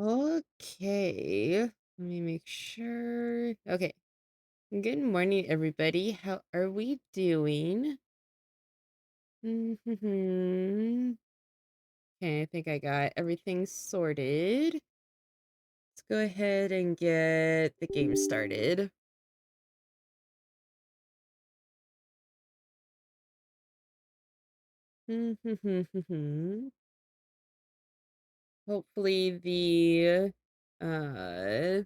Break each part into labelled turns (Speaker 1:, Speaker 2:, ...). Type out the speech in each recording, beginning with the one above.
Speaker 1: Okay. Let me make sure. Okay. Good morning, everybody. How are we doing? Mm-hmm. Okay, I think I got everything sorted. Let's go ahead and get the game started. Mm-hmm. Hopefully the uh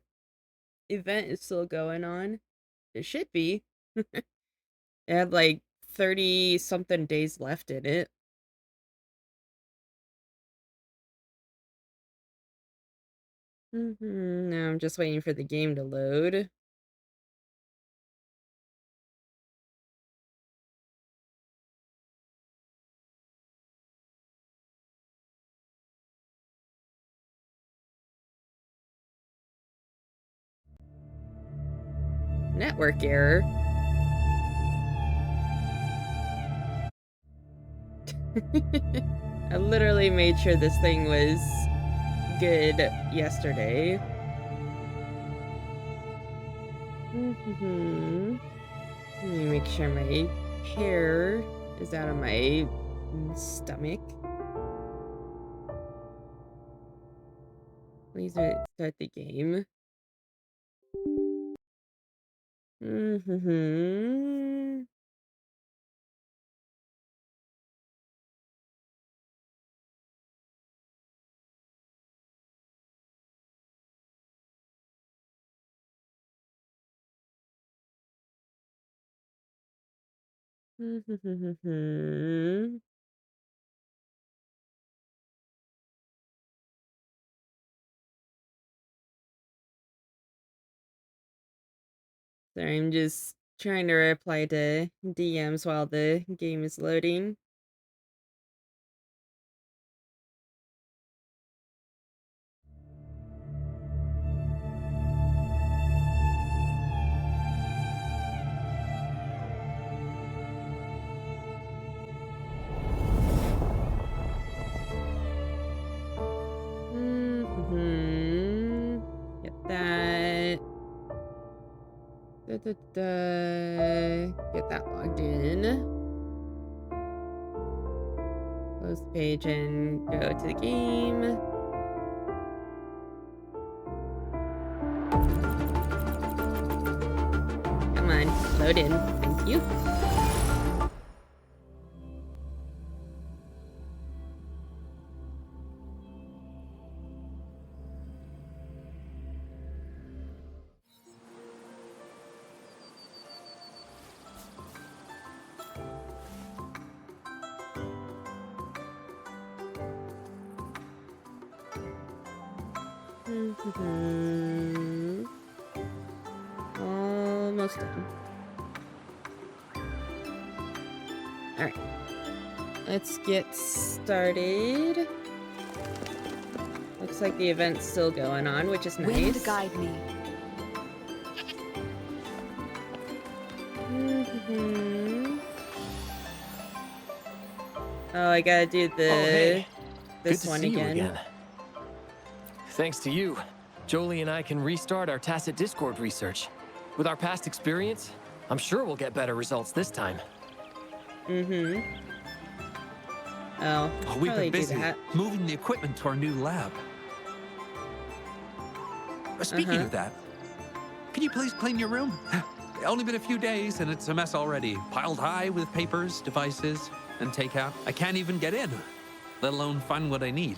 Speaker 1: event is still going on. It should be. It had like 30 something days left in it. Now I'm just waiting for the game to load. Network error. I literally made sure this thing was good yesterday. Let me make sure my hair is out of my stomach. Please start the game. Mm-hmm. Sorry, I'm just trying to reply to DMs while the game is loading. Get that. Get that logged in. Close the page and go to the game. Come on, load in. Thank you. Almost done. All right. Let's get started. Looks like the event's still going on, which is nice.
Speaker 2: Wind guide me.
Speaker 1: Oh, I gotta do
Speaker 3: hey.
Speaker 1: this one again.
Speaker 3: Thanks to you, Jolie and I can restart our tacit discord research. With our past experience, I'm sure we'll get better results this time.
Speaker 1: Oh,
Speaker 4: we've been busy moving the equipment to our new lab. Speaking of that, can you please clean your room? Only been a few days and it's a mess already. Piled high with papers, devices, and takeout. I can't even get in, let alone find what I need.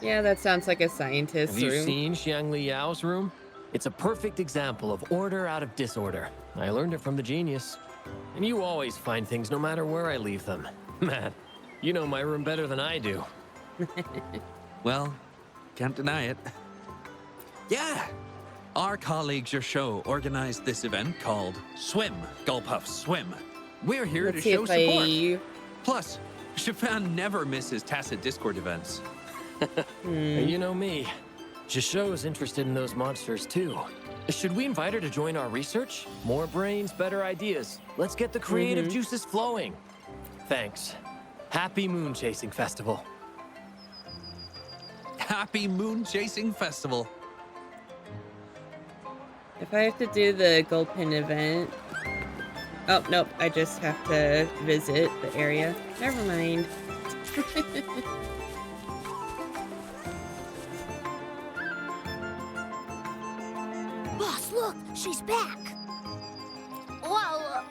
Speaker 1: Yeah, that sounds like a scientist's room.
Speaker 3: Have you seen Xiang Li Yao's room? It's a perfect example of order out of disorder. I learned it from the genius. And you always find things no matter where I leave them. Man, you know my room better than I do.
Speaker 4: Well, can't deny it. Yeah, our colleagues your show organized this event called Swim, Gulpuff, Swim. We're here to show support. Plus, Shifan never misses tacit discord events.
Speaker 3: You know me. Jisho's interested in those monsters too. Should we invite her to join our research? More brains, better ideas. Let's get the creative juices flowing. Thanks. Happy Moon Chasing Festival.
Speaker 4: Happy moon chasing festival.
Speaker 1: If I have to do the gold pin event... Oh, nope. I just have to visit the area. Never mind.
Speaker 2: Boss, look! She's back! Well,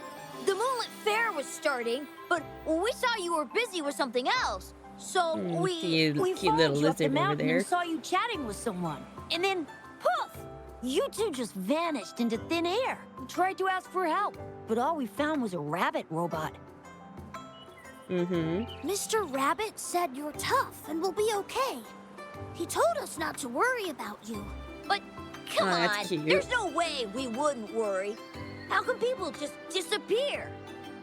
Speaker 2: the Moonlit Fair was starting, but we saw you were busy with something else. So we
Speaker 1: cute little
Speaker 2: followed you up the
Speaker 1: lizard over
Speaker 2: mountain
Speaker 1: there.
Speaker 2: and saw you chatting with someone. And then, poof! You two just vanished into thin air. We tried to ask for help, but all we found was a rabbit robot. Mr. Rabbit said you're tough and will be okay. He told us not to worry about you. But come
Speaker 1: that's
Speaker 2: on,
Speaker 1: cute.
Speaker 2: there's no way we wouldn't worry. How can people just disappear?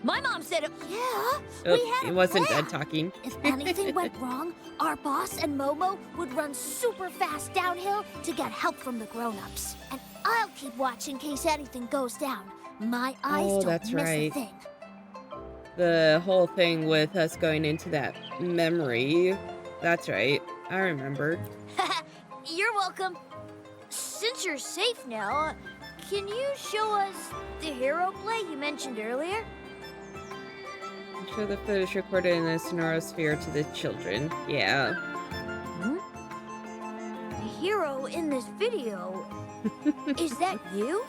Speaker 2: My mom said it. Yeah, we had
Speaker 1: It
Speaker 2: a
Speaker 1: wasn't
Speaker 2: plan.
Speaker 1: dead talking.
Speaker 2: If anything went wrong, our boss and Momo would run super fast downhill to get help from the grown-ups. And I'll keep watch in case anything goes down. My eyes don't
Speaker 1: that's
Speaker 2: miss a
Speaker 1: right.
Speaker 2: thing.
Speaker 1: The whole thing with us going into that memory. That's right. I remember.
Speaker 2: You're welcome. Since you're safe now, can you show us the hero play you mentioned earlier?
Speaker 1: Show the footage recorded in the sonorosphere to the children. Yeah.
Speaker 2: The hero in this video, is that you?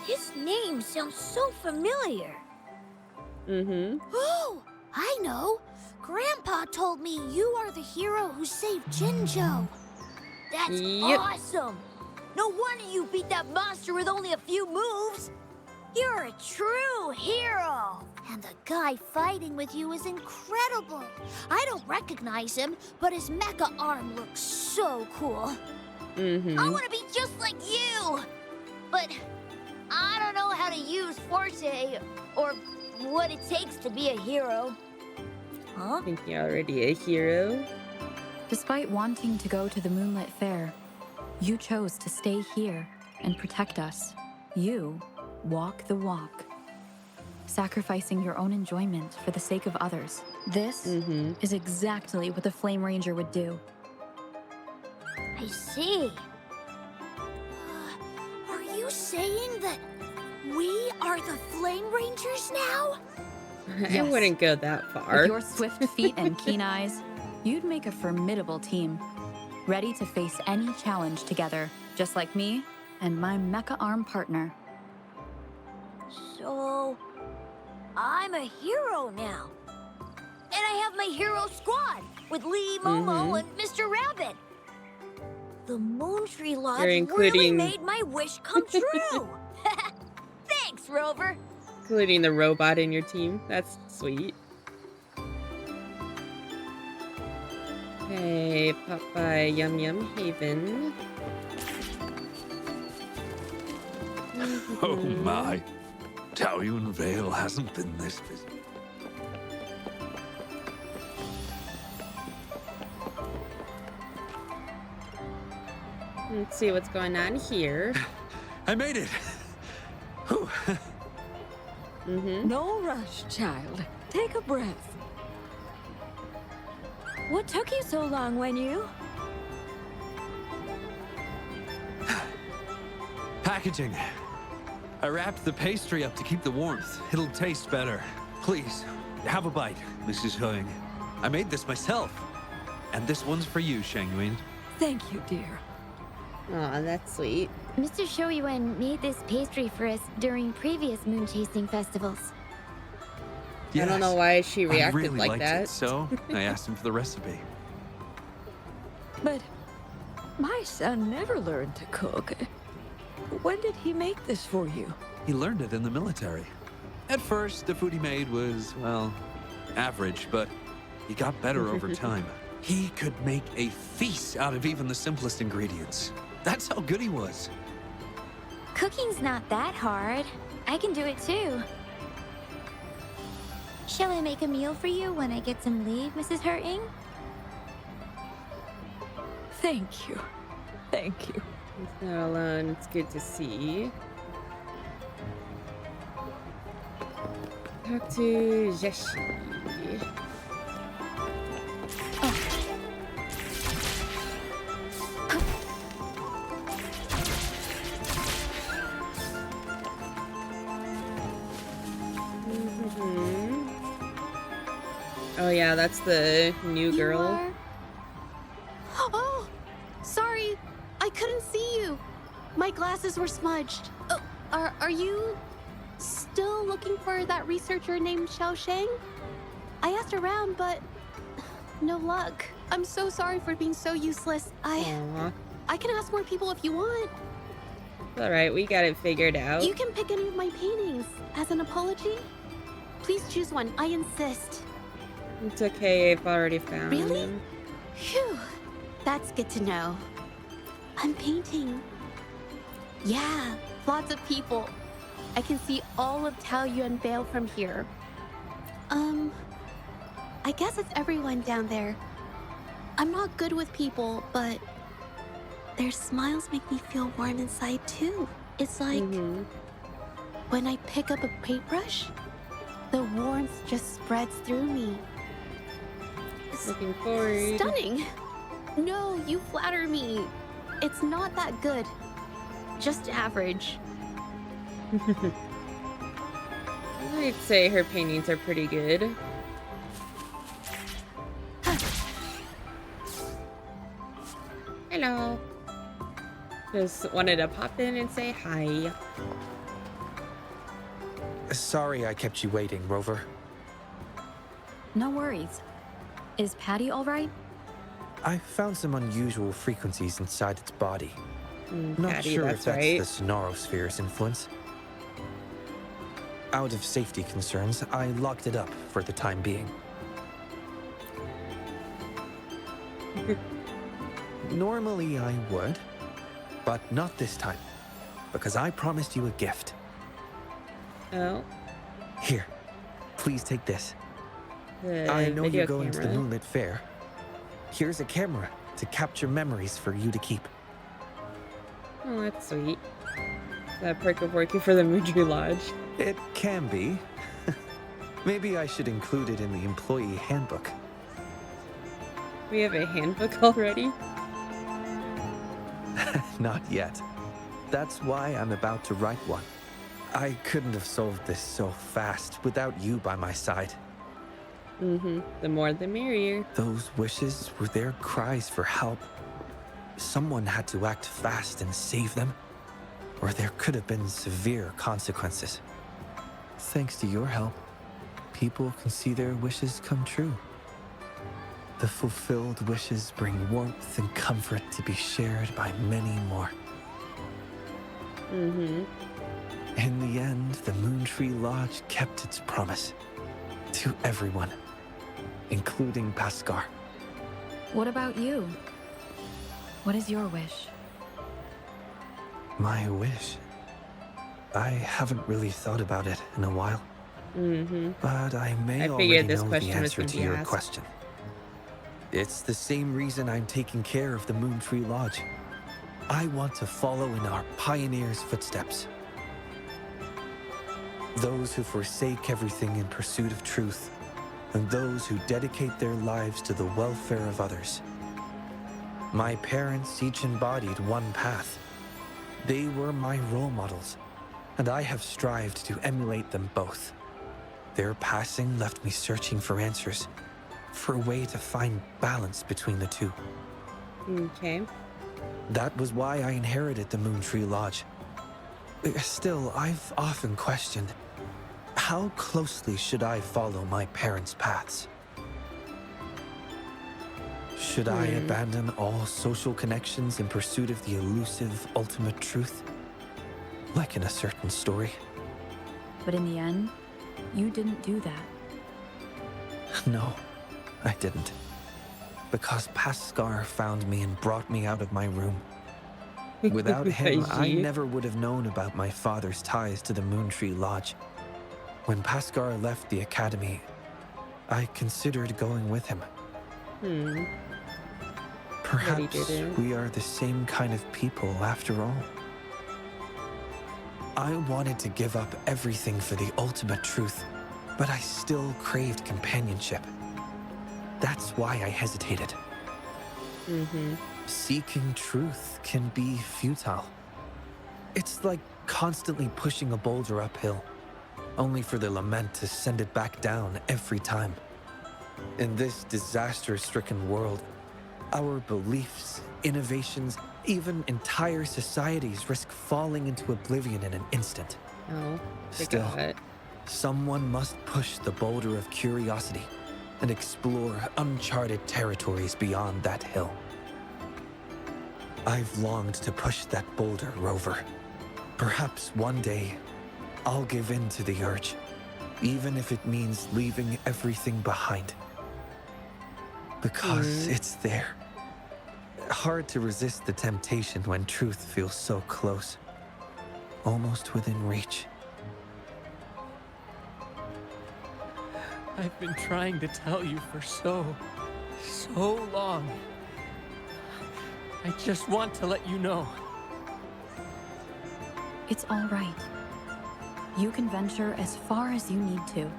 Speaker 2: His name sounds so familiar. Oh, I know. Grandpa told me you are the hero who saved Jinjo. That's
Speaker 1: Yep.
Speaker 2: awesome. No wonder you beat that monster with only a few moves. You're a true hero. And the guy fighting with you is incredible. I don't recognize him, but his mecha arm looks so cool. I want to be just like you. But I don't know how to use Forte or what it takes to be a hero.
Speaker 1: I think you're already a hero.
Speaker 5: Despite wanting to go to the Moonlit Fair, you chose to stay here and protect us. You walk the walk, sacrificing your own enjoyment for the sake of others. This is exactly what the Flame Ranger would do.
Speaker 2: I see. Are you saying that we are the Flame Rangers now?
Speaker 1: I
Speaker 5: Yes.
Speaker 1: wouldn't go that far.
Speaker 5: With your swift feet and keen eyes, you'd make a formidable team, ready to face any challenge together, just like me and my mecha arm partner.
Speaker 2: So, I'm a hero now. And I have my hero squad with Lee, Momo, and Mr. Rabbit. The Moon Tree Lodge really
Speaker 1: including-
Speaker 2: made my wish come true. Thanks, Rover.
Speaker 1: Including the robot in your team. That's sweet. Okay, pop by Yum Yum Haven.
Speaker 4: Oh my. Taoyuan Vale hasn't been this busy.
Speaker 1: Let's see what's going on here.
Speaker 4: I made it. Whew.
Speaker 6: No rush, child. Take a breath. What took you so long, Wenyu?
Speaker 4: Packaging. I wrapped the pastry up to keep the warmth. It'll taste better. Please, have a bite, Mrs. Huang. I made this myself. And this one's for you, Shangyuan.
Speaker 6: Thank you, dear.
Speaker 1: Aw, that's sweet.
Speaker 7: Mr. Shoyuan made this pastry for us during previous moon chasing festivals.
Speaker 1: I don't know why she
Speaker 4: I
Speaker 1: reacted
Speaker 4: really
Speaker 1: like
Speaker 4: liked
Speaker 1: that.
Speaker 4: it, so I asked him for the recipe.
Speaker 6: But my son never learned to cook. When did he make this for you?
Speaker 4: He learned it in the military. At first, the food he made was, well, average, but he got better over time. He could make a feast out of even the simplest ingredients. That's how good he was.
Speaker 7: Cooking's not that hard. I can do it too. Shall I make a meal for you when I get some leave, Mrs. Hurting?
Speaker 6: Thank you. Thank you.
Speaker 1: It's not alone. It's good to see. Talk to Jeshi. Hmm. Oh yeah, that's the new
Speaker 8: You
Speaker 1: girl.
Speaker 8: are... Oh! Sorry, I couldn't see you. My glasses were smudged. Oh, are you still looking for that researcher named Xiao Shang? I asked around, but no luck. I'm so sorry for being so useless.
Speaker 1: Aw.
Speaker 8: I can ask more people if you want.
Speaker 1: Alright, we got it figured out.
Speaker 8: You can pick any of my paintings as an apology. Please choose one, I insist.
Speaker 1: It's okay, I've already found
Speaker 8: Really?
Speaker 1: him.
Speaker 8: Phew, that's good to know. I'm painting. Yeah, lots of people. I can see all of Taoyuan Vale from here. I guess it's everyone down there. I'm not good with people, but their smiles make me feel warm inside too. It's like when I pick up a paintbrush, the warmth just spreads through me.
Speaker 1: Looking forward.
Speaker 8: Stunning! No, you flatter me. It's not that good. Just average.
Speaker 1: I'd say her paintings are pretty good. Hello. Just wanted to pop in and say hi.
Speaker 9: Sorry I kept you waiting, Rover.
Speaker 5: No worries. Is Patty all right?
Speaker 9: I found some unusual frequencies inside its body. Not
Speaker 1: Patty,
Speaker 9: sure
Speaker 1: that's
Speaker 9: if that's
Speaker 1: right.
Speaker 9: the Sonosphere's influence. Out of safety concerns, I locked it up for the time being. Normally I would, but not this time, because I promised you a gift.
Speaker 1: Oh,
Speaker 9: Here, please take this.
Speaker 1: the
Speaker 9: I know
Speaker 1: video
Speaker 9: you're going to the
Speaker 1: camera.
Speaker 9: Moonlit Fair. Here's a camera to capture memories for you to keep.
Speaker 1: Oh, that's sweet. That perk of working for the Moontree Lodge.
Speaker 9: It can be. Maybe I should include it in the employee handbook.
Speaker 1: We have a handbook already?
Speaker 9: Not yet. That's why I'm about to write one. I couldn't have solved this so fast without you by my side.
Speaker 1: The more the merrier.
Speaker 9: Those wishes were their cries for help. Someone had to act fast and save them, or there could have been severe consequences. Thanks to your help, people can see their wishes come true. The fulfilled wishes bring warmth and comfort to be shared by many more. In the end, the Moontree Lodge kept its promise to everyone, including Paskar.
Speaker 5: What about you? What is your wish?
Speaker 9: My wish? I haven't really thought about it in a while, but I may
Speaker 1: I
Speaker 9: already
Speaker 1: figured this
Speaker 9: know the
Speaker 1: question was
Speaker 9: answer
Speaker 1: gonna
Speaker 9: to
Speaker 1: be
Speaker 9: your
Speaker 1: asked.
Speaker 9: question. It's the same reason I'm taking care of the Moontree Lodge. I want to follow in our pioneers' footsteps. Those who forsake everything in pursuit of truth, and those who dedicate their lives to the welfare of others. My parents each embodied one path. They were my role models, and I have strived to emulate them both. Their passing left me searching for answers, for a way to find balance between the two.
Speaker 1: Okay.
Speaker 9: That was why I inherited the Moontree Lodge. Still, I've often questioned, how closely should I follow my parents' paths? Should I abandon all social connections in pursuit of the elusive ultimate truth? Like in a certain story?
Speaker 5: But in the end, you didn't do that.
Speaker 9: No, I didn't. Because Paskar found me and brought me out of my room. Without him, I
Speaker 1: Kaiji.
Speaker 9: never would have known about my father's ties to the Moontree Lodge. When Paskar left the academy, I considered going with him. Perhaps
Speaker 1: didn't.
Speaker 9: we are the same kind of people after all. I wanted to give up everything for the ultimate truth, but I still craved companionship. That's why I hesitated. Seeking truth can be futile. It's like constantly pushing a boulder uphill. only for the lament to send it back down every time. In this disaster-stricken world, our beliefs, innovations, even entire societies risk falling into oblivion in an instant.
Speaker 1: Oh,
Speaker 9: Still, someone must push the boulder of curiosity and explore uncharted territories beyond that hill. I've longed to push that boulder, Rover. Perhaps one day, I'll give in to the urge, even if it means leaving everything behind. Because it's there. Hard to resist the temptation when truth feels so close, almost within reach.
Speaker 3: I've been trying to tell you for so long. I just want to let you know.
Speaker 5: It's all right. You can venture as far as you need to.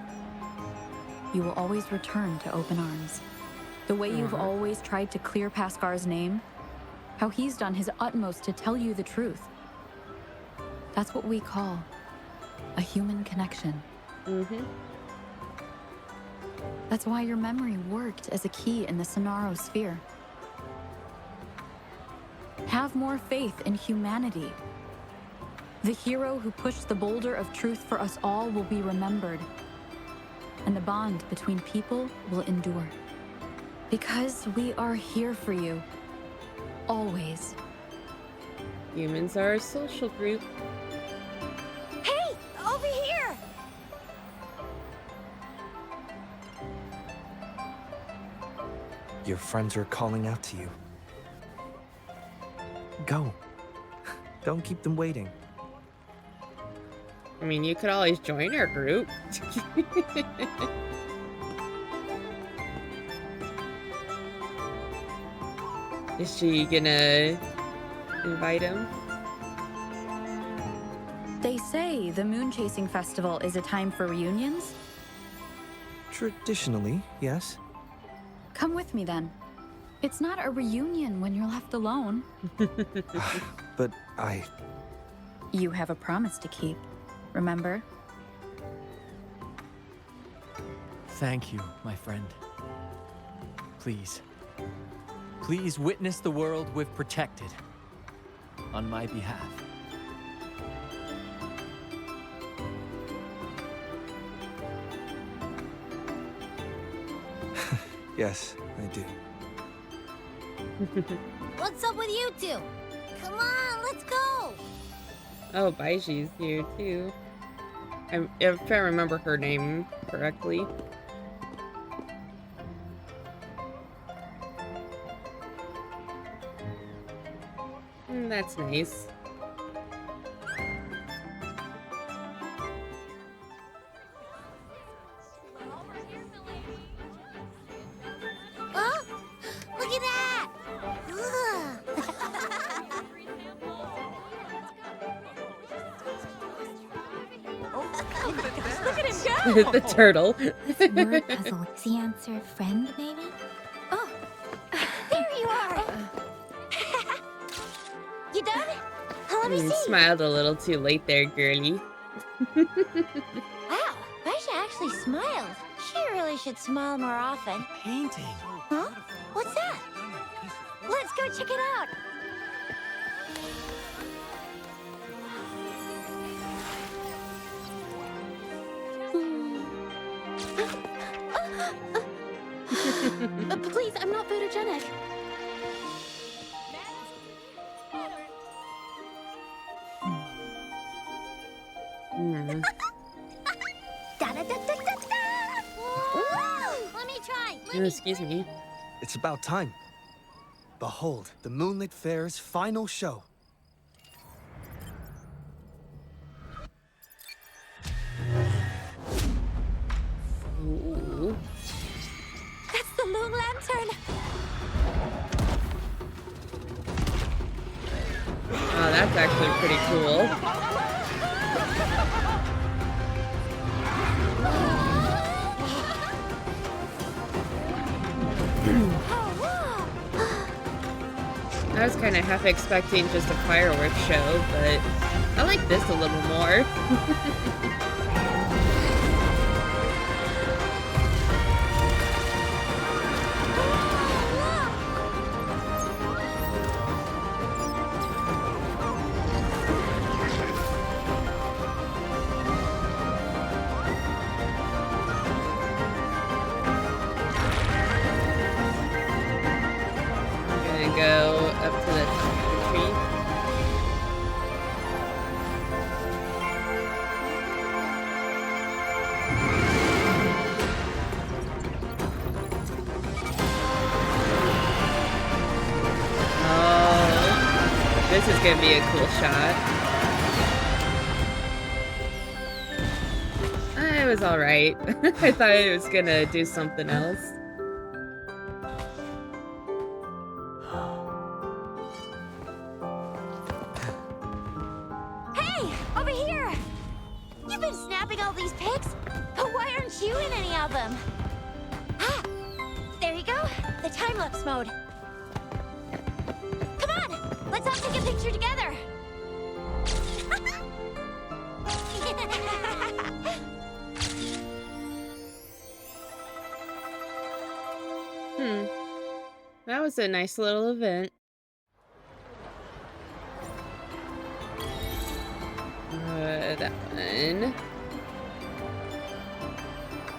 Speaker 5: You will always return to open arms. The way you've always tried to clear Pascar's name, how he's done his utmost to tell you the truth. That's what we call a human connection. That's why your memory worked as a key in the Sonaro sphere. Have more faith in humanity. The hero who pushed the boulder of truth for us all will be remembered, and the bond between people will endure. Because we are here for you, always.
Speaker 1: Humans are a social group.
Speaker 2: Hey, over here!
Speaker 9: Your friends are calling out to you. Go. Don't keep them waiting.
Speaker 1: I mean, you could always join our group. Is she gonna invite him?
Speaker 5: They say the Moon Chasing Festival is a time for reunions.
Speaker 9: Traditionally, yes.
Speaker 5: Come with me then. It's not a reunion when you're left alone.
Speaker 9: But
Speaker 5: You have a promise to keep, remember?
Speaker 3: Thank you, my friend. Please. Please witness the world we've protected. On my behalf.
Speaker 9: Yes, I do.
Speaker 2: What's up with you two? Come on, let's go!
Speaker 1: Oh, Baishi's here too. If I remember her name correctly. That's nice.
Speaker 2: Huh? Look at that!
Speaker 1: The turtle.
Speaker 2: This word puzzle is the answer friend, maybe? Oh, there you are! You done? Let me see.
Speaker 1: Smiled a little too late there, girly.
Speaker 2: Wow, Aisha actually smiled. She really should smile more often.
Speaker 3: Painting.
Speaker 2: Huh? What's that? Let's go check it out.
Speaker 8: Please, I'm not photogenic.
Speaker 2: Da-da-da-da-da-da! Let me try.
Speaker 1: Excuse me.
Speaker 9: It's about time. Behold, the Moonlit Fair's final show.
Speaker 1: Ooh.
Speaker 2: That's the Moon Lantern.
Speaker 1: Oh, that's actually pretty cool. I was kind of half expecting just a fireworks show, but I like this a little more. was gonna be a cool shot. It was alright. I thought it was gonna do something else.
Speaker 2: Hey, over here! You've been snapping all these pics, but why aren't you in any of them? Ah, there you go, the time-lapse mode. Come on, let's all take a picture together.
Speaker 1: That was a nice little event. That one.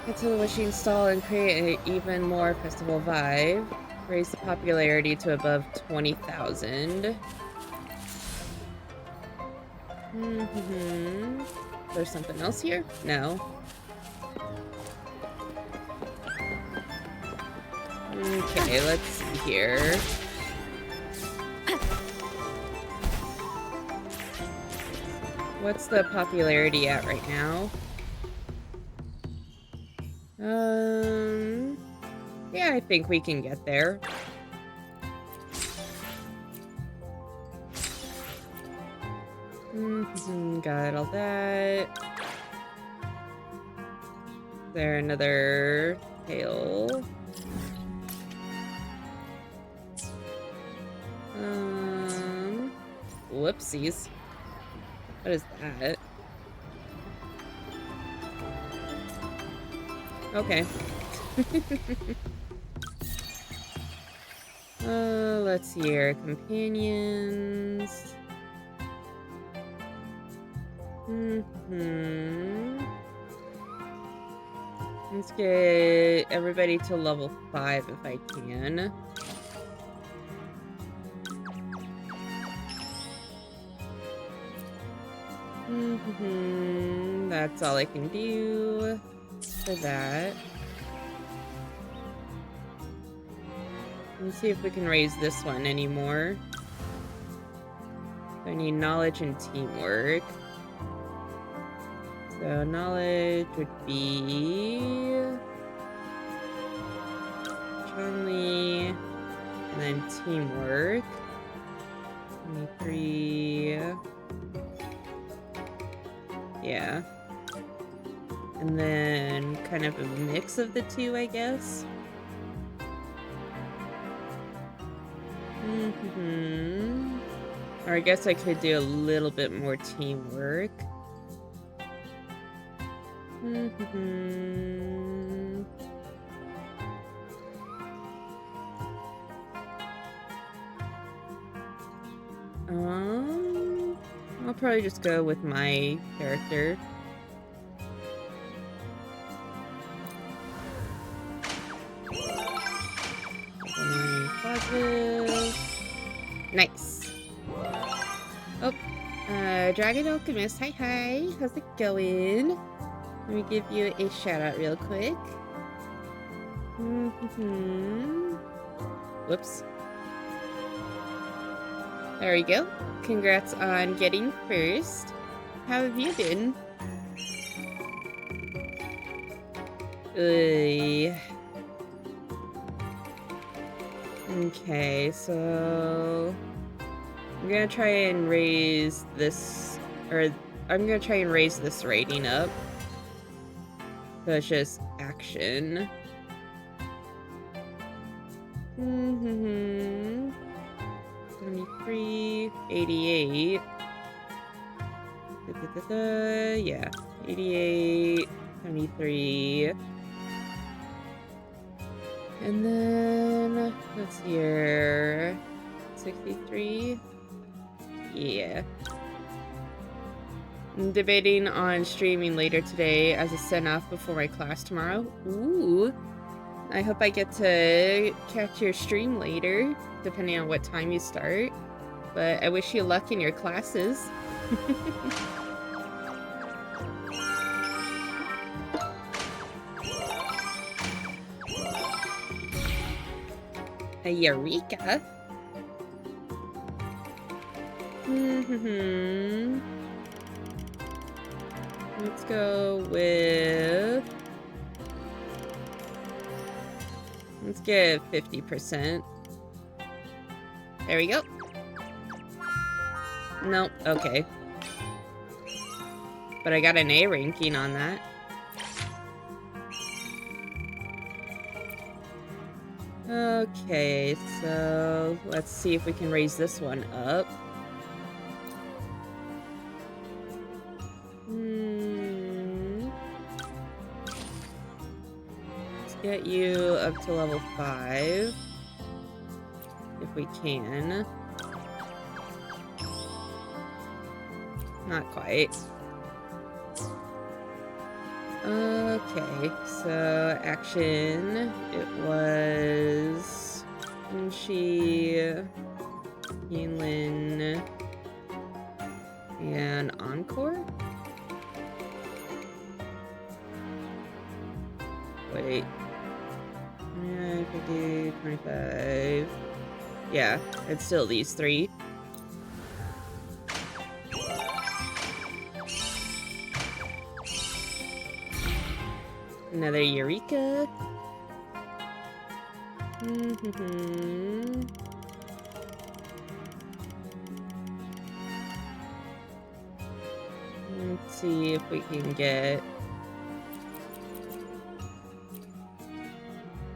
Speaker 1: Get to the wishing stall and create an even more festival vibe. Raise the popularity to above 20,000. There's something else here? No. Okay, let's see here. What's the popularity at right now? Yeah, I think we can get there. Got all that. Is there another tail? Whoopsies. What is that? Okay. Let's see here. Companions. Let's get everybody to level 5 if I can. That's all I can do for that. Let's see if we can raise this one anymore. I need knowledge and teamwork. So knowledge would be Chun-Li, and then teamwork. 23. Yeah. And then kind of a mix of the two, I guess. Or I guess I could do a little bit more teamwork. I'll probably just go with my character. Positive. Nice. Oh, Dragon Alchemist, hi. How's it going? Let me give you a shout out real quick. Whoops. There we go. Congrats on getting first. How have you been? Okay, so I'm gonna try and raise this, or I'm gonna try and raise this rating up. So it's just action. 73, 88. Yeah, 88, 73. And then, let's see here, 63. Yeah. I'm debating on streaming later today as a send-off before my class tomorrow. Ooh. I hope I get to catch your stream later, depending on what time you start. But I wish you luck in your classes. A Eureka? Hmm. Let's go with... Let's get 50%. There we go. Nope, okay. But I got an A ranking on that. Okay, so let's see if we can raise this one up. Let's get you up to level 5. If we can. Not quite. Okay, so action. It was Inchi, Yinlin, and Encore? Wait. 29, 50, 25. Yeah, it's still these 3. Another Eureka. Let's see if we can get...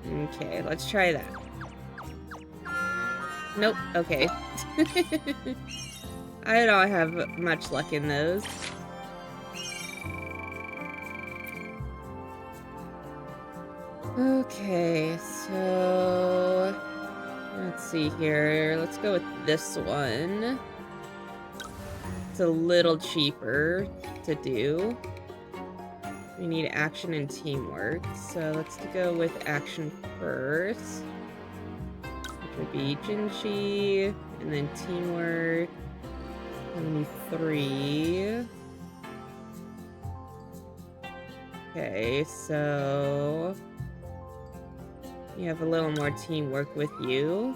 Speaker 1: Okay, let's try that. Nope, okay. I don't have much luck in those. Okay, so... Let's see here. Let's go with this one. It's a little cheaper to do. We need action and teamwork, so let's go with action first. Which would be Jinchi, and then teamwork. 73. Okay, so... You have a little more teamwork with you.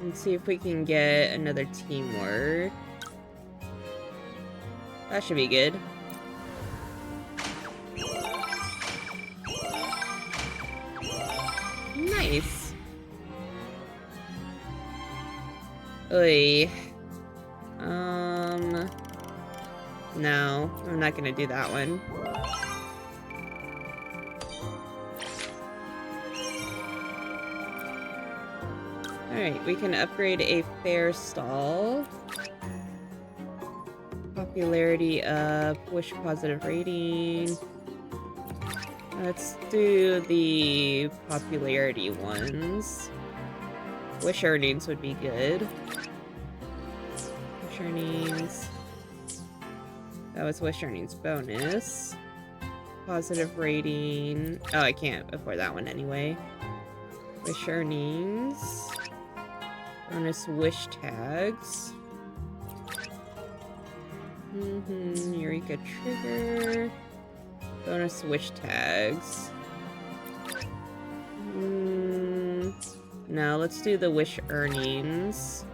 Speaker 1: Let's see if we can get another teamwork. That should be good. Nice. Oy. No, I'm not gonna do that one. Alright, we can upgrade a fair stall. Popularity up, wish positive rating. Let's do the popularity ones. Wish earnings would be good. Wish earnings. That was wish earnings bonus. Positive rating. Oh, I can't afford that one anyway. Wish earnings. Bonus wish tags. Eureka trigger. Bonus wish tags. No, let's do the wish earnings.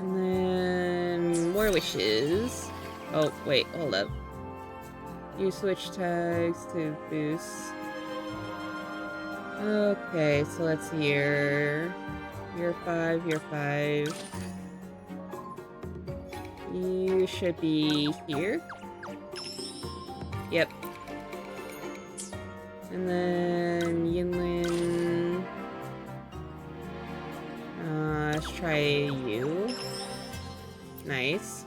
Speaker 1: And then more wishes. Oh, wait, hold up. Use switch tags to boost. Okay, so let's see here. Year 5, year 5. You should be here. Yep. And then Yinlin. Let's try you. Nice.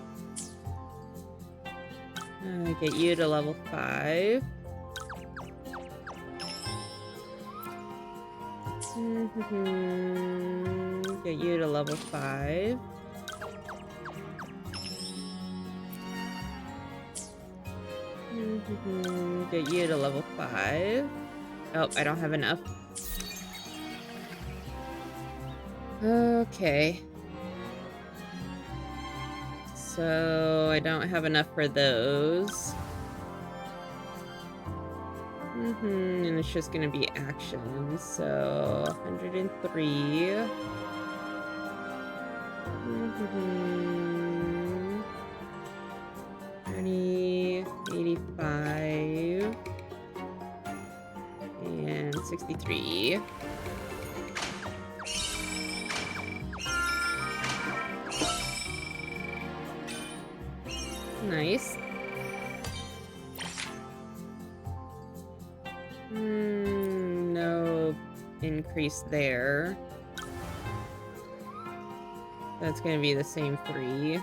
Speaker 1: Get you to level 5. Get you to level 5. Get you to level 5. Oh, I don't have enough. Okay. So, I don't have enough for those. And it's just gonna be action, so 103. 30, 85, and 63. Nice. No increase there. That's gonna be the same 3.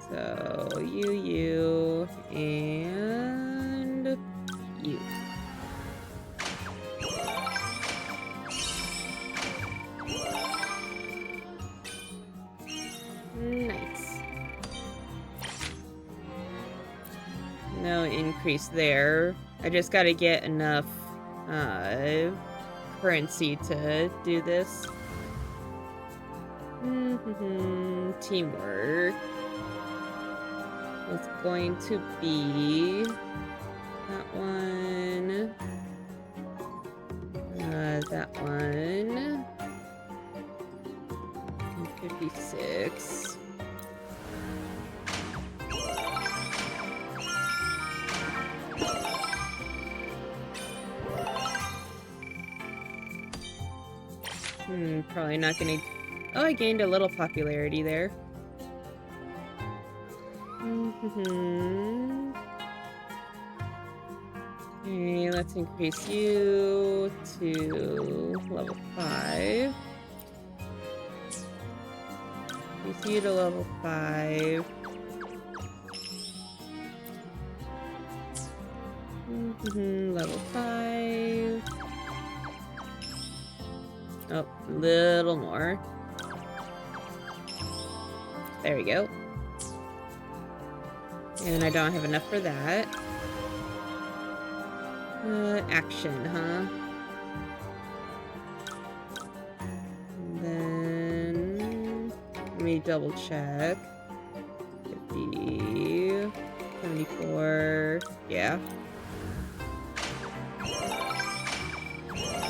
Speaker 1: So, you, and you. Nice. No increase there. I just gotta get enough currency to do this. Teamwork. It's going to be that one. That one. 56. Probably not gonna... Oh, I gained a little popularity there. Okay, let's increase you to level 5. Increase you to level 5. Level 5. Oh, a little more. There we go. And I don't have enough for that. Action, huh? And then... Let me double check. 50... 74... Yeah.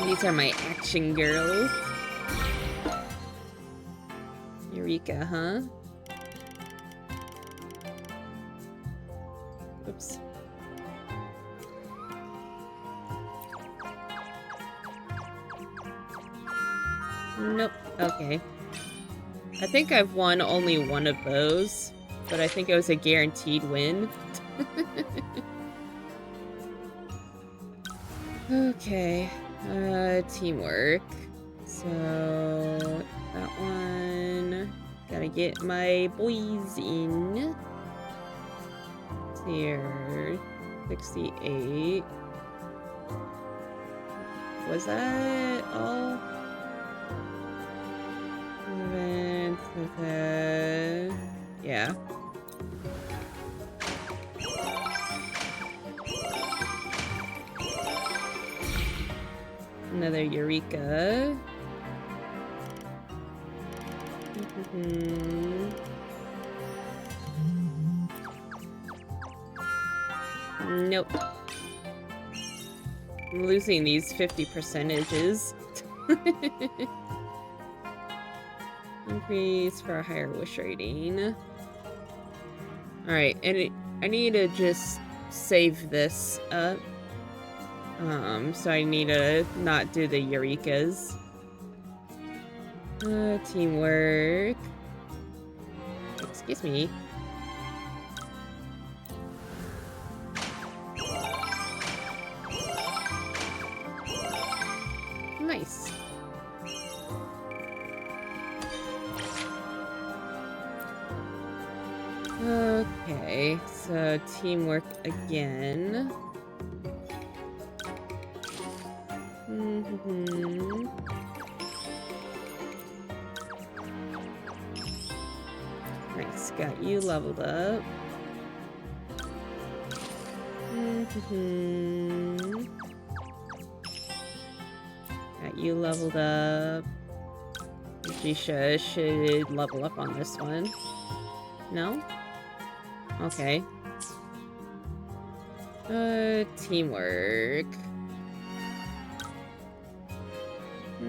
Speaker 1: These are my action girls. Eureka, huh? Oops. Nope. Okay. I think I've won only one of those, but I think it was a guaranteed win. Okay. Teamwork. So, that one. Gotta get my boys in. Here. 68. Was that all? Yeah. Another Eureka. Nope. I'm losing these 50 percentages. Increase for a higher wish rating. Alright, and I need to just save this up. So I need to not do the Eurekas. Teamwork. Excuse me. Nice. Okay, so teamwork again. Nice, got you leveled up. Got you leveled up. Jisha should level up on this one. No? Okay. Teamwork.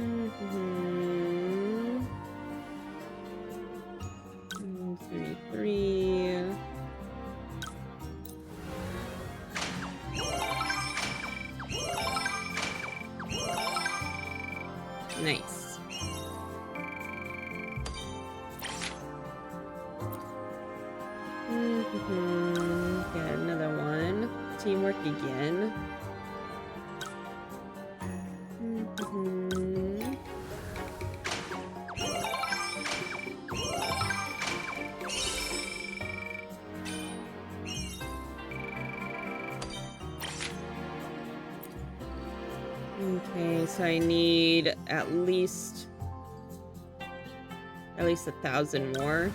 Speaker 1: Mm-hmm. 33. Nice. Get another one. Teamwork again. Okay, so I need at least 1,000 more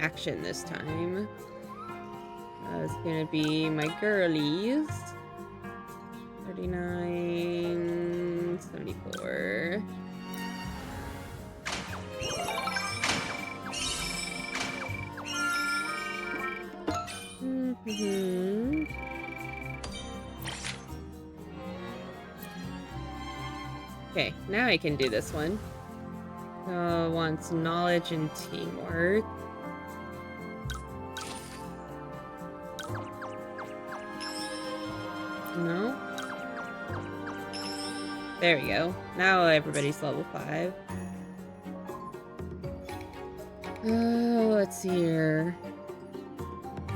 Speaker 1: action this time. It's gonna be my girlies. 39, 74. Okay, now I can do this one. So, wants knowledge and teamwork. No? There we go. Now everybody's level 5. Let's see here.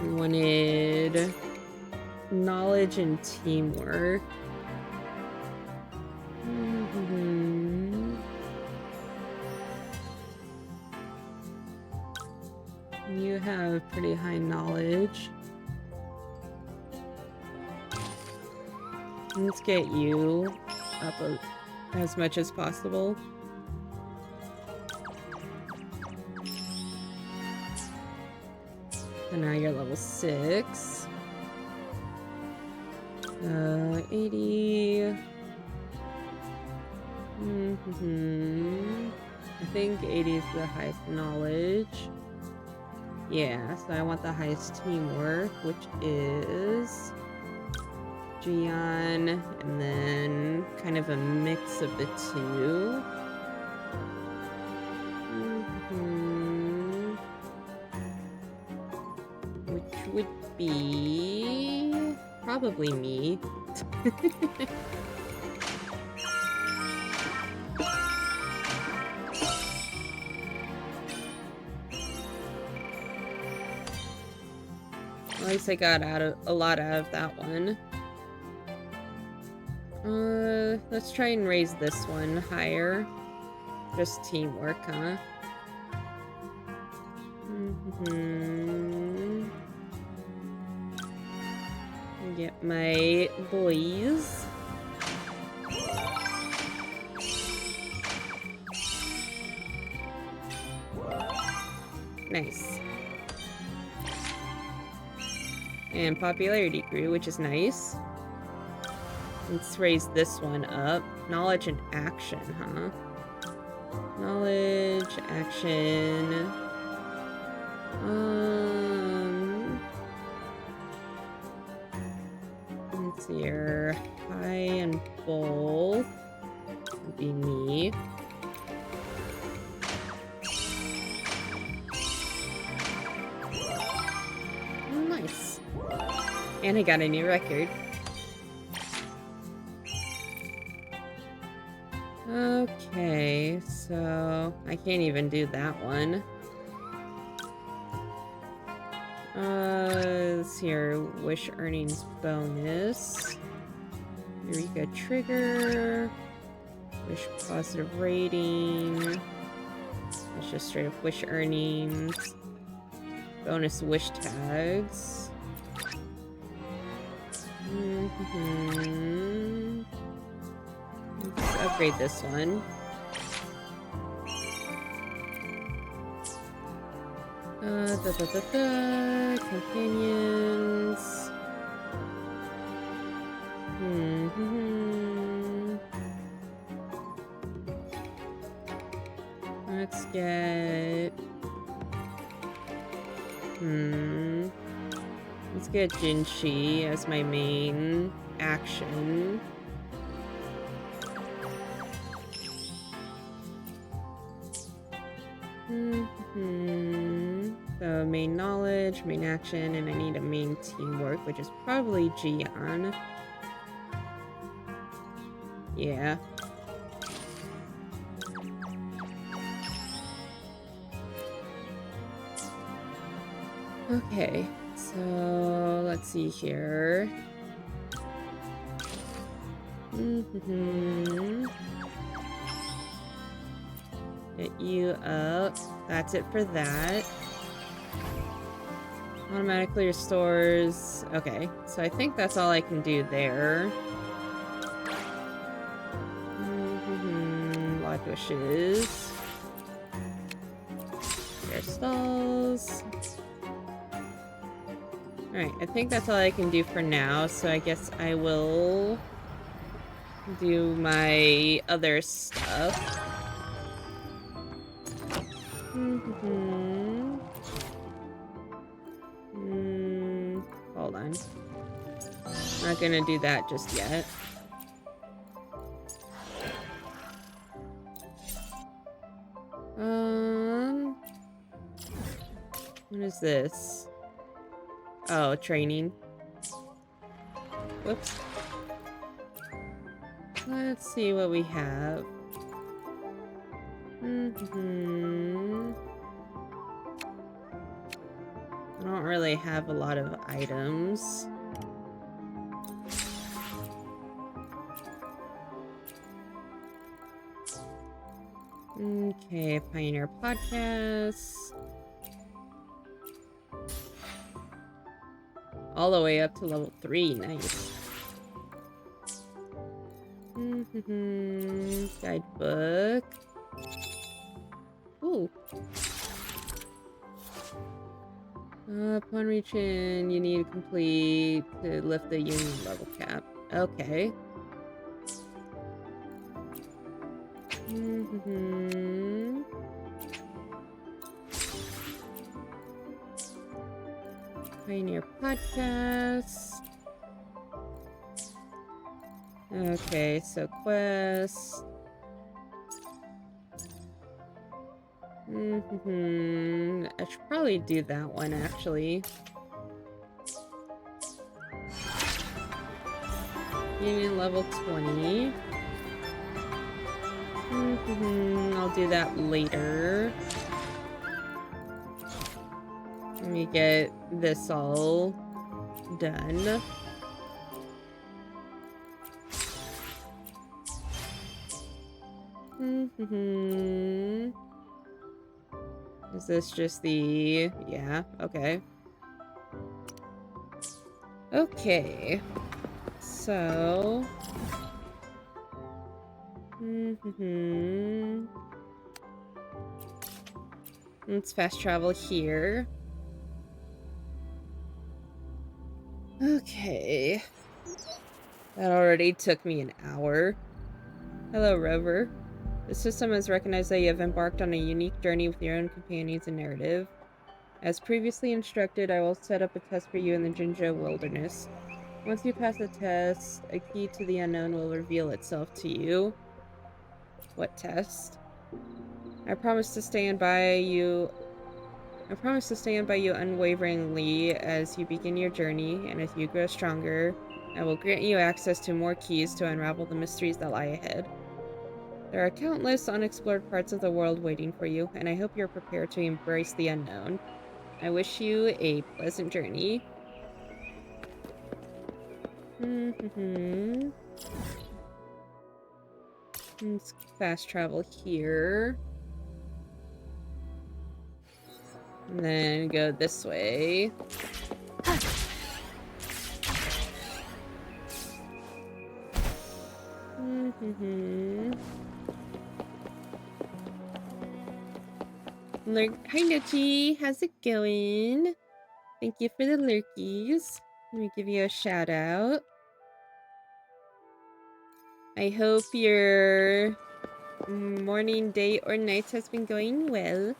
Speaker 1: We wanted knowledge and teamwork. You have pretty high knowledge. Let's get you up as much as possible. So now you're level 6. 80. I think 80 is the highest knowledge. Yeah, so I want the highest teamwork, which is Gian, and then kind of a mix of the two. Which would be probably me. At least I got a lot out of that one. Let's try and raise this one higher. Just teamwork, huh? Get my boys. Nice. And popularity grew, which is nice. Let's raise this one up. Knowledge and action, huh? Knowledge, action. Let's see here. High and both would be me. Nice. And I got a new record. Okay, so I can't even do that one. Let's see here. Wish earnings bonus. Eureka trigger. Wish positive rating. That's just straight up wish earnings. Bonus wish tags. Let's upgrade this one. Companions. Let's get... Let's get Jinshi as my main action. So main knowledge, main action, and I need a main teamwork, which is probably Gian. Yeah. Okay, so let's see here. Get you up. That's it for that. Automatically restores. Okay, so I think that's all I can do there. Lock wishes. Air stalls. Alright, I think that's all I can do for now, so I guess I will do my other stuff. Hold on. Not gonna do that just yet. What is this? Oh, training. Whoops. Let's see what we have. I don't really have a lot of items. Okay, Pioneer Podcast. All the way up to level 3, nice. Guidebook. Ooh. Upon reaching, you need to complete to lift the union level cap. Okay. Pioneer Podcast. Okay, so quest. I should probably do that one actually. Union level 20. I'll do that later. Let me get this all done. Is this just the... Yeah, okay. Okay. So... Let's fast travel here. Okay. That already took me an hour. Hello, Rover. The system has recognized that you have embarked on a unique journey with your own companions and narrative. As previously instructed, I will set up a test for you in the Jinzhou Wilderness. Once you pass the test, a key to the unknown will reveal itself to you. What test? I promise to stand by you unwaveringly as you begin your journey, and as you grow stronger, I will grant you access to more keys to unravel the mysteries that lie ahead. There are countless unexplored parts of the world waiting for you, and I hope you're prepared to embrace the unknown. I wish you a pleasant journey. Let's fast travel here. And then go this way. Hi Nuchi, how's it going? Thank you for the lurkies. Let me give you a shout out. I hope your morning, day, or night has been going well.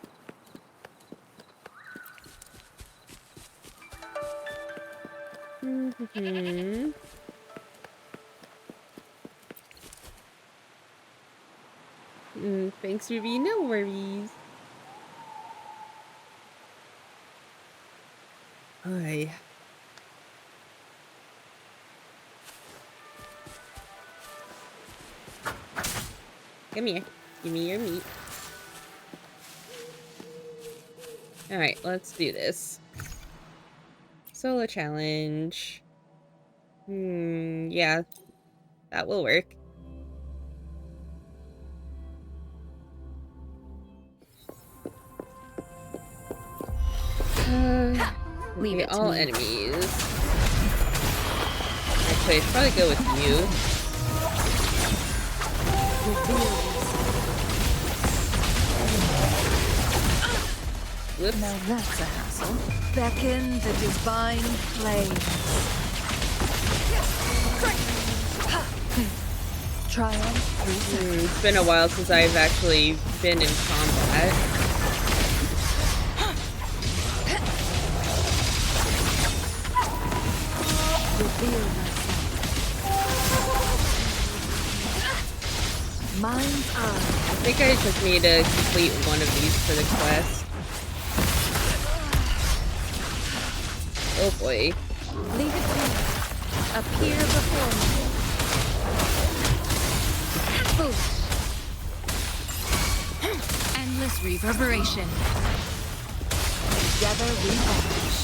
Speaker 1: Thanks, Ruby. No worries. Hi. Come here. Give me your meat. Alright, let's do this. Solo challenge. Yeah. That will work.
Speaker 6: Leave
Speaker 1: Okay,
Speaker 6: it to
Speaker 1: all
Speaker 6: me.
Speaker 1: enemies. Actually, I should probably go with you. Whoops.
Speaker 6: Now that's a hassle. Beckon the divine flames. Triumph through
Speaker 1: It's been a while since I've actually been in combat.
Speaker 6: reveal myself. Mind's eye.
Speaker 1: I think I just need to complete one of these for the quest. Oh boy.
Speaker 6: Leave it to me. Appear before me. Foolish. Endless reverberation. Together we vanish.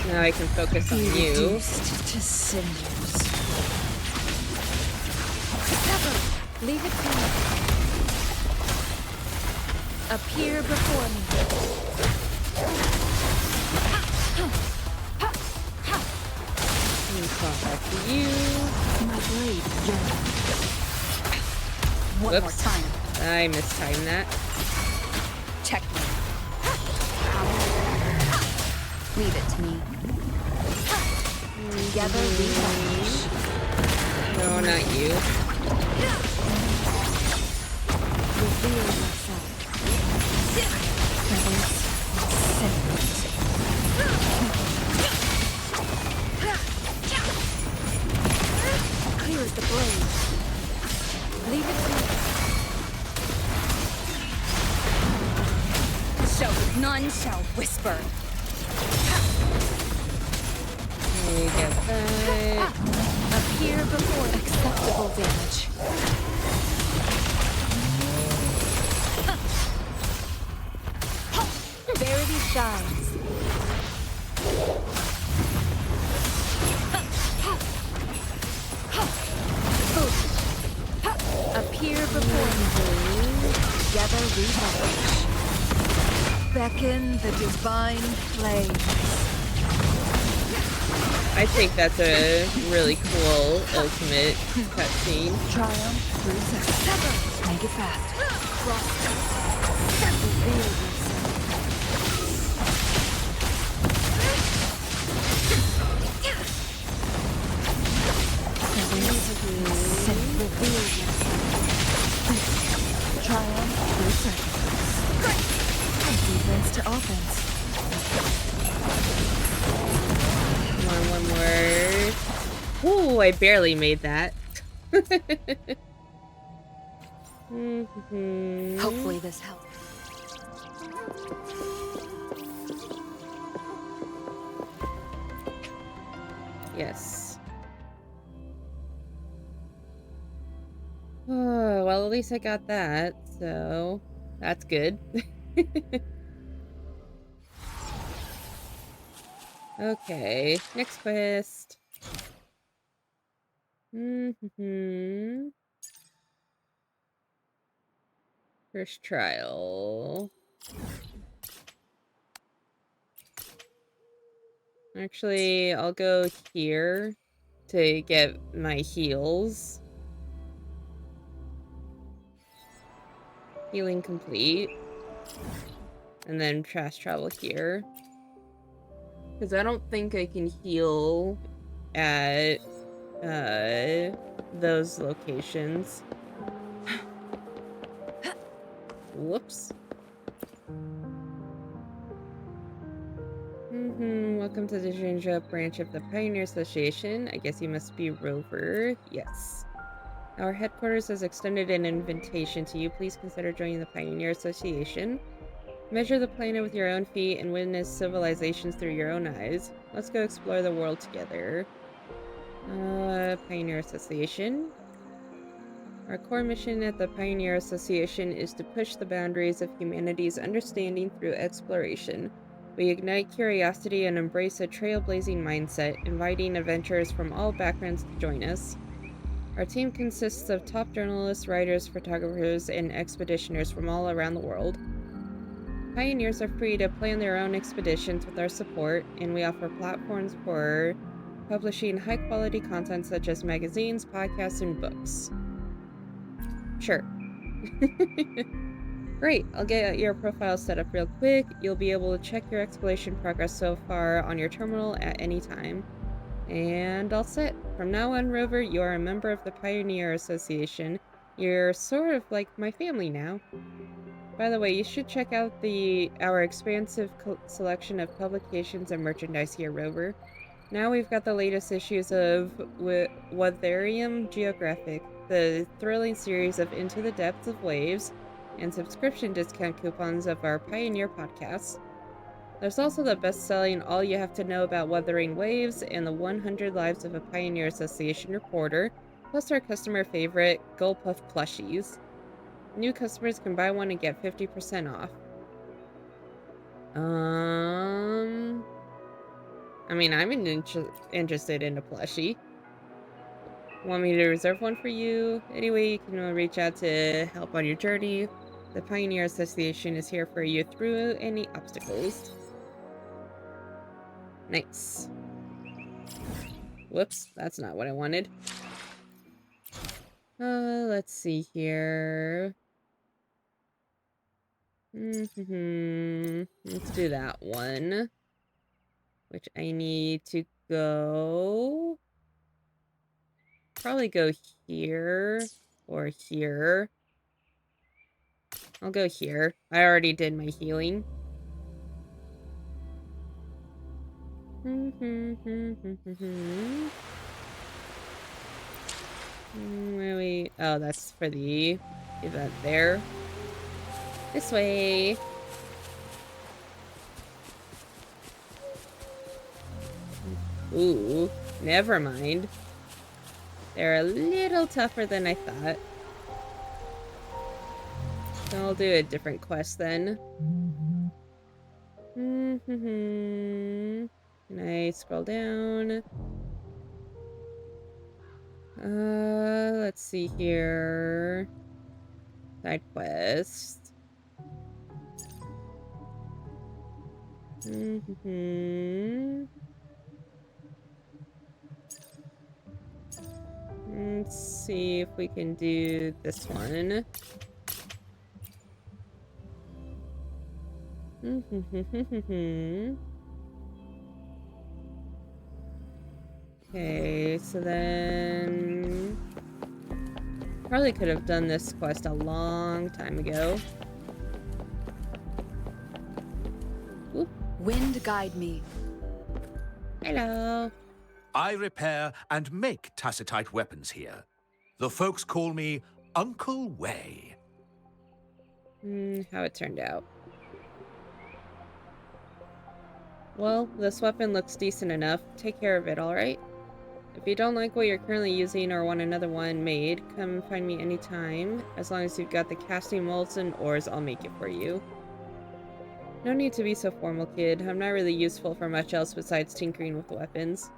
Speaker 1: Now I can focus on you.
Speaker 6: Reduced to cinders. Leave it to me. Appear before me.
Speaker 1: Come back to you.
Speaker 6: My blade yearns. One more
Speaker 1: Whoops.
Speaker 6: time.
Speaker 1: I mistimed that.
Speaker 6: Checkmate. Leave it to me. Together we vanish.
Speaker 1: No, not you.
Speaker 6: Reveal yourself. Presence symbols. Clear as the blaze. Leave it to me. So none shall whisper.
Speaker 1: Okay, get that.
Speaker 6: Appear before acceptable damage. Verity shines. Appear before me. Together we vanish. Beckon the divine flames.
Speaker 1: I think that's a really cool ultimate cutscene.
Speaker 6: Triumph through seven. Make it fast. Reveal yourself. Reveal yourself. Triumph through sacrifice. Defense to offense.
Speaker 1: Come on, one more. Ooh, I barely made that.
Speaker 6: Hopefully this helps.
Speaker 1: Yes. Oh, well, at least I got that, so that's good. Okay, next quest. First trial. Actually, I'll go here to get my heals. Healing complete. And then fast travel here. Because I don't think I can heal at those locations. Whoops. What Welcome to the Jinja branch of the Pioneer Association. I guess you must be Rover. Yes. Our headquarters has extended an invitation to you. Please consider joining the Pioneer Association. Measure the planet with your own feet and witness civilizations through your own eyes. Let's go explore the world together. Pioneer Association. Our core mission at the Pioneer Association is to push the boundaries of humanity's understanding through exploration. We ignite curiosity and embrace a trailblazing mindset, inviting adventurers from all backgrounds to join us. Our team consists of top journalists, writers, photographers, and expeditioners from all around the world. Pioneers are free to plan their own expeditions with our support, and we offer platforms for publishing high-quality content such as magazines, podcasts, and books. Sure. Great, I'll get your profile set up real quick. You'll be able to check your exploration progress so far on your terminal at any time. And all set. From now on, Rover, you are a member of the Pioneer Association. You're sort of like my family now. By the way, you should check out our expansive selection of publications and merchandise here, Rover. Now we've got the latest issues of Wuthering Geographic, the thrilling series of Into the Depths of Waves, and subscription discount coupons of our Pioneer podcast. There's also the best-selling All You Have to Know About Wuthering Waves and the 100 Lives of a Pioneer Association Reporter, plus our customer favorite Gulpuff plushies. New customers can buy one and get 50% off. I mean, I'm interested in a plushie. Want me to reserve one for you? Anyway, you can reach out to help on your journey. The Pioneer Association is here for you through any obstacles. Nice. Whoops, that's not what I wanted. Let's see here. Let's do that one. Which I need to go... Probably go here or here. I'll go here. I already did my healing. Where are we? Oh, that's for the event there. This way. Ooh, never mind. They're a little tougher than I thought. So I'll do a different quest then. Can I scroll down? Let's see here. Side quest. Let's see if we can do this one. Okay, so then... Probably could have done this quest a long time ago. Oop.
Speaker 5: Wind guide me.
Speaker 1: Hello.
Speaker 10: I repair and make tacitite weapons here. The folks call me Uncle Way.
Speaker 1: How it turned out. Well, this weapon looks decent enough. Take care of it, alright? If you don't like what you're currently using or want another one made, come find me anytime. As long as you've got the casting molds and ores, I'll make it for you. No need to be so formal, kid. I'm not really useful for much else besides tinkering with weapons.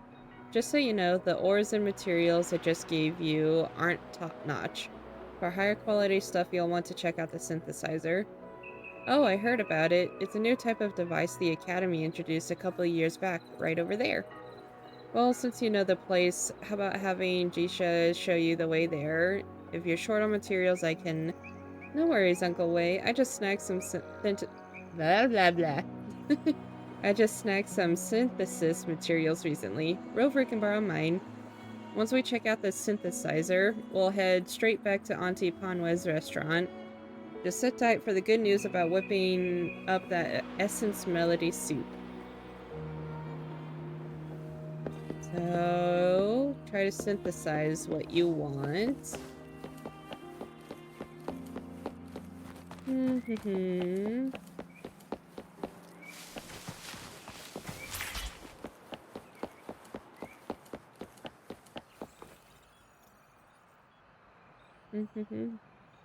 Speaker 1: Just so you know, the ores and materials I just gave you aren't top-notch. For higher quality stuff, you'll want to check out the synthesizer. Oh, I heard about it. It's a new type of device the Academy introduced a couple of years back, right over there. Well, since you know the place, how about having Jisha show you the way there? If you're short on materials, I can... No worries, Uncle Wei. I just snagged some blah, blah, blah. I just snagged some synthesis materials recently. Rover can borrow mine. Once we check out the synthesizer, we'll head straight back to Auntie Panwa's restaurant. Just sit tight for the good news about whipping up that Essence Melody soup. So, try to synthesize what you want.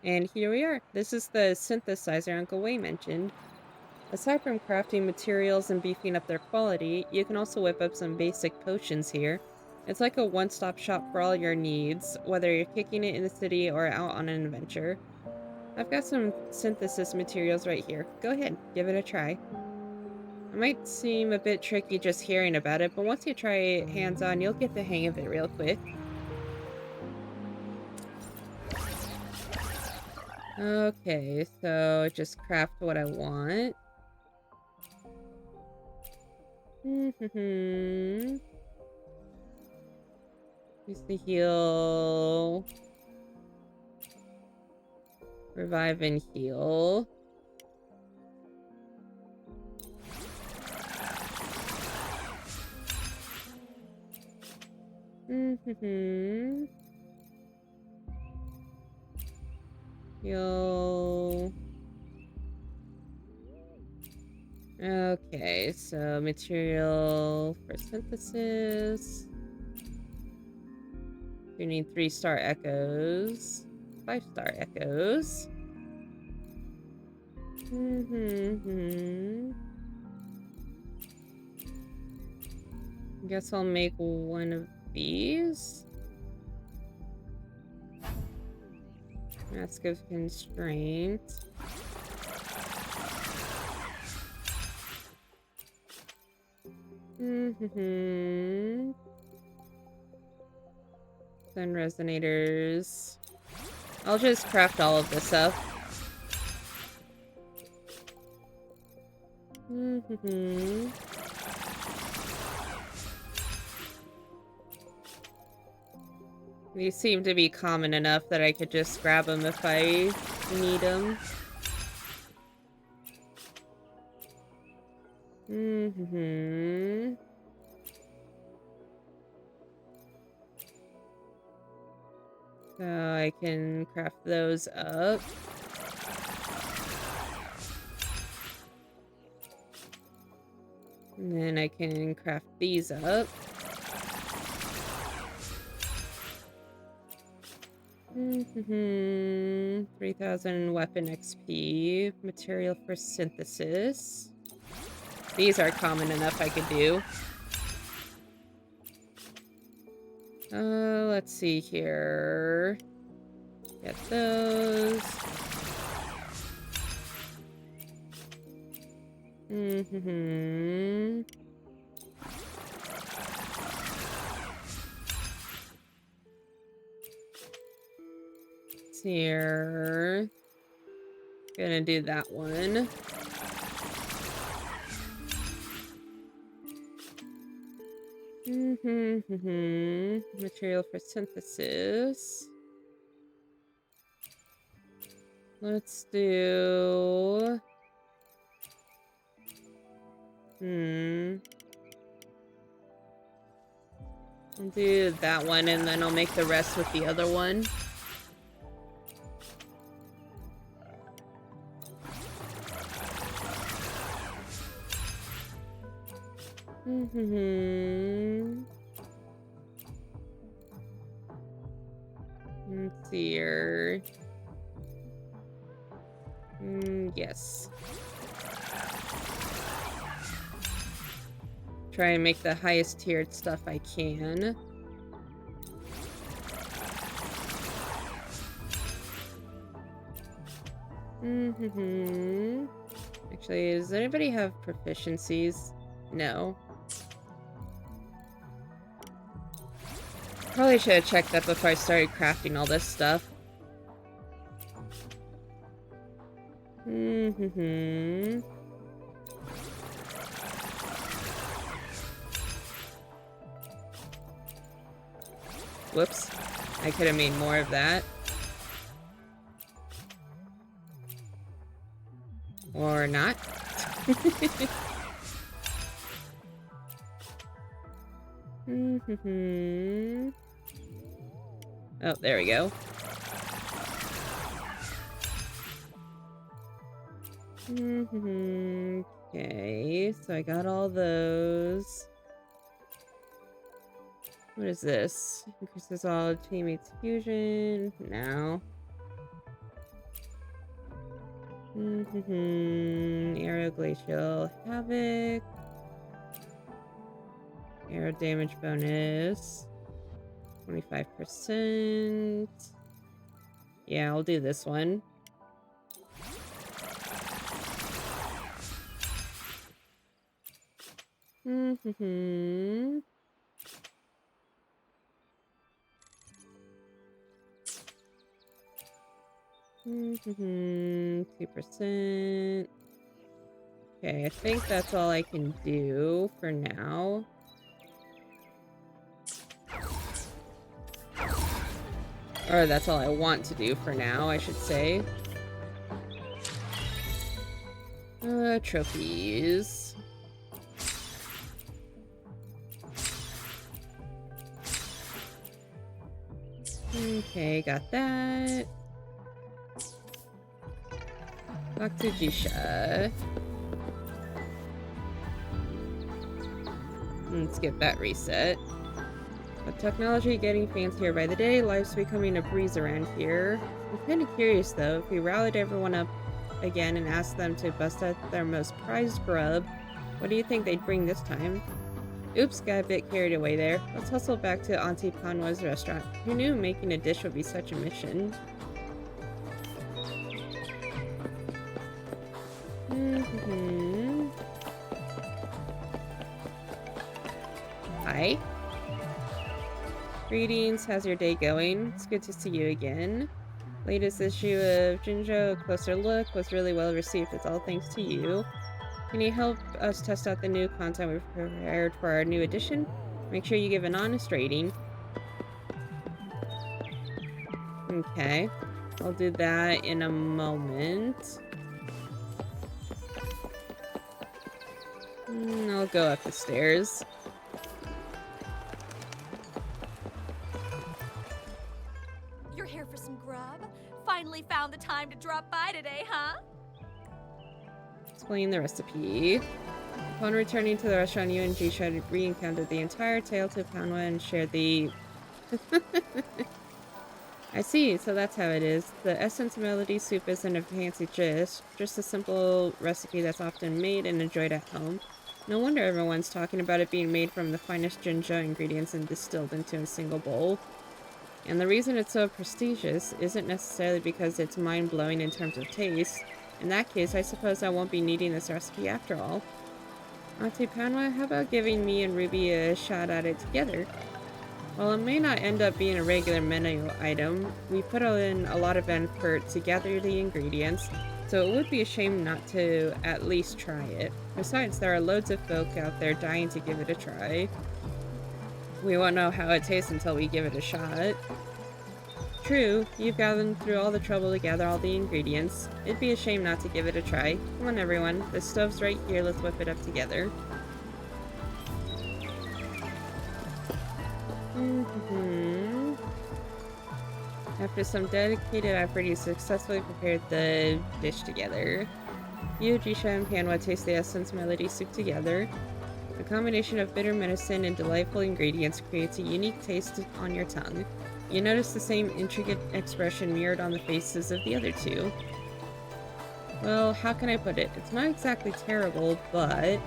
Speaker 1: And here we are. This is the synthesizer Uncle Wei mentioned. Aside from crafting materials and beefing up their quality, you can also whip up some basic potions here. It's like a one-stop shop for all your needs, whether you're kicking it in the city or out on an adventure. I've got some synthesis materials right here. Go ahead, give it a try. It might seem a bit tricky just hearing about it, but once you try it hands-on, you'll get the hang of it real quick. Okay, so just craft what I want. Use the heal. Revive and heal. Heal. Okay, so material for synthesis. You need 3-star echoes. 5-star echoes. Guess I'll make one of these. Mask of Constraint. Sun resonators. I'll just craft all of this up. These seem to be common enough that I could just grab them if I need them. So I can craft those up. And then I can craft these up. 3000 weapon XP. Material for synthesis. These are common enough I could do. Let's see here. Get those. Here. Gonna do that one. Material for synthesis. Let's do... I'll do that one and then I'll make the rest with the other one. Let's see here. Yes. Try and make the highest tiered stuff I can. Actually, does anybody have proficiencies? No. Probably should have checked that before I started crafting all this stuff. Whoops. I could have made more of that. Or not. Oh, there we go. Okay, so I got all those. What is this? Increases all teammates' fusion. No. Aero glacial havoc. Aero damage bonus. 25%. Yeah, I'll do this one. Mm-hmm. 2%. Okay, I think that's all I can do for now. Or that's all I want to do for now, I should say. Trophies. Okay, got that. Back to Jisha. Let's get that reset. With technology getting fancier by the day, life's becoming a breeze around here. I'm kind of curious though, if we rallied everyone up again and asked them to bust out their most prized grub, what do you think they'd bring this time? Oops, got a bit carried away there. Let's hustle back to Auntie Panwa's restaurant. Who knew making a dish would be such a mission? Hi. Greetings, how's your day going? It's good to see you again. Latest issue of Jinjo, A Closer Look, was really well received. It's all thanks to you. Can you help us test out the new content we've prepared for our new edition? Make sure you give an honest rating. Okay, I'll do that in a moment. I'll go up the stairs.
Speaker 11: You're here for some grub? Finally found the time to drop by today, huh?
Speaker 1: Explain the recipe. Upon returning to the restaurant, you and Jisha re-encountered the entire tale to Panwa and shared the... I see, so that's how it is. The essence melody soup isn't a fancy dish, just a simple recipe that's often made and enjoyed at home. No wonder everyone's talking about it being made from the finest Jinjo ingredients and distilled into a single bowl. And the reason it's so prestigious isn't necessarily because it's mind-blowing in terms of taste. In that case, I suppose I won't be needing this recipe after all. Auntie Panwa, how about giving me and Ruby a shot at it together? While it may not end up being a regular menu item, we put in a lot of effort to gather the ingredients, so it would be a shame not to at least try it. Besides, there are loads of folk out there dying to give it a try. We won't know how it tastes until we give it a shot. True, you've gotten through all the trouble to gather all the ingredients. It'd be a shame not to give it a try. Come on everyone, the stove's right here, let's whip it up together. After some dedicated effort, you successfully prepared the dish together. You, Jisha, and Panwa taste the essence melody soup together. The combination of bitter medicine and delightful ingredients creates a unique taste on your tongue. You notice the same intricate expression mirrored on the faces of the other two. Well, how can I put it? It's not exactly terrible, but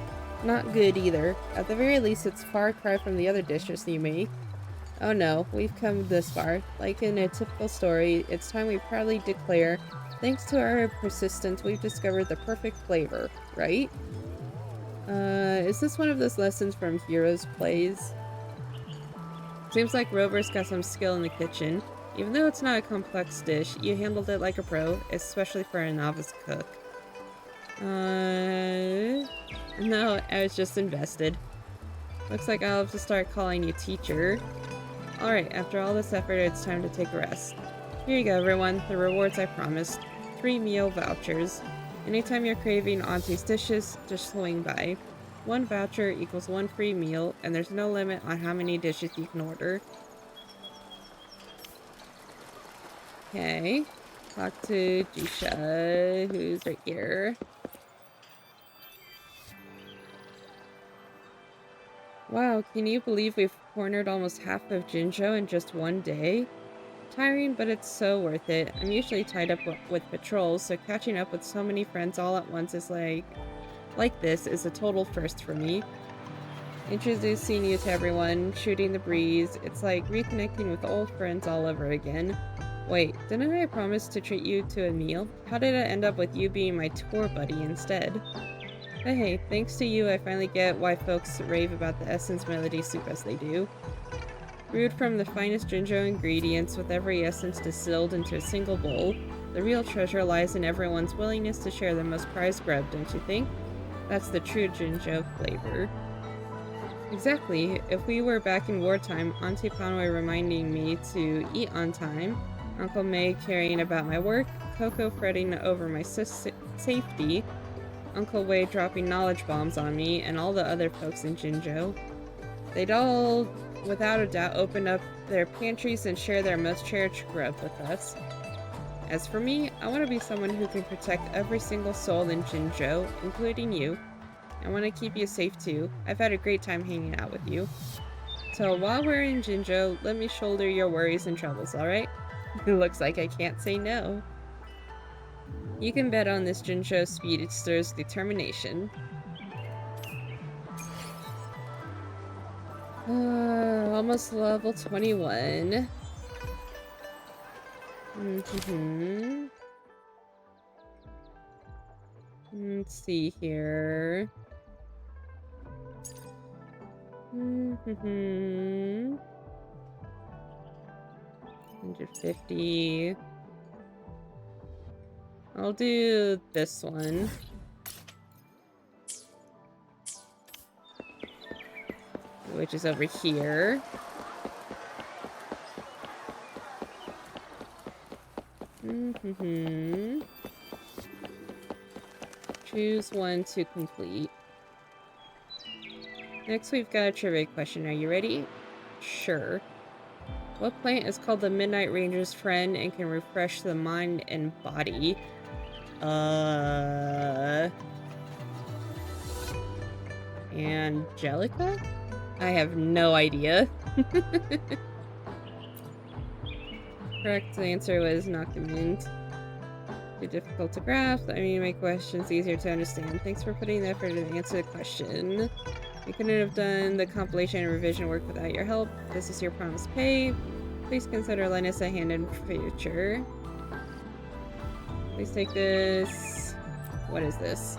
Speaker 1: not good either. At the very least, it's a far cry from the other dishes you make. Oh no, we've come this far. Like in a typical story, it's time we proudly declare, thanks to our persistence, we've discovered the perfect flavor, right? Is this one of those lessons from Heroes plays? Seems like Rover's got some skill in the kitchen. Even though it's not a complex dish, you handled it like a pro, especially for a novice cook. No, I was just invested. Looks like I'll have to start calling you teacher. Alright, after all this effort, it's time to take a rest. Here you go, everyone, the rewards I promised. 3 meal vouchers. Anytime you're craving Auntie's dishes, just swing by. 1 voucher equals 1 free meal, and there's no limit on how many dishes you can order. Okay. Talk to Jisha, who's right here. Wow, can you believe we've cornered almost half of Jinzhou in just one day? Tiring, but it's so worth it. I'm usually tied up with patrols, so catching up with so many friends all at once is like this is a total first for me. Introducing you to everyone, shooting the breeze, it's like reconnecting with old friends all over again. Wait, didn't I promise to treat you to a meal? How did it end up with you being my tour buddy instead? But hey, thanks to you I finally get why folks rave about the essence melody soup as they do. Brewed from the finest Jinzhou ingredients with every essence distilled into a single bowl, the real treasure lies in everyone's willingness to share their most prized grub, don't you think? That's the true Jinzhou flavor. Exactly. If we were back in wartime, Auntie Panway reminding me to eat on time, Uncle May caring about my work, Coco fretting over my safety, Uncle Wei dropping knowledge bombs on me, and all the other folks in Jinzhou, they'd all, without a doubt, open up their pantries and share their most cherished grub with us. As for me, I want to be someone who can protect every single soul in Jinzhou, including you. I want to keep you safe too. I've had a great time hanging out with you. So while we're in Jinzhou, let me shoulder your worries and troubles, alright? It looks like I can't say no. You can bet on this Jinzhou speedster's determination. Almost level 21. Let's see here. 150. I'll do this one. Which is over here. Choose one to complete. Next, we've got a trivia question. Are you ready? Sure. What plant is called the Midnight Ranger's friend and can refresh the mind and body? Angelica? I have no idea. Correct answer was Noctimint. Too difficult to grasp. I mean, make questions easier to understand. Thanks for putting the effort to answer the question. We couldn't have done the compilation and revision work without your help. This is your promised pay. Please consider lending us a hand in future. Please take this. What is this?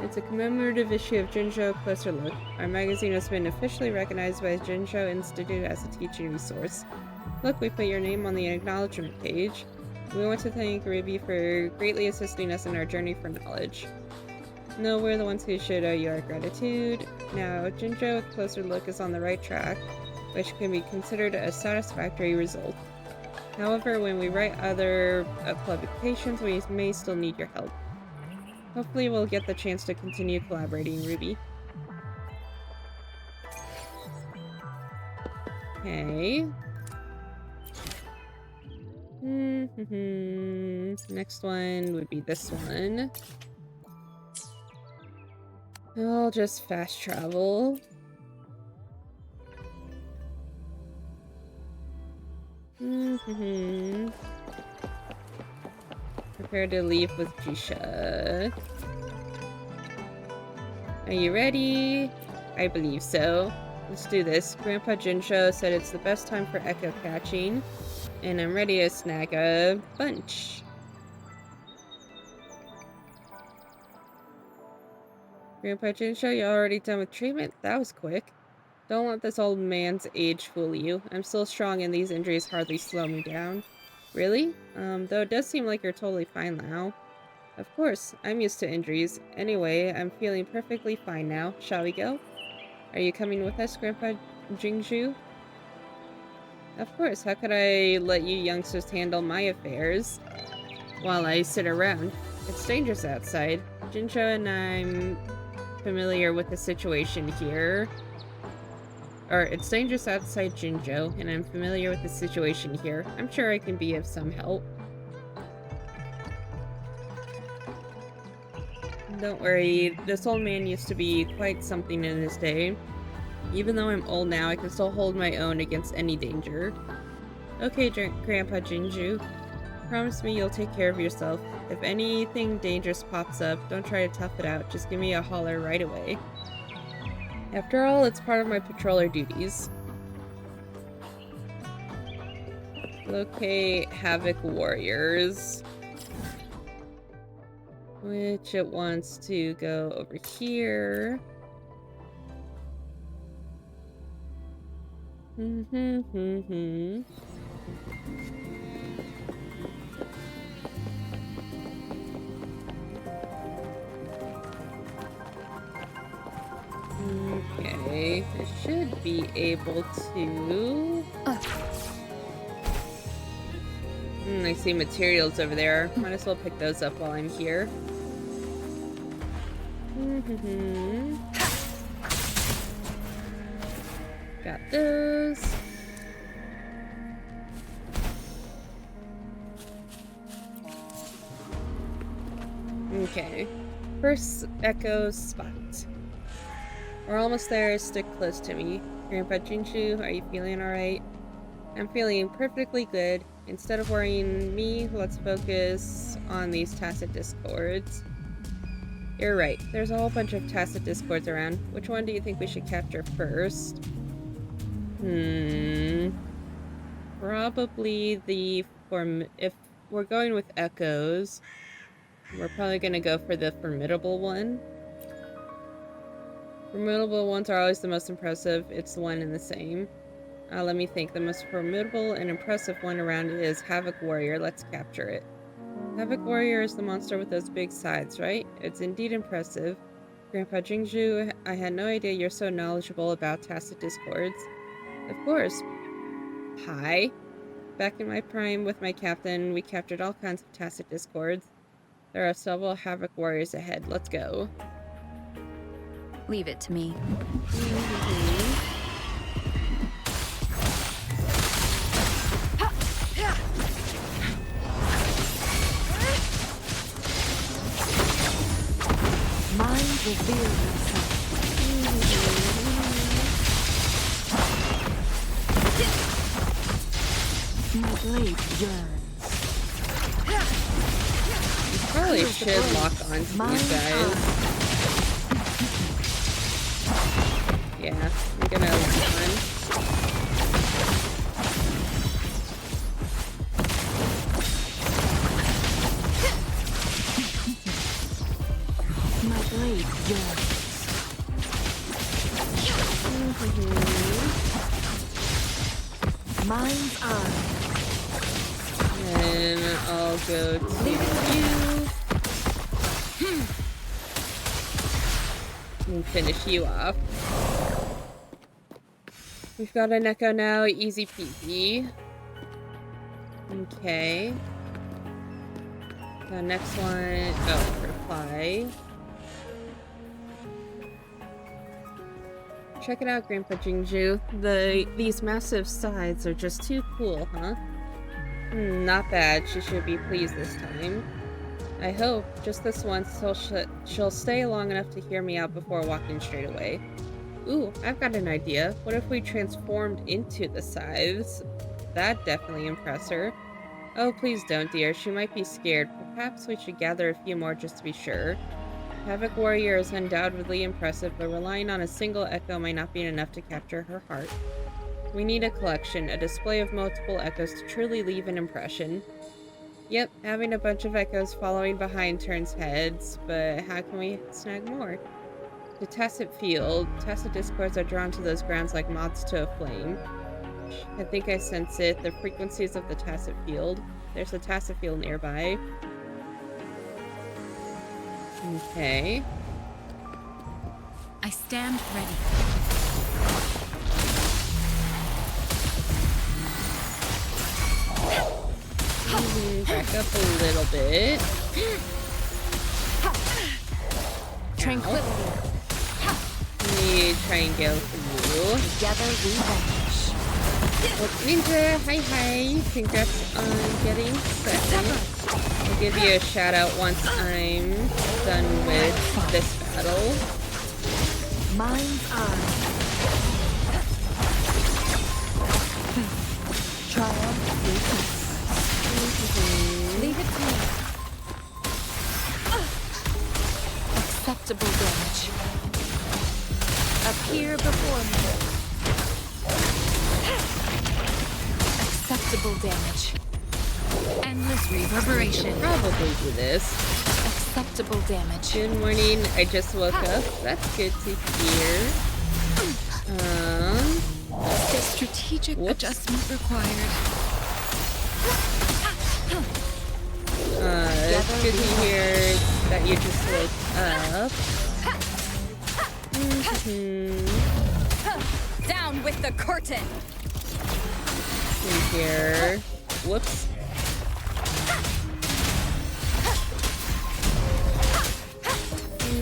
Speaker 1: It's a commemorative issue of Jinzhou Closer Look. Our magazine has been officially recognized by the Jinzhou Institute as a teaching resource. Look, we put your name on the acknowledgement page. We want to thank Ruby for greatly assisting us in our journey for knowledge. No, we're the ones who should owe you our gratitude. Now, Jinzhou with Closer Look is on the right track, which can be considered a satisfactory result. However, when we write other publications, we may still need your help. Hopefully we'll get the chance to continue collaborating, Ruby. Okay. Next one would be this one. I'll just fast travel. Prepare to leave with Jisha. Are you ready? I believe so. Let's do this. Grandpa Jinzhou said it's the best time for echo catching, and I'm ready to snag a bunch. Grandpa Jinzhou, you already done with treatment? That was quick. Don't let this old man's age fool you. I'm still strong and these injuries hardly slow me down. Really? Though it does seem like you're totally fine now. Of course, I'm used to injuries. Anyway, I'm feeling perfectly fine now. Shall we go? Are you coming with us, Grandpa Jingzhu? Of course, how could I let you youngsters handle my affairs while I sit around? It's dangerous outside. Jinzhou and familiar with the situation here. Or, it's dangerous outside Jinzhou, and I'm familiar with the situation here. I'm sure I can be of some help. Don't worry, this old man used to be quite something in his day. Even though I'm old now, I can still hold my own against any danger. Okay, Grandpa Jinju. Promise me you'll take care of yourself. If anything dangerous pops up, don't try to tough it out. Just give me a holler right away. After all, it's part of my patroller duties. Locate Havoc Warriors. Which it wants to go over here. Okay, I should be able to... I see materials over there. Might as well pick those up while I'm here. Got those. Okay. First Echo spot. We're almost there. Stick close to me. Grandpa Jinshu, are you feeling alright? I'm feeling perfectly good. Instead of worrying me, let's focus on these tacit discords. You're right. There's a whole bunch of tacit discords around. Which one do you think we should capture first? Probably the if we're going with echoes, we're probably gonna go for the formidable one. Formidable ones are always the most impressive. It's one and the same. Let me think. The most formidable and impressive one around is Havoc Warrior. Let's capture it. Havoc Warrior is the monster with those big sides, right? It's indeed impressive. Grandpa Jingju, I had no idea you're so knowledgeable about tacit discords. Of course. Hi. Back in my prime with my captain, we captured all kinds of tacit discords. There are several Havoc Warriors ahead. Let's go.
Speaker 5: Leave it to me.
Speaker 6: Mind reveal yourself. My blade yearns.
Speaker 1: You probably should lock onto these guys. Yeah, I'm gonna run.
Speaker 6: My blade yearns. Mind's eye.
Speaker 1: And I'll go to you. And finish you off. We've got an echo now, easy peasy. Okay. The next one, oh, reply. Check it out, Grandpa Jingju. These massive sides are just too cool, huh? Not bad. She should be pleased this time. I hope, just this once, she'll stay long enough to hear me out before walking straight away. Ooh, I've got an idea. What if we transformed into the scythes? That'd definitely impress her. Oh, please don't, dear. She might be scared. Perhaps we should gather a few more just to be sure. Havoc Warrior is undoubtedly impressive, but relying on a single echo might not be enough to capture her heart. We need a collection, a display of multiple echoes to truly leave an impression. Yep, having a bunch of echoes following behind turns heads, but how can we snag more? The tacit field. Tacit discords are drawn to those grounds like moths to a flame. I think I sense it. The frequencies of the tacit field. There's a tacit field nearby. Okay.
Speaker 5: I stand ready.
Speaker 1: Back up a little bit.
Speaker 6: Tranquility.
Speaker 1: me try and go through.
Speaker 2: Together we vanish.
Speaker 1: Well, Ninja, hi. Congrats on getting second. I'll give you a shout out once I'm done with this battle.
Speaker 2: Mind's eye. Triumph, leave it to me. Acceptable damage. Appear before me. Acceptable damage. Endless reverberation.
Speaker 1: Probably do this.
Speaker 2: Acceptable damage.
Speaker 1: Good morning. I just woke up. That's good to hear.
Speaker 2: The strategic adjustment required.
Speaker 1: It's good to hear that you just woke up.
Speaker 11: Down with the curtain.
Speaker 1: In here. Whoops.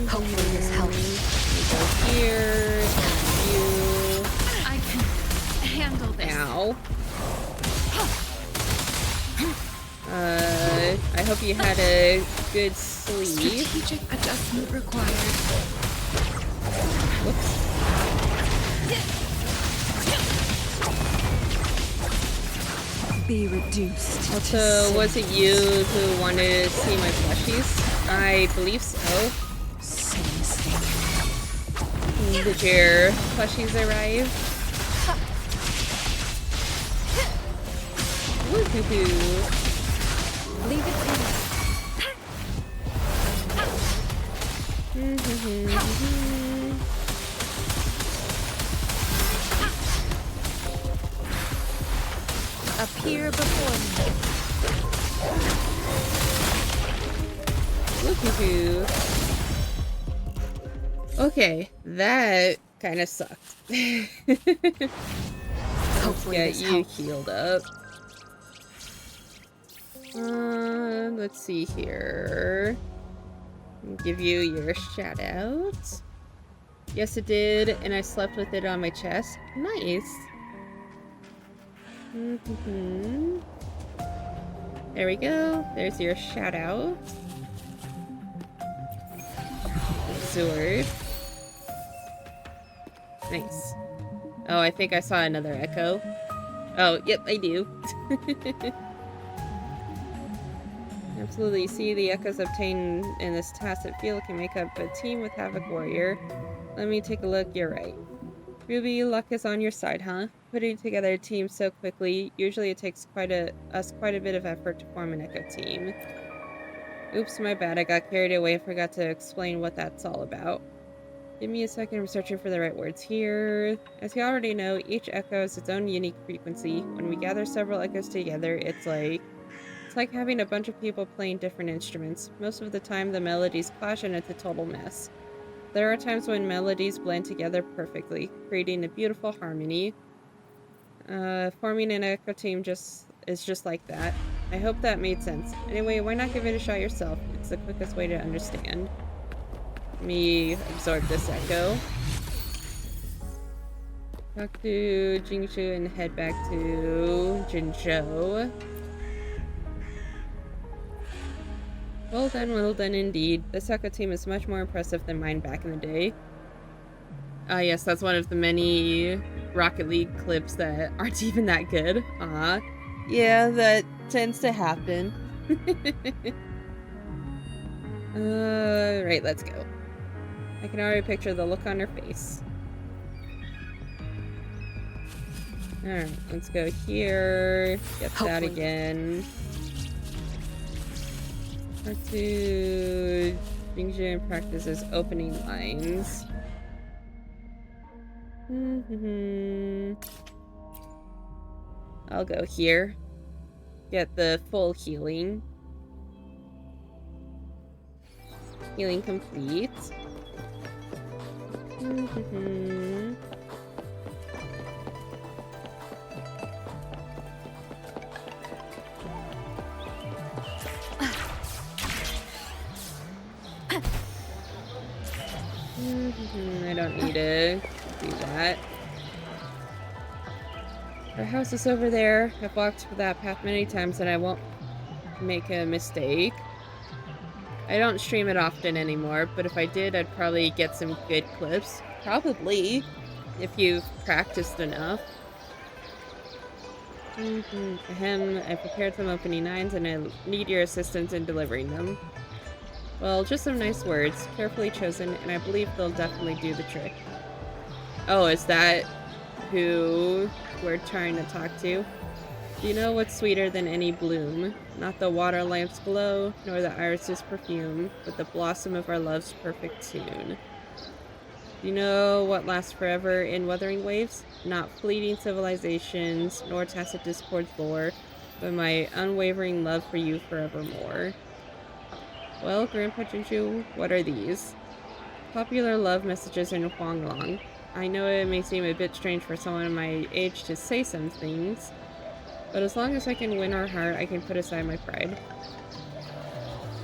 Speaker 2: Hopefully this helps.
Speaker 1: Go here. You.
Speaker 2: I can handle this.
Speaker 1: Ow. I hope you had a good sleep.
Speaker 2: Strategic adjustment required.
Speaker 1: Whoops.
Speaker 2: Be reduced.
Speaker 1: Also, was it you who wanted to see my plushies? I believe so. Did your plushies arrive? Woohoo!
Speaker 2: Leave it to me. Appear before me.
Speaker 1: Woohoo! Okay, that kind of sucked.
Speaker 2: Hopefully
Speaker 1: Get
Speaker 2: this
Speaker 1: you
Speaker 2: helps.
Speaker 1: healed up. Let's see here. Give you your shout out. Yes, it did, and I slept with it on my chest. Nice. There we go. There's your shout out. Sword. Nice. Oh, I think I saw another echo. Oh, yep, I do. Absolutely. See, the echoes obtained in this tacit field can make up a team with Havoc Warrior. Let me take a look. You're right. Ruby, luck is on your side, huh? Putting together a team so quickly, usually it takes quite a bit of effort to form an echo team. Oops, my bad. I got carried away and forgot to explain what that's all about. Give me a second. I'm searching for the right words here. As you already know, each echo has its own unique frequency. When we gather several echoes together, it's like having a bunch of people playing different instruments. Most of the time, the melodies clash and it's a total mess. There are times when melodies blend together perfectly, creating a beautiful harmony. Forming an echo team is just like that. I hope that made sense. Anyway, why not give it a shot yourself? It's the quickest way to understand. Let me absorb this echo. Talk to Jingshu and head back to Jinzhou. Well done indeed. This echo team is much more impressive than mine back in the day. Yes, that's one of the many Rocket League clips that aren't even that good. Yeah, that tends to happen. Right, let's go. I can already picture the look on her face. Alright, let's go here. Get that again. Part 2. Jingxun practices opening lines. I'll go here. Get the full healing. Healing complete. I don't need to do that. Our house is over there. I've walked that path many times and I won't make a mistake. I don't stream it often anymore, but if I did, I'd probably get some good clips. Probably, if you've practiced enough. I prepared some opening lines and I need your assistance in delivering them. Well, just some nice words, carefully chosen, and I believe they'll definitely do the trick. Oh, is that who we're trying to talk to? Do you know what's sweeter than any bloom? Not the water lamp's glow, nor the iris's perfume, but the blossom of our love's perfect tune. Do you know what lasts forever in Wuthering Waves? Not fleeting civilizations, nor tacit discord's lore, but my unwavering love for you forevermore. Well, Grandpa Jinju, what are these? Popular love messages in Huanglong. I know it may seem a bit strange for someone my age to say some things, but as long as I can win her heart, I can put aside my pride.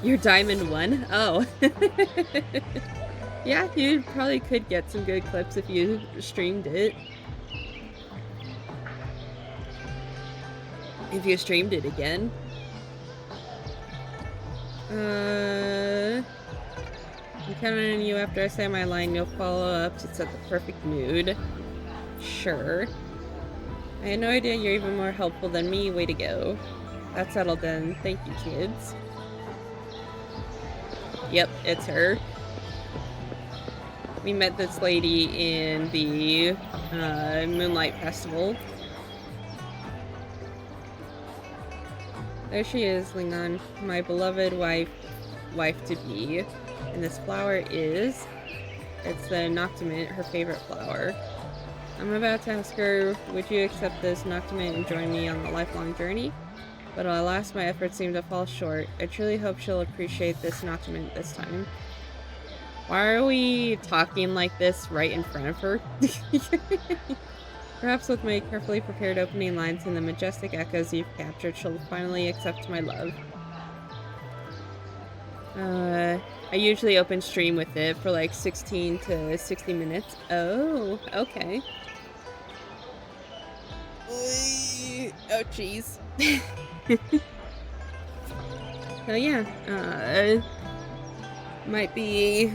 Speaker 1: You're Diamond 1? Oh. Yeah, you probably could get some good clips if you streamed it. If you streamed it again. I'm counting on you after I say my line, you'll follow up to set the perfect mood. Sure. I had no idea you're even more helpful than me. Way to go. That's settled then. Thank you, kids. Yep, it's her. We met this lady in the Moonlight Festival. There she is, Lingon, my beloved wife-to-be. And this flower is... It's the Noctimint, her favorite flower. I'm about to ask her, would you accept this Noctimint and join me on the lifelong journey? But alas, my efforts seem to fall short. I truly hope she'll appreciate this Noctimint this time. Why are we talking like this right in front of her? Perhaps with my carefully prepared opening lines and the majestic echoes you've captured, she'll finally accept my love. I usually open stream with it for like 16 to 60 minutes. Oh, okay. Oh, jeez. So yeah, might be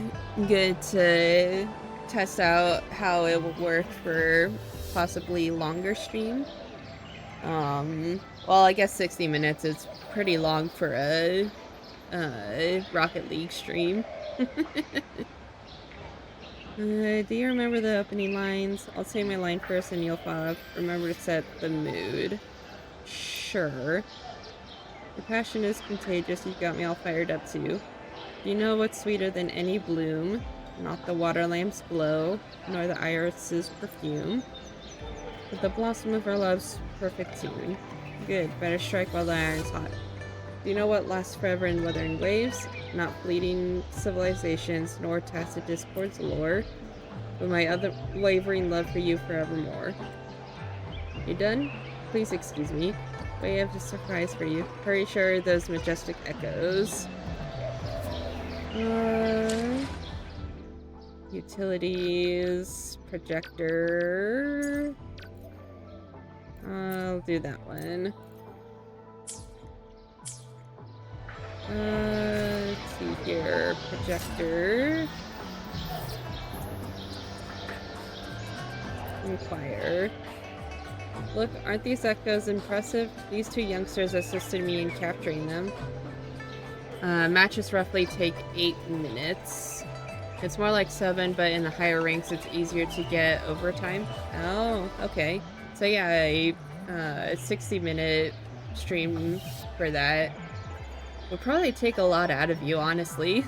Speaker 1: good to test out how it will work for possibly longer stream. Well, I guess 60 minutes is pretty long for a Rocket League stream. Do you remember the opening lines? I'll say my line first and you'll remember to set the mood. Sure. Your passion is contagious, you've got me all fired up too. Do you know what's sweeter than any bloom? Not the water lamp's glow, nor the iris's perfume, but the blossom of our love's perfect tune. Good, better strike while the iron's hot. Do you know what lasts forever in Wuthering Waves? Not fleeting civilizations, nor tacit discord's lore, but my unwavering love for you forevermore. You done? Please excuse me, but I have a surprise for you. Hurry, sure, those majestic echoes. Utilities, projector. I'll do that one. Let's see here. Projector. Inquire. Look, aren't these echoes impressive? These two youngsters assisted me in capturing them. Matches roughly take 8 minutes. It's more like 7, but in the higher ranks it's easier to get overtime. Oh, okay. So yeah, a 60-minute stream for that would probably take a lot out of you, honestly.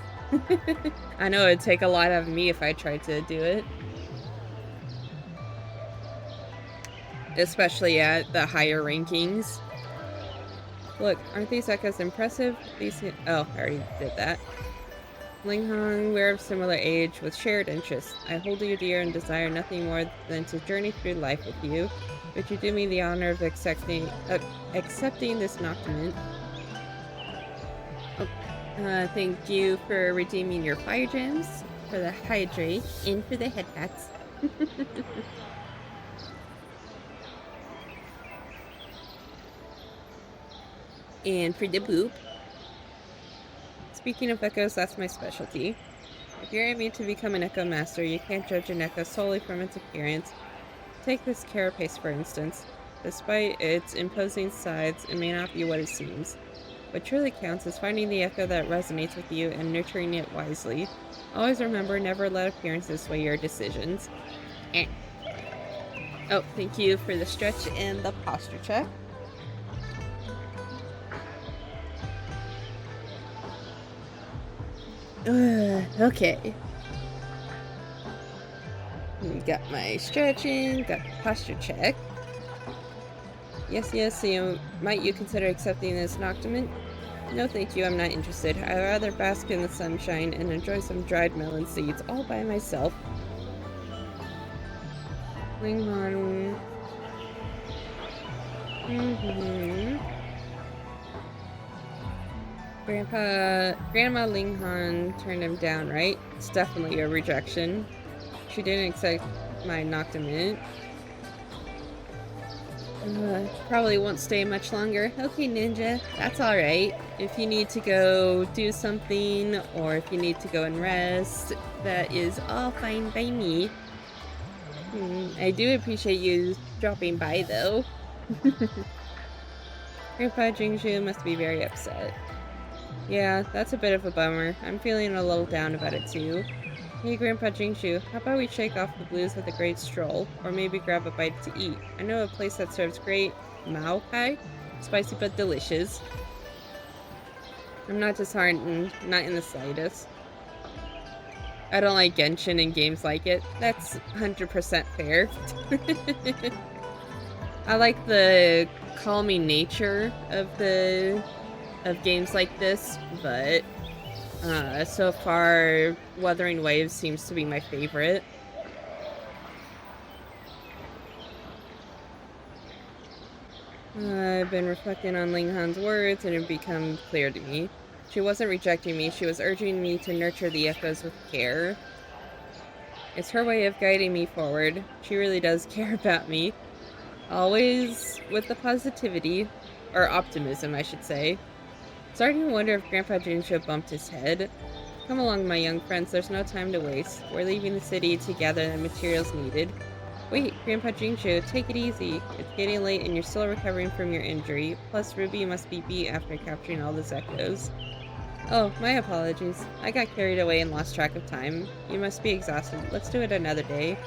Speaker 1: I know it'd take a lot out of me if I tried to do it. Especially at the higher rankings. Look, aren't these echoes impressive? Oh, I already did that. Linghong, we're of similar age with shared interests. I hold you dear and desire nothing more than to journey through life with you. Would you do me the honor of accepting this Noctimint? Oh, thank you for redeeming your fire gems. for the hydrate and for the head pats. And for the boop. Speaking of echoes, that's my specialty. If you're aiming to become an echo master, you can't judge an echo solely from its appearance. Take this carapace, for instance. Despite its imposing size, it may not be what it seems. What truly counts is finding the echo that resonates with you and nurturing it wisely. Always remember, never let appearances sway your decisions. Eh. Oh, thank you for the stretch and the posture check. Okay. Got my stretching, got the posture check. Yes, so might you consider accepting this Noctament? No thank you, I'm not interested. I'd rather bask in the sunshine and enjoy some dried melon seeds all by myself. Linghorn. Grandma Linghorn turned him down, right? It's definitely a rejection. She didn't accept my Noctament. Probably won't stay much longer. Okay, Ninja, that's alright. If you need to go do something, or if you need to go and rest, that is all fine by me. I do appreciate you dropping by, though. Grandpa Jingju must be very upset. Yeah, that's a bit of a bummer. I'm feeling a little down about it, too. Hey, Grandpa Jingshu, how about we shake off the blues with a great stroll? Or maybe grab a bite to eat. I know a place that serves great Mao Kai. Spicy but delicious. I'm not disheartened, not in the slightest. I don't like Genshin and games like it. That's 100% fair. I like the calming nature of games like this, but so far, Wuthering Waves seems to be my favorite. I've been reflecting on Ling Han's words, and it become clear to me. She wasn't rejecting me, she was urging me to nurture the echoes with care. It's her way of guiding me forward. She really does care about me. Always with the positivity, or optimism, I should say. Starting to wonder if Grandpa Jinsho bumped his head. Come along, my young friends, there's no time to waste. We're leaving the city to gather the materials needed. Wait, Grandpa Jinsho, take it easy. It's getting late and you're still recovering from your injury. Plus, Ruby must be beat after capturing all those echoes. Oh, my apologies. I got carried away and lost track of time. You must be exhausted. Let's do it another day.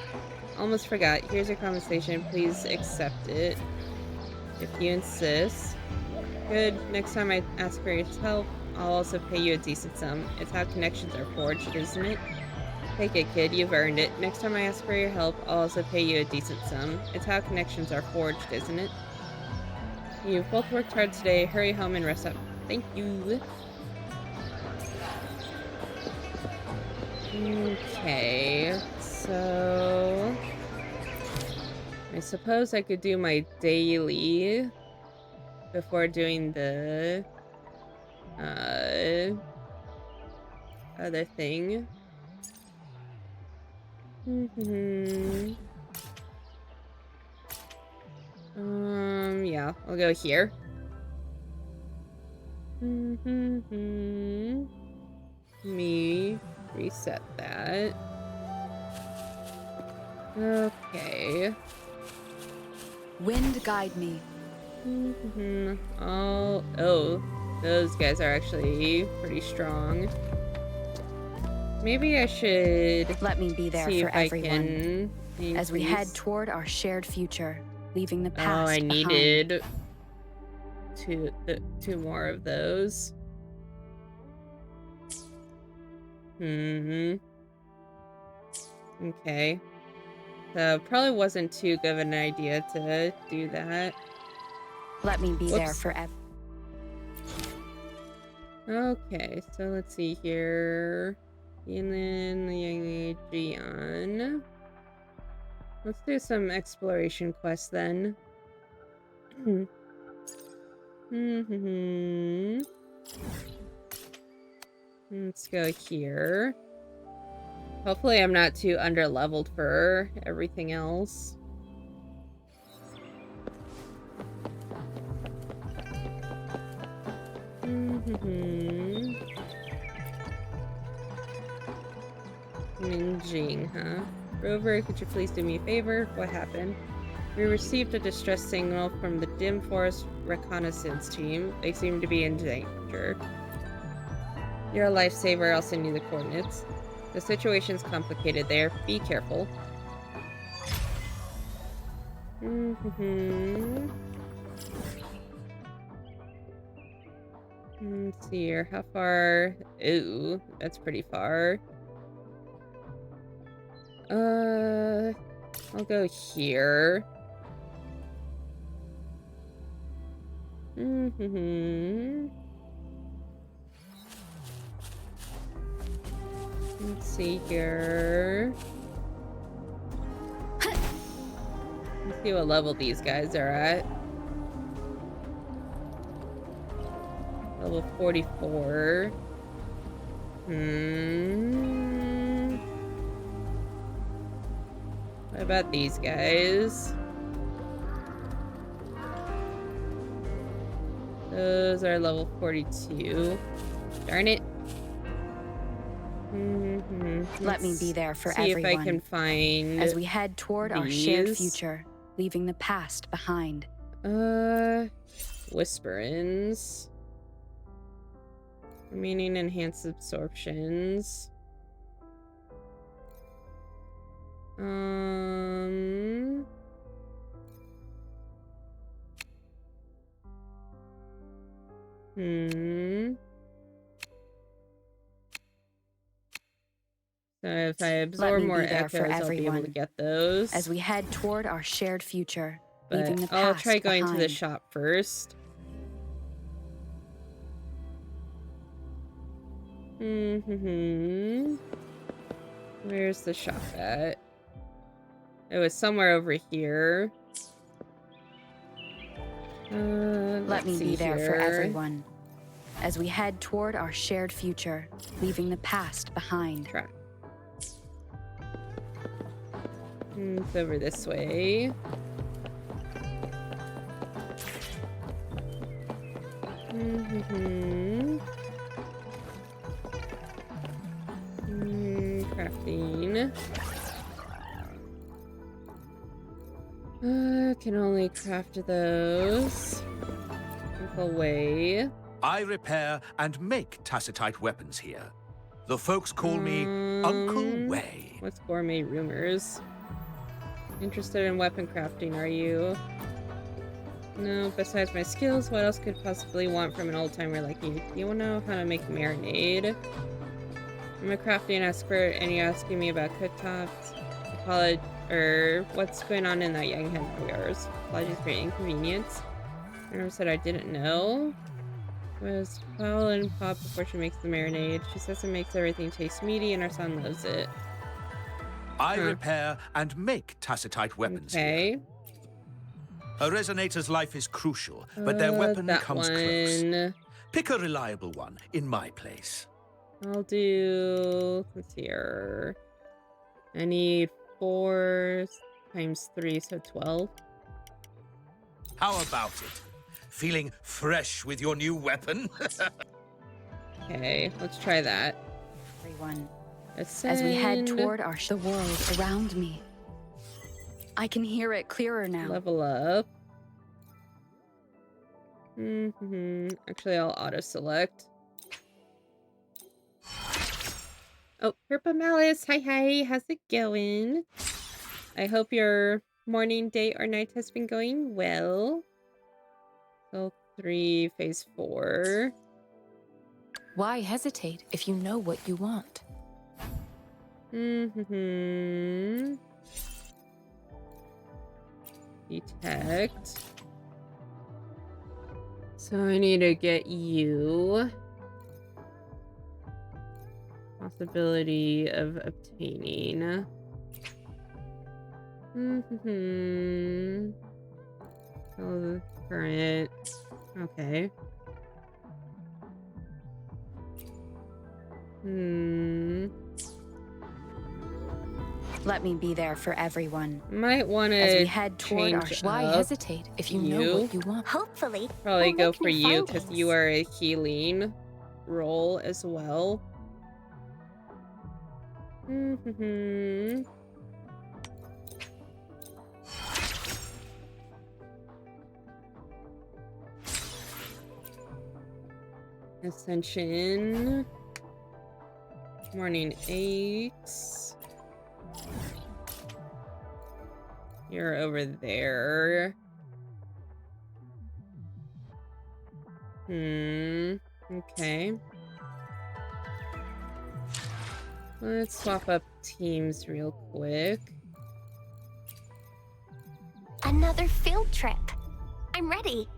Speaker 1: Almost forgot. Here's your compensation. Please accept it. If you insist. Good. Next time I ask for your help, I'll also pay you a decent sum. It's how connections are forged, isn't it? Take it, kid. You've earned it. Next time I ask for your help, I'll also pay you a decent sum. It's how connections are forged, isn't it? You've both worked hard today. Hurry home and rest up. Thank you. Okay, so I suppose I could do my daily before doing the other thing. Yeah, I'll go here. Me reset that. Okay.
Speaker 5: Wind guide me.
Speaker 1: Oh, those guys are actually pretty strong. Maybe I should
Speaker 5: Let me be there
Speaker 1: see
Speaker 5: for
Speaker 1: if I
Speaker 5: everyone
Speaker 1: can
Speaker 5: as we head
Speaker 1: increase.
Speaker 5: toward our shared future, leaving the past
Speaker 1: Oh, I
Speaker 5: behind.
Speaker 1: needed two more of those. Okay. So probably wasn't too good of an idea to do that.
Speaker 5: Let me be there
Speaker 1: Whoops.
Speaker 5: forever.
Speaker 1: Okay, so let's see here. Yinlin, Jian. Let's do some exploration quests then. Let's go here. Hopefully I'm not too under-leveled for everything else. Minjing, huh? Rover, could you please do me a favor? What happened? We received a distress signal from the Dim Forest reconnaissance team. They seem to be in danger. You're a lifesaver, I'll send you the coordinates. The situation's complicated there. Be careful. Let's see here. How far? Ooh, that's pretty far. I'll go here. Let's see here. Let's see what level these guys are at. Level 44. What about these guys? Those are level 42. Darn it.
Speaker 5: Let me be there for
Speaker 1: see
Speaker 5: everyone.
Speaker 1: if I can find
Speaker 5: as we head toward our shared future, leaving the past behind.
Speaker 1: Whisperins. Remaining enhanced absorptions. So if I absorb more echoes, I'll be able to get those.
Speaker 5: As we head toward our shared future,
Speaker 1: but
Speaker 5: leaving the past
Speaker 1: I'll try going
Speaker 5: behind.
Speaker 1: to the shop first. Where's the shop at? It was somewhere over here.
Speaker 5: Let me be there for everyone. As we head toward our shared future, leaving the past behind.
Speaker 1: Try. It's over this way. Crafting. Can only craft those. Away.
Speaker 10: I repair and make tacitite weapons here. The folks call me Uncle Way.
Speaker 1: What's gourmet rumors? Interested in weapon crafting, are you? No, besides my skills, what else could I possibly want from an old-timer like you? Do you know how to make marinade? I'm a crafting expert, and you're asking me about cooktops? What's going on in that young head of yours? Apologies for your inconvenience. I never said I didn't know. Was Paul and Pop before she makes the marinade. She says it makes everything taste meaty, and our son loves it.
Speaker 10: I repair and make tacitite weapons here. A resonator's life is crucial, but their weapon comes close. Pick a reliable one in my place.
Speaker 1: I'll do... let's see here. I need 4 times 3, so 12.
Speaker 10: How about it? Feeling fresh with your new weapon?
Speaker 1: Okay, let's try that.
Speaker 5: Everyone.
Speaker 1: Ascend.
Speaker 5: As we head toward the world around me. I can hear it clearer now.
Speaker 1: Level up. Actually, I'll auto-select. Oh, Purple Malice. Hi. How's it going? I hope your morning, day, or night has been going well. Level 3, phase 4.
Speaker 12: Why hesitate if you know what you want?
Speaker 1: Detect. So I need to get you. Possibility of obtaining. So current. Okay.
Speaker 5: Let me be there for everyone.
Speaker 1: Might want
Speaker 5: As we
Speaker 1: to
Speaker 5: head toward our
Speaker 1: change
Speaker 12: Why
Speaker 1: up
Speaker 12: hesitate if you know what you want?
Speaker 2: Hopefully,
Speaker 1: Probably
Speaker 2: we'll
Speaker 1: go
Speaker 2: make
Speaker 1: for
Speaker 2: new
Speaker 1: you because
Speaker 2: findings.
Speaker 1: you are a healing role as well. Ascension. Morning 8. You're over there. Okay. Let's swap up teams real quick.
Speaker 2: Another field trip. I'm ready.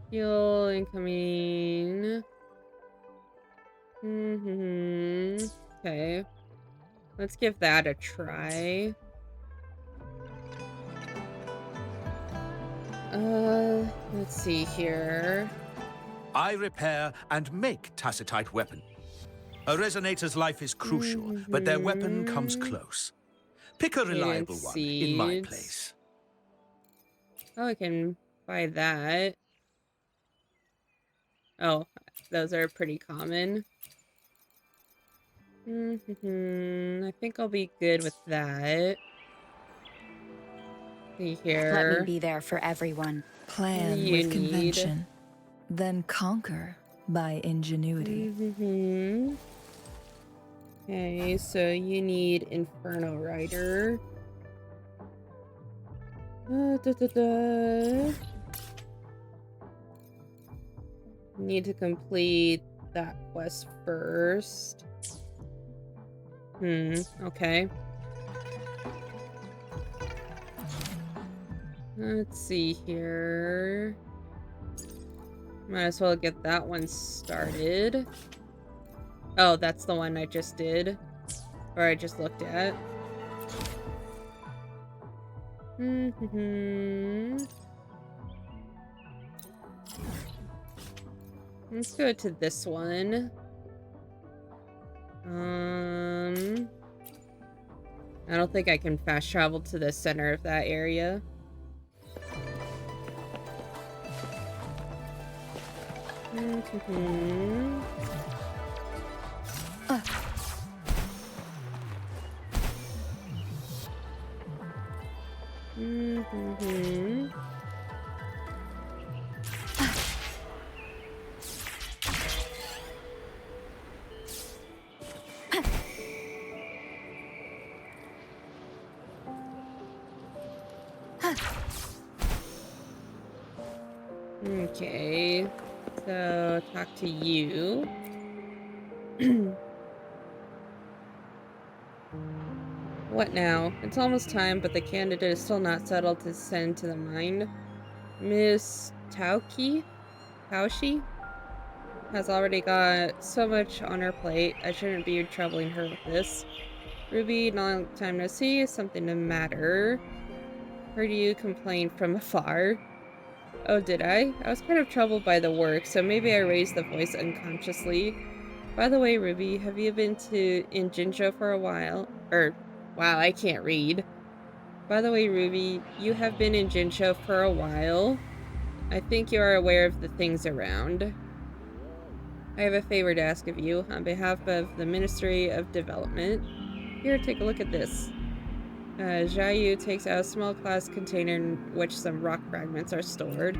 Speaker 1: Fuel incoming. Okay. Let's give that a try. Let's see here.
Speaker 10: I repair and make tacitite weapon. A resonator's life is crucial, but their weapon comes close. Pick a reliable one in my place.
Speaker 1: Oh, I can buy that. Oh, those are pretty common. I think I'll be good with that. See here.
Speaker 5: Let me be there for everyone.
Speaker 6: Plan with convention, then conquer by ingenuity.
Speaker 1: Okay, so you need Inferno Rider. Need to complete that quest first. Okay. Let's see here. Might as well get that one started. Oh, that's the one I just did. Or I just looked at. Let's go to this one. I don't think I can fast travel to the center of that area. Okay, so talk to you. What now? It's almost time, but the candidate is still not settled to send to the mine. Miss Tauchi has already got so much on her plate. I shouldn't be troubling her with this. Ruby, long time no see. Something the matter. Heard you complain from afar. Oh, did I? I was kind of troubled by the work, so maybe I raised the voice unconsciously. By the way, Ruby, have you been in Jinjo for a while? Wow, I can't read. By the way, Ruby, you have been in Jinjo for a while. I think you are aware of the things around. I have a favor to ask of you on behalf of the Ministry of Development. Here, take a look at this. Xiaoyu takes out a small glass container in which some rock fragments are stored.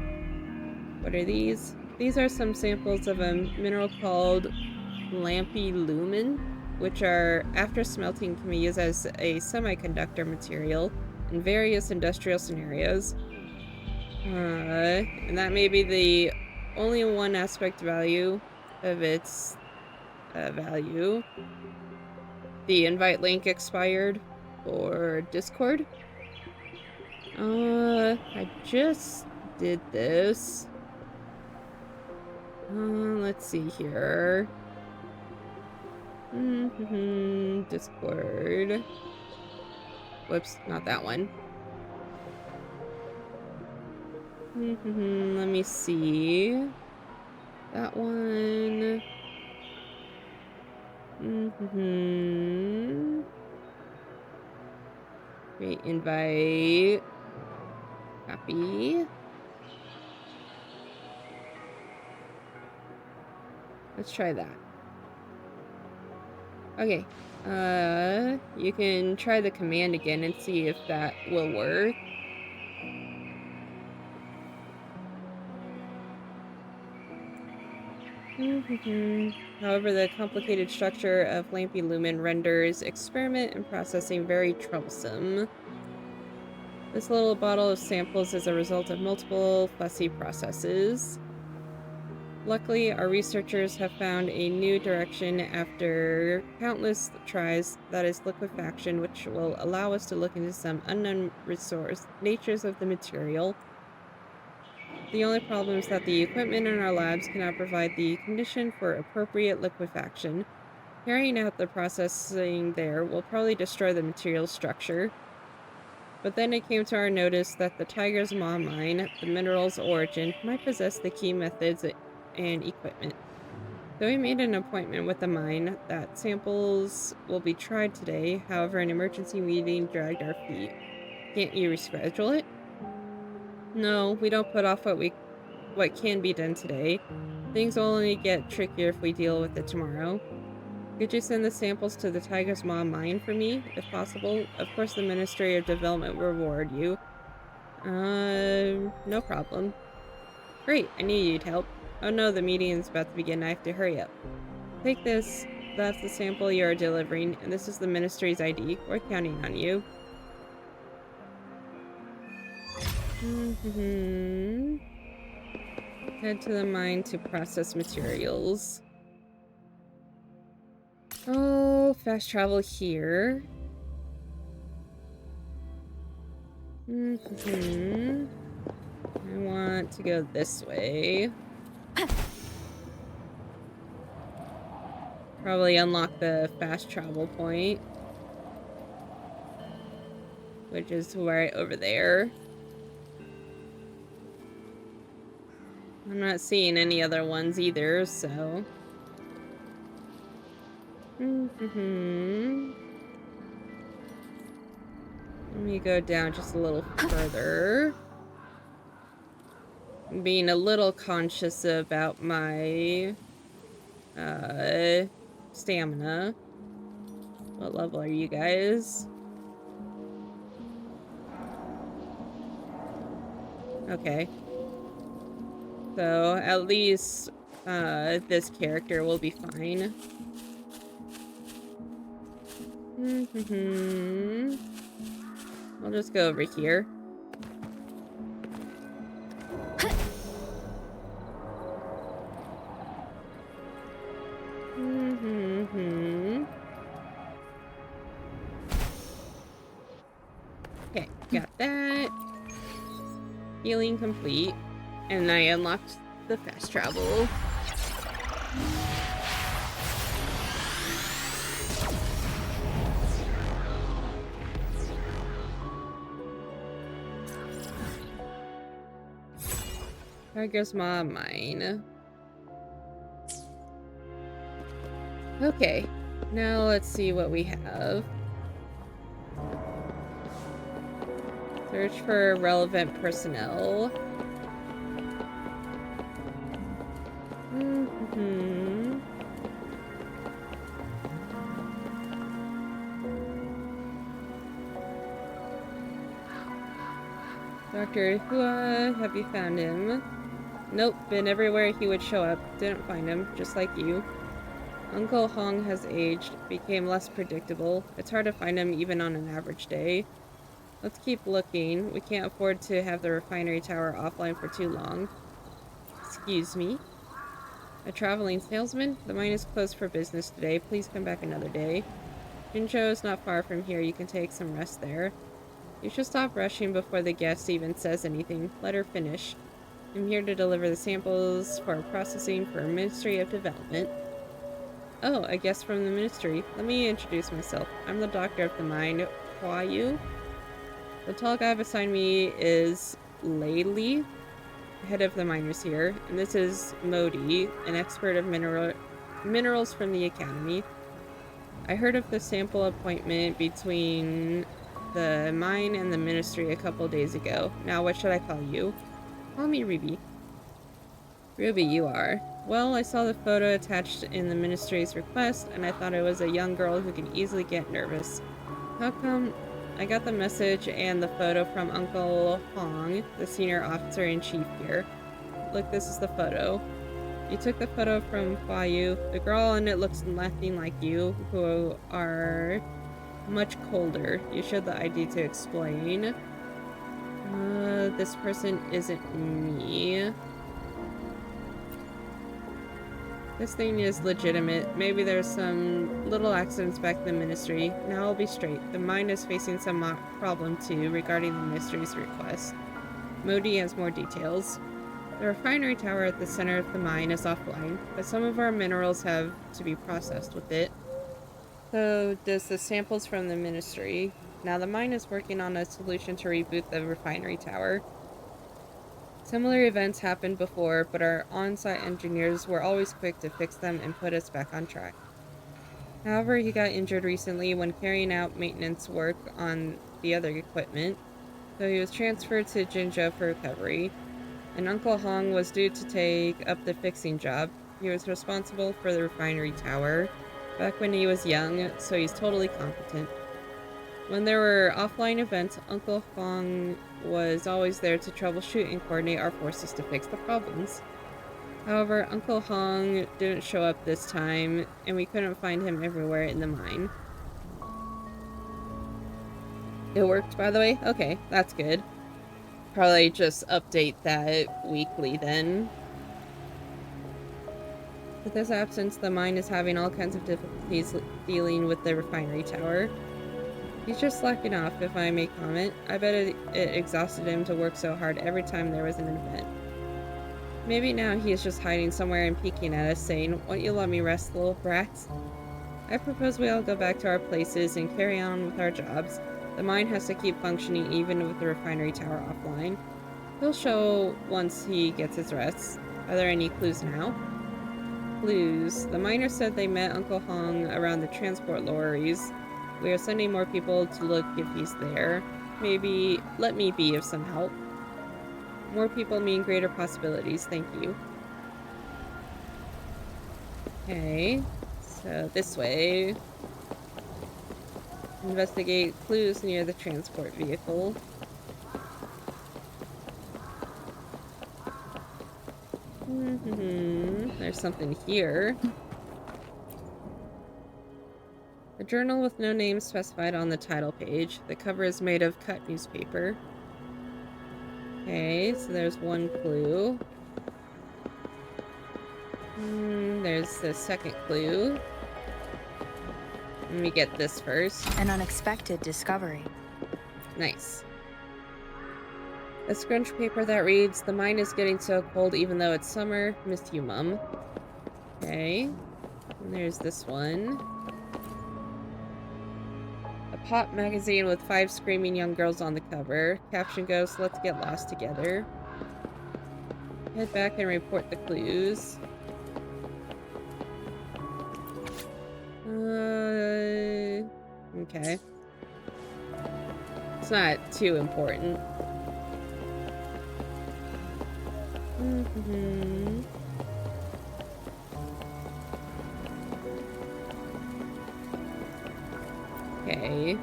Speaker 1: What are these? These are some samples of a mineral called lampy lumen, which are, after smelting, can be used as a semiconductor material in various industrial scenarios. And that may be the only one aspect value of its value. The invite link expired for Discord. I just did this. Let's see here. Discord. Whoops, not that one. Let me see. That one. Mm-hmm. Create invite. Copy. Let's try that. Okay. You can try the command again and see if that will work. However, the complicated structure of Lampy Lumen renders experiment and processing very troublesome. This little bottle of samples is a result of multiple fussy processes. Luckily, our researchers have found a new direction after countless tries, that is liquefaction, which will allow us to look into some unknown resource natures of the material. The only problem is that the equipment in our labs cannot provide the condition for appropriate liquefaction. Carrying out the processing there will probably destroy the material structure. But then it came to our notice that the Tiger's Maw mine, the mineral's origin, might possess the key methods and equipment. So we made an appointment with the mine that samples will be tried today. However, an emergency meeting dragged our feet. Can't you reschedule it? No, we don't put off what can be done today. Things will only get trickier if we deal with it tomorrow. Could you send the samples to the Tiger's Maw mine for me, if possible? Of course, the Ministry of Development will reward you. No problem. Great, I knew you'd help. Oh no, the meeting is about to begin. I have to hurry up. Take this. That's the sample you are delivering, and this is the Ministry's ID. We're counting on you. Head to the mine to process materials. Oh, fast travel here. I want to go this way. Probably unlock the fast travel point, which is right over there. I'm not seeing any other ones either, so... Let me go down just a little further. I'm being a little conscious about my stamina. What level are you guys? Okay. So at least this character will be fine. I'll just go over here. Okay, got that. Healing complete. And I unlocked the fast travel. Tiger's Maw mine. Okay, now let's see what we have. Search for relevant personnel. Dr. Hua, have you found him? Nope, been everywhere he would show up. Didn't find him, just like you. Uncle Hong has aged, became less predictable. It's hard to find him even on an average day. Let's keep looking. We can't afford to have the refinery tower offline for too long. Excuse me? A traveling salesman? The mine is closed for business today. Please come back another day. Jinzhou is not far from here. You can take some rest there. You should stop rushing before the guest even says anything. Let her finish. I'm here to deliver the samples for processing for Ministry of Development. Oh, a guest from the Ministry. Let me introduce myself. I'm the doctor of the mine, Hua Yu. The tall guy beside me is Lei Li, head of the miners here, and this is Modi, an expert of minerals from the Academy. I heard of the sample appointment between the mine and the ministry a couple days ago. Now what should I call you? Call me Ruby. Ruby, you are. Well, I saw the photo attached in the ministry's request, and I thought it was a young girl who can easily get nervous. How come I got the message and the photo from Uncle Hong, the senior officer-in-chief here? Look, this is the photo. You took the photo from Hua Yu. The girl in it looks nothing like you, who are much colder. You showed the ID to explain. This person isn't me. This thing is legitimate. Maybe there's some little accidents back in the ministry. Now I'll be straight. The mine is facing some problem too regarding the ministry's request. Modi has more details. The refinery tower at the center of the mine is offline, but some of our minerals have to be processed with it. So does the samples from the ministry. Now the mine is working on a solution to reboot the refinery tower. Similar events happened before, but our on-site engineers were always quick to fix them and put us back on track. However, he got injured recently when carrying out maintenance work on the other equipment, so he was transferred to Jinzhou for recovery, and Uncle Hong was due to take up the fixing job. He was responsible for the refinery tower back when he was young, so he's totally competent. When there were offline events, Uncle Hong was always there to troubleshoot and coordinate our forces to fix the problems. However, Uncle Hong didn't show up this time, and we couldn't find him everywhere in the mine. It worked, by the way? Okay, that's good. Probably just update that weekly then. With his absence, the mine is having all kinds of difficulties dealing with the refinery tower. He's just slacking off, if I may comment. I bet it exhausted him to work so hard every time there was an event. Maybe now he is just hiding somewhere and peeking at us, saying, "Won't you let me rest, little brats?" I propose we all go back to our places and carry on with our jobs. The mine has to keep functioning even with the refinery tower offline. He'll show once he gets his rest. Are there any clues now? Clues. The miners said they met Uncle Hong around the transport lorries. We are sending more people to look if he's there. Maybe let me be of some help. More people mean greater possibilities, thank you. Okay, so this way. Investigate clues near the transport vehicle. There's something here. A journal with no name specified on the title page. The cover is made of cut newspaper. Okay, so there's one clue. There's the second clue. Let me get this first.
Speaker 5: An unexpected discovery.
Speaker 1: Nice. A scrunch paper that reads, "The mine is getting so cold even though it's summer. Miss you, Mum." Okay. And there's this one. A pop magazine with 5 screaming young girls on the cover. Caption goes, "Let's get lost together." Head back and report the clues. Okay. It's not too important. Okay.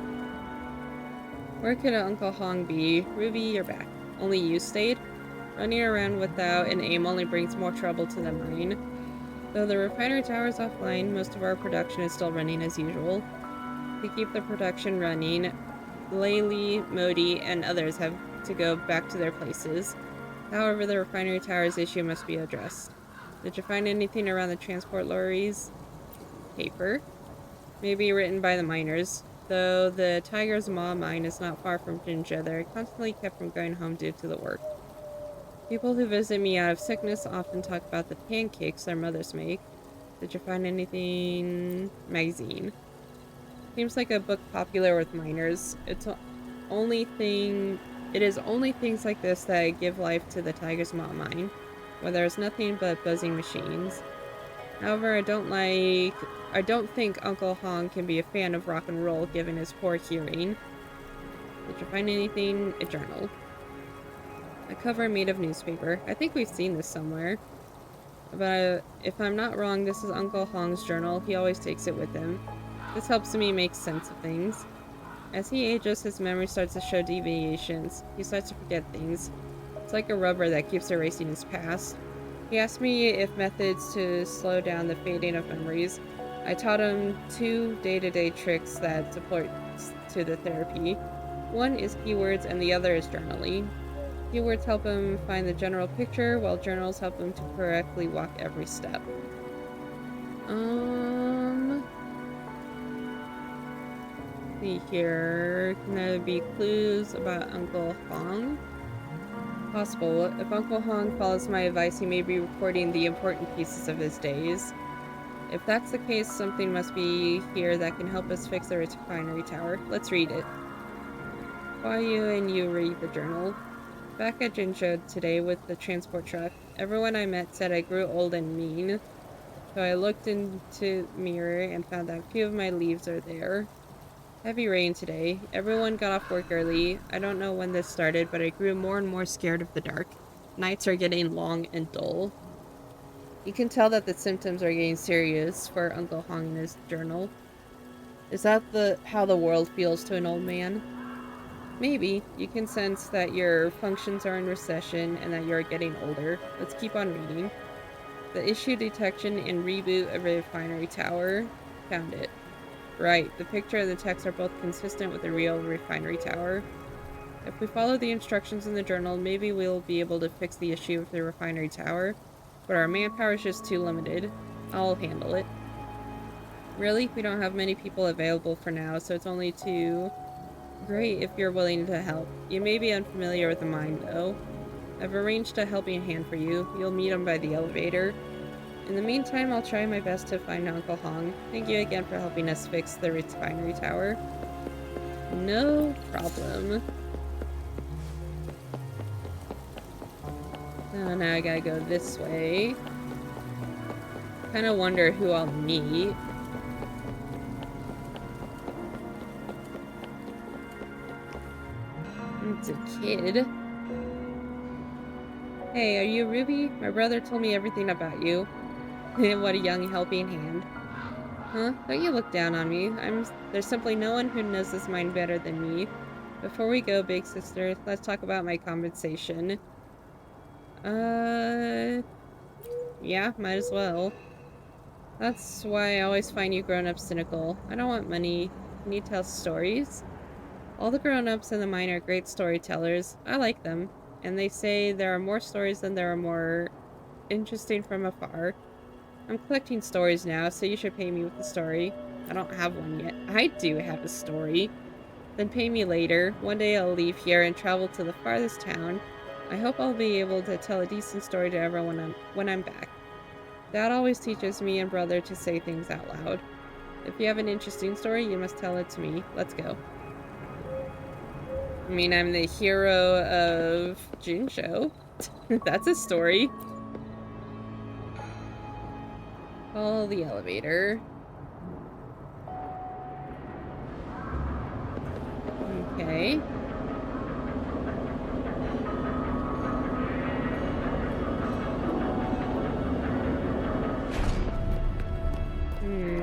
Speaker 1: Where could Uncle Hong be? Ruby, you're back. Only you stayed? Running around without an aim only brings more trouble to the mine. Though the refinery tower is offline, most of our production is still running as usual. To keep the production running, Laylee, Modi, and others have to go back to their places. However, the refinery tower's issue must be addressed. Did you find anything around the transport lorries? Paper? Maybe written by the miners. Though the Tiger's Maw mine is not far from Jinzhou, they're constantly kept from going home due to the work. People who visit me out of sickness often talk about the pancakes their mothers make. Did you find anything? Magazine. Seems like a book popular with miners. It is only things like this that give life to the Tiger's Maw mine, where there is nothing but buzzing machines. However, I don't think Uncle Hong can be a fan of rock and roll given his poor hearing. Did you find anything? A journal. A cover made of newspaper. I think we've seen this somewhere. But if I'm not wrong, this is Uncle Hong's journal. He always takes it with him. This helps me make sense of things. As he ages, his memory starts to show deviations. He starts to forget things. It's like a rubber that keeps erasing his past. He asked me if methods to slow down the fading of memories. I taught him 2 day-to-day tricks that support to the therapy. One is keywords and the other is journaling. Keywords help him find the general picture, while journals help him to correctly walk every step. See here. Can there be clues about Uncle Hong? Possible. If Uncle Hong follows my advice, he may be recording the important pieces of his days. If that's the case, something must be here that can help us fix the refinery tower. Let's read it. While you and you read the journal. Back at Jinzhou today with the transport truck, everyone I met said I grew old and mean. So I looked into the mirror and found that few of my leaves are there. Heavy rain today. Everyone got off work early. I don't know when this started, but I grew more and more scared of the dark. Nights are getting long and dull. You can tell that the symptoms are getting serious for Uncle Hong in his journal. Is that how the world feels to an old man? Maybe. You can sense that your functions are in recession and that you're getting older. Let's keep on reading. The issue detection and reboot of a refinery tower. Found it. Right, the picture and the text are both consistent with the real refinery tower. If we follow the instructions in the journal, maybe we'll be able to fix the issue with the refinery tower. But our manpower is just too limited. I'll handle it. Really? We don't have many people available for now, so it's only 2. Great if you're willing to help. You may be unfamiliar with the mine, though. I've arranged a helping hand for you. You'll meet him by the elevator. In the meantime, I'll try my best to find Uncle Hong. Thank you again for helping us fix the refinery tower. No problem. Oh, now I gotta go this way. Kinda wonder who I'll meet. It's a kid. Hey, are you Ruby? My brother told me everything about you. What a young helping hand. Huh? Don't you look down on me. There's simply no one who knows this mine better than me. Before we go, big sister, let's talk about my compensation. Yeah, might as well. That's why I always find you grown-ups cynical. I don't want money. Can you tell stories? All the grown-ups in the mine are great storytellers. I like them. And they say there are more stories than there are more interesting from afar. I'm collecting stories now, so you should pay me with a story. I don't have one yet. I do have a story. Then pay me later. One day I'll leave here and travel to the farthest town. I hope I'll be able to tell a decent story to everyone when I'm back. Dad always teaches me and brother to say things out loud. If you have an interesting story, you must tell it to me. Let's go. I mean, I'm the hero of Jinzhou. That's a story. Follow the elevator. Okay.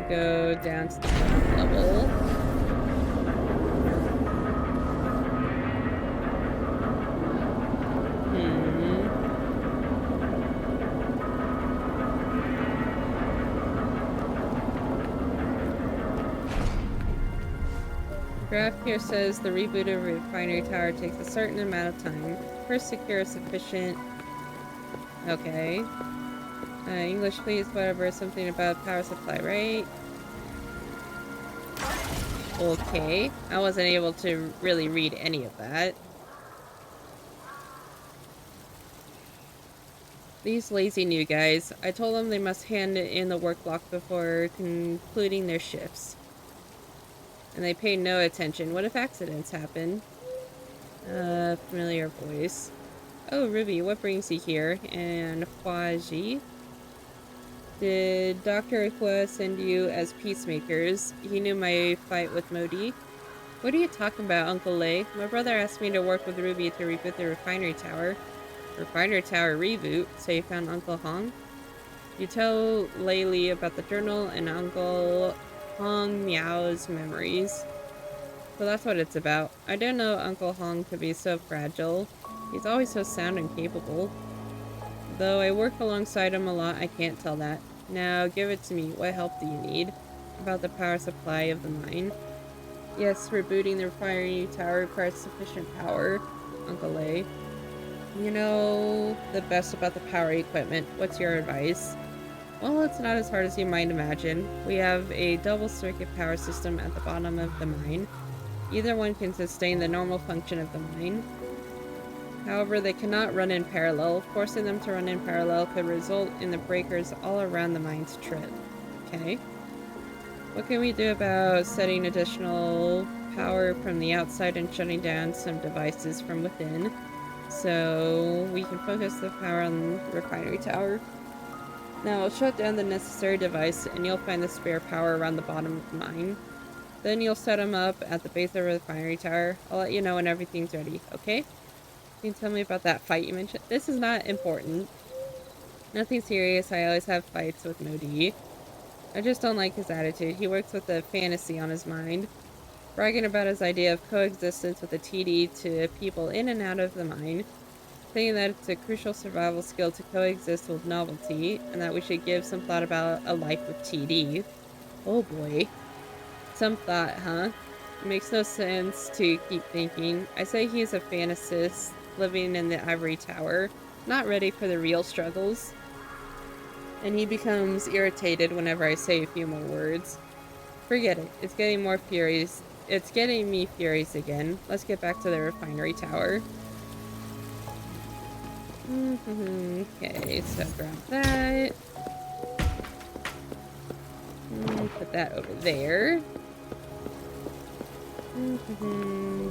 Speaker 1: Go down to the ground level. The graph here says the reboot of a refinery tower takes a certain amount of time. First, secure sufficient... Okay. English please, whatever, something about power supply, right? Okay. I wasn't able to really read any of that. These lazy new guys. I told them they must hand in the work block before concluding their shifts. And they pay no attention. What if accidents happen? Familiar voice. Oh, Ruby, what brings you here? And Hua Ji? Did Dr. Aqua send you as peacemakers? He knew my fight with Modi. What are you talking about, Uncle Lay? My brother asked me to work with Ruby to reboot the refinery tower. Refinery tower reboot? So you found Uncle Hong? You tell Laylee about the journal and Uncle Hong Miao's memories. So that's what it's about. I didn't know Uncle Hong could be so fragile. He's always so sound and capable. Though I work alongside him a lot, I can't tell that. Now, give it to me. What help do you need? About the power supply of the mine. Yes, rebooting the refinery tower requires sufficient power, Uncle Lay. You know the best about the power equipment. What's your advice? Well, it's not as hard as you might imagine. We have a double circuit power system at the bottom of the mine. Either one can sustain the normal function of the mine. However, they cannot run in parallel. Forcing them to run in parallel could result in the breakers all around the mine's trip. Okay. What can we do about setting additional power from the outside and shutting down some devices from within so we can focus the power on the refinery tower? Now I'll shut down the necessary device and you'll find the spare power around the bottom of the mine. Then you'll set them up at the base of the refinery tower. I'll let you know when everything's ready, okay? Can you tell me about that fight you mentioned? This is not important. Nothing serious. I always have fights with Modi. I just don't like his attitude. He works with a fantasy on his mind. Bragging about his idea of coexistence with the TD to people in and out of the mine. Saying that it's a crucial survival skill to coexist with novelty, and that we should give some thought about a life with TD. Oh boy. Some thought, huh? It makes no sense to keep thinking. I say he's a fantasist living in the ivory tower, not ready for the real struggles. And he becomes irritated whenever I say a few more words. Forget it. It's getting more furies. It's getting me furies again. Let's get back to the refinery tower. Okay, so grab that. Put that over there.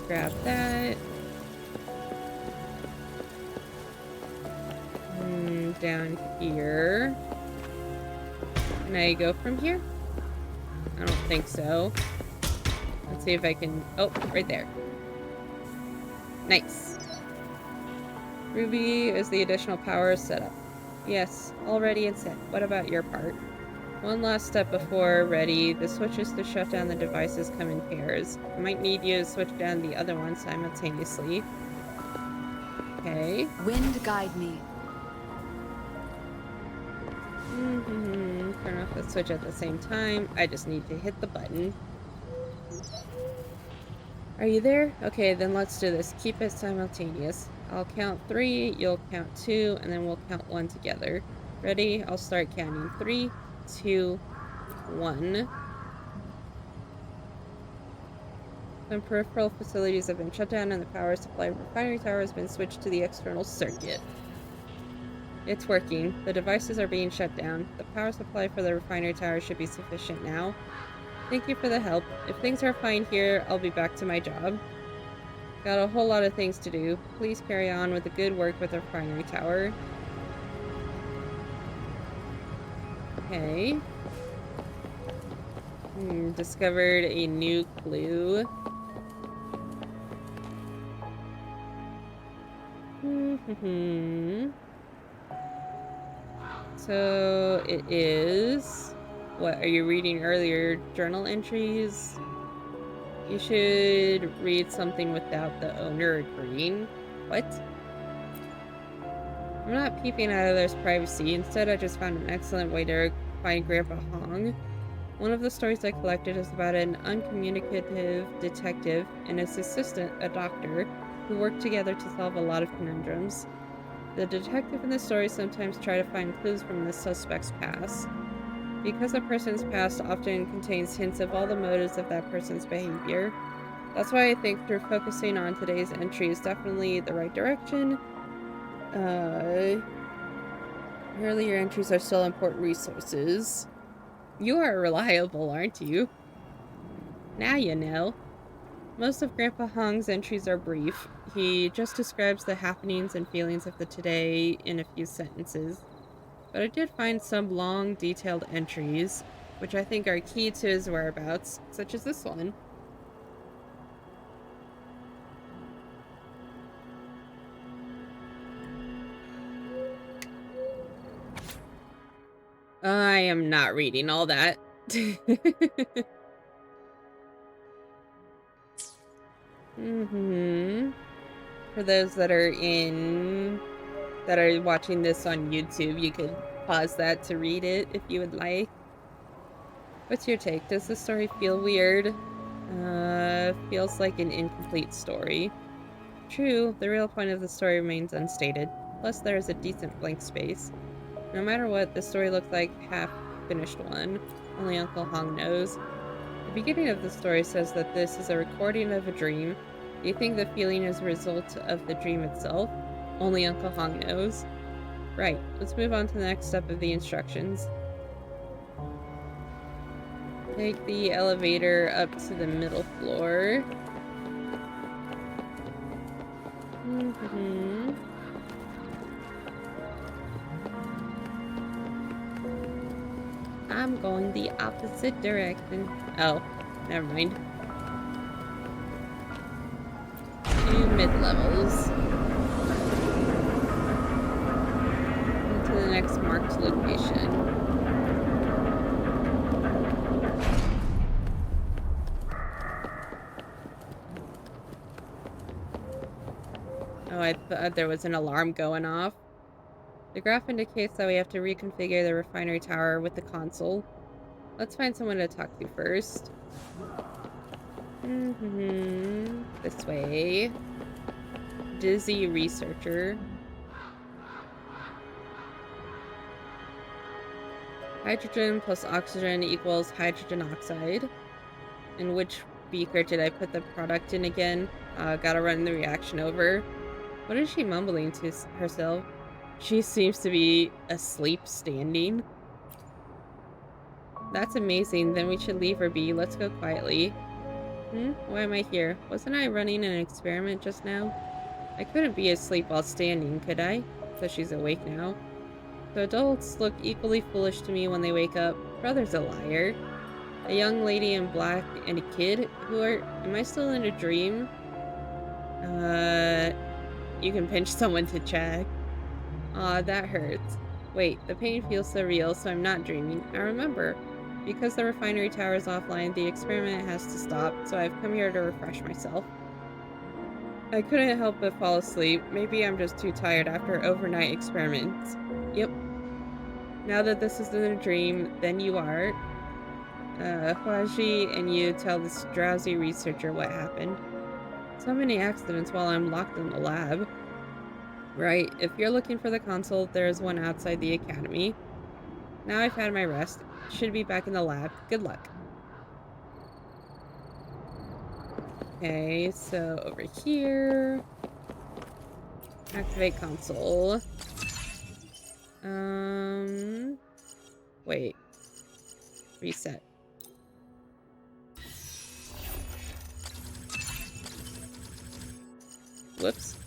Speaker 1: Grab that. Down here. Can I go from here? I don't think so. Let's see if I can... Oh, right there. Nice. Ruby is the additional power setup. Yes, all ready and set. What about your part? One last step before ready. The switches to shut down the devices come in pairs. I might need you to switch down the other one simultaneously. Okay.
Speaker 5: Wind guide me.
Speaker 1: Turn off the switch at the same time. I just need to hit the button. Are you there? Okay, then let's do this. Keep it simultaneous. I'll count 3, you'll count 2, and then we'll count 1 together. Ready? I'll start counting. 3, 2, 1. Some peripheral facilities have been shut down and the power supply of the refinery tower has been switched to the external circuit. It's working. The devices are being shut down. The power supply for the refinery tower should be sufficient now. Thank you for the help. If things are fine here, I'll be back to my job. Got a whole lot of things to do. Please carry on with the good work with the refinery tower. Okay. Discovered a new clue. So it is... What are you reading earlier? Journal entries? You should read something without the owner agreeing. What? I'm not peeping at others' privacy. Instead, I just found an excellent way to find Grandpa Hong. One of the stories I collected is about an uncommunicative detective and his assistant, a doctor, who work together to solve a lot of conundrums. The detective in the story sometimes try to find clues from the suspect's past. Because a person's past often contains hints of all the motives of that person's behavior. That's why I think through focusing on today's entry is definitely the right direction. Earlier entries are still important resources. You are reliable, aren't you? Now you know. Most of Grandpa Hong's entries are brief. He just describes the happenings and feelings of the today in a few sentences. but I did find some long, detailed entries, which I think are key to his whereabouts, such as this one. I am not reading all that. For those that are watching this on YouTube, you could pause that to read it if you would like. What's your take? Does the story feel weird? Feels like an incomplete story. True, the real point of the story remains unstated. Plus, there is a decent blank space. No matter what, the story looks like half-finished one. Only Uncle Hong knows. The beginning of the story says that this is a recording of a dream. Do you think the feeling is a result of the dream itself? Only Uncle Hong knows. Right, let's move on to the next step of the instructions. Take the elevator up to the middle floor. I'm going the opposite direction. Oh, never mind. 2 mid-levels. To the next marked location. Oh, I thought there was an alarm going off. The graph indicates that we have to reconfigure the refinery tower with the console. Let's find someone to talk to first. This way. Dizzy researcher. Hydrogen plus oxygen equals hydrogen oxide. In which beaker did I put the product in again? Gotta run the reaction over. What is she mumbling to herself? She seems to be asleep standing. That's amazing. Then we should leave her be. Let's go quietly. Why am I here? Wasn't I running an experiment just now? I couldn't be asleep while standing, could I? So she's awake now. So adults look equally foolish to me when they wake up. Brother's a liar. A young lady in black and a kid? Am I still in a dream? You can pinch someone to check. Aw, that hurts. Wait, the pain feels so real, so I'm not dreaming. I remember. Because the refinery tower is offline, the experiment has to stop, so I've come here to refresh myself. I couldn't help but fall asleep. Maybe I'm just too tired after overnight experiments. Yep. Now that this isn't a dream, then you are. Huaji and you tell this drowsy researcher what happened. So many accidents while I'm locked in the lab. Right, if you're looking for the console, there's one outside the academy. Now I've had my rest. Should be back in the lab. Good luck. Okay, so over here. Activate console. Wait. Reset. Whoops.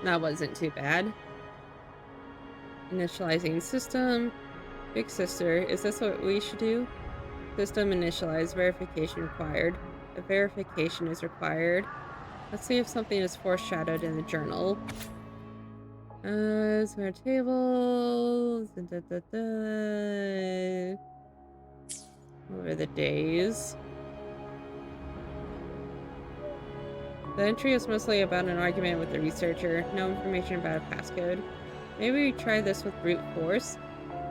Speaker 1: That wasn't too bad. Initializing system. Big sister, is this what we should do? System initialize. Verification required. The verification is required. Let's see if something is foreshadowed in the journal. Smart tables. Over the days. The entry is mostly about an argument with the researcher. No information about a passcode. Maybe we try this with brute force?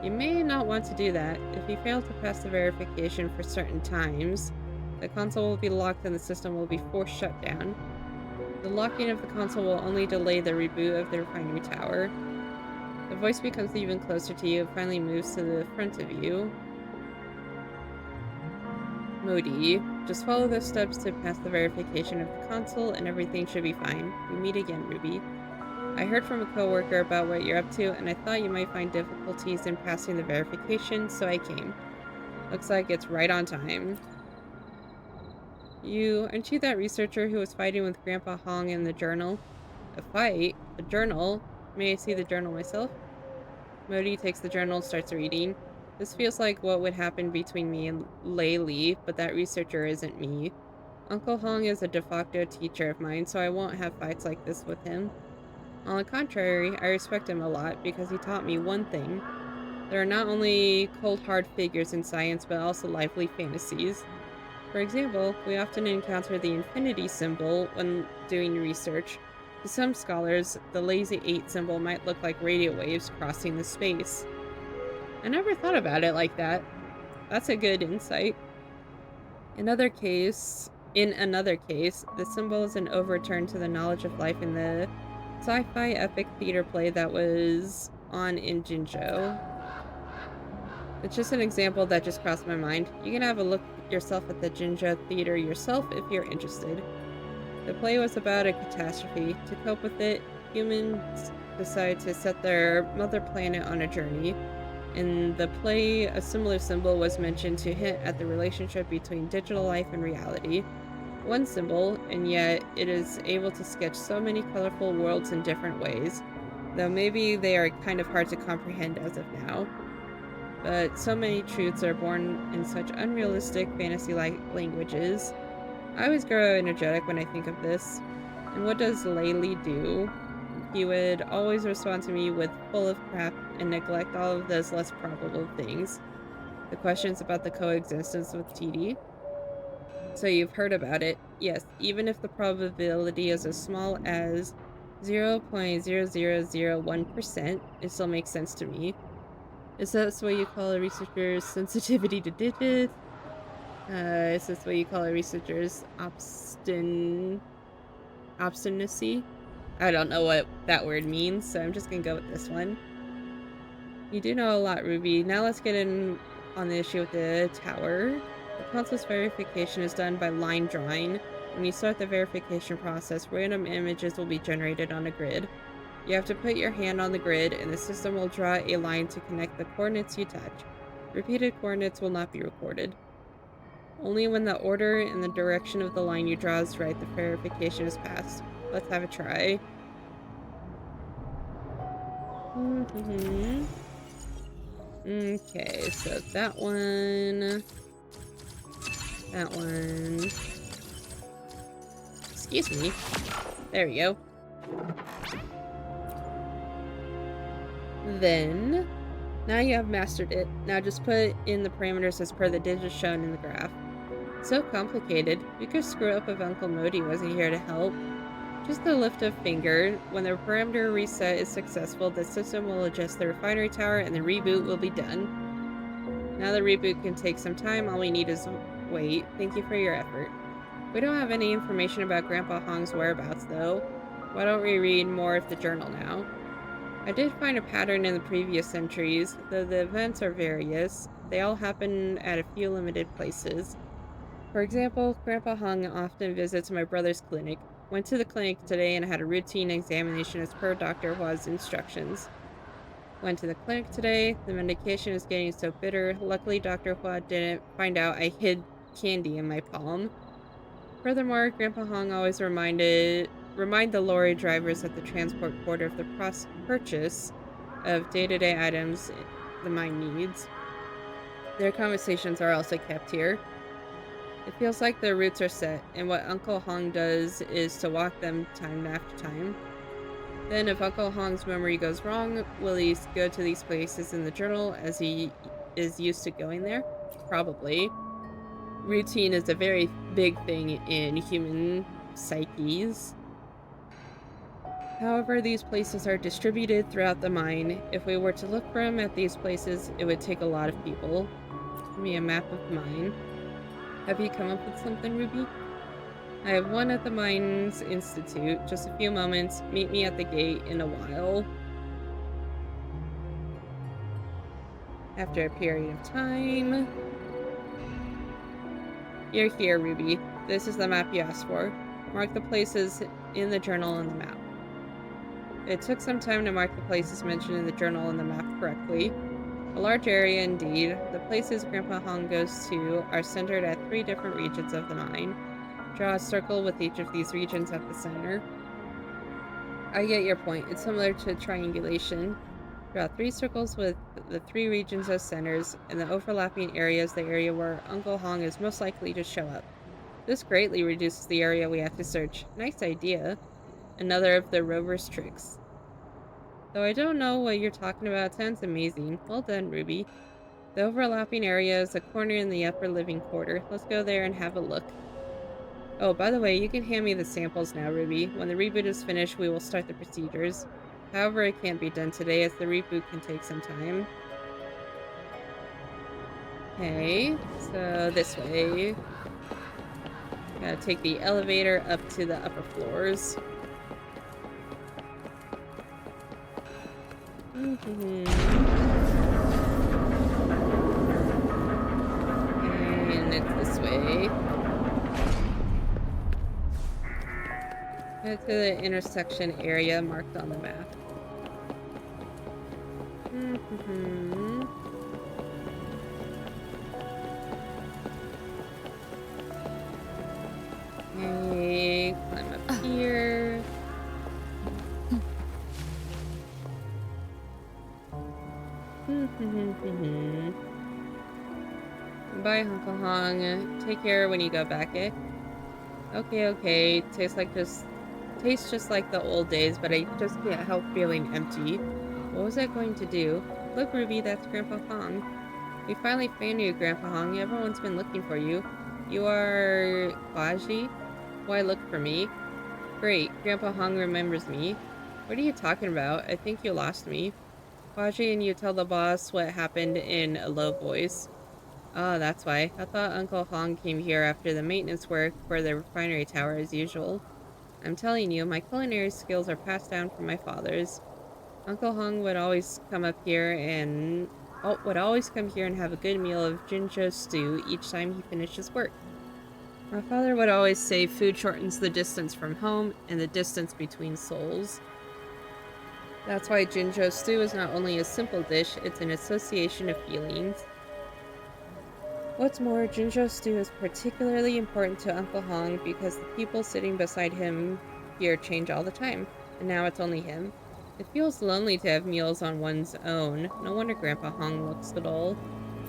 Speaker 1: You may not want to do that. If you fail to pass the verification for certain times, the console will be locked and the system will be forced shut down. The locking of the console will only delay the reboot of the refinery tower. The voice becomes even closer to you and finally moves to the front of you. Modi, just follow the steps to pass the verification of the console and everything should be fine. We meet again, Ruby. I heard from a coworker about what you're up to, and I thought you might find difficulties in passing the verification, so I came. Looks like it's right on time. Aren't you that researcher who was fighting with Grandpa Hong in the journal? A fight? The journal? May I see the journal myself? Modi takes the journal and starts reading. This feels like what would happen between me and Laylee, but that researcher isn't me. Uncle Hong is a de facto teacher of mine, so I won't have fights like this with him. On the contrary, I respect him a lot because he taught me one thing. There are not only cold hard figures in science, but also lively fantasies. For example, we often encounter the infinity symbol when doing research. To some scholars, the lazy 8 symbol might look like radio waves crossing the space. I never thought about it like that. That's a good insight. In another case, the symbol is an overturn to the knowledge of life in the sci-fi epic theater play that was on in Jinzhou. It's just an example that just crossed my mind. You can have a look yourself at the Jinzhou theater yourself if you're interested. The play was about a catastrophe. To cope with it, humans decide to set their mother planet on a journey. In the play, a similar symbol was mentioned to hint at the relationship between digital life and reality. One symbol, and yet it is able to sketch so many colorful worlds in different ways, though maybe they are kind of hard to comprehend as of now. But so many truths are born in such unrealistic fantasy-like languages. I always grow energetic when I think of this. And what does Laylee do? He would always respond to me with full of crap and neglect all of those less probable things. The questions about the coexistence with TD. So you've heard about it. Yes, even if the probability is as small as 0.0001%, it still makes sense to me. Is that what you call a researcher's sensitivity to digits? Is this what you call a researcher's obstinacy? I don't know what that word means, so I'm just gonna go with this one. You do know a lot, Ruby. Now let's get in on the issue with the tower. The console's verification is done by line drawing. When you start the verification process, random images will be generated on a grid. You have to put your hand on the grid, and the system will draw a line to connect the coordinates you touch. Repeated coordinates will not be recorded. Only when the order and the direction of the line you draw is right, the verification is passed. Let's have a try. Okay, so that one. That one. Excuse me. There we go. Then, now you have mastered it. Now just put in the parameters as per the digits shown in the graph. So complicated. We could screw up if Uncle Modi wasn't here to help. Just a lift of finger. When the parameter reset is successful, the system will adjust the refinery tower and the reboot will be done. Now the reboot can take some time. All we need is wait. Thank you for your effort. We don't have any information about Grandpa Hong's whereabouts, though. Why don't we read more of the journal now? I did find a pattern in the previous centuries, though the events are various. They all happen at a few limited places. For example, Grandpa Hong often visits my brother's clinic. Went to the clinic today and had a routine examination as per Dr. Hua's instructions. Went to the clinic today. The medication is getting so bitter. Luckily, Dr. Hua didn't find out I hid candy in my palm. Furthermore, Grandpa Hong always remind the lorry drivers at the transport quarter of the purchase of day-to-day items the mine needs. Their conversations are also kept here. It feels like their routes are set, and what Uncle Hong does is to walk them time after time. Then if Uncle Hong's memory goes wrong, will he go to these places in the journal as he is used to going there? Probably. Routine is a very big thing in human psyches. However, these places are distributed throughout the mine. If we were to look for him at these places, it would take a lot of people. Give me a map of the mine. Have you come up with something, Ruby? I have one at the Mines Institute. Just a few moments. Meet me at the gate in a while. After a period of time. You're here, Ruby. This is the map you asked for. Mark the places in the journal and the map. It took some time to mark the places mentioned in the journal and the map correctly. A large area indeed. The places Grandpa Hong goes to are centered at 3 different regions of the mine. Draw a circle with each of these regions at the center. I get your point. It's similar to triangulation. Draw 3 circles with the 3 regions as centers, and the overlapping area is the area where Uncle Hong is most likely to show up. This greatly reduces the area we have to search. Nice idea. Another of the rover's tricks. Though I don't know what you're talking about, sounds amazing. Well done, Ruby. The overlapping area is a corner in the upper living quarter. Let's go there and have a look. Oh, by the way, you can hand me the samples now, Ruby. When the reboot is finished, we will start the procedures. However, it can't be done today as the reboot can take some time. Okay, so this way. Gotta take the elevator up to the upper floors. And it's this way. Head to the intersection area marked on the map. Okay, climb up here. Bye, Uncle Hong. Take care when you go back, eh? Okay. Tastes just like the old days, but I just can't help feeling empty. What was I going to do? Look, Ruby, that's Grandpa Hong. We finally found you, Grandpa Hong. Everyone's been looking for you. You are Kwaji? Why look for me? Great, Grandpa Hong remembers me. What are you talking about? I think you lost me. Kwaji and you tell the boss what happened in a low voice. Oh, that's why. I thought Uncle Hong came here after the maintenance work for the refinery tower as usual. I'm telling you, my culinary skills are passed down from my father's. Uncle Hong would always come up here and have a good meal of jinzhou stew each time he finished his work. My father would always say food shortens the distance from home and the distance between souls. That's why jinzhou stew is not only a simple dish, it's an association of feelings. What's more, jinzhou stew is particularly important to Uncle Hong because the people sitting beside him here change all the time, and now it's only him. It feels lonely to have meals on one's own. No wonder Grandpa Hong looks dull.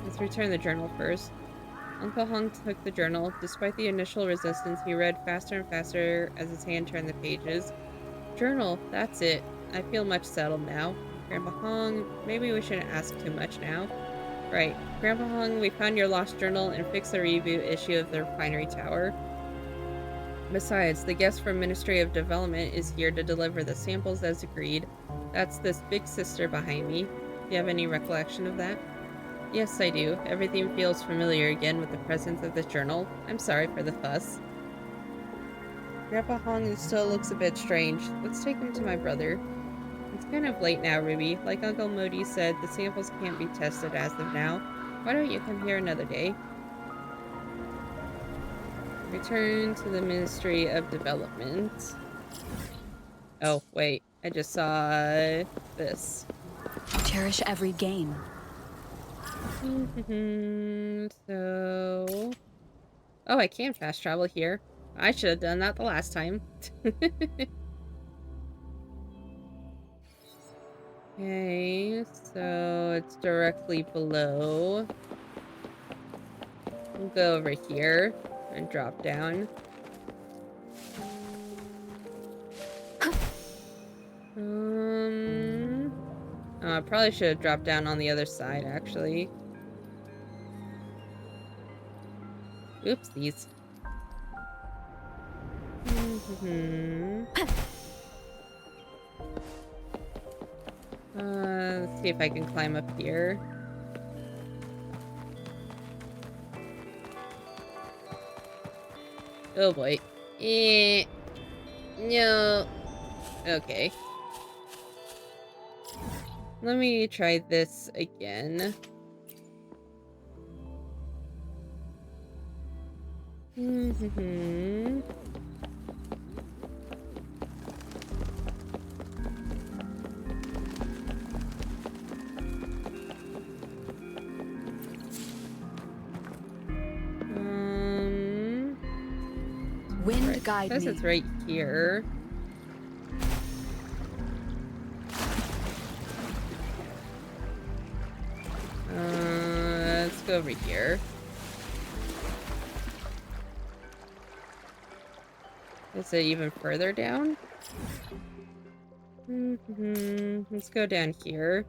Speaker 1: Let's return the journal first. Uncle Hong took the journal. Despite the initial resistance, he read faster and faster as his hand turned the pages. Journal, that's it. I feel much settled now. Grandpa Hong, maybe we shouldn't ask too much now. Right. Grandpa Hong, we found your lost journal and fixed the reboot issue of the refinery tower. Besides, the guest from Ministry of Development is here to deliver the samples as agreed. That's this big sister behind me. Do you have any recollection of that? Yes, I do. Everything feels familiar again with the presence of this journal. I'm sorry for the fuss. Grandpa Hong still looks a bit strange. Let's take him to my brother. It's kind of late now, Ruby. Like Uncle Modi said, the samples can't be tested as of now. Why don't you come here another day? Return to the Ministry of Development. Oh, wait. I just saw this.
Speaker 5: Cherish every gain.
Speaker 1: So... Oh, I can fast travel here. I should have done that the last time. Okay, so it's directly below. We'll go over here and drop down. I probably should have dropped down on the other side, actually. Oopsies. Let's see if I can climb up here. Oh boy. No. Okay. Let me try this again.
Speaker 6: guide
Speaker 1: Guess
Speaker 6: me.
Speaker 1: it's right here. Let's go over here. Is it even further down? Let's go down here.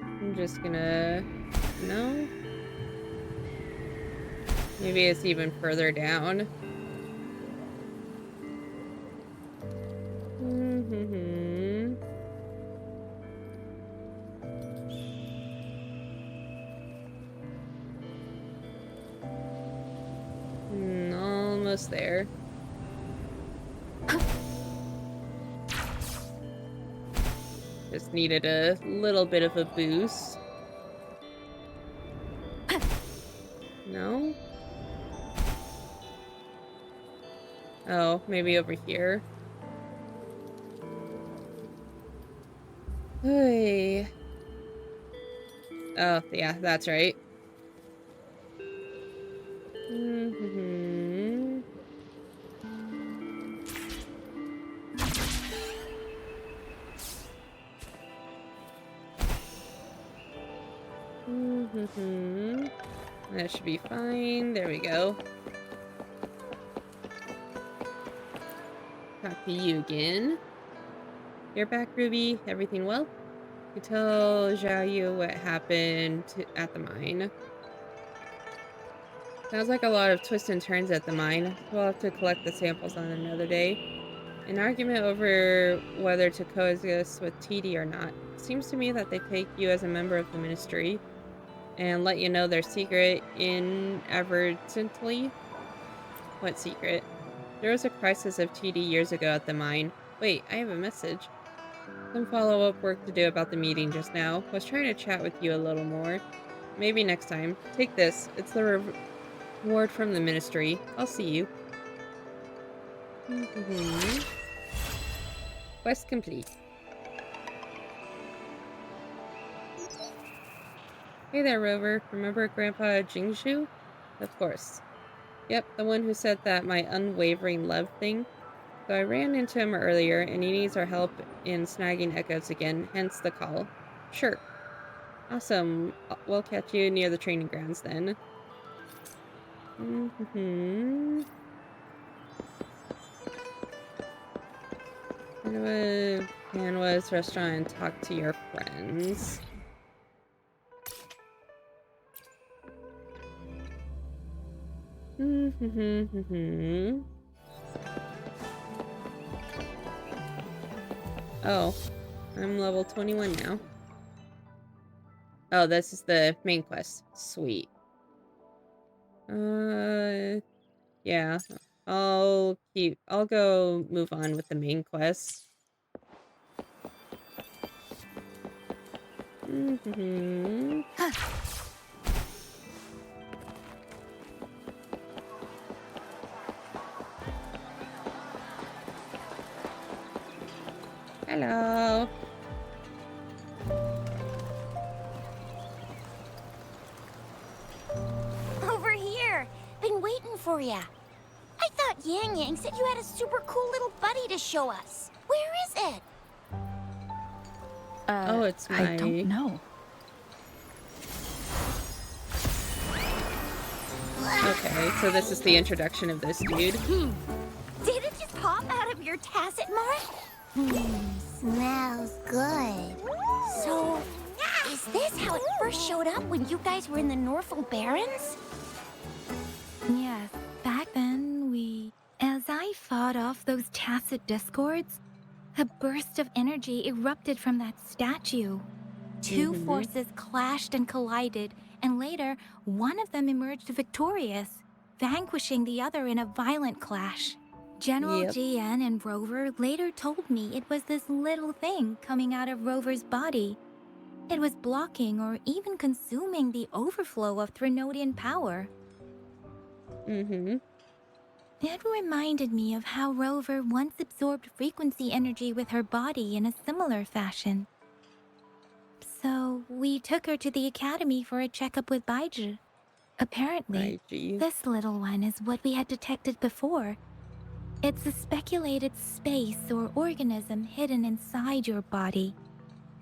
Speaker 1: I'm just gonna... No? Maybe it's even further down. Almost there. Just needed a little bit of a boost. No? Oh, maybe over here. Hey. Oh, yeah, that's right. That should be fine. There we go. Talk to you again. You're back, Ruby. Everything well? You tell Zhao Yu what happened at the mine. Sounds like a lot of twists and turns at the mine. We'll have to collect the samples on another day. An argument over whether to coexist with TD or not. Seems to me that they take you as a member of the ministry and let you know their secret inadvertently. What secret? There was a crisis of TD years ago at the mine. Wait, I have a message. Some follow-up work to do about the meeting just now. Was trying to chat with you a little more. Maybe next time. Take this. It's the reward from the ministry. I'll see you. Quest complete. Hey there, Rover. Remember Grandpa Jingshu? Of course. Yep, the one who said that my unwavering love thing. So I ran into him earlier, and he needs our help in snagging echoes again, hence the call. Sure. Awesome. We'll catch you near the training grounds then. Hanwha's restaurant and talk to your friends. Oh, I'm level 21 now. Oh, this is the main quest. Sweet. Yeah. I'll go move on with the main quest. Hello.
Speaker 2: Over here. Been waiting for ya. I thought Yang Yang said you had a super cool little buddy to show us. Where is it?
Speaker 1: Oh, it's my...
Speaker 5: I don't know.
Speaker 2: Okay,
Speaker 1: so this is the introduction of this dude.
Speaker 2: Did it just pop out of your tacit mark? Smells good. So, is this how it first showed up when you guys were in the Norfolk Barrens?
Speaker 5: Yes, back then as I fought off those tacit discords, a burst of energy erupted from that statue. Two forces clashed and collided, and later, one of them emerged victorious, vanquishing the other in a violent clash. General GN and Rover later told me it was this little thing coming out of Rover's body. It was blocking or even consuming the overflow of Threnodian power.
Speaker 2: It reminded me of how Rover once absorbed frequency energy with her body in a similar fashion. So we took her to the academy for a checkup with Baiji. Apparently, this little one is what we had detected before. It's a speculated space or organism hidden inside your body.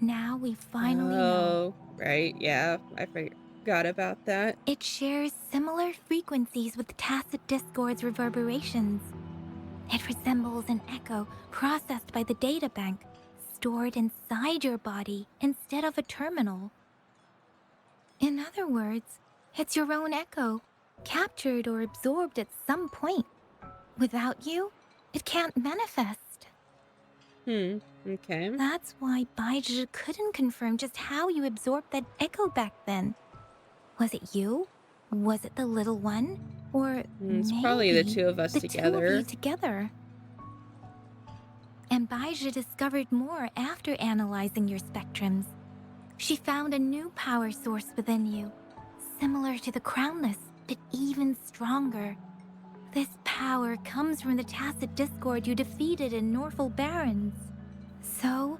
Speaker 2: Now we finally know.
Speaker 1: Right, yeah, I forgot about that.
Speaker 2: It shares similar frequencies with tacit discord's reverberations. It resembles an echo processed by the data bank, stored inside your body instead of a terminal. In other words, it's your own echo, captured or absorbed at some point. Without you, it can't manifest.
Speaker 1: Okay.
Speaker 2: That's why Baiji couldn't confirm just how you absorbed that echo back then. Was it you? Was it the little one? Or
Speaker 1: It's
Speaker 2: maybe
Speaker 1: probably the two of us
Speaker 2: the
Speaker 1: together.
Speaker 2: two of you together. And Baiji discovered more after analyzing your spectrums. She found a new power source within you, similar to the Crownless, but even stronger. This power comes from the tacit discord you defeated in Norful Barrens. So,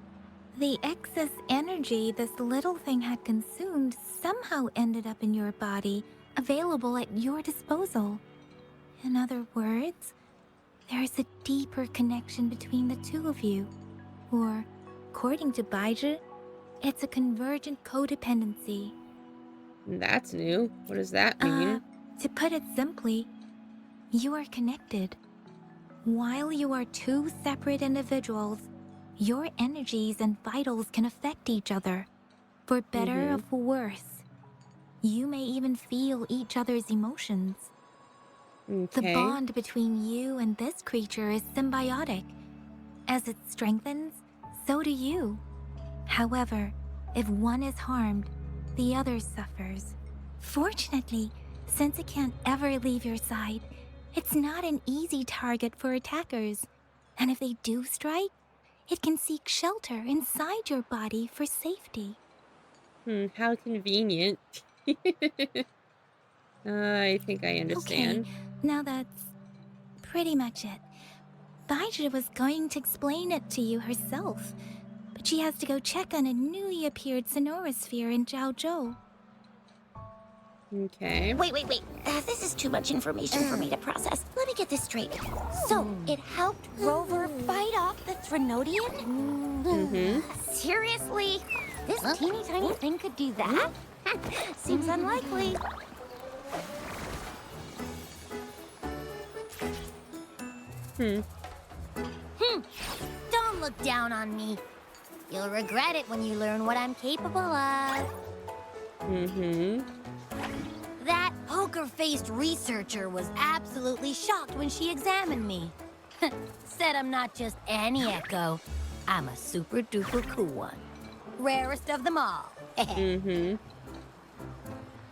Speaker 2: the excess energy this little thing had consumed somehow ended up in your body, available at your disposal. In other words, there's a deeper connection between the two of you. Or, according to Baiji, it's a convergent codependency.
Speaker 1: That's new. What does that mean?
Speaker 2: To put it simply, you are connected. While you are two separate individuals, your energies and vitals can affect each other, for better or for worse. You may even feel each other's emotions. The bond between you and this creature is symbiotic. As it strengthens, so do you. However, if one is harmed, the other suffers. Fortunately, since it can't ever leave your side, it's not an easy target for attackers. And if they do strike, it can seek shelter inside your body for safety.
Speaker 1: How convenient. I think I understand.
Speaker 2: Okay, now that's pretty much it. Baiji was going to explain it to you herself, but she has to go check on a newly appeared sonorosphere in Zhaozhou.
Speaker 1: Okay.
Speaker 2: Wait. This is too much information for me to process. Let me get this straight. So, it helped Rover fight off the Threnodian? Seriously? This teeny tiny thing could do that? Seems unlikely. Don't look down on me. You'll regret it when you learn what I'm capable of. That poker-faced researcher was absolutely shocked when she examined me. Said I'm not just any echo. I'm a super-duper cool one. Rarest of them all.
Speaker 1: You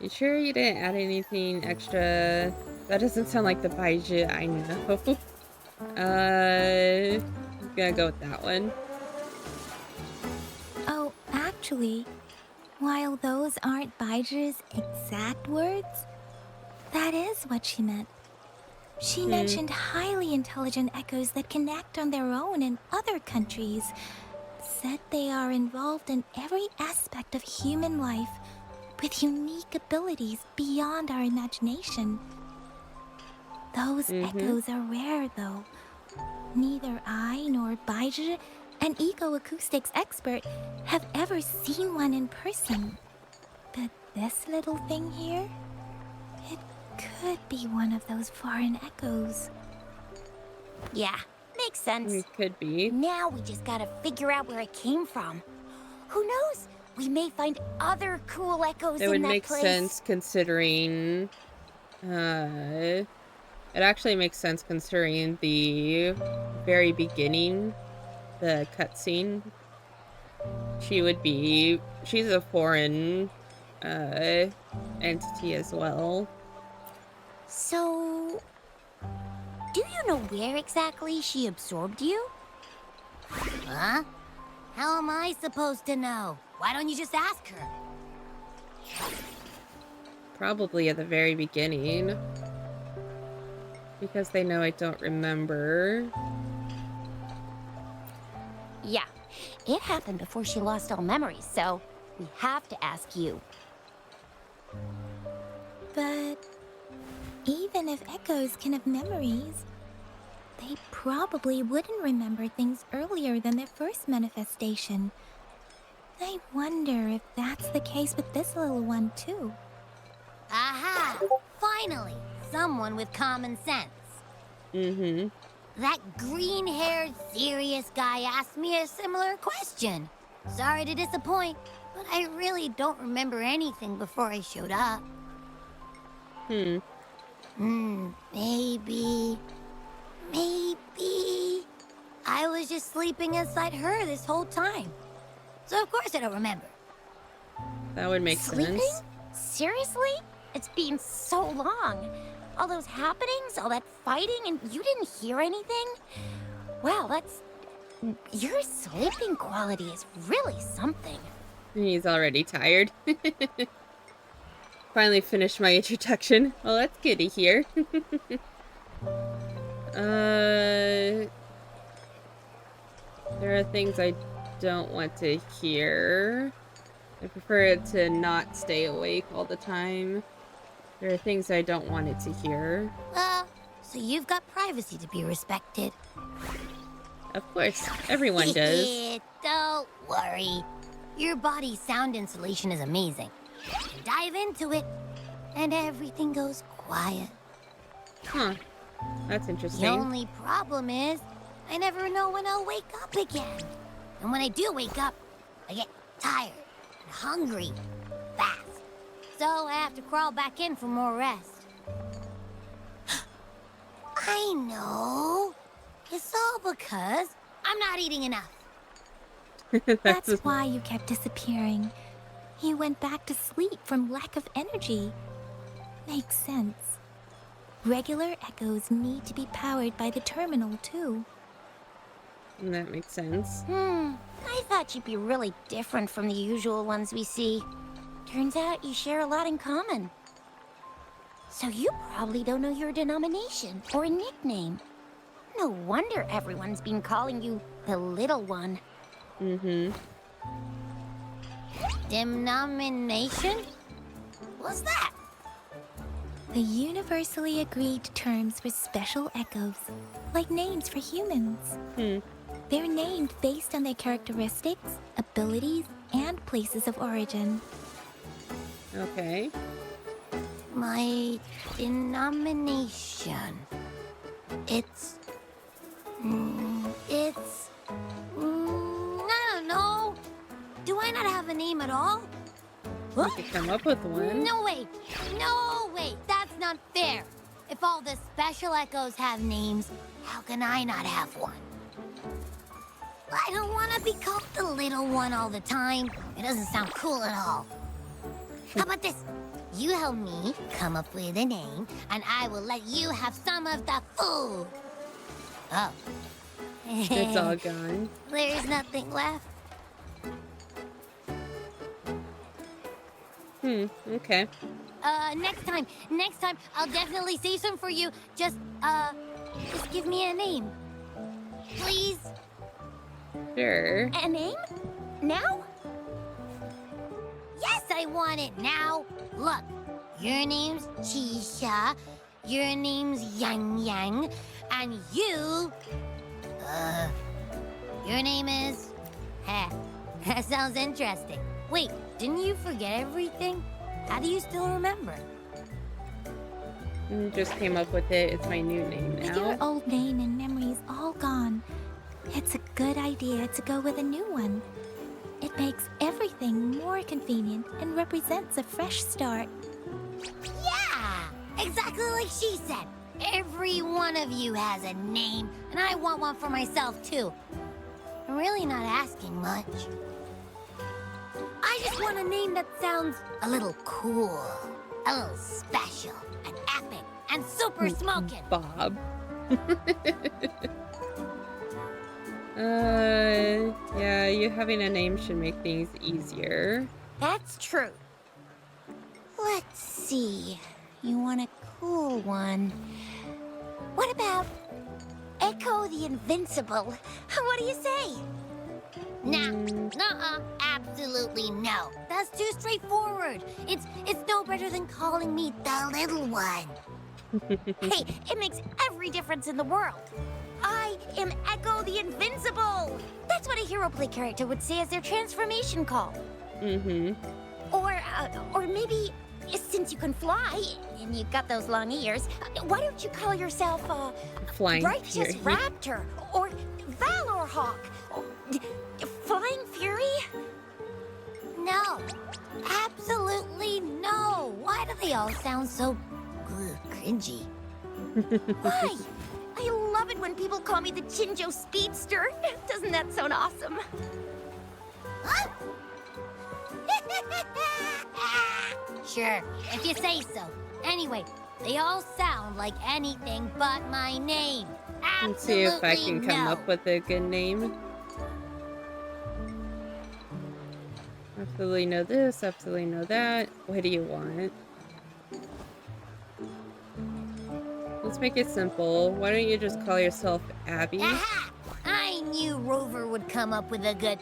Speaker 1: sure you didn't add anything extra? That doesn't sound like the Baiji I know. I'm gonna go with that one.
Speaker 2: Oh, actually, while those aren't Baiji's exact words, that is what she meant. She mentioned highly intelligent echoes that can act on their own in other countries. Said they are involved in every aspect of human life with unique abilities beyond our imagination. Those echoes are rare, though. Neither I nor Baiji, an eco-acoustics expert, have ever seen one in person. But this little thing here, it could be one of those foreign echoes. Yeah, makes sense.
Speaker 1: It could be.
Speaker 2: Now we just gotta figure out where it came from. Who knows? We may find other cool echoes
Speaker 1: It
Speaker 2: in
Speaker 1: would
Speaker 2: that
Speaker 1: make
Speaker 2: place.
Speaker 1: sense considering... it actually makes sense considering the very beginning, the cutscene. She's a foreign entity as well.
Speaker 2: So, do you know where exactly she absorbed you? Huh? How am I supposed to know? Why don't you just ask her?
Speaker 1: Probably at the very beginning. Because they know I don't remember.
Speaker 2: Yeah, it happened before she lost all memories, so we have to ask you.
Speaker 13: But even if echoes can have memories, they probably wouldn't remember things earlier than their first manifestation. I wonder if that's the case with this little one, too.
Speaker 2: Aha! Finally, someone with common sense.
Speaker 1: Mm-hmm.
Speaker 2: That green-haired, serious guy asked me a similar question. Sorry to disappoint, but I really don't remember anything before I showed up. Maybe I was just sleeping inside her this whole time. So of course I don't remember.
Speaker 1: That would make
Speaker 2: Sleeping?
Speaker 1: sense.
Speaker 2: Seriously? It's been so long. All those happenings, all that fighting, and you didn't hear anything? Wow, that's... Your sleeping quality is really something.
Speaker 1: He's already tired. Finally finished my introduction. Well, that's good to hear. There are things I don't want to hear. I prefer it to not stay awake all the time. There are things I don't want it to hear.
Speaker 2: Well, so you've got privacy to be respected.
Speaker 1: Of course, everyone does.
Speaker 2: Don't worry. Your body's sound insulation is amazing. You dive into it, and everything goes quiet.
Speaker 1: Huh. That's interesting.
Speaker 2: The only problem is, I never know when I'll wake up again. And when I do wake up, I get tired and hungry fast. So I have to crawl back in for more rest. I know. It's all because I'm not eating enough.
Speaker 13: That's why you kept disappearing. You went back to sleep from lack of energy. Makes sense. Regular echoes need to be powered by the terminal, too.
Speaker 1: That makes sense.
Speaker 2: I thought you'd be really different from the usual ones we see. Turns out you share a lot in common. So you probably don't know your denomination or nickname. No wonder everyone's been calling you the little one. Denomination? What's that?
Speaker 13: The universally agreed terms for special echoes, like names for humans. They're named based on their characteristics, abilities, and places of origin.
Speaker 1: Okay.
Speaker 2: My denomination. It's... I don't know. Do I not have a name at all?
Speaker 1: You could come up with one.
Speaker 2: No way! No way! That's not fair! If all the special echoes have names, how can I not have one? I don't want to be called the little one all the time. It doesn't sound cool at all. How about this? You help me come up with a name, and I will let you have some of the food. Oh.
Speaker 1: It's all gone.
Speaker 2: There's nothing left.
Speaker 1: Okay.
Speaker 2: Next time, I'll definitely say some for you. Just give me a name. Please?
Speaker 1: Sure.
Speaker 2: A name? Now? Yes, I want it now. Look, your name's Chisha, your name's Yang Yang, and your name is... That sounds interesting. Wait, didn't you forget everything? How do you still remember?
Speaker 1: Just came up with it. It's my new name
Speaker 13: With your
Speaker 1: now.
Speaker 13: old name and memories all gone, it's a good idea to go with a new one. It makes everything more convenient and represents a fresh start.
Speaker 2: Yeah! Exactly like she said. Every one of you has a name, and I want one for myself, too. I'm really not asking much. I just want a name that sounds a little cool, a little special, and epic, and super smoking.
Speaker 1: Bob. Yeah, you having a name should make things easier.
Speaker 2: That's true. Let's see. You want a cool one. What about Echo the Invincible? What do you say? Nah, nuh-uh, absolutely no. That's too straightforward. It's no better than calling me the little one. Hey, it makes every difference in the world. I am Echo the Invincible. That's what a hero play character would say as their transformation call. Or maybe, since you can fly and you've got those long ears, why don't you call yourself
Speaker 1: Flying
Speaker 2: Righteous
Speaker 1: Fury.
Speaker 2: Raptor or Valor Hawk? Flying Fury? No, absolutely no. Why do they all sound so cringy? Why? I love it when people call me the Chinjo Speedster. Doesn't that sound awesome? Huh? Sure, if you say so. Anyway, they all sound like anything but my name.
Speaker 1: Let's see if I can
Speaker 2: Absolutely
Speaker 1: come
Speaker 2: no.
Speaker 1: up with a good name. Absolutely know this, absolutely know that. What do you want? Let's make it simple. Why don't you just call yourself Abby?
Speaker 2: Aha! I knew Rover would come up with a good...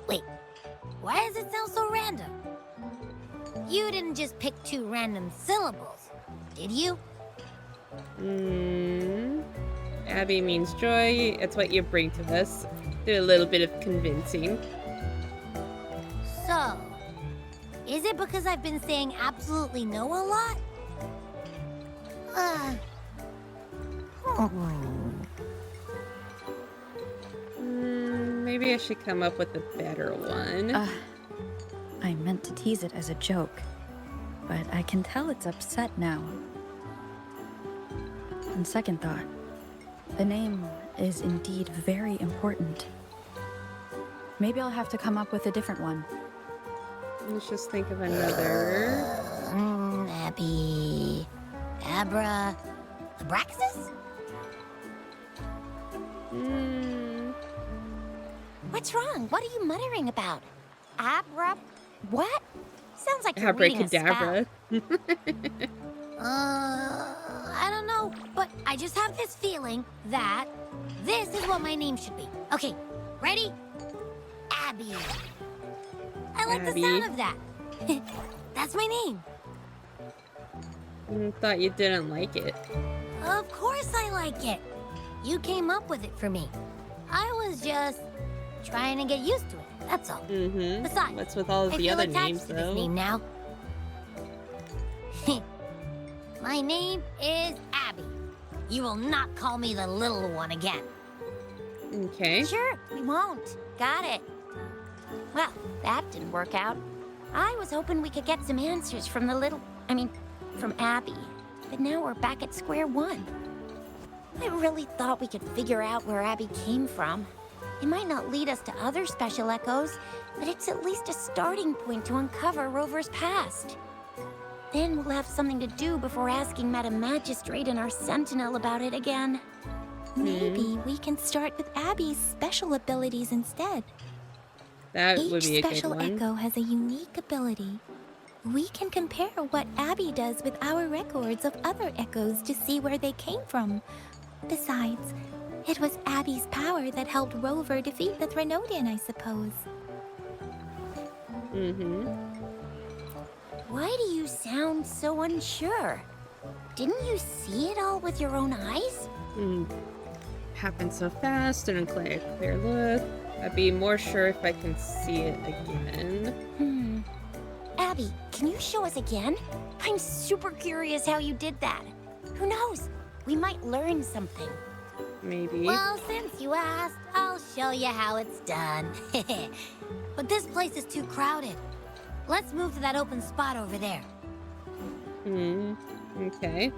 Speaker 2: Wait, why does it sound so random? You didn't just pick two random syllables, did you?
Speaker 1: Abby means joy. It's what you bring to us. Do a little bit of convincing.
Speaker 2: So, is it because I've been saying absolutely no a lot?
Speaker 1: Maybe I should come up with a better one.
Speaker 5: I meant to tease it as a joke, but I can tell it's upset now. On second thought, the name is indeed very important. Maybe I'll have to come up with a different one.
Speaker 1: Let's just think of another.
Speaker 2: Abby... Abra... Abraxas? What's wrong? What are you muttering about? Abra... What? Sounds like you're reading a spell.
Speaker 1: Abracadabra.
Speaker 2: I don't know, but I just have this feeling that this is what my name should be. Okay, ready? Abby. I like the sound of that. That's my name.
Speaker 1: Thought you didn't like it.
Speaker 2: Of course I like it. You came up with it for me. I was just trying to get used to it. That's all. Besides,
Speaker 1: what's with all of the other names,
Speaker 2: to this
Speaker 1: though?
Speaker 2: name now. My name is Abby. You will not call me the little one again.
Speaker 1: Okay.
Speaker 2: Sure, we won't. Got it. Well, that didn't work out. I was hoping we could get some answers from from Abby. But now we're back at square one. I really thought we could figure out where Abby came from. It might not lead us to other special echoes, but it's at least a starting point to uncover Rover's past. Then we'll have something to do before asking Madam Magistrate and our Sentinel about it again.
Speaker 13: Maybe we can start with Abby's special abilities instead.
Speaker 1: That
Speaker 13: Each
Speaker 1: would be a good
Speaker 13: special
Speaker 1: one.
Speaker 13: echo has a unique ability. We can compare what Abby does with our records of other echoes to see where they came from. Besides, it was Abby's power that helped Rover defeat the Threnodian, I suppose.
Speaker 2: Why do you sound so unsure? Didn't you see it all with your own eyes?
Speaker 1: Happened so fast, didn't clear look. I'd be more sure if I can see it again.
Speaker 2: Abby, can you show us again? I'm super curious how you did that. Who knows? We might learn something.
Speaker 1: Maybe.
Speaker 2: Well, since you asked, I'll show you how it's done. But this place is too crowded. Let's move to that open spot over there.
Speaker 1: Okay.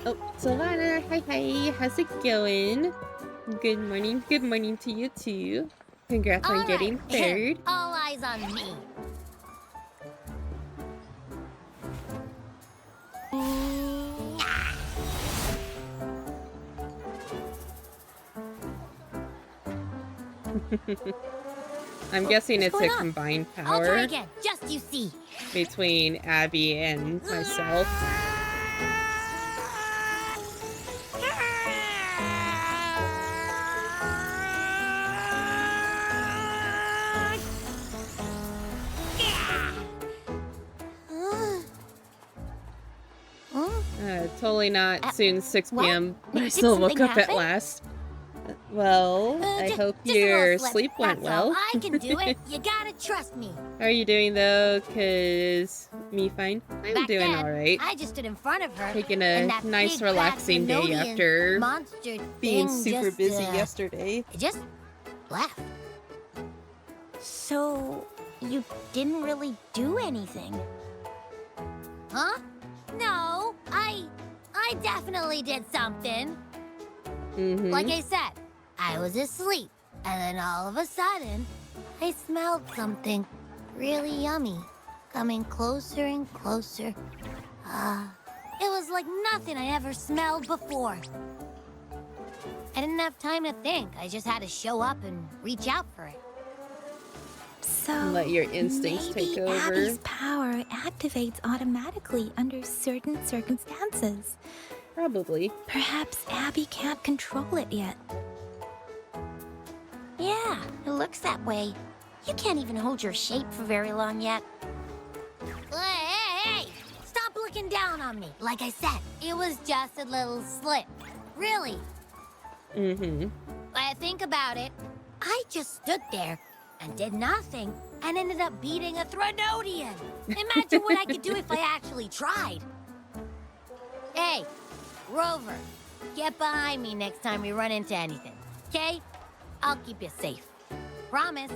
Speaker 1: Oh, Solana, hi, how's it going? Good morning to you too. Congrats on getting third.
Speaker 2: All eyes on me.
Speaker 1: I'm guessing it's a
Speaker 2: going on?
Speaker 1: combined
Speaker 2: I'll try
Speaker 1: power.
Speaker 2: again, just you see.
Speaker 1: between Abby and myself. Totally not soon 6 p.m., but I still woke up at last. Well, I hope your sleep went well.
Speaker 2: I can do it. You gotta trust me.
Speaker 1: How are you doing though? Cause me fine. I'm doing alright.
Speaker 2: I just stood in front of her.
Speaker 1: Taking a nice relaxing day after being super busy yesterday.
Speaker 2: It just left. So, you didn't really do anything? Huh? No, I definitely did something. Like I said, I was asleep, and then all of a sudden, I smelled something really yummy, coming closer and closer. It was like nothing I ever smelled before. I didn't have time to think. I just had to show up and reach out for it.
Speaker 13: So
Speaker 1: let your instincts take over.
Speaker 13: Abby's power activates automatically under certain circumstances.
Speaker 1: Probably.
Speaker 13: Perhaps Abby can't control it yet.
Speaker 2: Yeah, it looks that way. You can't even hold your shape for very long yet. Hey! Stop looking down on me. Like I said, it was just a little slip. Really. When I think about it, I just stood there and did nothing and ended up beating a Threnodian. Imagine what I could do if I actually tried. Hey, Rover, get behind me next time we run into anything, okay? I'll keep you safe. Promise.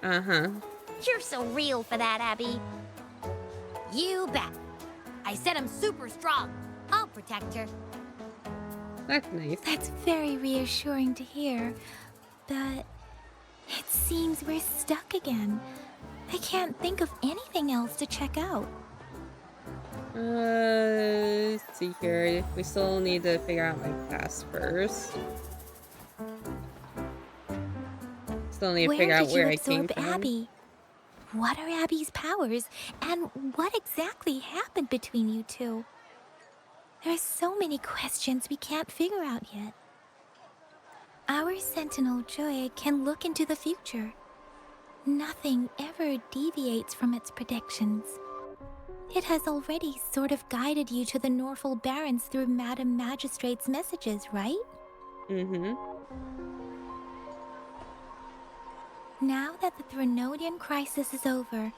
Speaker 2: You're so real for that, Abby. You bet. I said I'm super strong. I'll protect her.
Speaker 1: That's nice.
Speaker 13: That's very reassuring to hear, but it seems we're stuck again. I can't think of anything else to check out.
Speaker 1: Let's see here. We still need to figure out my pass first. Still need to figure out where I came from.
Speaker 13: Abby? What are Abby's powers, and what exactly happened between you two? There are so many questions we can't figure out yet. Our Sentinel Joy can look into the future. Nothing ever deviates from its predictions. It has already sort of guided you to the Norfolk Barrens through Madam Magistrate's messages, right? Now that the Threnodian crisis is over,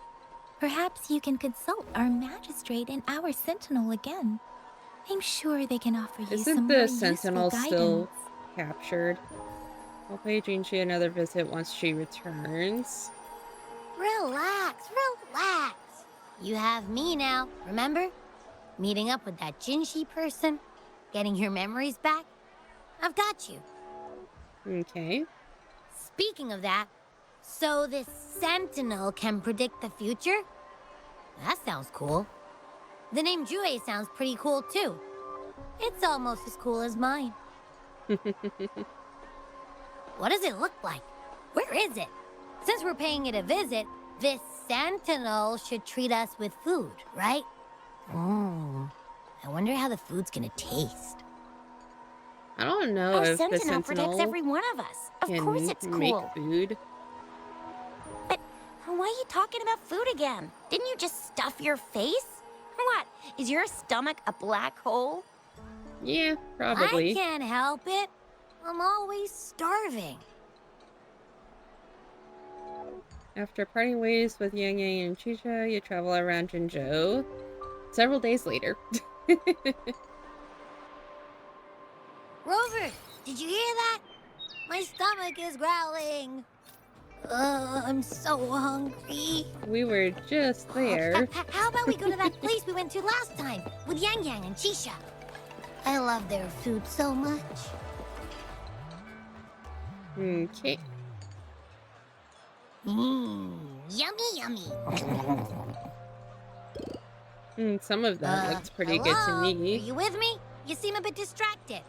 Speaker 13: perhaps you can consult our Magistrate and our Sentinel again. I'm sure they can offer you some more useful guidance.
Speaker 1: Isn't the Sentinel still captured? I'll pay Jinchi another visit once she returns.
Speaker 2: Relax. You have me now, remember? Meeting up with that Jinshi person, getting your memories back. I've got you.
Speaker 1: Okay.
Speaker 2: Speaking of that, so this Sentinel can predict the future? That sounds cool. The name Jue sounds pretty cool too. It's almost as cool as mine. What does it look like? Where is it? Since we're paying it a visit, this Sentinel should treat us with food, right? I wonder how the food's gonna taste.
Speaker 1: I don't know
Speaker 2: Our
Speaker 1: if the
Speaker 2: Sentinel protects every one of us. Of course it's cool.
Speaker 1: Make food.
Speaker 2: But why are you talking about food again? Didn't you just stuff your face? What? Is your stomach a black hole?
Speaker 1: Yeah, probably.
Speaker 2: I can't help it. I'm always starving.
Speaker 1: After parting ways with Yang Yang and Chicha, you travel around Jinzhou. Several days later.
Speaker 2: Rover, did you hear that? My stomach is growling. I'm so hungry.
Speaker 1: We were just there.
Speaker 2: How about we go to that place we went to last time with Yang Yang and Chisha? I love their food so much.
Speaker 1: Okay.
Speaker 2: Yummy.
Speaker 1: Some of that looks pretty good to me.
Speaker 2: Are you with me? You seem a bit distracted.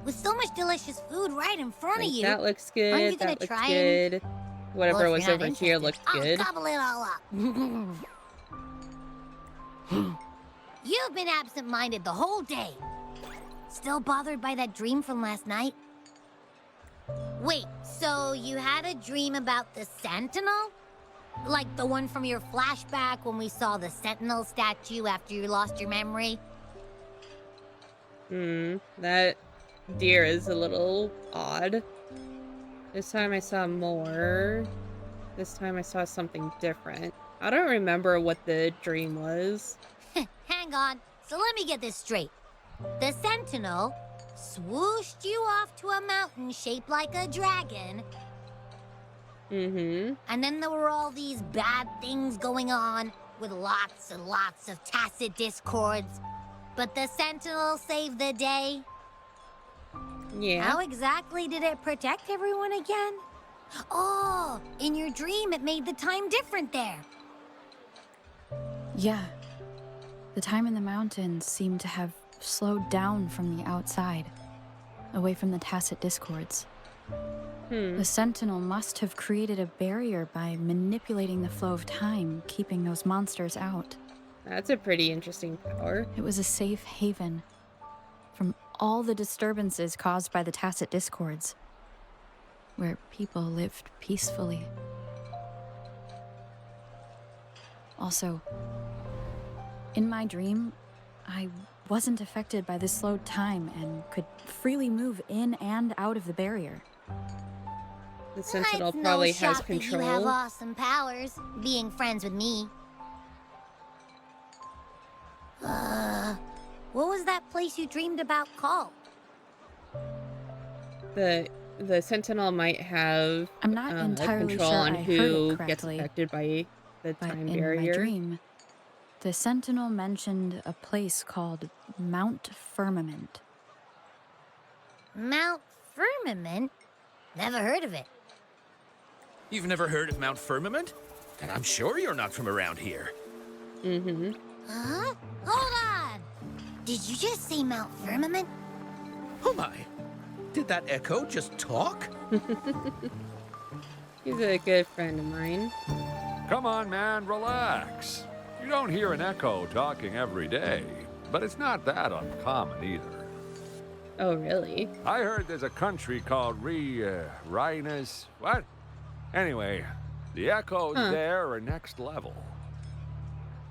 Speaker 2: With so much delicious food right in front of you.
Speaker 1: That looks good.
Speaker 2: Aren't you gonna try and
Speaker 1: whatever
Speaker 2: Well, if
Speaker 1: was
Speaker 2: you're not
Speaker 1: over here
Speaker 2: interested,
Speaker 1: looked
Speaker 2: I'll
Speaker 1: good.
Speaker 2: gobble it all up. You've been absent-minded the whole day. Still bothered by that dream from last night? Wait, so you had a dream about the Sentinel? Like the one from your flashback when we saw the Sentinel statue after you lost your memory?
Speaker 1: That deer is a little odd. This time I saw more. This time I saw something different. I don't remember what the dream was.
Speaker 2: Hang on, so let me get this straight. The Sentinel swooshed you off to a mountain shaped like a dragon. And then there were all these bad things going on with lots and lots of tacit discords. But the Sentinel saved the day.
Speaker 1: Yeah.
Speaker 2: How exactly did it protect everyone again? Oh, in your dream it made the time different there.
Speaker 5: Yeah. The time in the mountains seemed to have slowed down from the outside, away from the tacit discords. The Sentinel must have created a barrier by manipulating the flow of time, keeping those monsters out.
Speaker 1: That's a pretty interesting power.
Speaker 5: It was a safe haven from all the disturbances caused by the tacit discords, where people lived peacefully. Also, in my dream, I wasn't affected by the slowed time and could freely move in and out of the barrier.
Speaker 1: The Sentinel
Speaker 2: It's
Speaker 1: probably
Speaker 2: no
Speaker 1: has
Speaker 2: shock that you
Speaker 1: control.
Speaker 2: have awesome powers, being friends with me. What was that place you dreamed about called?
Speaker 1: The Sentinel might have
Speaker 5: I'm not entirely
Speaker 1: control
Speaker 5: sure
Speaker 1: on
Speaker 5: I heard
Speaker 1: who
Speaker 5: it
Speaker 1: gets
Speaker 5: correctly,
Speaker 1: affected by the
Speaker 5: but
Speaker 1: time
Speaker 5: in
Speaker 1: barrier.
Speaker 5: my dream, the Sentinel mentioned a place called Mount Firmament.
Speaker 2: Mount Firmament? Never heard of it.
Speaker 14: You've never heard of Mount Firmament? Then I'm sure you're not from around here.
Speaker 2: Huh? Hold on! Did you just say Mount Firmament?
Speaker 10: Oh my! Did that echo just talk?
Speaker 1: He's a good friend of mine.
Speaker 15: Come on, man, relax. You don't hear an echo talking every day, but it's not that uncommon either.
Speaker 1: Oh, really?
Speaker 15: I heard there's a country called Rhinus. What? Anyway, the echoes there are next level.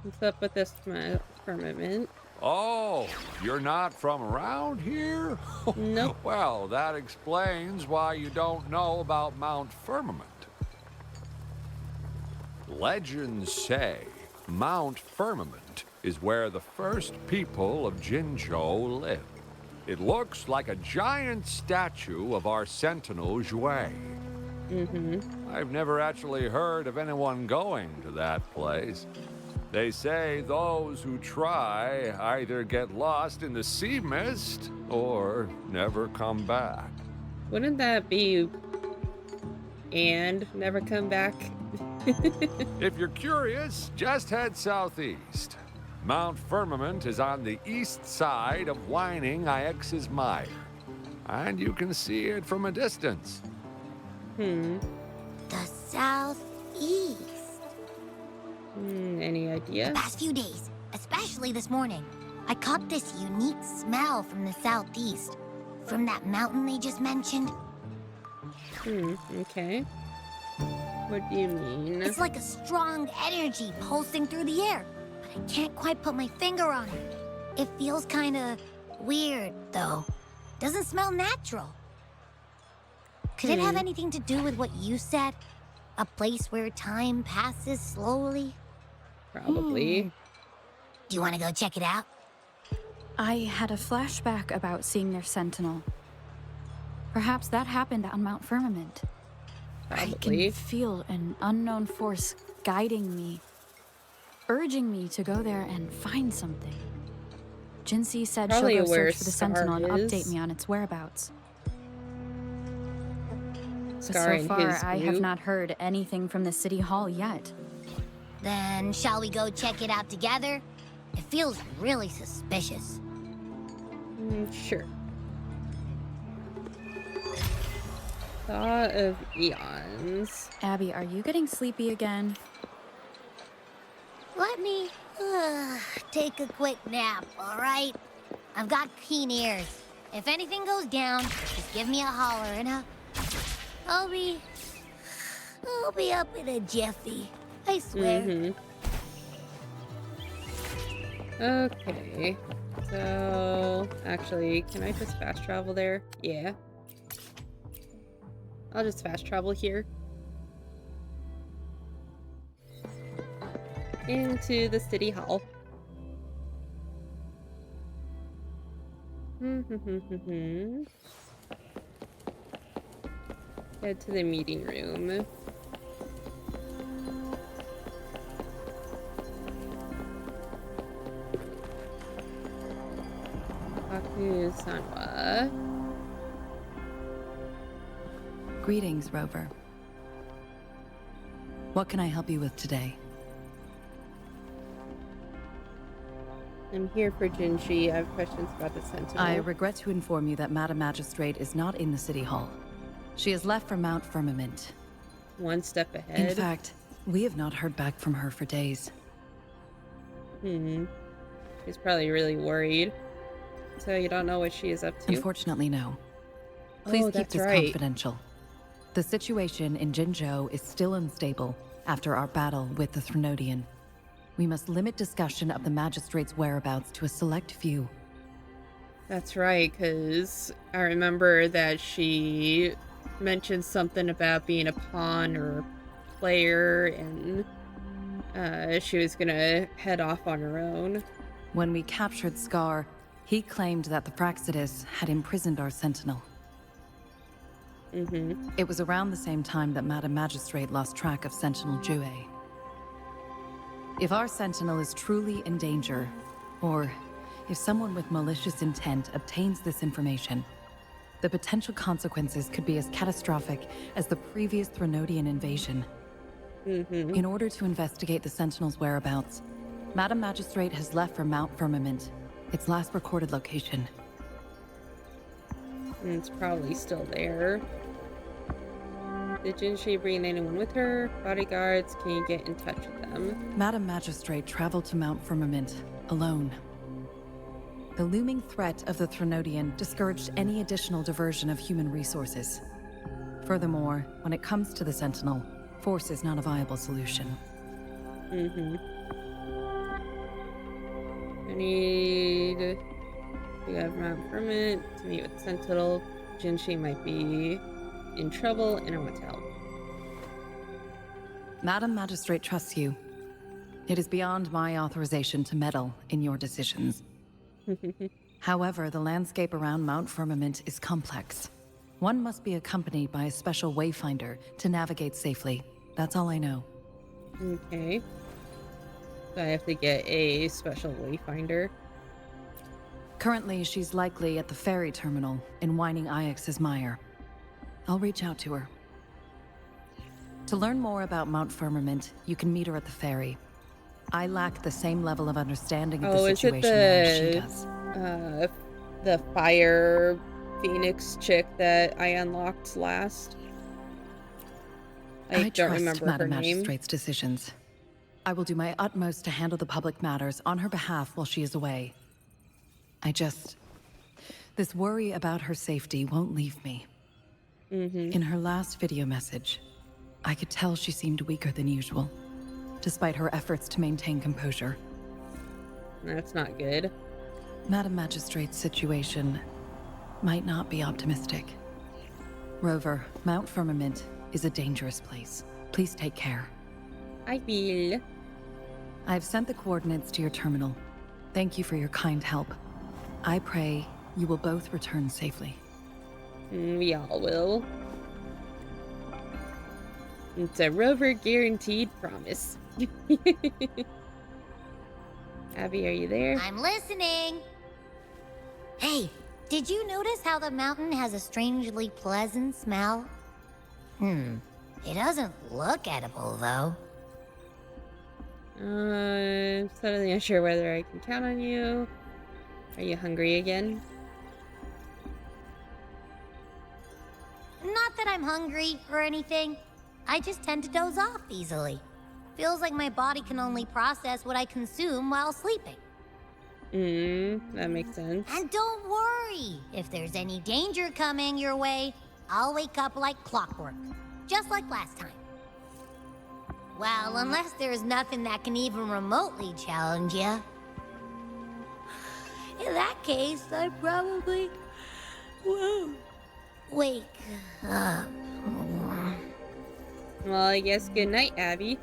Speaker 1: What's up with this firmament?
Speaker 15: Oh, you're not from around here?
Speaker 1: Nope.
Speaker 15: Well, that explains why you don't know about Mount Firmament. Legends say Mount Firmament is where the first people of Jinzhou lived. It looks like a giant statue of our Sentinel Jue. I've never actually heard of anyone going to that place. They say those who try either get lost in the sea mist or never come back.
Speaker 1: Wouldn't that be and never come back?
Speaker 15: If you're curious, just head southeast. Mount Firmament is on the east side of Whining Ix's Mire, and you can see it from a distance.
Speaker 2: The southeast.
Speaker 1: Any idea?
Speaker 2: The past few days, especially this morning, I caught this unique smell from the southeast. From that mountain they just mentioned.
Speaker 1: Okay. What do you mean?
Speaker 2: It's like a strong energy pulsing through the air, but I can't quite put my finger on it. It feels kinda weird, though. Doesn't smell natural. Could it have anything to do with what you said? A place where time passes slowly?
Speaker 1: Probably.
Speaker 2: Do you want to go check it out?
Speaker 5: I had a flashback about seeing their Sentinel. Perhaps that happened on Mount Firmament. I can feel an unknown force guiding me, urging me to go there and find something. Jinxie said she'll go search for the Sentinel and update me on its whereabouts. But so far, I have not heard anything from the City Hall yet.
Speaker 2: Then shall we go check it out together? It feels really suspicious.
Speaker 1: Sure. Thought of eons.
Speaker 5: Abby, are you getting sleepy again?
Speaker 2: Let me take a quick nap, all right? I've got keen ears. If anything goes down, just give me a holler and I'll be up in a jiffy. I swear.
Speaker 1: Okay. So, actually, can I just fast travel there? Yeah. I'll just fast travel here. Into the city hall. Head to the meeting room. Sanwa.
Speaker 16: Greetings, Rover. What can I help you with today?
Speaker 1: I'm here for Jinshi. I have questions about the Sentinel.
Speaker 16: I regret to inform you that Madam Magistrate is not in the City Hall. She has left for Mount Firmament.
Speaker 1: One step ahead.
Speaker 16: In fact, we have not heard back from her for days.
Speaker 1: She's probably really worried. So you don't know what she is up to?
Speaker 16: Unfortunately, no. Please keep this confidential. The situation in Jinzhou is still unstable after our battle with the Threnodian. We must limit discussion of the Magistrate's whereabouts to a select few.
Speaker 1: That's right, because I remember that she mentioned something about being a pawn or a player, and she was gonna head off on her own.
Speaker 16: When we captured Scar, he claimed that the Praxidus had imprisoned our Sentinel. It was around the same time that Madam Magistrate lost track of Sentinel Jue. If our Sentinel is truly in danger, or if someone with malicious intent obtains this information, the potential consequences could be as catastrophic as the previous Threnodian invasion. In order to investigate the Sentinel's whereabouts, Madam Magistrate has left for Mount Firmament, its last recorded location.
Speaker 1: It's probably still there. Did Jinshi bring anyone with her? Bodyguards? Can you get in touch with them?
Speaker 16: Madam Magistrate traveled to Mount Firmament, alone. The looming threat of the Threnodian discouraged any additional diversion of human resources. Furthermore, when it comes to the Sentinel, force is not a viable solution.
Speaker 1: We have Mount Firmament to meet with the Sentinel. Jinshi might be in trouble and I want to help.
Speaker 16: Madam Magistrate trusts you. It is beyond my authorization to meddle in your decisions. However, the landscape around Mount Firmament is complex. One must be accompanied by a special wayfinder to navigate safely. That's all I know.
Speaker 1: Okay. So I have to get a special wayfinder.
Speaker 16: Currently, she's likely at the ferry terminal in Whining Ix's Mire. I'll reach out to her. To learn more about Mount Firmament, you can meet her at the ferry. I lack the same level of understanding of the situation as she does.
Speaker 1: The fire phoenix chick that I unlocked last? I don't remember
Speaker 16: Madam
Speaker 1: her name.
Speaker 16: Magistrate's decisions. I will do my utmost to handle the public matters on her behalf while she is away. This worry about her safety won't leave me. In her last video message, I could tell she seemed weaker than usual, despite her efforts to maintain composure.
Speaker 1: That's not good.
Speaker 16: Madam Magistrate's situation might not be optimistic. Rover, Mount Firmament is a dangerous place. Please take care.
Speaker 1: I will.
Speaker 16: I've sent the coordinates to your terminal. Thank you for your kind help. I pray you will both return safely.
Speaker 1: We all will. It's a Rover guaranteed promise. Abby, are you there?
Speaker 2: I'm listening. Hey, did you notice how the mountain has a strangely pleasant smell? It doesn't look edible, though.
Speaker 1: I'm suddenly unsure whether I can count on you. Are you hungry again?
Speaker 2: Not that I'm hungry or anything. I just tend to doze off easily. Feels like my body can only process what I consume while sleeping.
Speaker 1: That makes sense.
Speaker 2: And don't worry, if there's any danger coming your way, I'll wake up like clockwork, just like last time. Well, unless there's nothing that can even remotely challenge you. In that case, I probably won't wake up.
Speaker 1: Well, I guess good night, Abby.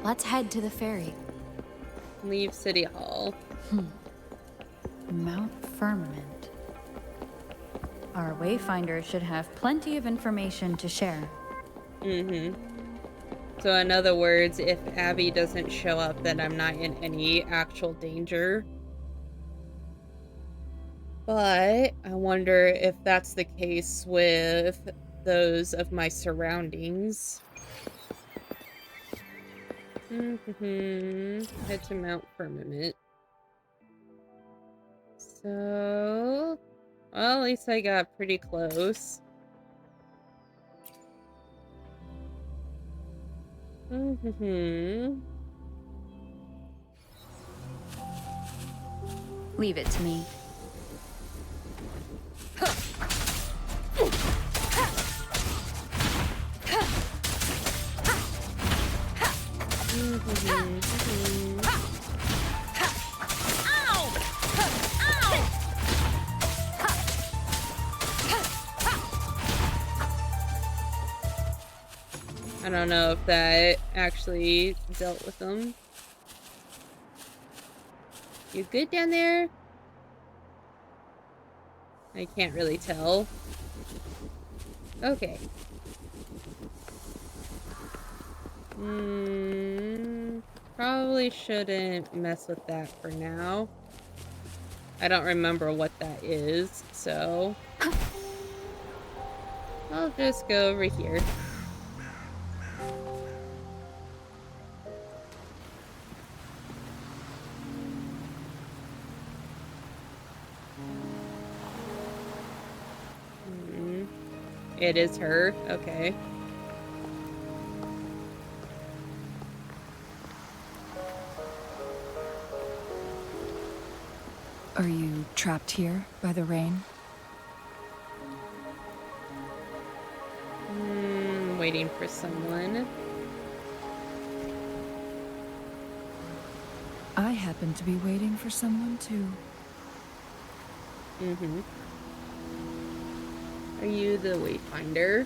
Speaker 5: Let's head to the ferry.
Speaker 1: Leave City Hall.
Speaker 5: Mount Firmament. Our Wayfinder should have plenty of information to share.
Speaker 1: So in other words, if Abby doesn't show up, then I'm not in any actual danger. But I wonder if that's the case with those of my surroundings. Head to Mount Firmament. So, well, at least I got pretty close.
Speaker 5: Leave it to me.
Speaker 1: I don't know if that actually dealt with them. You good down there? I can't really tell. Okay. Probably shouldn't mess with that for now. I don't remember what that is, so I'll just go over here. It is her. Okay.
Speaker 16: Are you trapped here by the rain?
Speaker 1: Waiting for someone.
Speaker 16: I happen to be waiting for someone too.
Speaker 1: Are you the Wayfinder?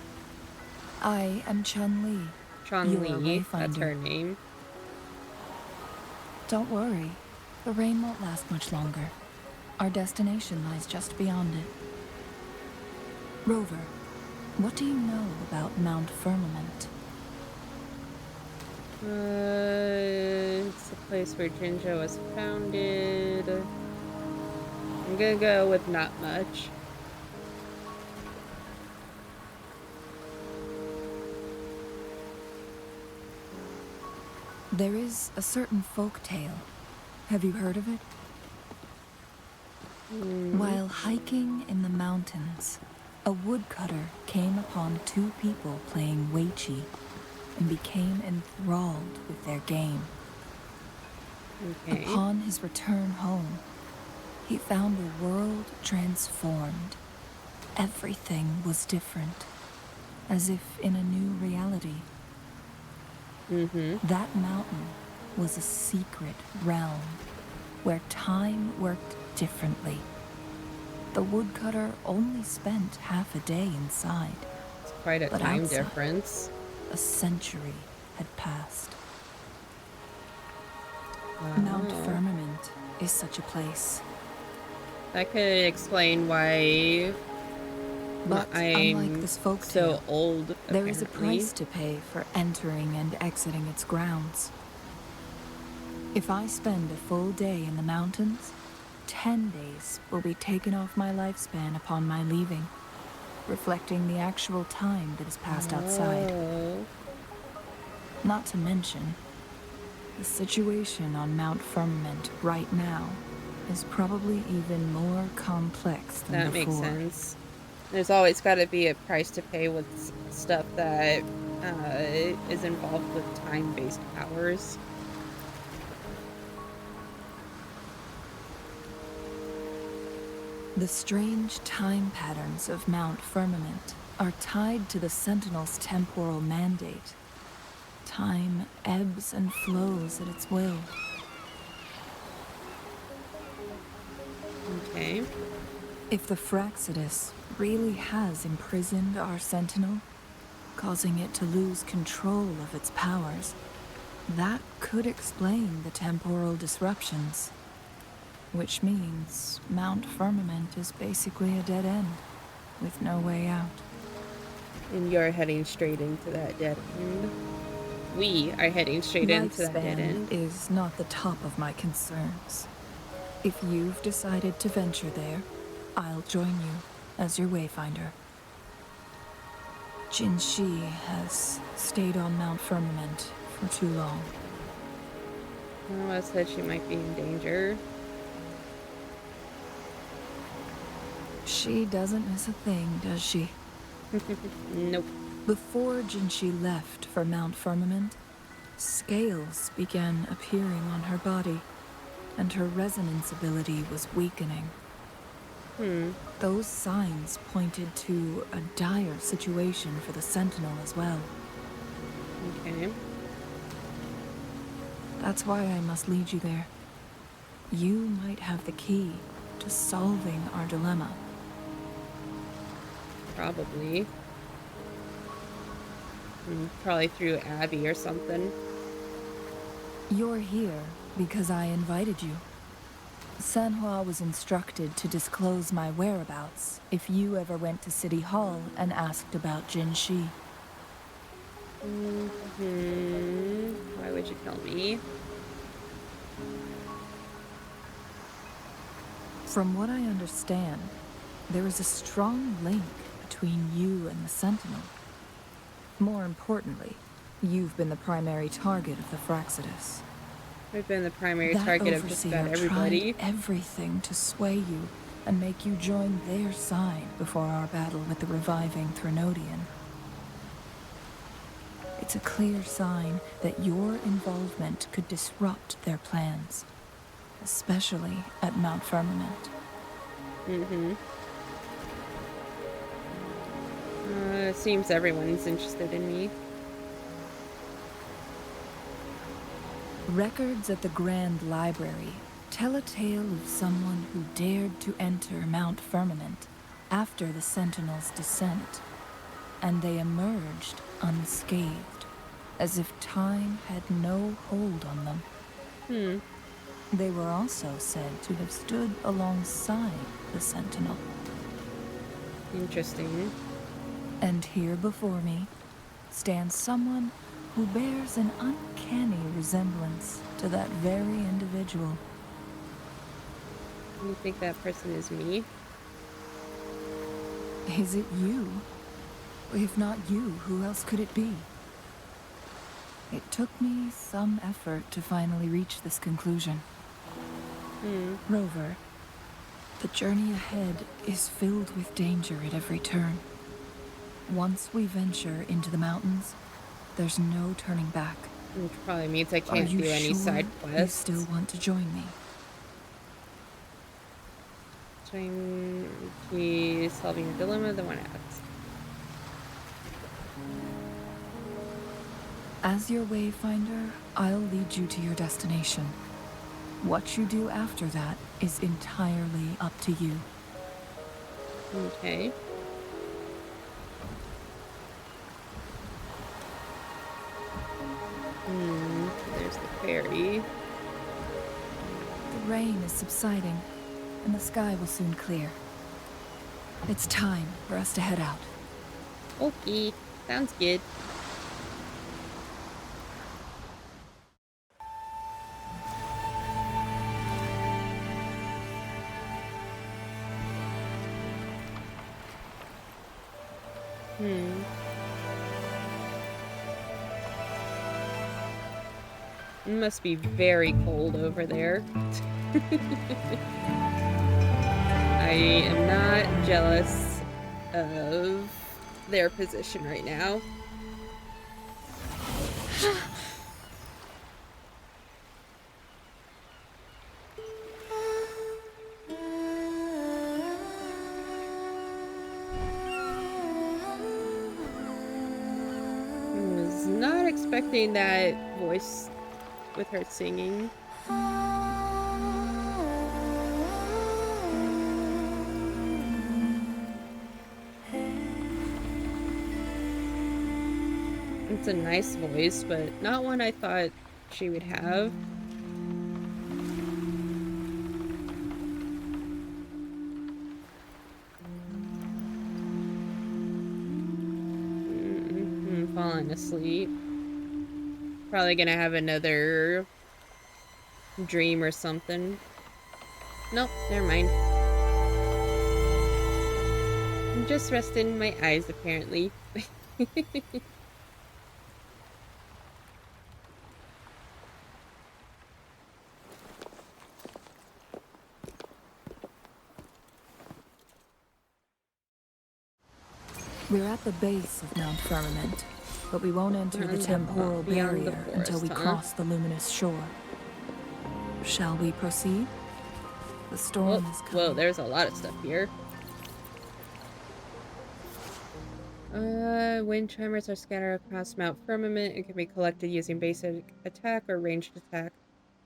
Speaker 16: I am Chun-Li.
Speaker 1: Chun-Li, that's her name.
Speaker 16: Don't worry. The rain won't last much longer. Our destination lies just beyond it. Rover, what do you know about Mount Firmament?
Speaker 1: It's the place where Jinzhou was founded. I'm gonna go with not much.
Speaker 16: There is a certain folk tale. Have you heard of it? While hiking in the mountains, a woodcutter came upon two people playing Weiqi and became enthralled with their game. Upon his return home, he found the world transformed. Everything was different, as if in a new reality. That mountain was a secret realm where time worked differently. The woodcutter only spent half a day inside.
Speaker 1: It's quite a time difference.
Speaker 16: A century had passed. Mount Firmament is such a place.
Speaker 1: That could explain why I'm
Speaker 16: unlike this folktale,
Speaker 1: so old.
Speaker 16: There is a
Speaker 1: apparently.
Speaker 16: price to pay for entering and exiting its grounds. If I spend a full day in the mountains, 10 days will be taken off my lifespan upon my leaving, reflecting the actual time that is passed outside. Not to mention, the situation on Mount Firmament right now
Speaker 6: is probably even more complex than
Speaker 1: That makes
Speaker 6: before.
Speaker 1: sense. There's always got to be a price to pay with stuff that is involved with time-based powers.
Speaker 6: The strange time patterns of Mount Firmament are tied to the Sentinel's temporal mandate. Time ebbs and flows at its will.
Speaker 1: Okay.
Speaker 6: If the Fraxidus really has imprisoned our Sentinel, causing it to lose control of its powers, that could explain the temporal disruptions. Which means Mount Firmament is basically a dead end, with no way out.
Speaker 1: And you're heading straight into that dead end. We are heading straight into that dead end.
Speaker 6: Lifespan is not the top of my concerns. If you've decided to venture there, I'll join you as your wayfinder. Jin Shi has stayed on Mount Firmament for too long.
Speaker 1: I said she might be in danger.
Speaker 6: She doesn't miss a thing, does she?
Speaker 1: Nope.
Speaker 6: Before Jinshi left for Mount Firmament, scales began appearing on her body, and her resonance ability was weakening. Those signs pointed to a dire situation for the Sentinel as well.
Speaker 1: Okay.
Speaker 6: That's why I must lead you there. You might have the key to solving our dilemma.
Speaker 1: Probably. Probably through Abby or something.
Speaker 6: You're here because I invited you. Sanhua was instructed to disclose my whereabouts if you ever went to City Hall and asked about Jin Shi.
Speaker 1: Why would you tell me?
Speaker 6: From what I understand, there is a strong link between you and the Sentinel. More importantly, you've been the primary target of the Fraxidus.
Speaker 1: I've been the primary target of just about everybody.
Speaker 6: Tried everything to sway you and make you join their side before our battle with the reviving Threnodian. It's a clear sign that your involvement could disrupt their plans, especially at Mount Firmament.
Speaker 1: It seems everyone's interested in me.
Speaker 6: Records at the Grand Library tell a tale of someone who dared to enter Mount Firmament after the Sentinel's descent, and they emerged unscathed, as if time had no hold on them. They were also said to have stood alongside the Sentinel.
Speaker 1: Interesting.
Speaker 6: And here before me stands someone who bears an uncanny resemblance to that very individual.
Speaker 1: You think that person is me?
Speaker 6: Is it you? If not you, who else could it be? It took me some effort to finally reach this conclusion. Rover, the journey ahead is filled with danger at every turn. Once we venture into the mountains, there's no turning back.
Speaker 1: Which probably means I can't do any side quests.
Speaker 6: You still want to join me?
Speaker 1: Join the solving a dilemma, the one asked.
Speaker 6: As your wayfinder, I'll lead you to your destination. What you do after that is entirely up to you.
Speaker 1: Okay. There's the ferry.
Speaker 6: The rain is subsiding, and the sky will soon clear. It's time for us to head out.
Speaker 1: Okay, sounds good. It must be very cold over there. I am not jealous of their position right now. I was not expecting that voice with her singing. It's a nice voice, but not one I thought she would have. Falling asleep. Probably gonna have another dream or something. Nope, never mind. I'm just resting my eyes, apparently.
Speaker 6: We're at the base of Mount Firmament, but we won't enter the temporal barrier until we cross the luminous shore. Shall we proceed? The storm is coming.
Speaker 1: Whoa, there's a lot of stuff here. Wind chimers are scattered across Mount Firmament and can be collected using basic attack or ranged attack.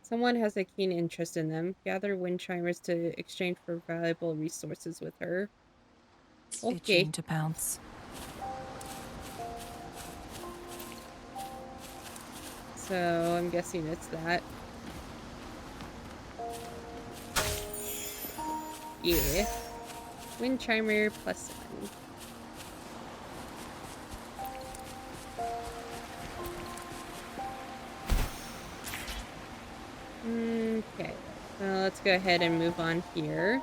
Speaker 1: Someone has a keen interest in them. Gather wind chimers to exchange for valuable resources with her. Okay.
Speaker 6: Itching to pounce.
Speaker 1: So I'm guessing it's that. Yeah. Wind chimer +1. Okay. Let's go ahead and move on here.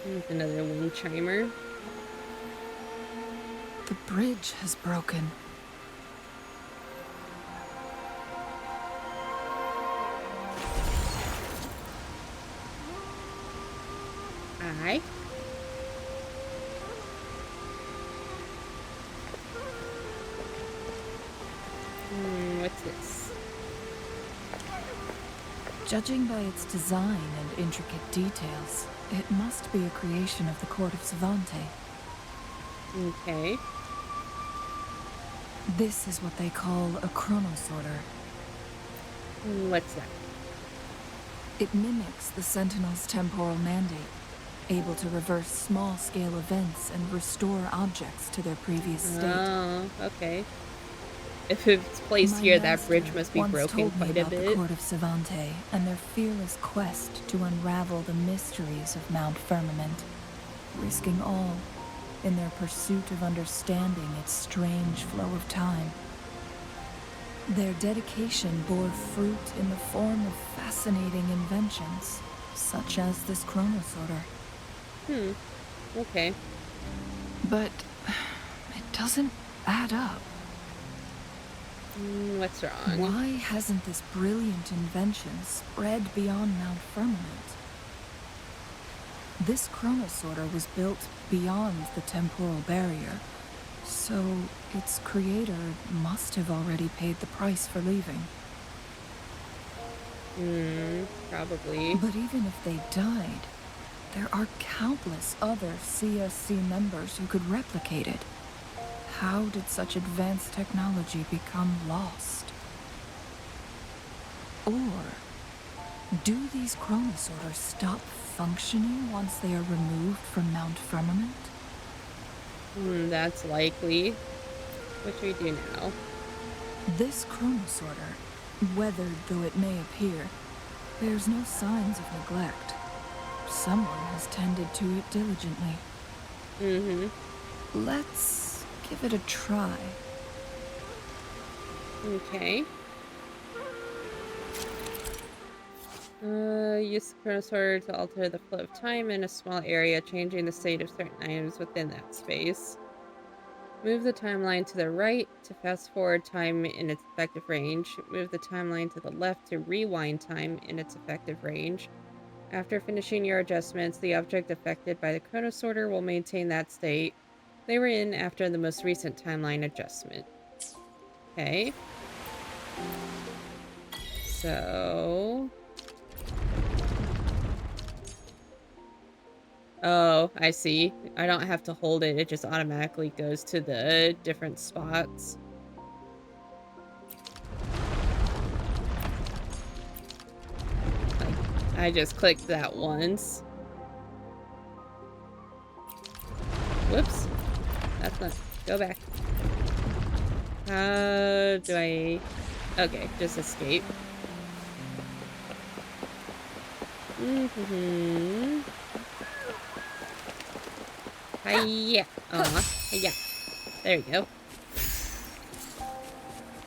Speaker 1: There's another wind chimer.
Speaker 6: The bridge has broken.
Speaker 1: Aye. What's this?
Speaker 6: Judging by its design and intricate details, it must be a creation of the court of Savante.
Speaker 1: Okay.
Speaker 6: This is what they call a chronosorter.
Speaker 1: What's that?
Speaker 6: It mimics the Sentinel's temporal mandate, able to reverse small-scale events and restore objects to their previous state.
Speaker 1: Oh, okay. If it's placed here, that bridge must be broken quite a bit.
Speaker 6: The court of Savante and their fearless quest to unravel the mysteries of Mount Firmament, risking all in their pursuit of understanding its strange flow of time. Their dedication bore fruit in the form of fascinating inventions, such as this chronosorter.
Speaker 1: Okay.
Speaker 6: But it doesn't add up.
Speaker 1: What's wrong?
Speaker 6: Why hasn't this brilliant invention spread beyond Mount Firmament? This chronosorter was built beyond the temporal barrier, so its creator must have already paid the price for leaving.
Speaker 1: Probably.
Speaker 6: But even if they died, there are countless other CSC members who could replicate it. How did such advanced technology become lost? Or do these chronosorters stop functioning once they are removed from Mount Firmament?
Speaker 1: That's likely. What should we do now?
Speaker 6: This chronosorter, weathered though it may appear, bears no signs of neglect. Someone has tended to it diligently. Let's give it a try.
Speaker 1: Okay. Use the chronosorter to alter the flow of time in a small area, changing the state of certain items within that space. Move the timeline to the right to fast forward time in its effective range. Move the timeline to the left to rewind time in its effective range. After finishing your adjustments, the object affected by the chrono sorter will maintain that state they were in after the most recent timeline adjustment. Okay. So... Oh, I see. I don't have to hold it. It just automatically goes to the different spots. Like, I just clicked that once. Whoops. That's not... Go back. How do I... Okay, just escape. Mm-hmm. Hiya. Aw. Hiya. There we go.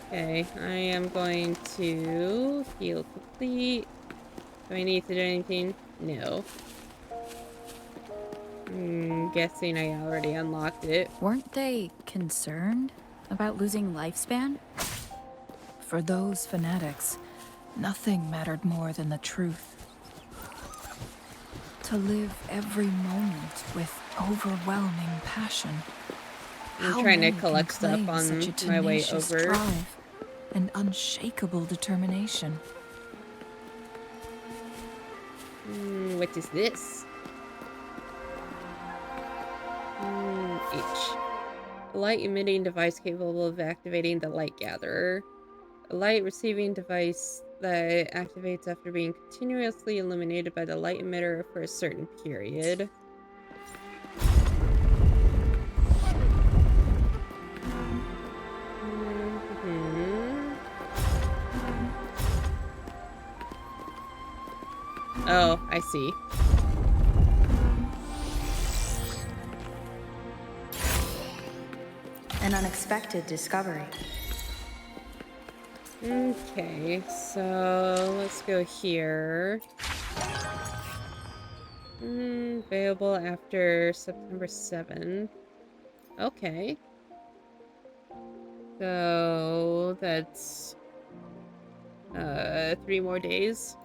Speaker 1: Okay, I am going to heal complete. Do I need to do anything? No. Guessing I already unlocked it.
Speaker 5: Weren't they concerned about losing lifespan?
Speaker 6: For those fanatics, nothing mattered more than the truth. To live every moment with overwhelming passion.
Speaker 1: I'm trying to collect stuff on my way over.
Speaker 6: Drive and unshakable determination.
Speaker 1: What is this? H. A light emitting device capable of activating the light gatherer. A light receiving device that activates after being continuously illuminated by the light emitter for a certain period. Oh, I see.
Speaker 5: An unexpected discovery.
Speaker 1: Okay, so let's go here. Available after September 7th. Okay. So that's 3 more days.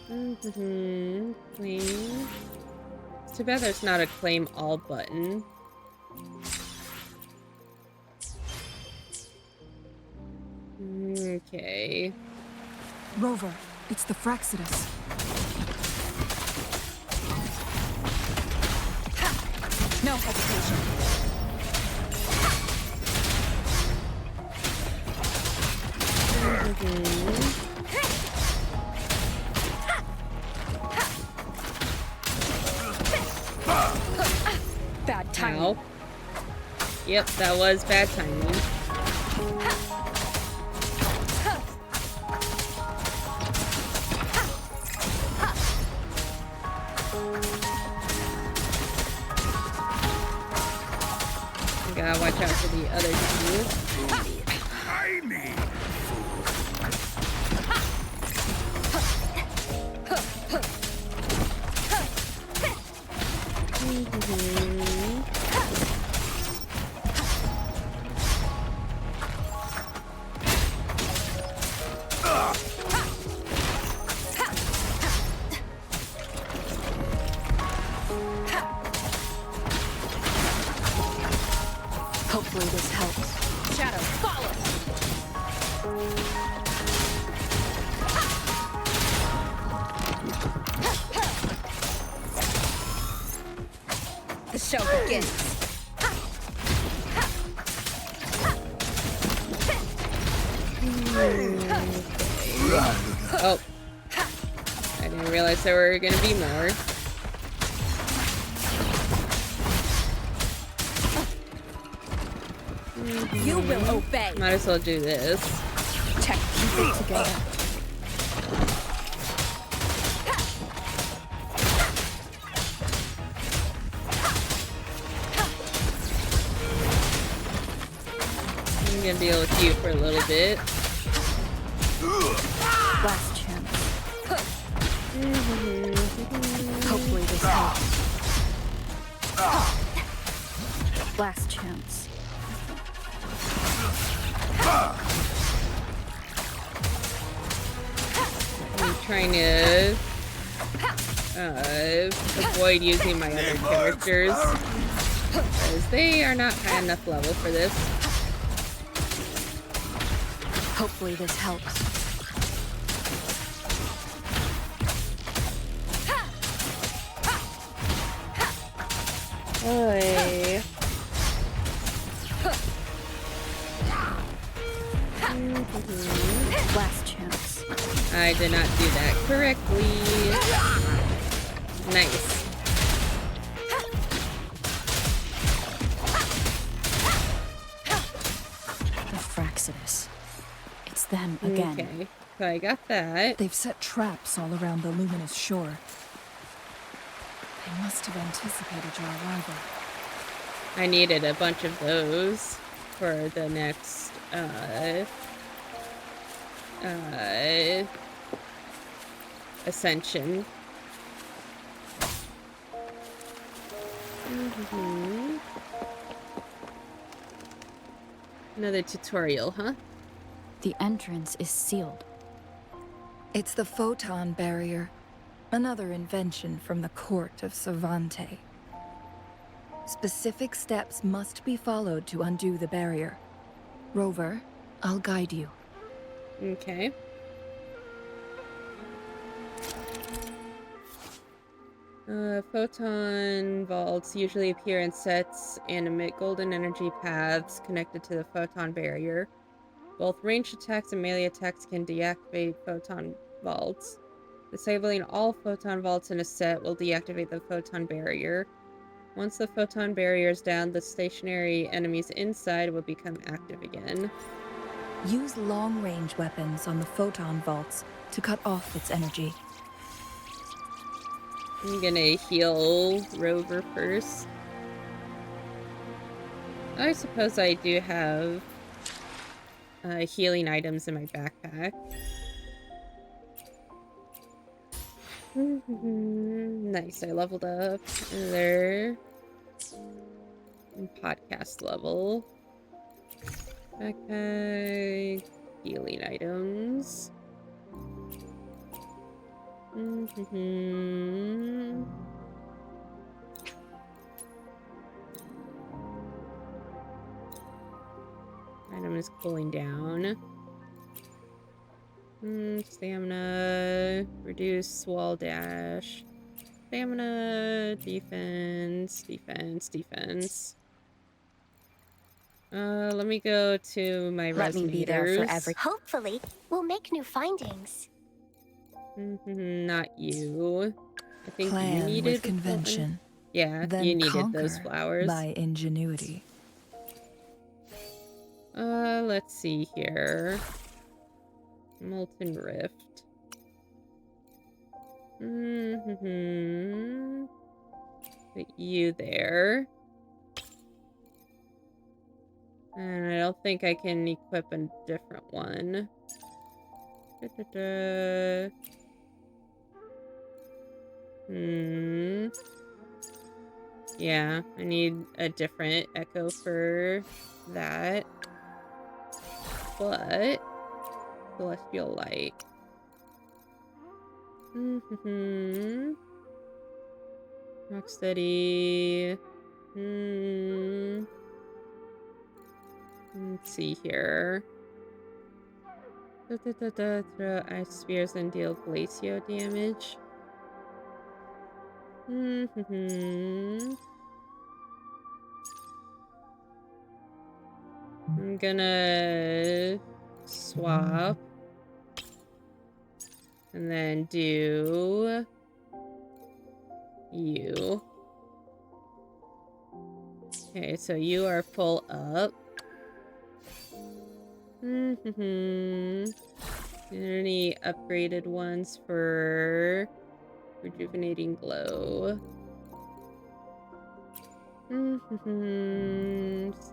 Speaker 1: Claim. It's too bad there's not a claim all button. Okay.
Speaker 6: Rover, it's the Fraxidus.
Speaker 11: No hesitation.
Speaker 2: Bad timing.
Speaker 1: Ow. Yep, that was bad timing. Gotta watch out for the other two.
Speaker 5: Hopefully this helps.
Speaker 11: Shadow, follow!
Speaker 2: The show begins.
Speaker 1: Oh. I didn't realize there were gonna be more.
Speaker 2: You will obey.
Speaker 1: Might as well do this.
Speaker 2: Check. Keep it together.
Speaker 1: I'm gonna deal with you for a little bit.
Speaker 5: Last chance. Hopefully this helps. Last chance.
Speaker 1: I'm trying to avoid using my other characters because they are not high enough level for this.
Speaker 5: Hopefully this helps.
Speaker 1: Oy.
Speaker 5: Last chance.
Speaker 1: I did not do that correctly. Nice.
Speaker 5: The Fraxidus. It's them again.
Speaker 1: Okay, so I got that.
Speaker 6: They've set traps all around the luminous shore. They must have anticipated your arrival.
Speaker 1: I needed a bunch of those for the next, ascension. Another tutorial, huh?
Speaker 5: The entrance is sealed.
Speaker 6: It's the photon barrier, another invention from the court of Savante. Specific steps must be followed to undo the barrier. Rover, I'll guide you.
Speaker 1: Okay. Photon vaults usually appear in sets and emit golden energy paths connected to the photon barrier. Both ranged attacks and melee attacks can deactivate photon vaults. Disabling all photon vaults in a set will deactivate the photon barrier. Once the photon barrier is down, the stationary enemies inside will become active again.
Speaker 6: Use long-range weapons on the photon vaults to cut off its energy.
Speaker 1: I'm gonna heal Rover first. I suppose I do have healing items in my backpack. Nice, I leveled up another podcast level. Backpack, healing items. Item is cooling down. Stamina, reduce wall dash. Stamina, defense, defense, defense. Let me go to my
Speaker 7: Let me be there for
Speaker 1: resonators.
Speaker 7: Hopefully, we'll make new findings.
Speaker 1: Not you. I think you
Speaker 6: Plan
Speaker 1: needed
Speaker 6: with convention.
Speaker 1: one. Yeah,
Speaker 6: Then
Speaker 1: you needed
Speaker 6: conquer
Speaker 1: those flowers.
Speaker 6: by ingenuity.
Speaker 1: Let's see here. Molten Rift. Put you there. And I don't think I can equip a different one. Yeah, I need a different echo for that. But celestial light. Rocksteady. Let's see here. Throw ice spears and deal glacio damage. I'm gonna swap. And then do you. Okay, so you are full up. Any upgraded ones for rejuvenating glow?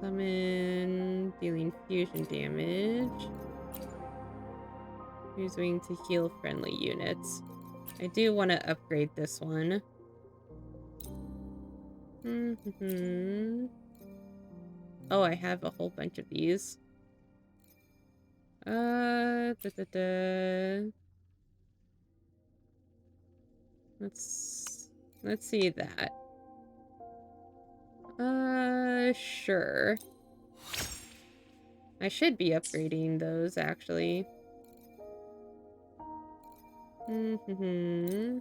Speaker 1: Summon, dealing fusion damage. Using to heal friendly units. I do want to upgrade this one. Mm-hmm. Oh, I have a whole bunch of these. Da, da, da. Let's see that. Sure. I should be upgrading those, actually. Mm-hmm.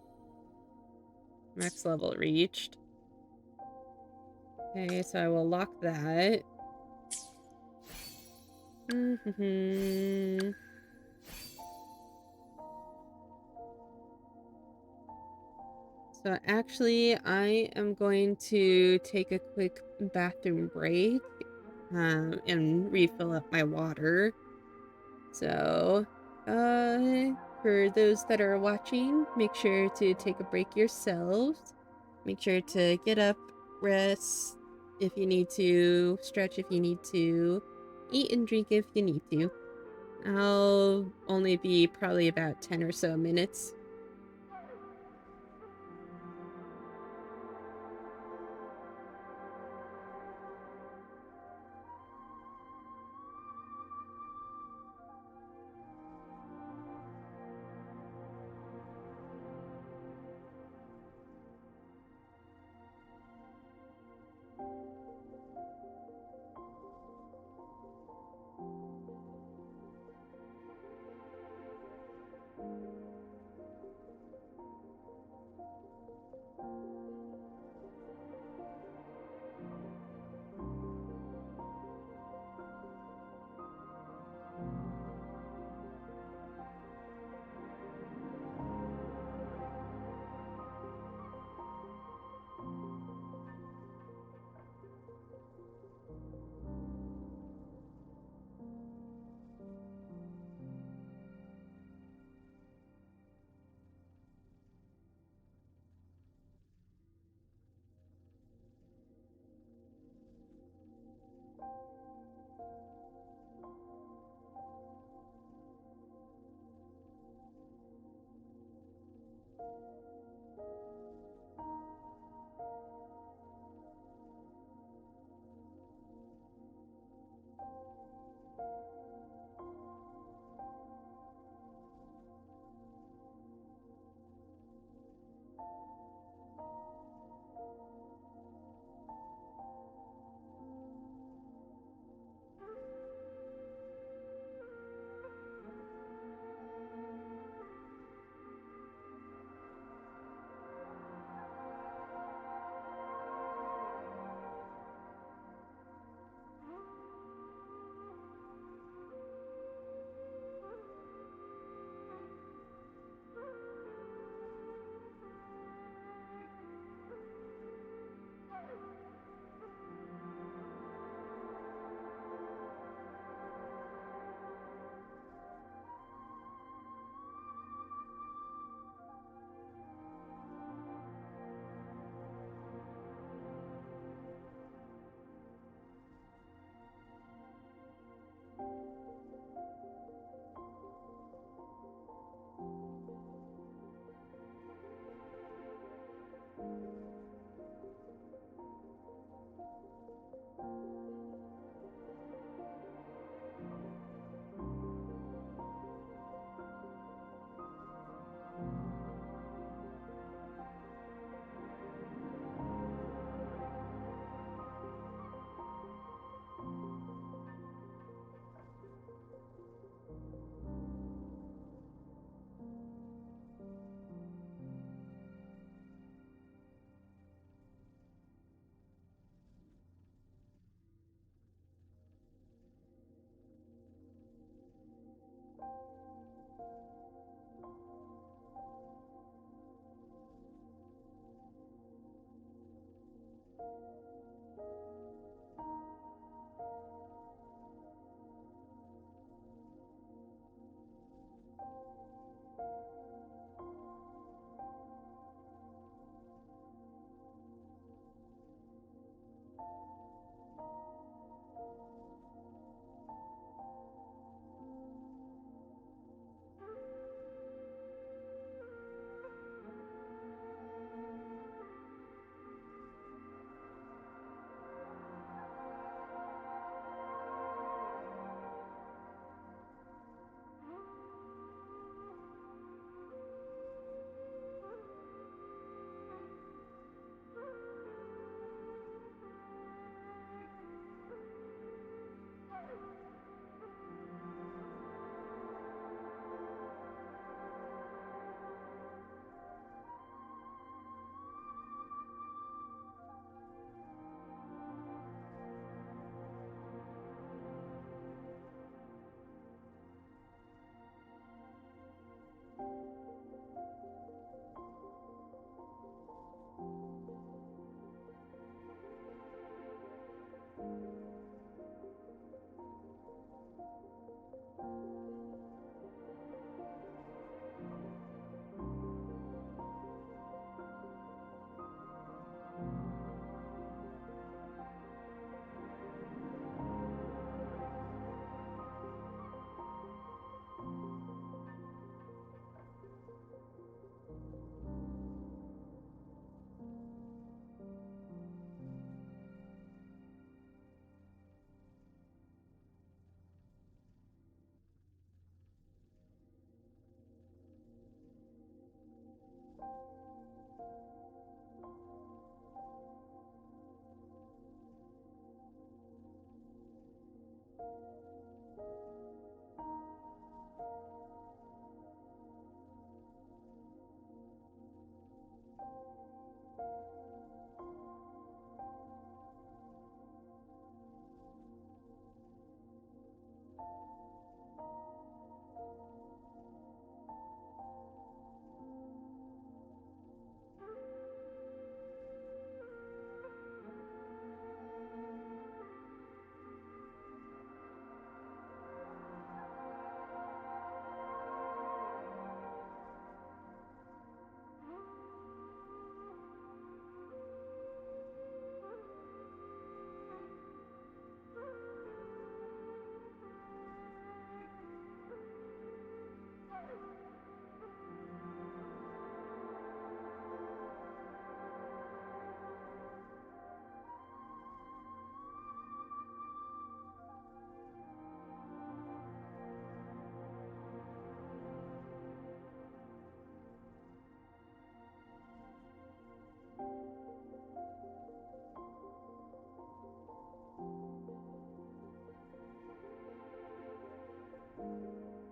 Speaker 1: Max level reached. Okay, so I will lock that. Mm-hmm. So actually, I am going to take a quick bathroom break, and refill up my water. So, for those that are watching, make sure to take a break yourselves. Make sure to get up, rest if you need to, stretch if you need to, eat and drink if you need to. I'll only be probably about 10 or so minutes.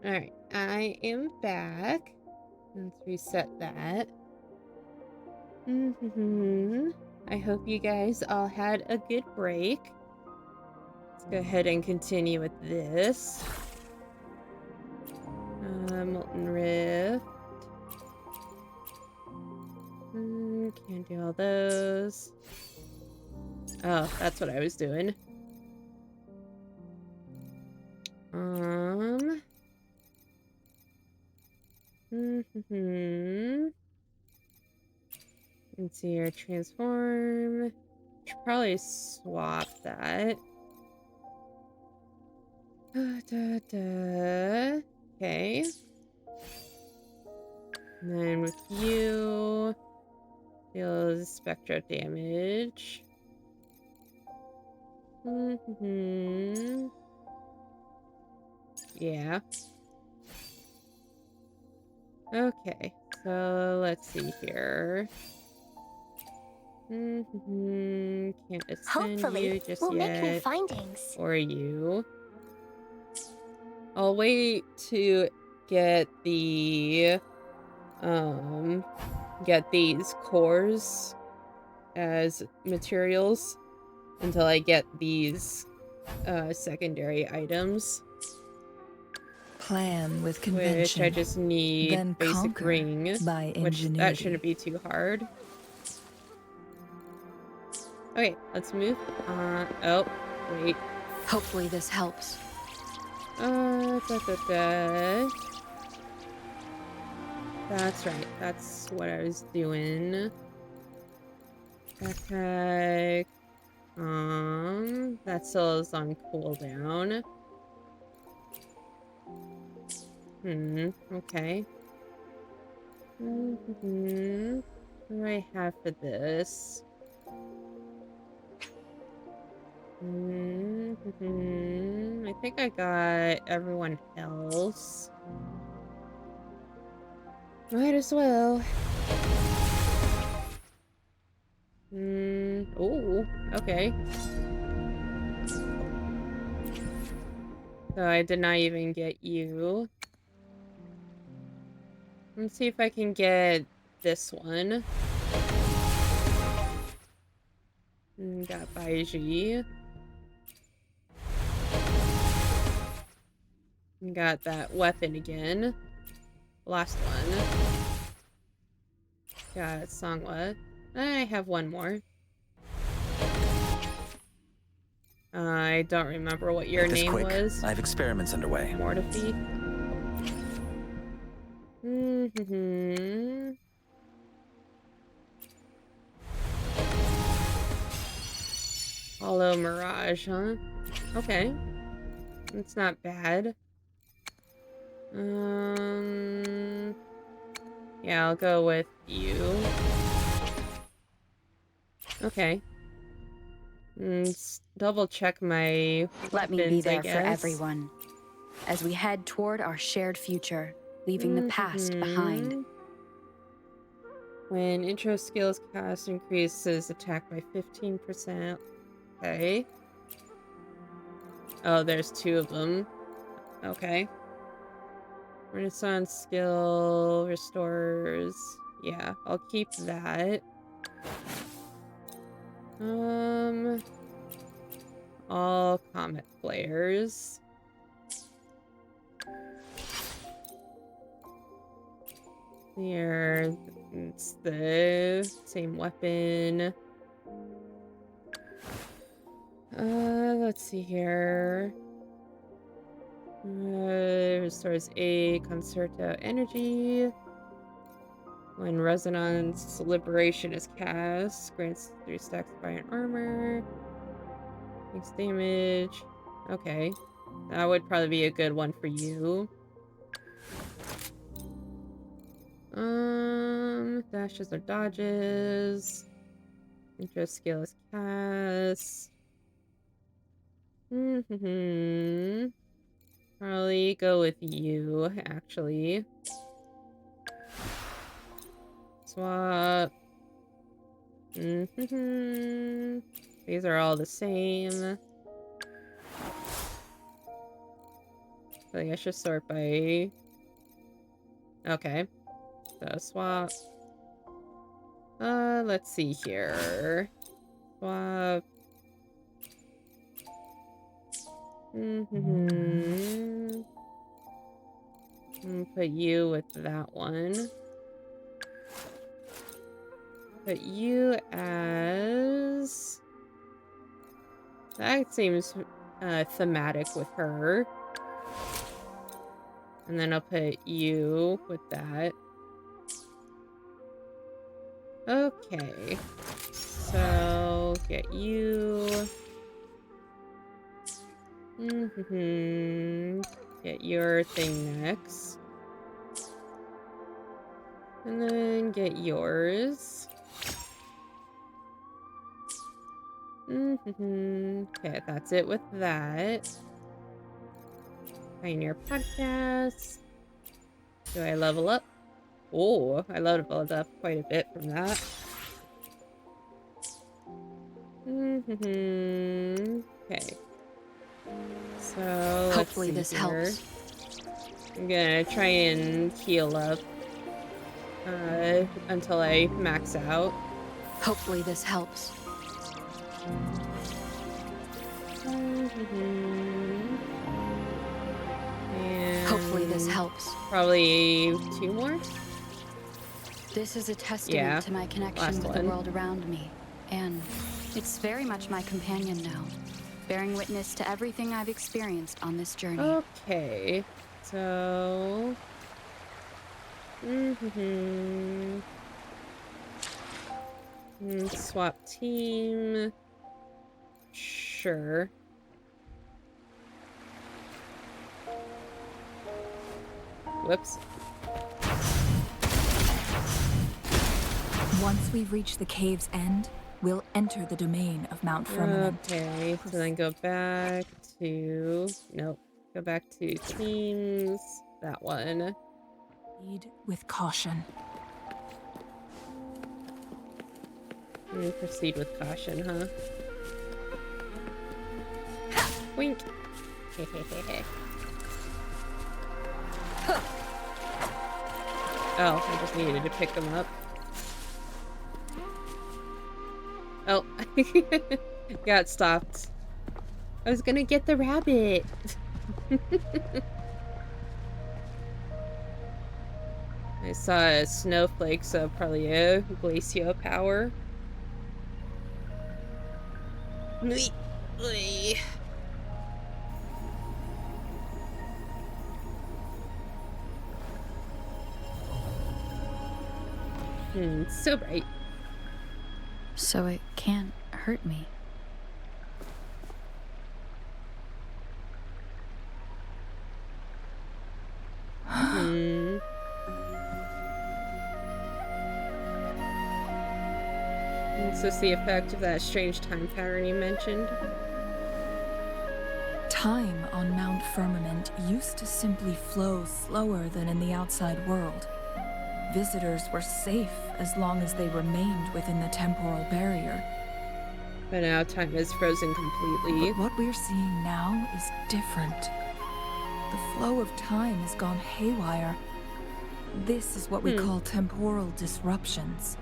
Speaker 1: Alright, I am back. Let's reset that. I hope you guys all had a good break. Let's go ahead and continue with this. Molten Rift. Can't do all those. Oh, that's what I was doing. Let's see here, transform. Should probably swap that. Okay. And then with you, deals spectra damage. Yeah. Okay, so let's see here. Can't ascend
Speaker 17: Hopefully,
Speaker 1: you just
Speaker 17: we'll
Speaker 1: yet.
Speaker 17: make new findings.
Speaker 1: Or you. I'll wait to get the get these cores as materials until I get these secondary items.
Speaker 6: Plan with convention,
Speaker 1: which I just need
Speaker 6: then
Speaker 1: basic ring,
Speaker 6: by
Speaker 1: which that shouldn't be too hard. Okay, let's move on. Oh, wait.
Speaker 12: Hopefully this helps.
Speaker 1: That's right. That's what I was doing. Attack. That still is on cooldown. Okay. What do I have for this? I think I got everyone else. Might as well. Oh, okay. So I did not even get you. Let's see if I can get this one. Got Baiji. Got that weapon again. Last one. Got Songwa. I have one more. I don't remember what your name was.
Speaker 17: I have experiments underway.
Speaker 1: Mortifi. Mm-hmm. Hollow Mirage, huh? Okay. It's not bad. Yeah, I'll go with you. Okay. Double check my
Speaker 5: Let me be
Speaker 1: weapons, I
Speaker 5: there for
Speaker 1: guess.
Speaker 5: everyone as we head toward our shared future, leaving the past behind.
Speaker 1: When intro skills cast increases attack by 15%. Okay. Oh, there's 2 of them. Okay. Renaissance skill restores. Yeah, I'll keep that. All comet players. Here, it's the same weapon. Let's see here. Restores a concerto energy. When Resonance Liberation is cast, grants 3 stacks of iron armor. Makes damage. Okay. That would probably be a good one for you. Dashes or dodges. Intro skill is cast. Probably go with you, actually. Swap. These are all the same. So I should sort by... Okay. So swap. Let's see here. Swap. Put you with that one. Put you as... That seems thematic with her. And then I'll put you with that. Okay. So, get you. Get your thing next. And then get yours. Okay, that's it with that. Pioneer Podcast. Do I level up? Oh, I leveled up quite a bit from that. Okay. So,
Speaker 5: hopefully this helps.
Speaker 1: I'm gonna try and heal up until I max out.
Speaker 5: Hopefully this helps.
Speaker 1: And
Speaker 5: hopefully this helps.
Speaker 1: Probably 2 more?
Speaker 5: This is a testament to my connection with the world around me, and it's very much my companion now, bearing witness to everything I've experienced on this journey.
Speaker 1: Okay, so... Swap team. Sure. Whoops.
Speaker 6: Once we've reached the cave's end, we'll enter the domain of Mount Firmament.
Speaker 1: Okay, so then go back to... Nope. Go back to teams. That one.
Speaker 6: Lead with caution.
Speaker 1: Proceed with caution, huh? Wink. Oh, I just needed to pick them up. Oh, got stopped. I was gonna get the rabbit. I saw a snowflake, so probably a glacio power. Oy. So bright.
Speaker 5: So it can't hurt me.
Speaker 1: Is this the effect of that strange time pattern you mentioned?
Speaker 6: Time on Mount Firmament used to simply flow slower than in the outside world. Visitors were safe as long as they remained within the temporal barrier.
Speaker 1: But now time is frozen completely.
Speaker 6: But what we're seeing now is different. The flow of time has gone haywire. This is what we call temporal disruptions.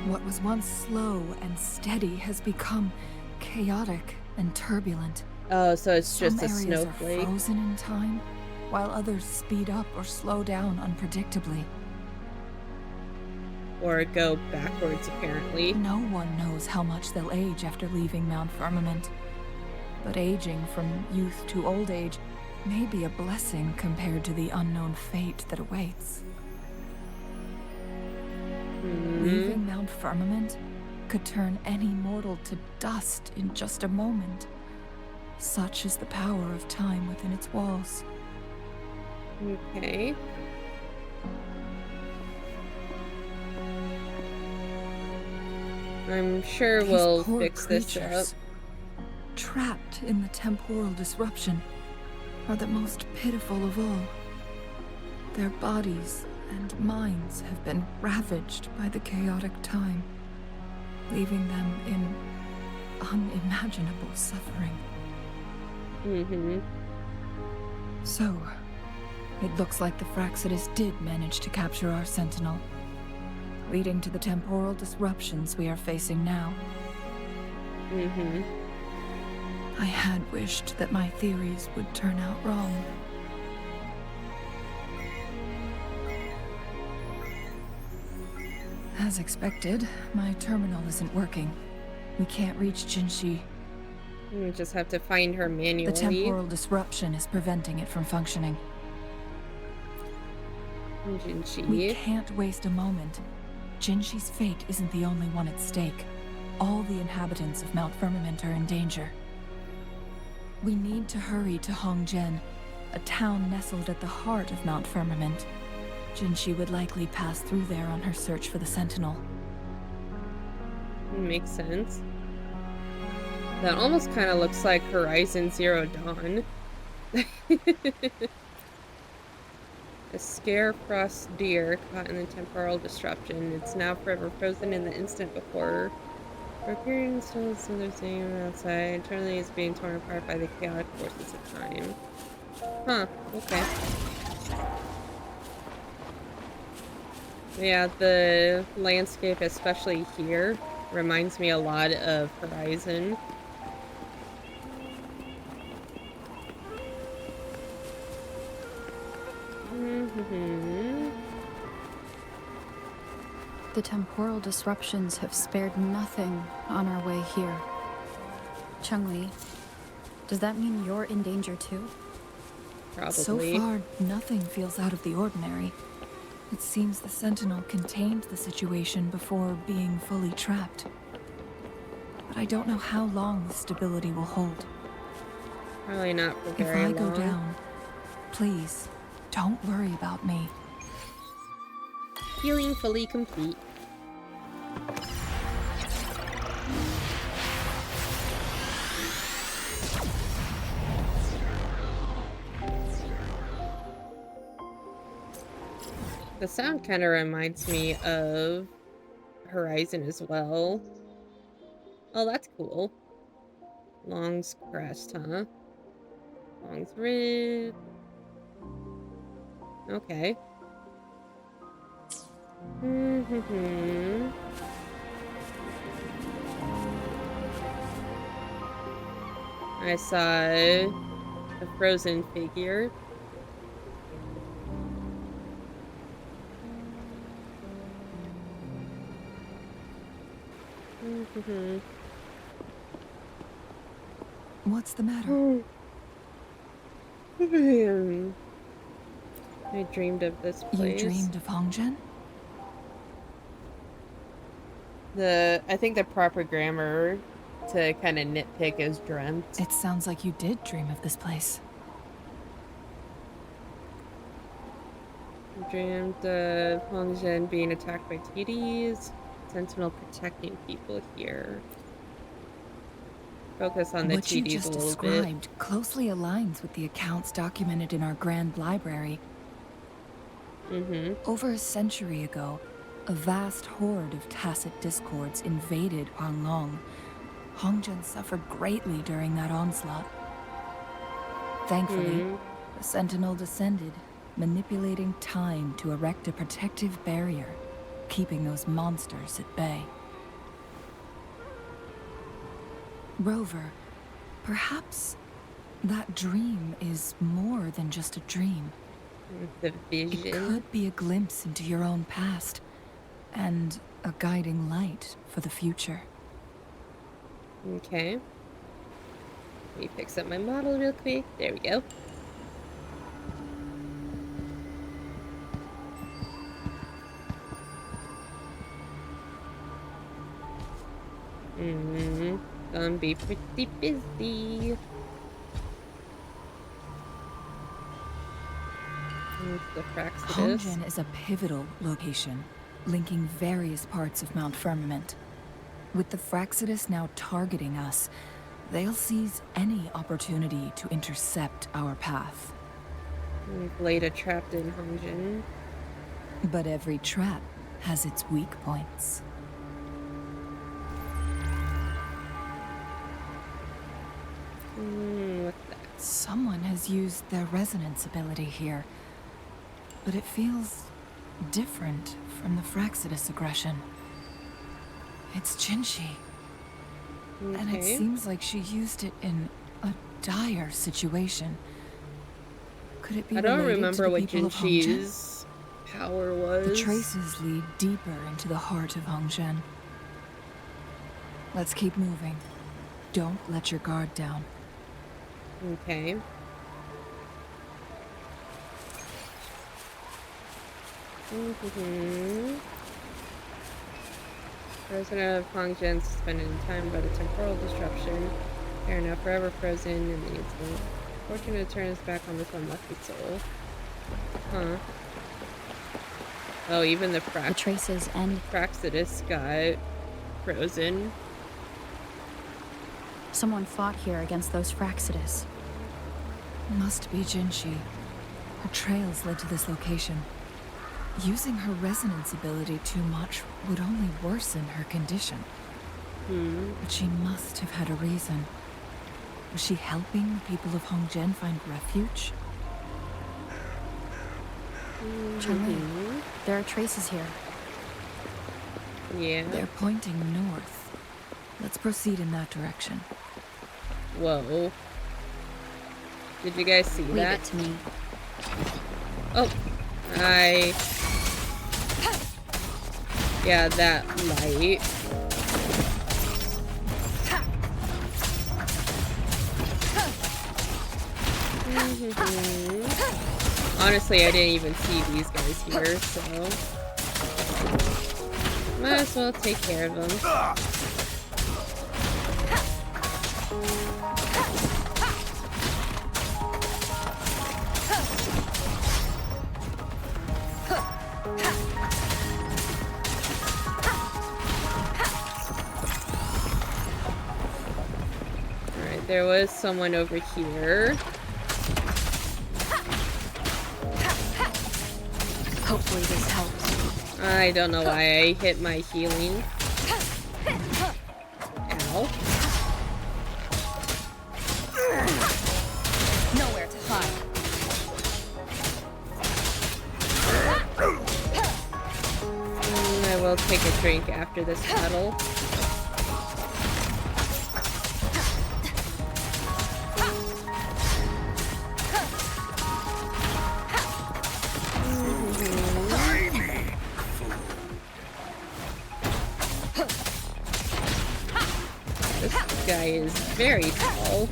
Speaker 6: What was once slow and steady has become chaotic and turbulent.
Speaker 1: Oh, so it's just a
Speaker 6: Some areas
Speaker 1: snowflake.
Speaker 6: are frozen in time, while others speed up or slow down unpredictably.
Speaker 1: Or go backwards, apparently.
Speaker 6: No one knows how much they'll age after leaving Mount Firmament. But aging from youth to old age may be a blessing compared to the unknown fate that awaits. Leaving Mount Firmament could turn any mortal to dust in just a moment. Such is the power of time within its walls.
Speaker 1: Okay. I'm sure
Speaker 6: These
Speaker 1: we'll
Speaker 6: poor
Speaker 1: fix this up.
Speaker 6: creatures, trapped in the temporal disruption, are the most pitiful of all. Their bodies and minds have been ravaged by the chaotic time, leaving them in unimaginable suffering. So, it looks like the Fraxidus did manage to capture our Sentinel, leading to the temporal disruptions we are facing now. I had wished that my theories would turn out wrong. As expected, my terminal isn't working. We can't reach Jinshi.
Speaker 1: We just have to find her manually.
Speaker 6: The temporal disruption is preventing it from functioning.
Speaker 1: Jinshi.
Speaker 6: We can't waste a moment. Jinshi's fate isn't the only one at stake. All the inhabitants of Mount Firmament are in danger. We need to hurry to Hongjian, a town nestled at the heart of Mount Firmament. Jinshi would likely pass through there on her search for the Sentinel.
Speaker 1: Makes sense. That almost kind of looks like Horizon Zero Dawn. A scare frost deer caught in the temporal disruption. It's now forever frozen in the instant before. Appearing still as they're seeing outside. Internally it's being torn apart by the chaotic forces of time. Huh, okay. Yeah, the landscape, especially here, reminds me a lot of Horizon.
Speaker 5: The temporal disruptions have spared nothing on our way here. Chungli, does that mean you're in danger too?
Speaker 1: Probably.
Speaker 6: So far, nothing feels out of the ordinary. It seems the Sentinel contained the situation before being fully trapped. But I don't know how long the stability will hold.
Speaker 1: Probably not for very long.
Speaker 6: If I go down, please, don't worry about me.
Speaker 1: Healing fully complete. The sound kind of reminds me of Horizon as well. Oh, that's cool. Long's crest, huh? Long's rib. Okay. I saw a frozen figure.
Speaker 6: What's the matter?
Speaker 1: I dreamed of this place.
Speaker 6: You dreamed of Hongzhen?
Speaker 1: I think the proper grammar to kind of nitpick is dreamt.
Speaker 6: It sounds like you did dream of this place.
Speaker 1: I dreamed of Hongzhen being attacked by TDs, Sentinel protecting people here. Focus on the
Speaker 6: what you
Speaker 1: TDs
Speaker 6: just
Speaker 1: a little
Speaker 6: described
Speaker 1: bit.
Speaker 6: closely aligns with the accounts documented in our Grand Library. Over a century ago, a vast horde of tacit discords invaded Huanglong. Hongzhen suffered greatly during that onslaught. Thankfully, the Sentinel descended, manipulating time to erect a protective barrier, keeping those monsters at bay. Rover, perhaps that dream is more than just a dream.
Speaker 1: The vision.
Speaker 6: It could be a glimpse into your own past, and a guiding light for the future.
Speaker 1: Okay. Let me fix up my model real quick. There we go. Gonna be pretty busy. The
Speaker 6: Hongzhen is a pivotal location, linking various parts of Mount Firmament. With the Fraxidus now targeting us, they'll seize any opportunity to intercept our path.
Speaker 1: Blada trapped in Hongzhen.
Speaker 6: But every trap has its weak points.
Speaker 1: What's that?
Speaker 6: Someone has used their resonance ability here, but it feels different from the Fraxidus aggression. It's Jinshi. And it seems like she used it in a dire situation. Could it be
Speaker 1: I don't
Speaker 6: related
Speaker 1: remember
Speaker 6: to the
Speaker 1: what
Speaker 6: people of Hongzhen?
Speaker 1: Jinshi's power was.
Speaker 6: The traces lead deeper into the heart of Hongzhen. Let's keep moving. Don't let your guard down.
Speaker 1: Okay. President of Hongzhen suspended in time by the temporal disruption. They are now forever frozen in the incident. Fortunate to turn us back on this unlucky soul. Huh. Oh, even the
Speaker 5: traces and
Speaker 1: Fraxidus got frozen.
Speaker 5: Someone fought here against those Fraxidus.
Speaker 6: Must be Jinshi. Her trails led to this location. Using her resonance ability too much would only worsen her condition. But she must have had a reason. Was she helping the people of Hongzhen find refuge?
Speaker 5: Chun-Li, there are traces here.
Speaker 1: Yeah.
Speaker 6: They're pointing north. Let's proceed in that direction.
Speaker 1: Whoa. Did you guys see
Speaker 5: Leave
Speaker 1: that?
Speaker 5: it to me.
Speaker 1: Oh. Yeah, that light. Honestly, I didn't even see these guys here, so might as well take care of them. Alright, there was someone over here.
Speaker 5: Hopefully this helps.
Speaker 1: I don't know why I hit my healing. Ow.
Speaker 11: Nowhere to hide.
Speaker 1: I will take a drink after this battle. guy is very tall.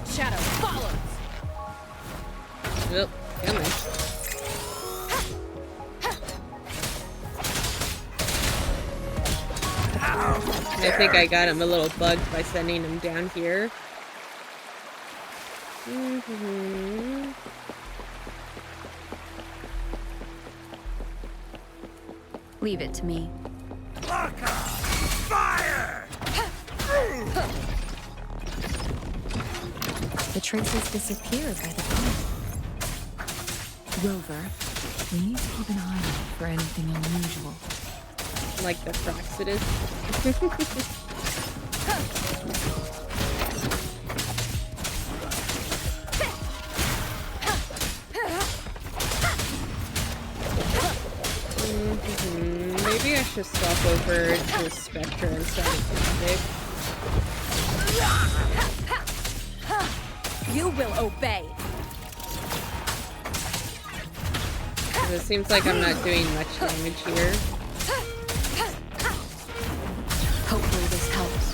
Speaker 11: Shadow follows.
Speaker 1: Oh, come on. I think I got him a little bugged by sending him down here.
Speaker 5: Leave it to me.
Speaker 10: Fire!
Speaker 5: The traces disappear by the time. Rover, we need to keep an eye out for anything unusual.
Speaker 1: Like the Fraxidus. Maybe I should swap over to Spectre instead of Mystic.
Speaker 11: You will obey.
Speaker 1: It seems like I'm not doing much damage here.
Speaker 5: Hopefully this helps.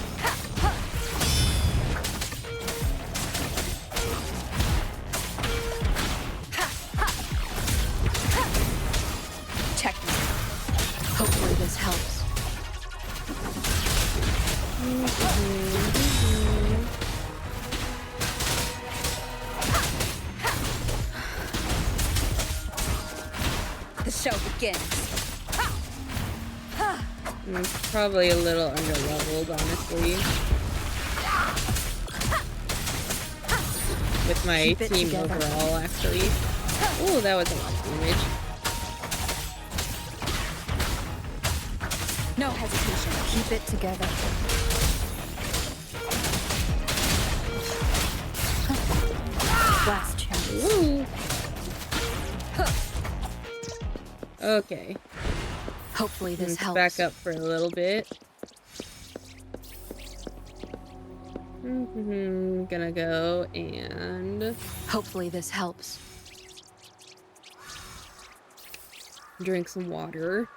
Speaker 11: Checkmate.
Speaker 5: Hopefully this helps.
Speaker 11: The show begins.
Speaker 1: It's probably a little underleveled, honestly. With my team overall, actually. Oh, that was a lot of damage.
Speaker 11: No hesitation.
Speaker 5: Keep it together. Last chance.
Speaker 1: Ooh. Okay.
Speaker 5: Hopefully this helps.
Speaker 1: Back up for a little bit. Gonna go and...
Speaker 5: Hopefully this helps.
Speaker 1: Drink some water.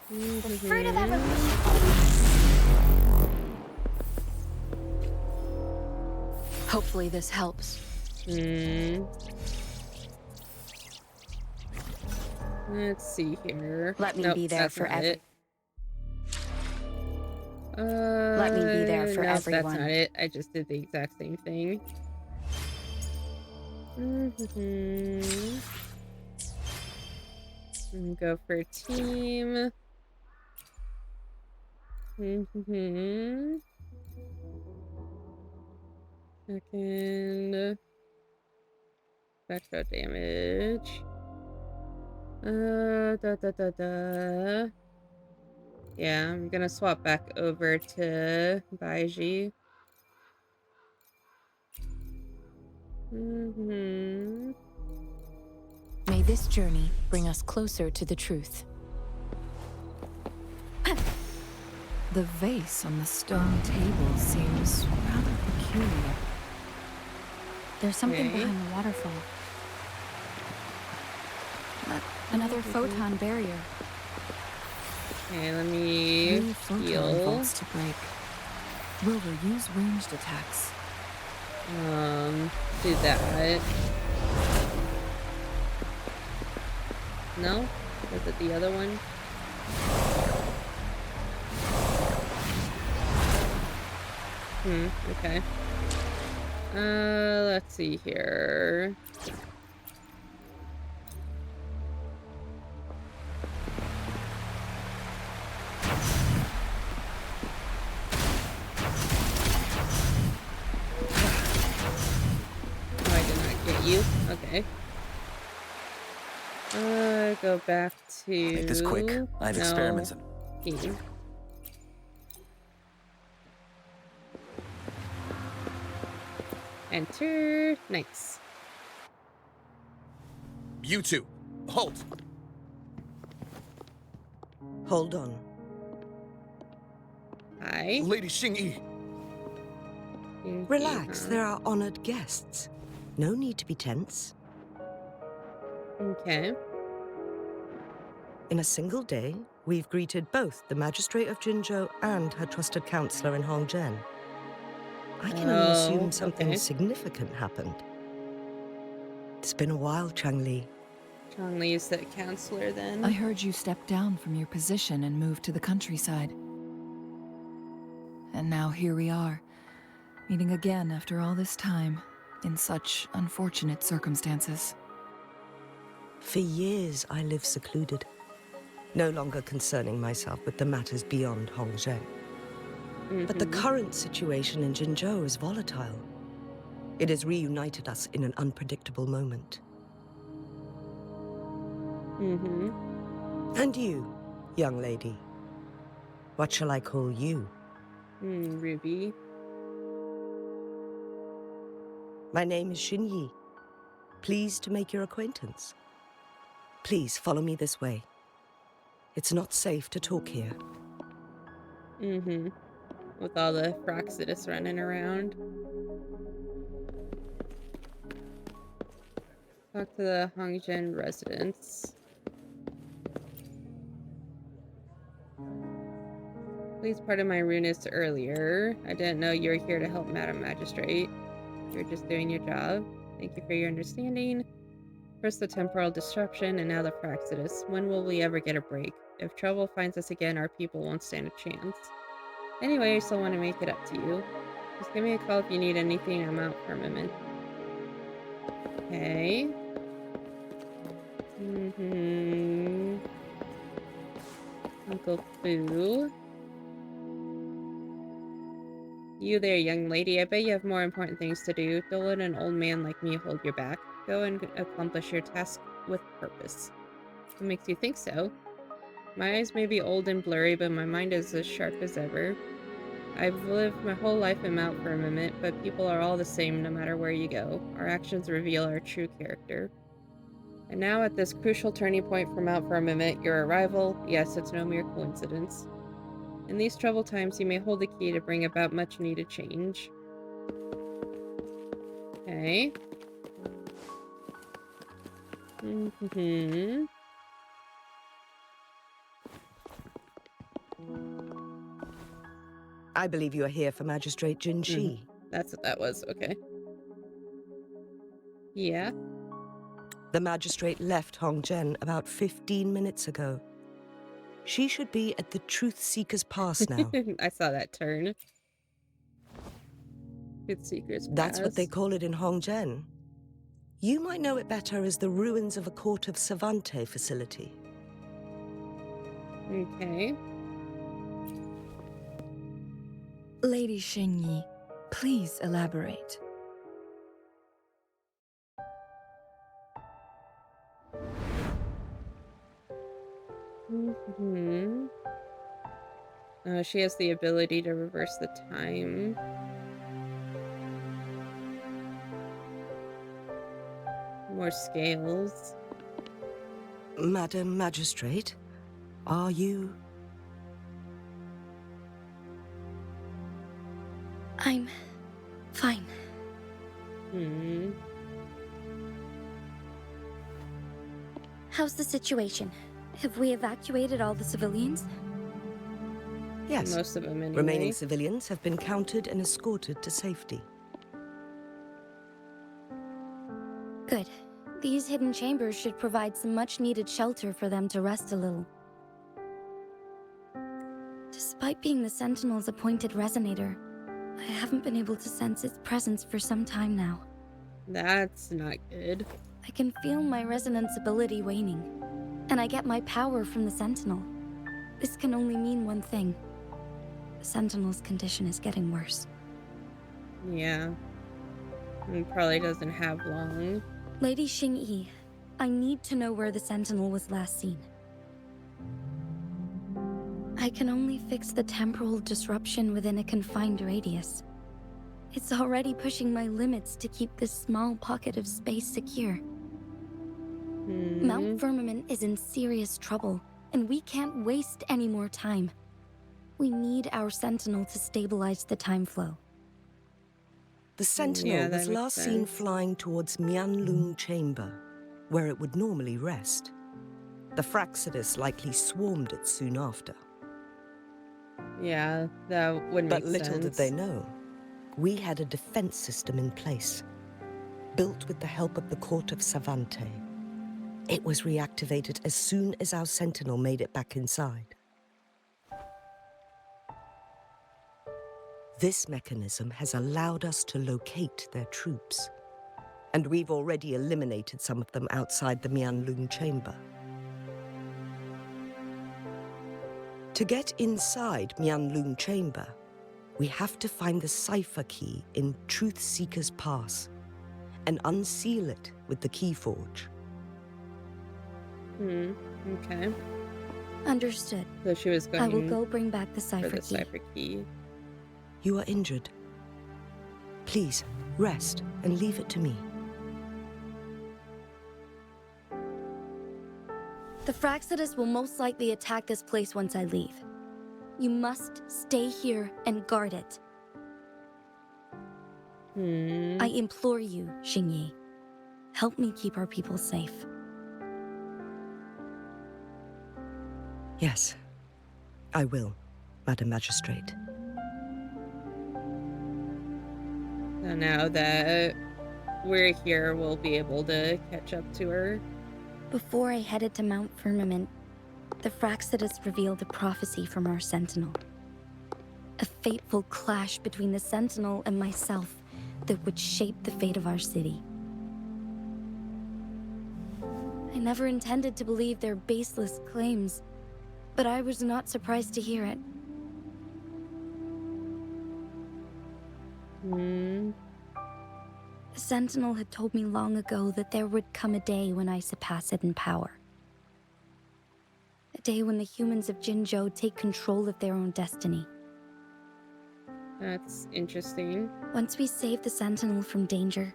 Speaker 2: Fruit of evolution.
Speaker 5: Hopefully this helps.
Speaker 1: Let's see here.
Speaker 5: Let me be there for everyone.
Speaker 1: Let
Speaker 5: me be there for everyone.
Speaker 1: That's not it. I just did the exact same thing. Go for team. Second. Spectral damage. Yeah, I'm gonna swap back over to Baiji.
Speaker 5: May this journey bring us closer to the truth.
Speaker 6: The vase on the stone table seems rather peculiar.
Speaker 5: There's something behind the waterfall. Another photon barrier.
Speaker 1: Okay, let me heal.
Speaker 6: Vaults to break. Rover, use ranged attacks.
Speaker 1: Do that. No? Was it the other one? Okay. Let's see here. You? Okay. Go back to...
Speaker 17: Make this quick. I have experiments in...
Speaker 1: Team. Enter. Nice.
Speaker 14: You two, halt.
Speaker 18: Hold on.
Speaker 1: Hi.
Speaker 14: Lady Xingyi.
Speaker 18: Relax, there are honored guests. No need to be tense.
Speaker 1: Okay.
Speaker 18: In a single day, we've greeted both the Magistrate of Jinzhou and her trusted counselor in Hongzhen. I can only assume something significant happened. It's been a while, Changli.
Speaker 1: Changli is the counselor then?
Speaker 6: I heard you stepped down from your position and moved to the countryside. And now here we are, meeting again after all this time, in such unfortunate circumstances.
Speaker 18: For years, I lived secluded, no longer concerning myself with the matters beyond Hongzhen. But the current situation in Jinzhou is volatile. It has reunited us in an unpredictable moment. And you, young lady. What shall I call you?
Speaker 1: Ruby.
Speaker 18: My name is Xinyi. Pleased to make your acquaintance. Please follow me this way. It's not safe to talk here.
Speaker 1: With all the Froxidus running around. Talk to the Hongzhen residents. Please pardon my rudeness earlier. I didn't know you were here to help Madam Magistrate. You're just doing your job. Thank you for your understanding. First the temporal disruption, and now the Froxidus. When will we ever get a break? If trouble finds us again, our people won't stand a chance. Anyway, I still want to make it up to you. Just give me a call if you need anything. I'm out Firmament. Okay. Uncle Fu. You there, young lady. I bet you have more important things to do. Don't let an old man like me hold your back. Go and accomplish your task with purpose. What makes you think so? My eyes may be old and blurry, but my mind is as sharp as ever. I've lived my whole life in Mount Firmament, but people are all the same no matter where you go. Our actions reveal our true character. And now at this crucial turning point for Mount Firmament, your arrival, yes, it's no mere coincidence. In these troubled times, you may hold the key to bring about much needed change. Okay.
Speaker 18: I believe you are here for Magistrate Jin Shi.
Speaker 1: That's what that was, okay. Yeah.
Speaker 18: The Magistrate left Hongzhen about 15 minutes ago. She should be at the Truth Seeker's Pass now.
Speaker 1: I saw that turn. Truth Seeker's Pass.
Speaker 18: That's what they call it in Hongzhen. You might know it better as the ruins of a Court of Savante facility.
Speaker 1: Okay.
Speaker 6: Lady Xinyi, please elaborate.
Speaker 1: She has the ability to reverse the time. More scales.
Speaker 18: Madam Magistrate, are you...
Speaker 7: I'm fine. How's the situation? Have we evacuated all the civilians?
Speaker 18: Yes.
Speaker 1: Most of them, anyway.
Speaker 18: Remaining civilians have been counted and escorted to safety.
Speaker 7: Good. These hidden chambers should provide some much-needed shelter for them to rest a little. Despite being the Sentinel's appointed resonator, I haven't been able to sense its presence for some time now.
Speaker 1: That's not good.
Speaker 7: I can feel my resonance ability waning, and I get my power from the Sentinel. This can only mean one thing. The Sentinel's condition is getting worse.
Speaker 1: Yeah. It probably doesn't have long.
Speaker 7: Lady Xingyi, I need to know where the Sentinel was last seen. I can only fix the temporal disruption within a confined radius. It's already pushing my limits to keep this small pocket of space secure. Mount Firmament is in serious trouble, and we can't waste any more time. We need our Sentinel to stabilize the time flow.
Speaker 18: The Sentinel was last seen flying towards Mianlung Chamber, where it would normally rest. The Fraxidus likely swarmed it soon after.
Speaker 1: Yeah, that would make sense.
Speaker 18: But little did they know, we had a defense system in place, built with the help of the court of Savante. It was reactivated as soon as our sentinel made it back inside. This mechanism has allowed us to locate their troops, and we've already eliminated some of them outside the Mianlun chamber. To get inside Mianlun chamber, we have to find the cipher key in Truth Seeker's Pass and unseal it with the Keyforge.
Speaker 1: Okay.
Speaker 7: Understood.
Speaker 1: So she was going
Speaker 7: I will go bring back the cipher
Speaker 1: key.
Speaker 18: You are injured. Please, rest and leave it to me.
Speaker 7: The Fraxidus will most likely attack this place once I leave. You must stay here and guard it. I implore you, Xingyi. Help me keep our people safe.
Speaker 18: Yes, I will, Madam Magistrate.
Speaker 1: So now that we're here, we'll be able to catch up to her.
Speaker 7: Before I headed to Mount Firmament, the Fraxidus revealed a prophecy from our Sentinel. A fateful clash between the Sentinel and myself that would shape the fate of our city. I never intended to believe their baseless claims, but I was not surprised to hear it. The Sentinel had told me long ago that there would come a day when I surpass it in power. A day when the humans of Jinzhou take control of their own destiny.
Speaker 1: That's interesting.
Speaker 7: Once we save the Sentinel from danger,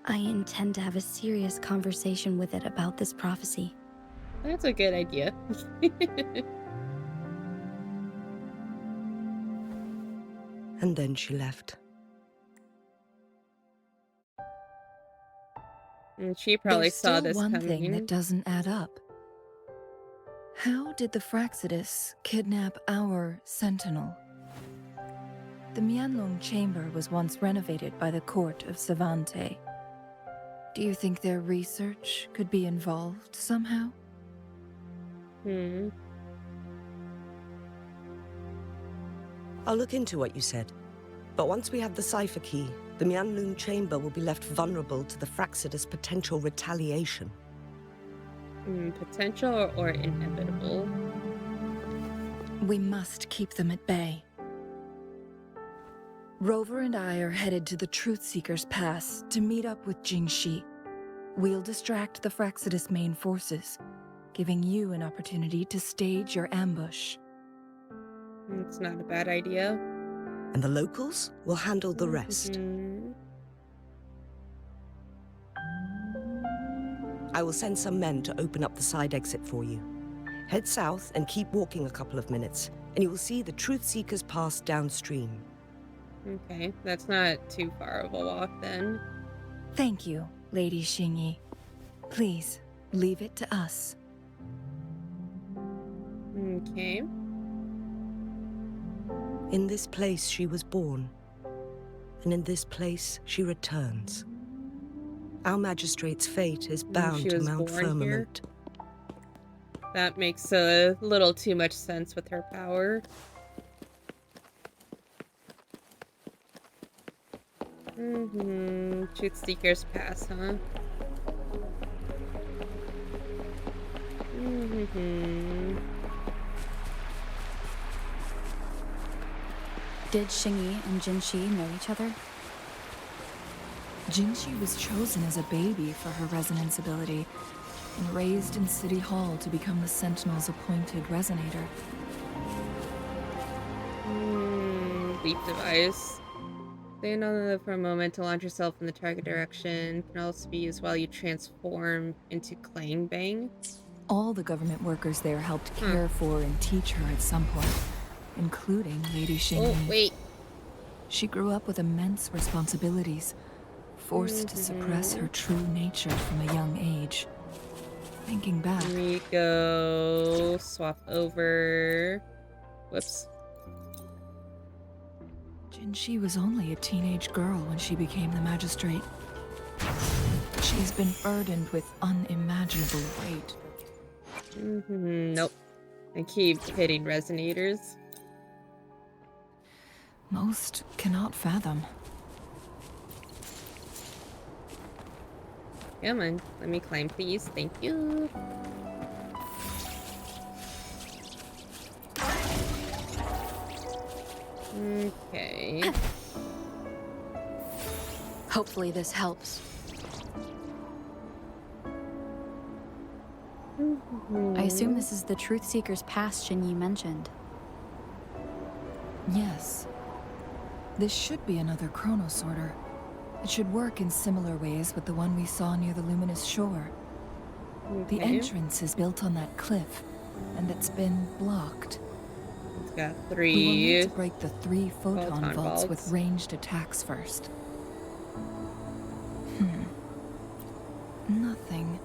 Speaker 7: I intend to have a serious conversation with it about this prophecy.
Speaker 1: That's a good idea.
Speaker 18: And then she left.
Speaker 1: And she probably
Speaker 6: There's
Speaker 1: saw
Speaker 6: still
Speaker 1: this
Speaker 6: one
Speaker 1: coming.
Speaker 6: thing that doesn't add up. How did the Fraxidus kidnap our Sentinel? The Mianlong chamber was once renovated by the court of Savante. Do you think their research could be involved somehow?
Speaker 18: I'll look into what you said. But once we have the cipher key, the Mianlun chamber will be left vulnerable to the Fraxidus' potential retaliation.
Speaker 1: Potential or inevitable?
Speaker 6: We must keep them at bay. Rover and I are headed to the Truth Seeker's Pass to meet up with Jingxi. We'll distract the Fraxidus' main forces, giving you an opportunity to stage your ambush.
Speaker 1: It's not a bad idea.
Speaker 18: And the locals will handle the rest. I will send some men to open up the side exit for you. Head south and keep walking a couple of minutes, and you will see the Truth Seeker's Pass downstream.
Speaker 1: Okay, that's not too far of a walk then.
Speaker 6: Thank you, Lady Xingyi. Please, leave it to us.
Speaker 1: Okay.
Speaker 18: In this place she was born, and in this place she returns. Our magistrate's fate is bound to Mount Firmament.
Speaker 1: That makes a little too much sense with her power. Truth Seeker's Pass, huh?
Speaker 5: Did Xingyi and Jinxi know each other?
Speaker 6: Jinxi was chosen as a baby for her resonance ability and raised in City Hall to become the Sentinel's appointed resonator.
Speaker 1: Leap device. Stand on it for a moment to launch yourself in the target direction. Can also be used while you transform into Clang Bang.
Speaker 6: All the government workers there helped care for and teach her at some point, including Lady Xingyi.
Speaker 1: Oh, wait.
Speaker 6: She grew up with immense responsibilities, forced to suppress her true nature from a young age. Thinking back.
Speaker 1: Here we go. Swap over. Whoops.
Speaker 6: Jinshi was only a teenage girl when she became the magistrate. She's been burdened with unimaginable weight.
Speaker 1: Nope. I keep hitting resonators.
Speaker 6: Most cannot fathom.
Speaker 1: Come on, let me climb, please. Thank you. Okay.
Speaker 5: Hopefully this helps. I assume this is the Truth Seeker's bastion you mentioned.
Speaker 6: Yes. This should be another chronosorter. It should work in similar ways with the one we saw near the luminous shore.
Speaker 1: Okay.
Speaker 6: The entrance is built on that cliff, and it's been blocked.
Speaker 1: It's got
Speaker 6: We will
Speaker 1: 3
Speaker 6: need to break the 3 photon
Speaker 1: photon
Speaker 6: vaults
Speaker 1: vaults.
Speaker 6: with ranged attacks first. Nothing.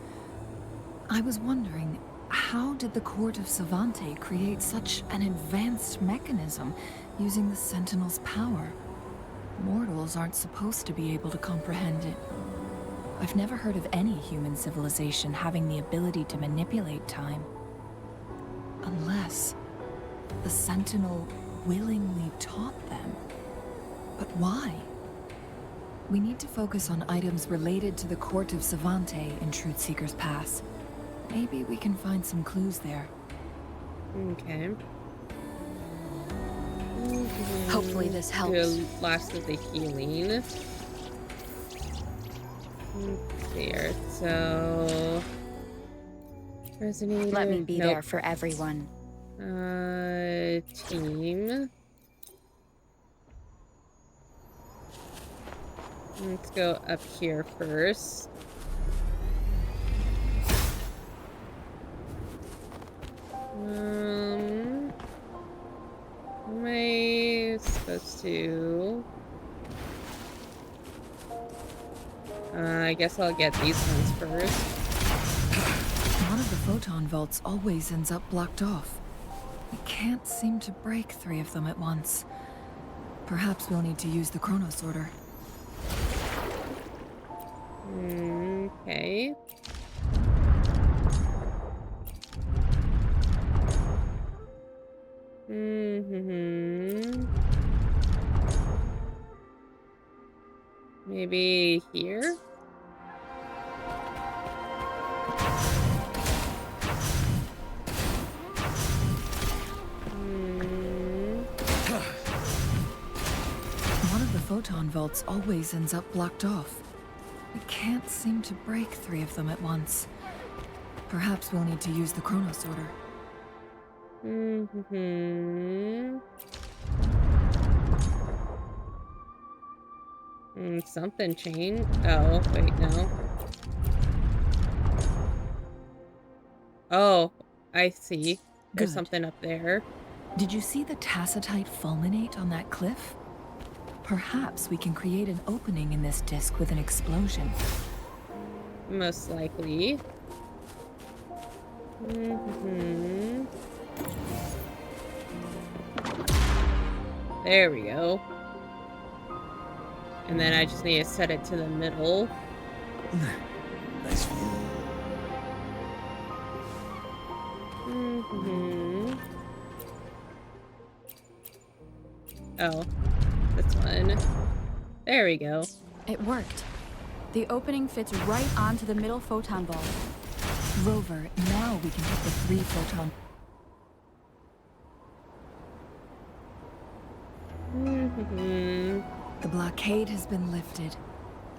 Speaker 6: I was wondering, how did the Court of Savante create such an advanced mechanism using the Sentinel's power? Mortals aren't supposed to be able to comprehend it. I've never heard of any human civilization having the ability to manipulate time. Unless the Sentinel willingly taught them. But why? We need to focus on items related to the Court of Savante in Truth Seeker's Pass. Maybe we can find some clues there.
Speaker 1: Okay.
Speaker 5: Hopefully this helps.
Speaker 1: The last of the healing. There, so... Resonator.
Speaker 7: Let me be
Speaker 1: nope.
Speaker 7: there for everyone.
Speaker 1: Team. Let's go up here first. Am I supposed to? I guess I'll get these ones first.
Speaker 6: One of the photon vaults always ends up blocked off. We can't seem to break 3 of them at once. Perhaps we'll need to use the chronosorter.
Speaker 1: Okay. Maybe here?
Speaker 6: One of the photon vaults always ends up blocked off. We can't seem to break 3 of them at once. Perhaps we'll need to use the chronosorter.
Speaker 1: Something changed. Oh, wait, no. Oh, I see. There's
Speaker 6: Good.
Speaker 1: something up there.
Speaker 6: Did you see the tacitite fulminate on that cliff? Perhaps we can create an opening in this disk with an explosion.
Speaker 1: Most likely. There we go. And then I just need to set it to the middle.
Speaker 17: Nice view.
Speaker 1: Oh, this one. There we go.
Speaker 7: It worked. The opening fits right onto the middle photon vault.
Speaker 6: Rover, now we can hit the 3 photon. The blockade has been lifted.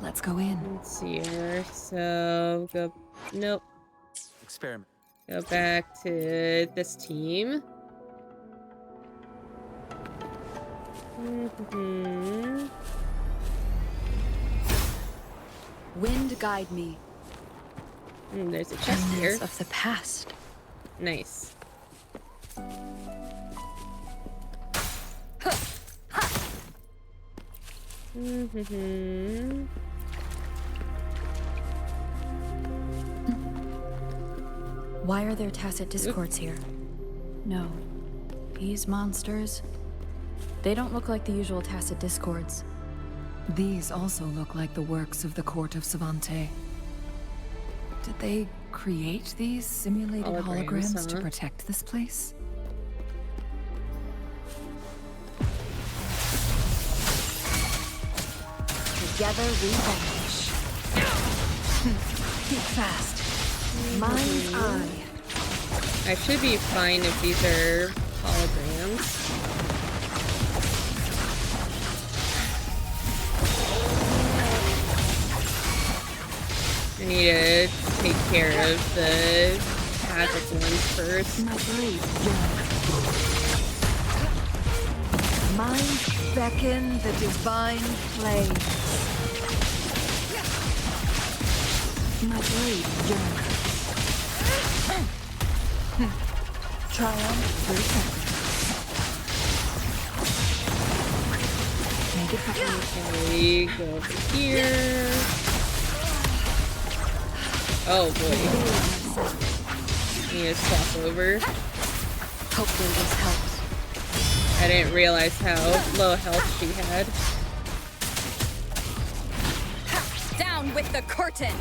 Speaker 6: Let's go in.
Speaker 1: Let's see here. So, go... Nope.
Speaker 17: Experiment.
Speaker 1: Go back to this team.
Speaker 5: Wind guide me.
Speaker 1: There's a chest here.
Speaker 5: Remnants of the past.
Speaker 1: Nice.
Speaker 5: Why are there tacit discords here? No. These monsters, they don't look like the usual tacit discords.
Speaker 6: These also look like the works of the court of Savante. Did they create these simulated holograms to protect this place?
Speaker 2: Together we vanish. Keep fast. Mind's eye.
Speaker 1: I should be fine if these are holograms. I need to take care of the magic ones first.
Speaker 2: My blade, Mind beckon the divine flame. My blade yearns. Triumph through sacrifice. Make it happen.
Speaker 1: Okay, go over here. Oh boy. Need to swap over.
Speaker 2: Hopefully this helps.
Speaker 1: I didn't realize how low health she had.
Speaker 11: Down with the curtain!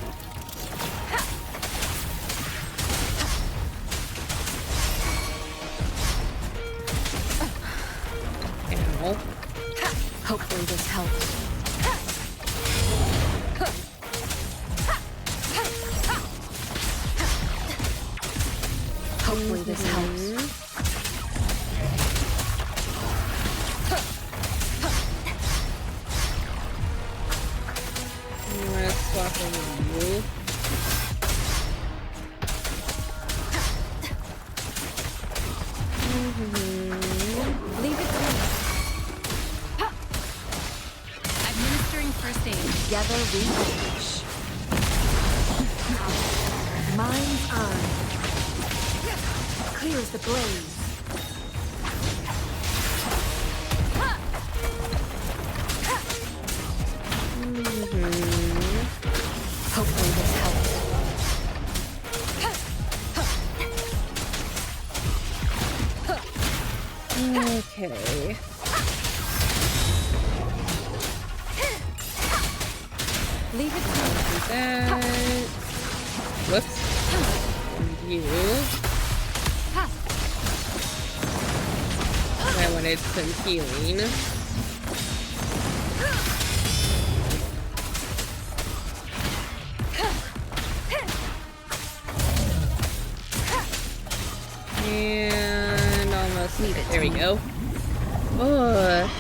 Speaker 1: Ow.
Speaker 2: Hopefully this helps. Hopefully this helps.
Speaker 1: Let's swap over you.
Speaker 11: Leave it to me. Administering first aid.
Speaker 2: Together we vanish. Mind's eye. Clears the blaze. Hopefully this helps.
Speaker 1: Okay.
Speaker 11: Leave it to me.
Speaker 1: Do that. Whoops. And you. I wanted some healing. And almost need it. There we go. Oh.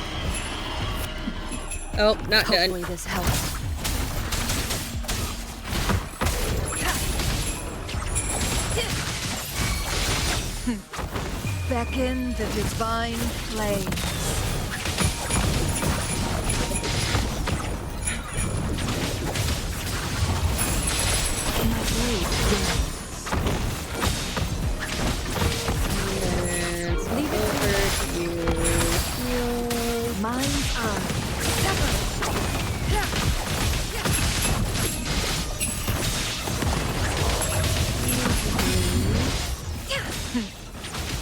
Speaker 1: Oh, not done.
Speaker 2: Hopefully this helps. Beckon the divine flame. My blade
Speaker 1: And leave it over to you. Heal.
Speaker 2: Mind's eye.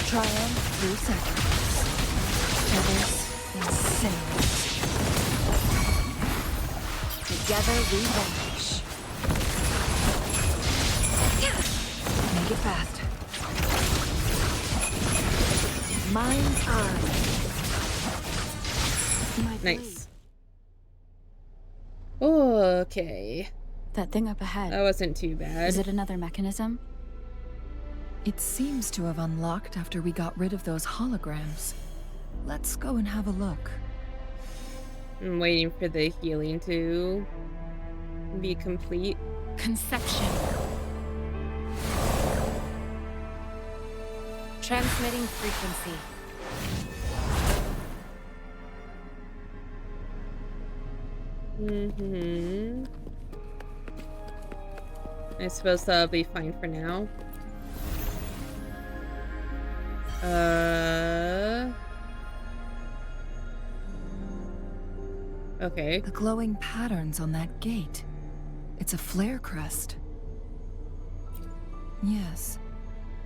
Speaker 2: Triumph through sacrifice. Feathers incinerate. Together we vanish. Make it fast. Mind's eye.
Speaker 1: Nice. Okay.
Speaker 5: That thing up ahead.
Speaker 1: That wasn't too bad.
Speaker 5: Is it another mechanism?
Speaker 6: It seems to have unlocked after we got rid of those holograms. Let's go and have a look.
Speaker 1: I'm waiting for the healing to be complete.
Speaker 12: Conception. Transmitting frequency.
Speaker 1: I suppose that'll be fine for now. Okay.
Speaker 6: The glowing patterns on that gate. It's a flare crest. Yes,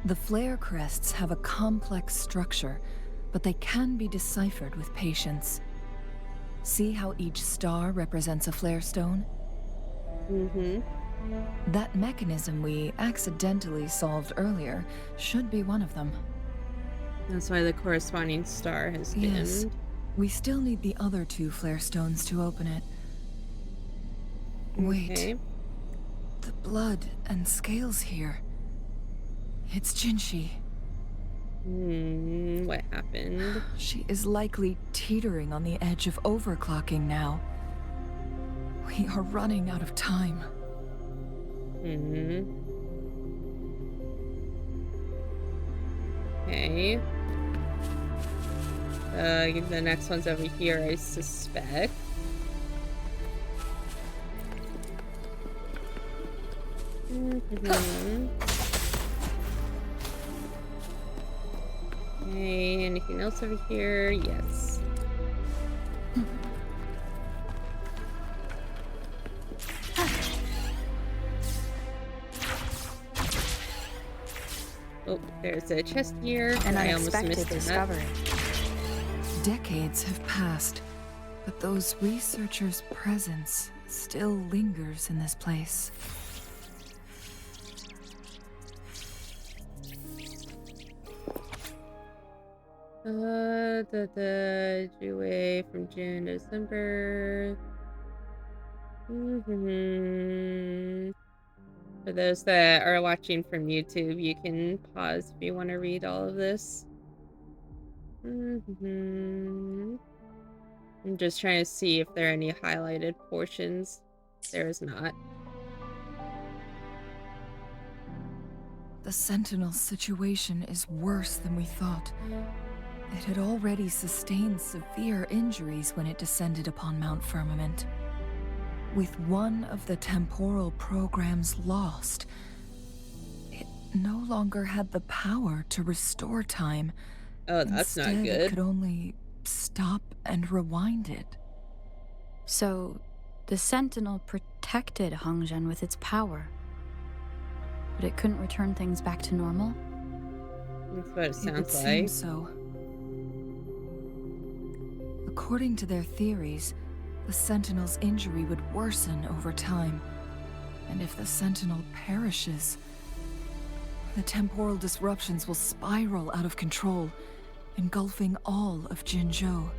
Speaker 6: The flare crests have a complex structure, but they can be deciphered with patience. See how each star represents a flare stone?
Speaker 1: Mm-hmm.
Speaker 6: That mechanism we accidentally solved earlier should be one of them.
Speaker 1: That's why the corresponding star has dimmed.
Speaker 6: Yes. We still need the other 2 flare stones to open it.
Speaker 1: Okay.
Speaker 6: Wait. The blood and scales here. It's Jinshi.
Speaker 1: What happened?
Speaker 6: She is likely teetering on the edge of overclocking now. We are running out of time.
Speaker 1: Okay. The next one's over here, I suspect. Okay, anything else over here? Yes. Oh, there's a chest here.
Speaker 7: An
Speaker 1: I almost
Speaker 7: unexpected
Speaker 1: missed
Speaker 7: discovery.
Speaker 6: Decades have passed, but those researchers' presence still lingers in this place.
Speaker 1: Away from June to December. For those that are watching from YouTube, you can pause if you want to read all of this. I'm just trying to see if there are any highlighted portions. There is not.
Speaker 6: The Sentinel's situation is worse than we thought. It had already sustained severe injuries when it descended upon Mount Firmament. With one of the temporal programs lost, it no longer had the power to restore time.
Speaker 1: Oh, that's
Speaker 6: Instead,
Speaker 1: not good.
Speaker 6: It could only stop and rewind it.
Speaker 7: So, the Sentinel protected Hongzhen with its power. But it couldn't return things back to normal?
Speaker 1: That's what it sounds
Speaker 6: would
Speaker 1: like.
Speaker 6: seem so. According to their theories, the Sentinel's injury would worsen over time. And if the Sentinel perishes, the temporal disruptions will spiral out of control, engulfing all of Jinzhou.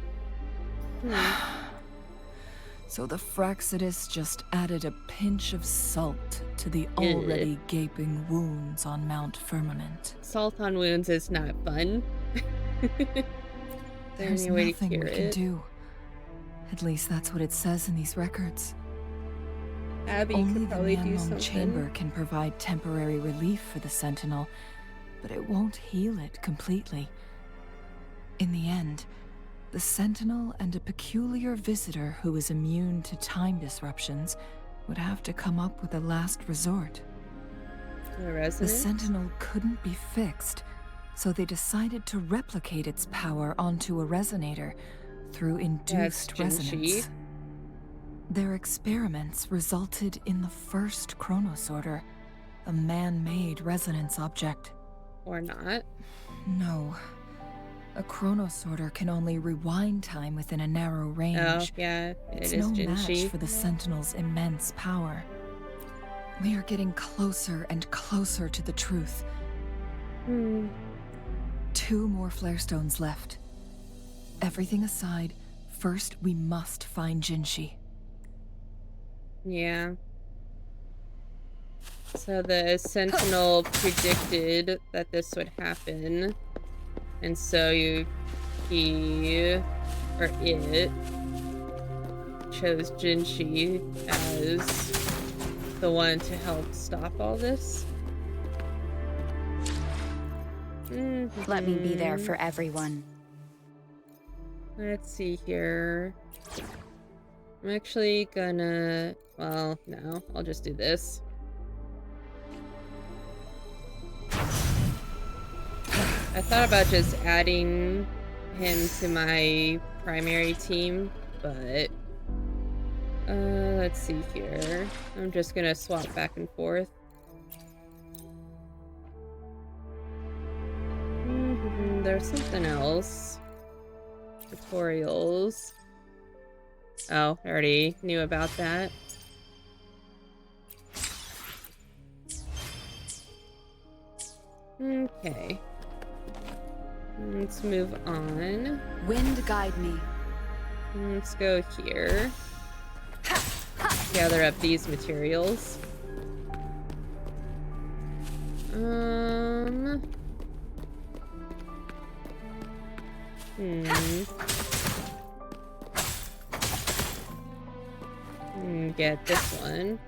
Speaker 6: So the Fraxidus just added a pinch of salt to the already gaping wounds on Mount Firmament.
Speaker 1: Salt on wounds is not fun.
Speaker 6: There's nothing we can do. At least that's what it says in these records.
Speaker 1: Abby
Speaker 6: Only
Speaker 1: could probably
Speaker 6: the
Speaker 1: do
Speaker 6: Mianmong
Speaker 1: something.
Speaker 6: chamber can provide temporary relief for the Sentinel, but it won't heal it completely. In the end, the Sentinel and a peculiar visitor who is immune to time disruptions would have to come up with a last resort. The Sentinel couldn't be fixed, so they decided to replicate its power onto a resonator through induced resonance. Their experiments resulted in the first chronosorter, a man-made resonance object.
Speaker 1: Or not.
Speaker 6: No. A chronosorter can only rewind time within a narrow range.
Speaker 1: Oh, yeah,
Speaker 6: it's
Speaker 1: it is
Speaker 6: no
Speaker 1: Jinshi.
Speaker 6: match for the Sentinel's immense power. We are getting closer and closer to the truth. 2 more flare stones left. Everything aside, first we must find Jinshi.
Speaker 1: Yeah. So the Sentinel predicted that this would happen. And so it chose Jinshi as the one to help stop all this.
Speaker 7: Let me be there for everyone.
Speaker 1: Let's see here. I'm actually gonna... Well, no. I'll just do this. I thought about just adding him to my primary team, but... let's see here. I'm just gonna swap back and forth. There's something else. Tutorials. Oh, I already knew about that. Okay. Let's move on.
Speaker 12: Wind guide me.
Speaker 1: Let's go here. Gather up these materials. Get this one.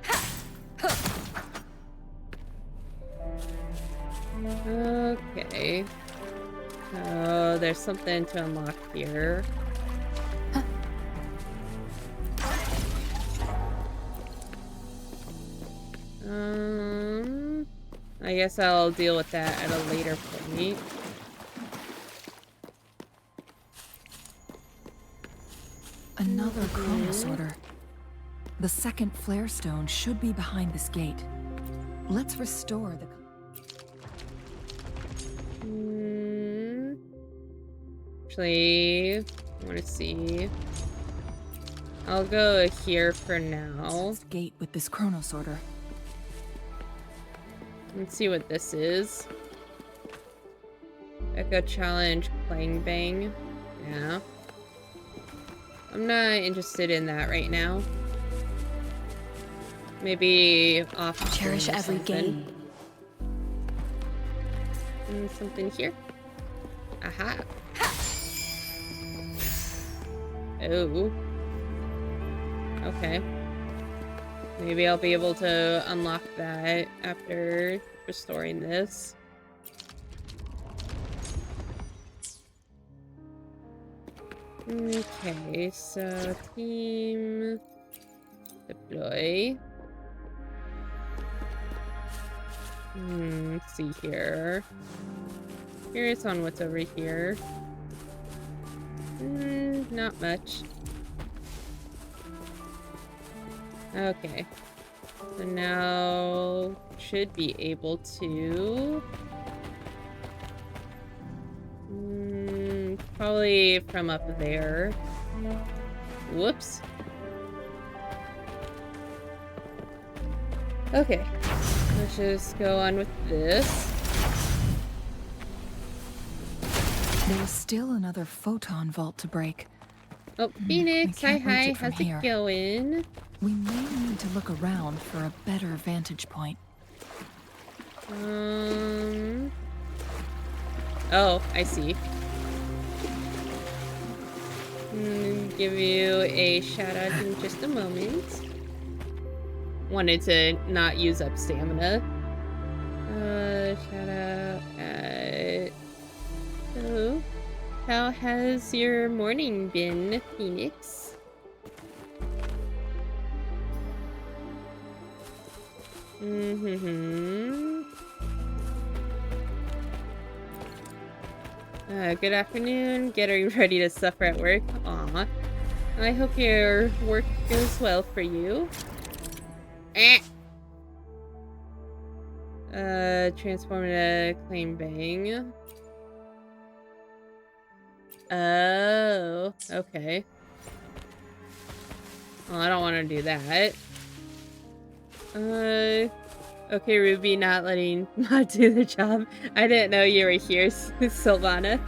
Speaker 1: Okay. Oh, there's something to unlock here. I guess I'll deal with that at a later point.
Speaker 6: Another Chronos order. The second flare stone should be behind this gate. Let's restore the...
Speaker 1: Actually, I want to see. I'll go here for now.
Speaker 6: Gate with this Chronos order.
Speaker 1: Let's see what this is. Echo challenge, clang bang. Yeah. I'm not interested in that right now. Maybe off.
Speaker 7: Cherish every game.
Speaker 1: Something here. Aha. Oh. Okay. Maybe I'll be able to unlock that after restoring this. Okay, so team deploy. Let's see here. Curious on what's over here. Not much. Okay. So now should be able to probably from up there. Whoops. Okay. Let's just go on with this.
Speaker 6: There's still another photon vault to break.
Speaker 1: Oh, Phoenix, hi, how's it going?
Speaker 6: We may need to look around for a better vantage point.
Speaker 1: Oh, I see. Give you a shout out in just a moment. Wanted to not use up stamina. Shout out at... So, how has your morning been, Phoenix? Good afternoon. Getting ready to suffer at work. Aw. I hope your work goes well for you. Transform to claim bang. Oh, okay. Well, I don't want to do that. Okay, Ruby, not letting Mod do the job. I didn't know you were here, Sylvana.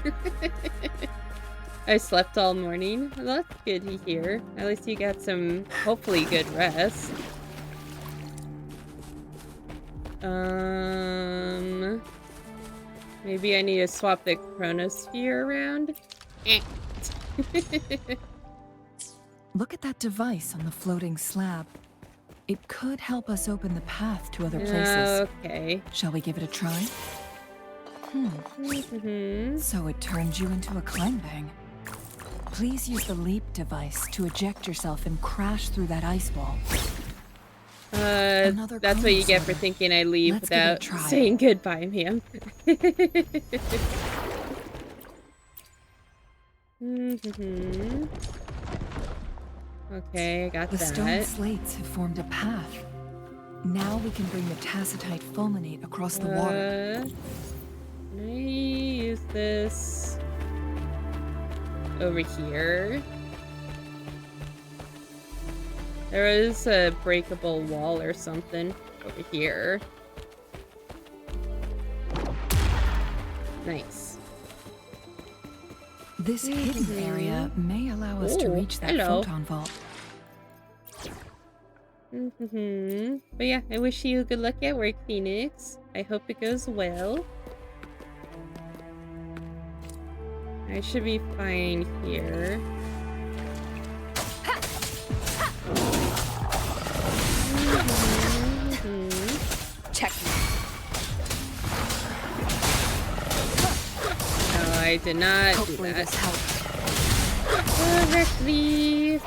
Speaker 1: I slept all morning. Well, that's good to hear. At least you got some, hopefully, good rest. Maybe I need to swap the chronosphere around?
Speaker 6: Look at that device on the floating slab. It could help us open the path to other places.
Speaker 1: Okay.
Speaker 6: Shall we give it a try? So it turns you into a climb bang. Please use the leap device to eject yourself and crash through that ice wall.
Speaker 1: That's what you get for thinking I leave without saying goodbye, ma'am. Okay, I got that.
Speaker 6: The stone slates have formed a path. Now we can bring the tacitite fulminate across the water.
Speaker 1: Can I use this over here? There is a breakable wall or something over here. Nice.
Speaker 6: This hidden area may allow us to reach that photon vault.
Speaker 1: But yeah, I wish you good luck at work, Phoenix. I hope it goes well. I should be fine here.
Speaker 11: Check.
Speaker 1: No, I did not do that. Correctly.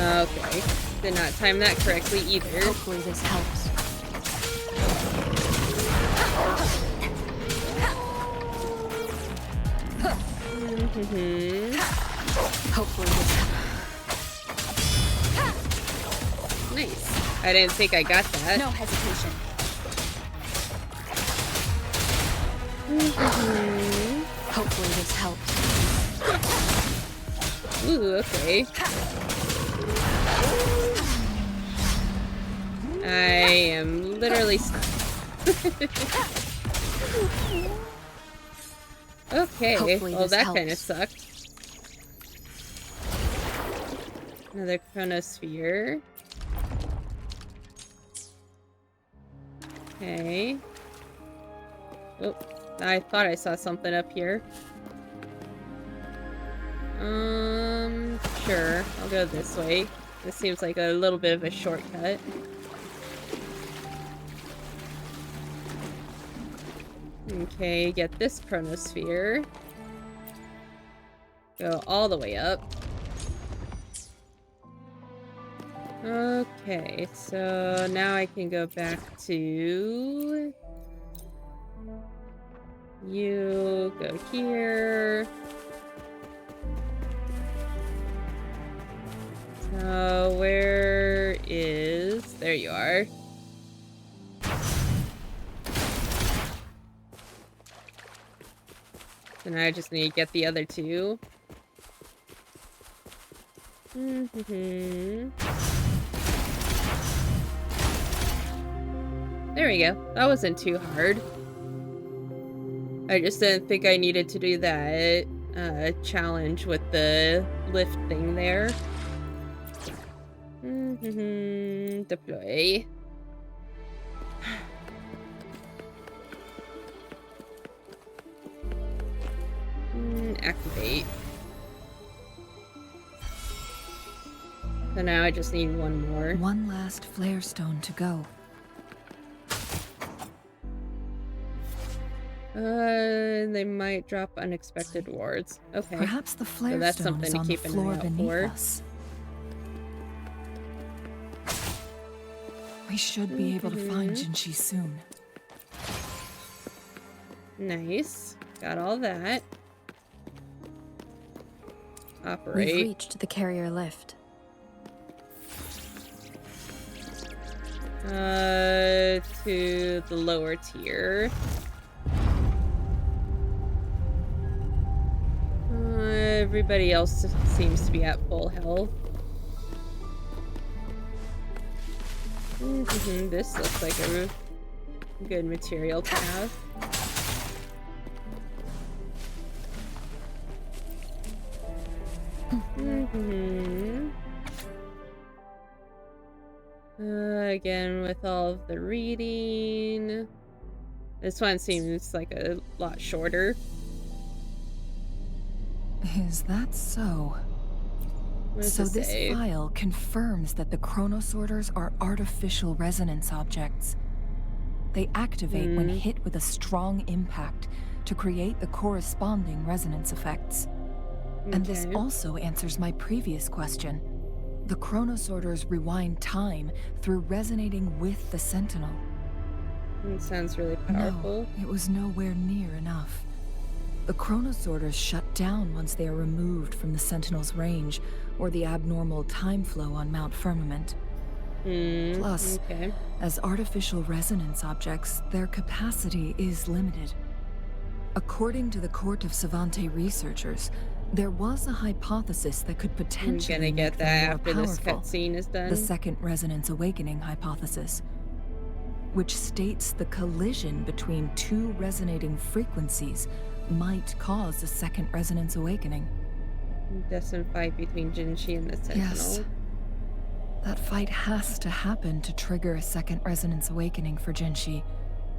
Speaker 1: Okay. Did not time that correctly either.
Speaker 7: Hopefully this helps.
Speaker 11: Hopefully this helps.
Speaker 1: Nice. I didn't think I got that.
Speaker 11: No hesitation.
Speaker 7: Hopefully this helps.
Speaker 1: Ooh, okay. I am literally okay,
Speaker 7: Hopefully
Speaker 1: well that kind of
Speaker 7: helps.
Speaker 1: sucked. Another chronosphere. Okay. Oh, I thought I saw something up here. Sure. I'll go this way. This seems like a little bit of a shortcut. Okay, get this chronosphere. Go all the way up. Okay, so now I can go back to... You go here. So where is... There you are. So now I just need to get the other two. There we go. That wasn't too hard. I just didn't think I needed to do that challenge with the lift thing there. Deploy. Activate. So now I just need one more.
Speaker 6: One last flare stone to go.
Speaker 1: They might drop unexpected wards. Okay.
Speaker 6: Perhaps the flare
Speaker 1: so that's
Speaker 6: stone
Speaker 1: something
Speaker 6: is
Speaker 1: to
Speaker 6: on
Speaker 1: keep
Speaker 6: the
Speaker 1: an
Speaker 6: floor
Speaker 1: eye out
Speaker 6: beneath
Speaker 1: for.
Speaker 6: us. We should be able to find Jinchi soon.
Speaker 1: Nice. Got all that. Operate.
Speaker 7: We've reached the carrier lift.
Speaker 1: To the lower tier. Everybody else seems to be at full health. This looks like a good material to have. Again, with all of the reading. This one seems like a lot shorter.
Speaker 6: Is that so?
Speaker 1: What does
Speaker 6: So
Speaker 1: it
Speaker 6: this
Speaker 1: say?
Speaker 6: file confirms that the chronosorters are artificial resonance objects. They activate when hit with a strong impact to create the corresponding resonance effects. And this also answers my previous question. The chronosorters rewind time through resonating with the Sentinel.
Speaker 1: It sounds really powerful.
Speaker 6: No, it was nowhere near enough. The chronosorters shut down once they are removed from the Sentinel's range or the abnormal time flow on Mount Firmament. Plus, as artificial resonance objects, their capacity is limited. According to the Court of Savante researchers, there was a hypothesis that could potentially make them more
Speaker 1: after this
Speaker 6: powerful.
Speaker 1: cutscene is done.
Speaker 6: The second resonance awakening hypothesis, which states the collision between two resonating frequencies might cause a second resonance awakening.
Speaker 1: Destined fight between Jinshi and the Sentinel.
Speaker 6: Yes. That fight has to happen to trigger a second resonance awakening for Jinshi,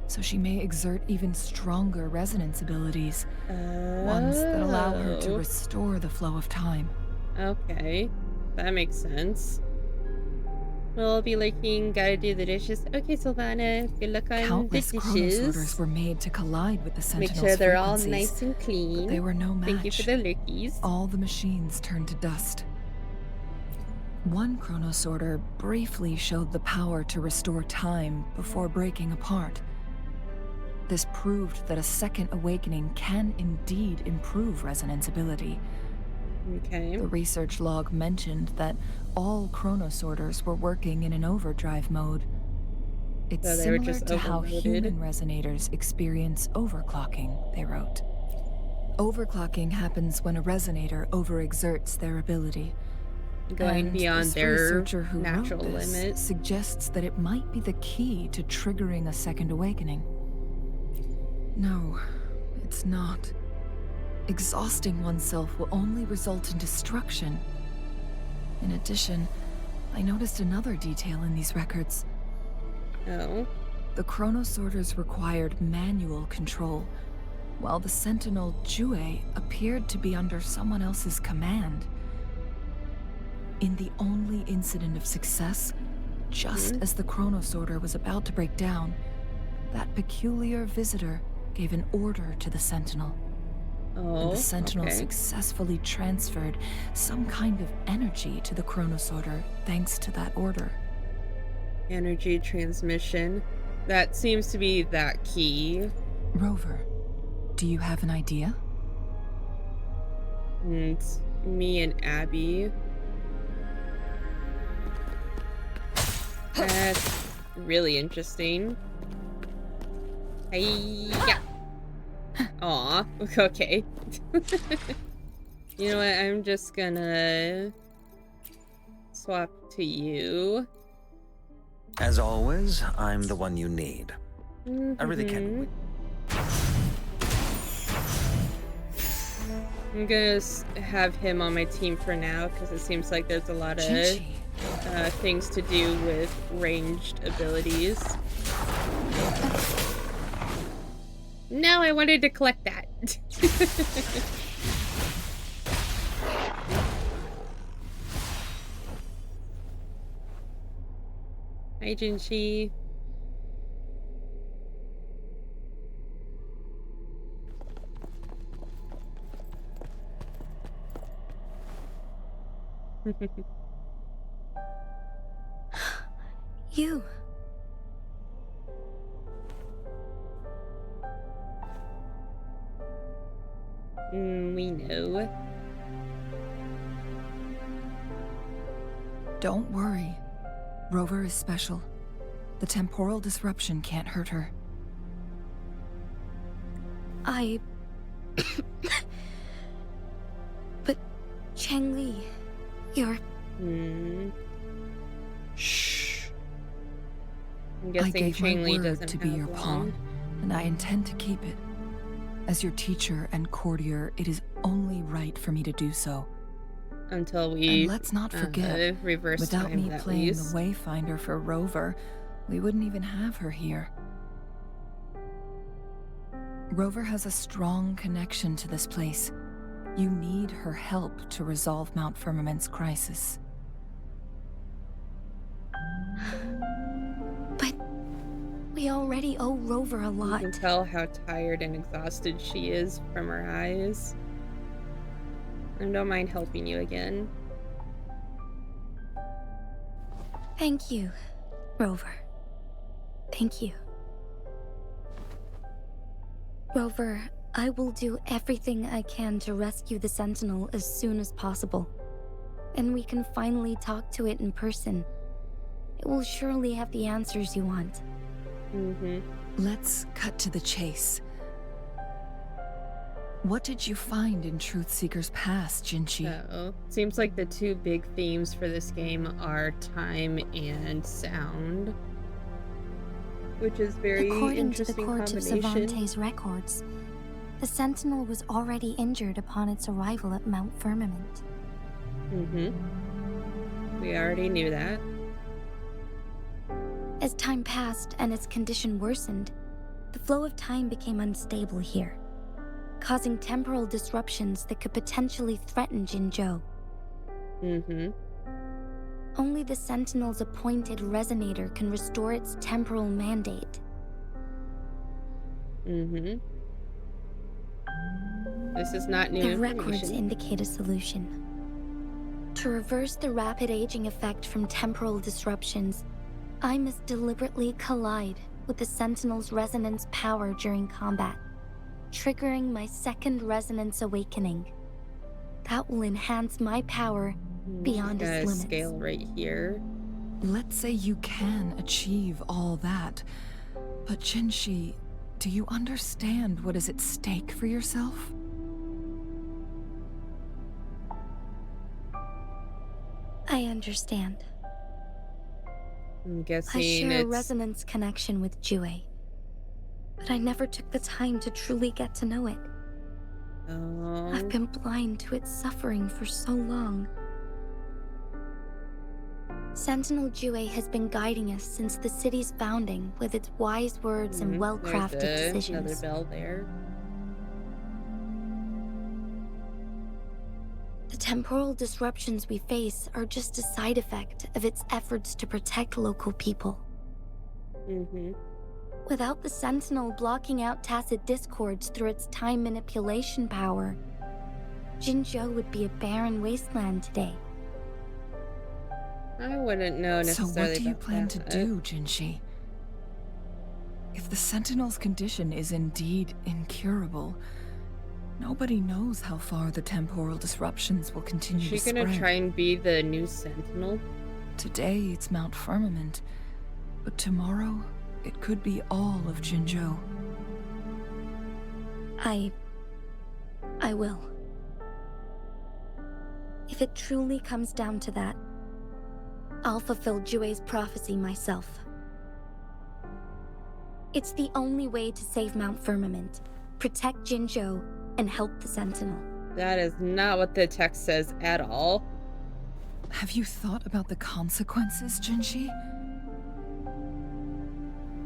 Speaker 6: so she may exert even stronger resonance abilities, ones that allow her to restore the flow of time.
Speaker 1: Okay, that makes sense. We'll be looking, gotta do the dishes. Okay, Sylvana, good luck on
Speaker 6: Countless
Speaker 1: the dishes.
Speaker 6: chronosorters were made to collide with the Sentinel's
Speaker 1: Make sure they're all
Speaker 6: frequencies,
Speaker 1: nice and clean.
Speaker 6: but they were no match.
Speaker 1: Thank you for the lookies.
Speaker 6: All the machines turned to dust. One chronosorter briefly showed the power to restore time before breaking apart. This proved that a second awakening can indeed improve resonance ability.
Speaker 1: Okay.
Speaker 6: The research log mentioned that all chronosorters were working in an overdrive mode. It's
Speaker 1: So they were
Speaker 6: similar
Speaker 1: just
Speaker 6: to how
Speaker 1: overloaded.
Speaker 6: human resonators experience overclocking, they wrote. Overclocking happens when a resonator overexerts their ability.
Speaker 1: Going
Speaker 6: And
Speaker 1: beyond
Speaker 6: this
Speaker 1: their
Speaker 6: researcher who
Speaker 1: natural
Speaker 6: wrote this
Speaker 1: limit.
Speaker 6: suggests that it might be the key to triggering a second awakening. No, it's not. Exhausting oneself will only result in destruction. In addition, I noticed another detail in these records.
Speaker 1: Oh?
Speaker 6: The chronosorters required manual control, while the Sentinel Jue appeared to be under someone else's command. In the only incident of success, just as the chronosorter was about to break down, that peculiar visitor gave an order to the Sentinel. And the Sentinel successfully transferred some kind of energy to the chronosorter thanks to that order.
Speaker 1: Energy transmission. That seems to be that key.
Speaker 6: Rover, do you have an idea?
Speaker 1: It's me and Abby. That's really interesting. Hey-ya. Aw, okay. You know what, I'm just gonna swap to you.
Speaker 17: As always, I'm the one you need. I really can't wait.
Speaker 1: I'm gonna have him on my team for now, because it seems like there's a lot of things to do with ranged abilities. No, I wanted to collect that. Hi, Jinshi.
Speaker 7: You.
Speaker 1: We know.
Speaker 6: Don't worry. Rover is special. The temporal disruption can't hurt her.
Speaker 7: But Changli, you're...
Speaker 1: Shh. I'm
Speaker 6: I
Speaker 1: guessing
Speaker 6: gave my
Speaker 1: Changli
Speaker 6: word
Speaker 1: doesn't
Speaker 6: to be
Speaker 1: have
Speaker 6: your
Speaker 1: one.
Speaker 6: pawn, and I intend to keep it. As your teacher and courtier, it is only right for me to do so.
Speaker 1: Until we
Speaker 6: And let's not forget,
Speaker 1: reverse
Speaker 6: without
Speaker 1: time
Speaker 6: me
Speaker 1: that
Speaker 6: playing
Speaker 1: lease.
Speaker 6: the Wayfinder for Rover, we wouldn't even have her here. Rover has a strong connection to this place. You need her help to resolve Mount Firmament's crisis.
Speaker 7: But we already owe Rover a lot.
Speaker 1: You can tell how tired and exhausted she is from her eyes. I don't mind helping you again.
Speaker 7: Thank you, Rover. Thank you. Rover, I will do everything I can to rescue the Sentinel as soon as possible. And we can finally talk to it in person. It will surely have the answers you want.
Speaker 6: Let's cut to the chase. What did you find in Truthseeker's past, Jinchi?
Speaker 1: Uh-oh. Seems like the two big themes for this game are time and sound. Which is very interesting
Speaker 7: According to the Court of
Speaker 1: combination.
Speaker 7: Savante's records, the Sentinel was already injured upon its arrival at Mount Firmament.
Speaker 1: We already knew that.
Speaker 7: As time passed and its condition worsened, the flow of time became unstable here, causing temporal disruptions that could potentially threaten Jinzhou. Only the Sentinel's appointed resonator can restore its temporal mandate.
Speaker 1: This is not new
Speaker 7: The
Speaker 1: information.
Speaker 7: records indicate a solution. To reverse the rapid aging effect from temporal disruptions, I must deliberately collide with the Sentinel's resonance power during combat, triggering my second resonance awakening. That will enhance my power beyond its limits.
Speaker 1: Scale right here.
Speaker 6: Let's say you can achieve all that, but Jinshi, do you understand what is at stake for yourself?
Speaker 7: I understand.
Speaker 1: I'm guessing
Speaker 7: I share a
Speaker 1: it's...
Speaker 7: resonance connection with Jue, but I never took the time to truly get to know it. I've been blind to its suffering for so long. Sentinel Jue has been guiding us since the city's founding with its wise words and well-crafted decisions.
Speaker 1: Another bell there.
Speaker 7: The temporal disruptions we face are just a side effect of its efforts to protect local people. Without the Sentinel blocking out tacit discords through its time manipulation power, Jinzhou would be a barren wasteland today.
Speaker 1: I wouldn't know necessarily.
Speaker 6: So what do you plan to do, Jinshi? If the Sentinel's condition is indeed incurable, nobody knows how far the temporal disruptions will continue to spread.
Speaker 1: Is she gonna try and be the new Sentinel?
Speaker 6: Today it's Mount Firmament, but tomorrow it could be all of Jinzhou.
Speaker 7: I will. If it truly comes down to that, I'll fulfill Jue's prophecy myself. It's the only way to save Mount Firmament, protect Jinzhou, and help the Sentinel.
Speaker 1: That is not what the text says at all.
Speaker 6: Have you thought about the consequences, Jinshi?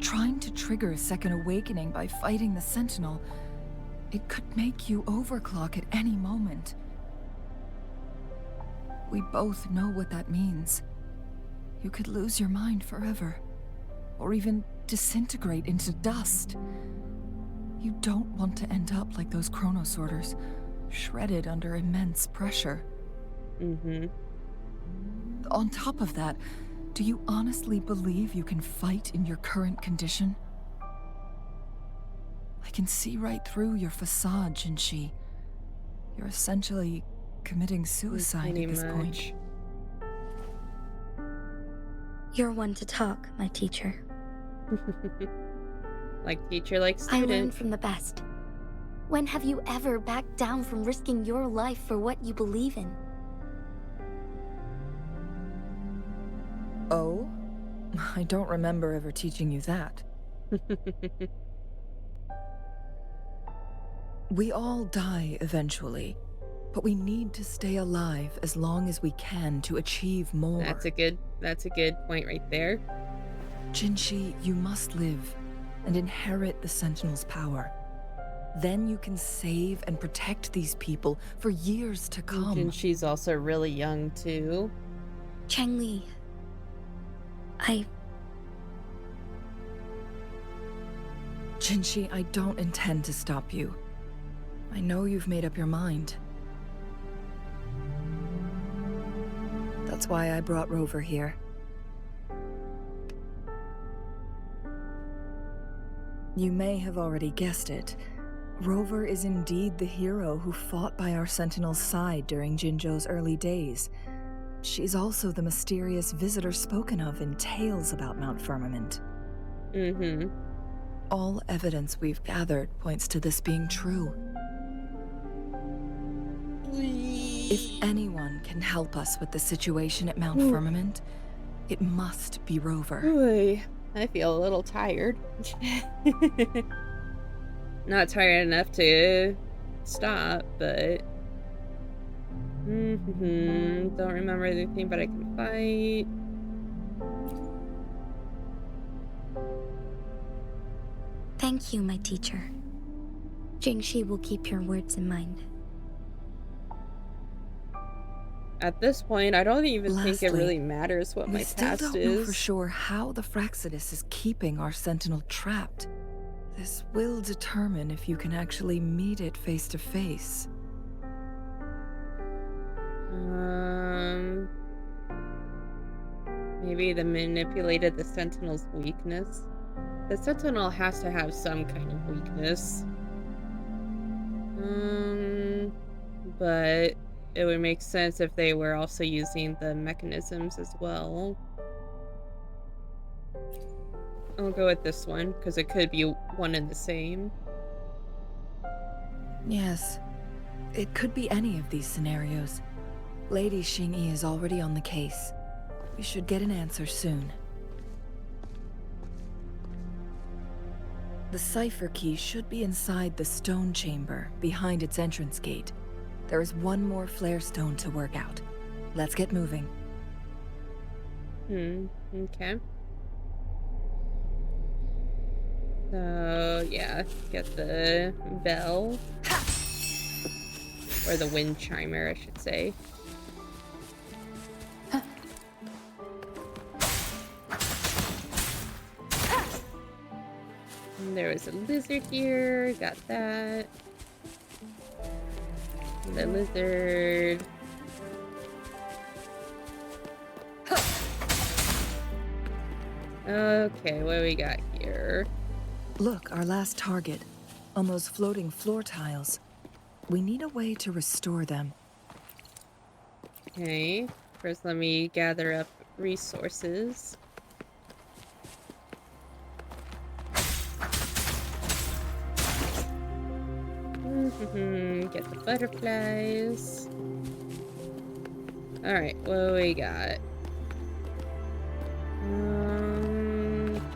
Speaker 6: Trying to trigger a second awakening by fighting the Sentinel, it could make you overclock at any moment. We both know what that means. You could lose your mind forever, or even disintegrate into dust. You don't want to end up like those chronosorters, shredded under immense pressure. On top of that, do you honestly believe you can fight in your current condition? I can see right through your facade, Jinshi. You're essentially committing suicide at this point.
Speaker 7: You're one to talk, my teacher.
Speaker 1: Like teacher, like student.
Speaker 7: I learned from the best. When have you ever backed down from risking your life for what you believe in?
Speaker 6: Oh? I don't remember ever teaching you that. We all die eventually, but we need to stay alive as long as we can to achieve more.
Speaker 1: That's a good point right there.
Speaker 6: Jinshi, you must live and inherit the Sentinel's power. Then you can save and protect these people for years to come.
Speaker 1: Jinshi's also really young too.
Speaker 7: Chengli,
Speaker 6: Jinshi, I don't intend to stop you. I know you've made up your mind. That's why I brought Rover here. You may have already guessed it, Rover is indeed the hero who fought by our Sentinel's side during Jinzhou's early days. She's also the mysterious visitor spoken of in tales about Mount Firmament.
Speaker 1: Mm-hmm.
Speaker 6: All evidence we've gathered points to this being true. If anyone can help us with the situation at Mount Firmament, it must be Rover.
Speaker 1: Ooh, I feel a little tired. Not tired enough to stop, but... Don't remember anything, but I can fight.
Speaker 7: Thank you, my teacher. Jingxi will keep your words in mind.
Speaker 1: At this point, I don't even think it
Speaker 6: Lastly,
Speaker 1: really matters what my
Speaker 6: we still
Speaker 1: past
Speaker 6: don't
Speaker 1: is.
Speaker 6: know for sure how the Fraxidus is keeping our Sentinel trapped. This will determine if you can actually meet it face to face.
Speaker 1: Maybe they manipulated the Sentinel's weakness. The Sentinel has to have some kind of weakness. But it would make sense if they were also using the mechanisms as well. I'll go with this one, because it could be one and the same.
Speaker 6: Yes, it could be any of these scenarios. Lady Xingyi is already on the case. We should get an answer soon. The cipher key should be inside the stone chamber, behind its entrance gate. There is one more flare stone to work out. Let's get moving.
Speaker 1: Okay. So, yeah, get the bell. Or the wind chimer, I should say. And there was a lizard here, got that. And the lizard. Okay, what do we got here?
Speaker 6: Look, our last target. On those floating floor tiles. We need a way to restore them.
Speaker 1: Okay, first let me gather up resources. Get the butterflies. Alright, what do we got?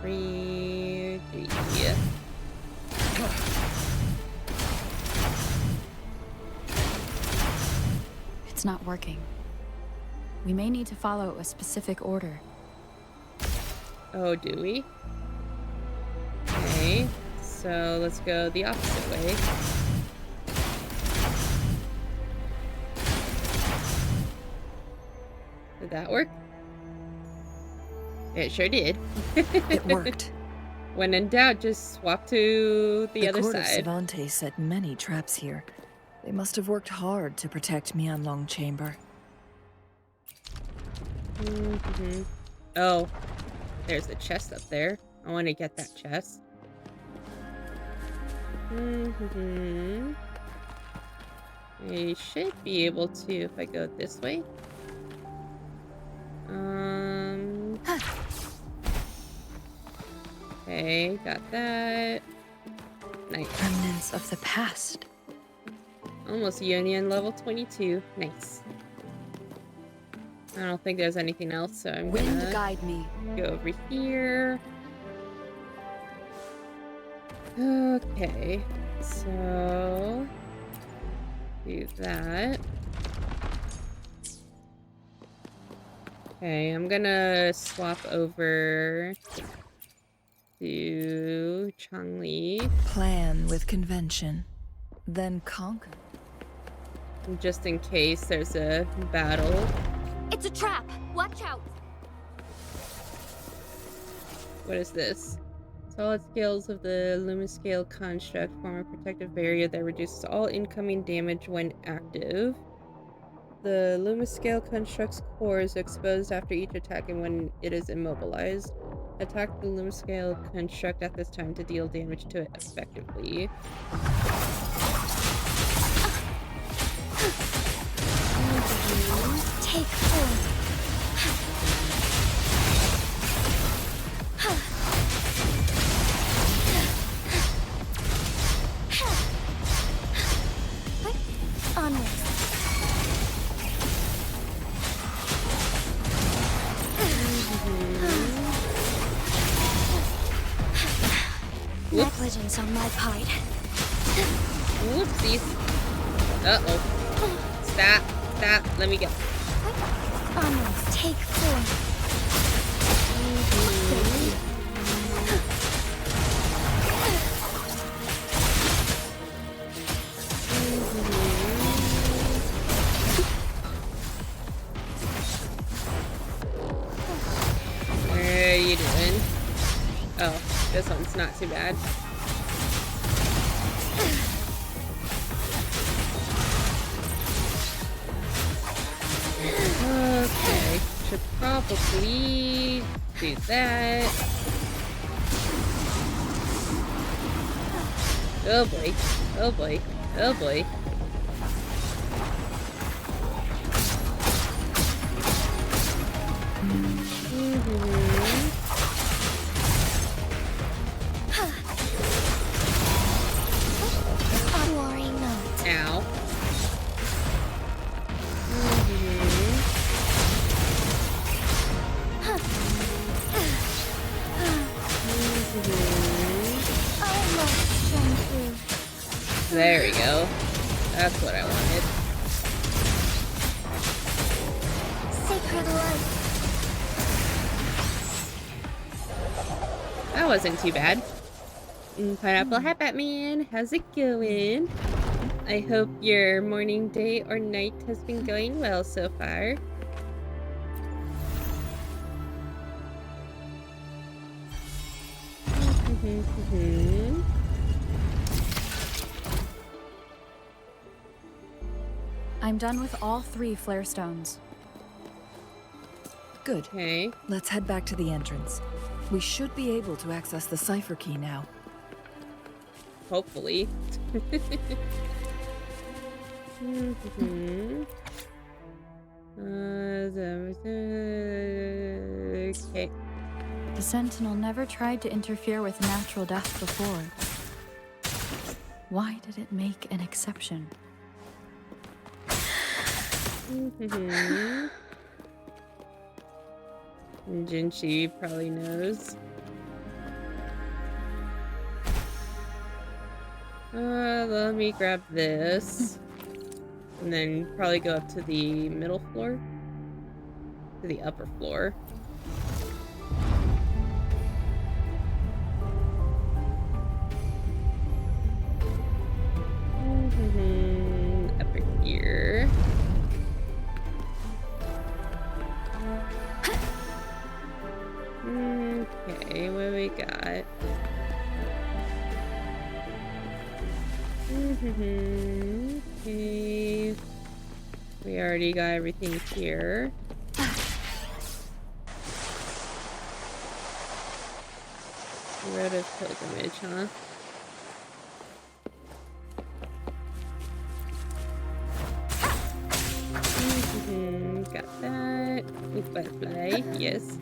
Speaker 1: 3.
Speaker 5: It's not working. We may need to follow a specific order.
Speaker 1: Oh, do we? Okay, so let's go the opposite way. Did that work? It sure did.
Speaker 6: It worked.
Speaker 1: When in doubt, just swap to the other
Speaker 6: court
Speaker 1: side.
Speaker 6: of Cervantes set many traps here. They must have worked hard to protect Mianlong Chamber.
Speaker 1: Oh, there's a chest up there. I want to get that chest. I should be able to if I go this way. Okay, got that. Nice.
Speaker 5: Remnants of the past.
Speaker 1: Almost Union level 22. Nice. I don't think there's anything else, so I'm gonna
Speaker 5: guide me.
Speaker 1: Go over here. Okay, so do that. Okay, I'm gonna swap over to Changli.
Speaker 6: Plan with convention, then conquer.
Speaker 1: Just in case there's a battle.
Speaker 11: It's a trap! Watch out!
Speaker 1: What is this? Solid scales of the Lumiscale construct form a protective barrier that reduces all incoming damage when active. The Lumiscale construct's core is exposed after each attack and when it is immobilized. Attack the loom scale construct at this time to deal damage to it effectively.
Speaker 2: Take 4. Onwards. Negligence on my part.
Speaker 1: Whoopsies. Uh-oh. Stop. Stop. Let me go.
Speaker 2: Onwards. Take 4.
Speaker 1: What are you doing? Oh, this one's not too bad. Okay, should probably do that. Oh boy, oh boy, oh boy.
Speaker 2: Unworrying note.
Speaker 1: Ow.
Speaker 2: Almost shone through.
Speaker 1: There we go. That's what I wanted.
Speaker 2: Sacred light.
Speaker 1: That wasn't too bad. Pineapple Hat Batman, how's it going? I hope your morning, day, or night has been going well so far.
Speaker 5: I'm done with all 3 flare stones.
Speaker 6: Good.
Speaker 1: Okay.
Speaker 6: Let's head back to the entrance. We should be able to access the cipher key now.
Speaker 1: Hopefully. Okay.
Speaker 5: The Sentinel never tried to interfere with natural death before. Why did it make an exception?
Speaker 1: Jinchi probably knows. Let me grab this. And then probably go up to the middle floor. To the upper floor. Upper here. Okay, what we got? Okay. We already got everything here. Road of Pilgrimage, huh? Got that. With butterfly, yes.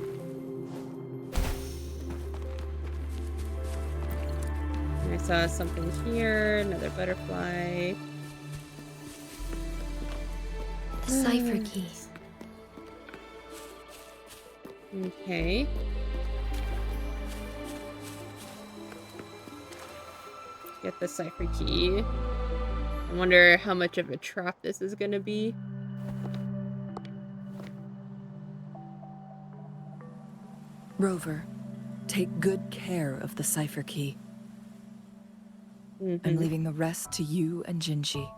Speaker 1: I saw something here, another butterfly.
Speaker 7: The cipher key.
Speaker 1: Okay. Get the cipher key. I wonder how much of a trap this is gonna be.
Speaker 6: Rover, take good care of the cipher key. I'm leaving the rest to you and Jinchi.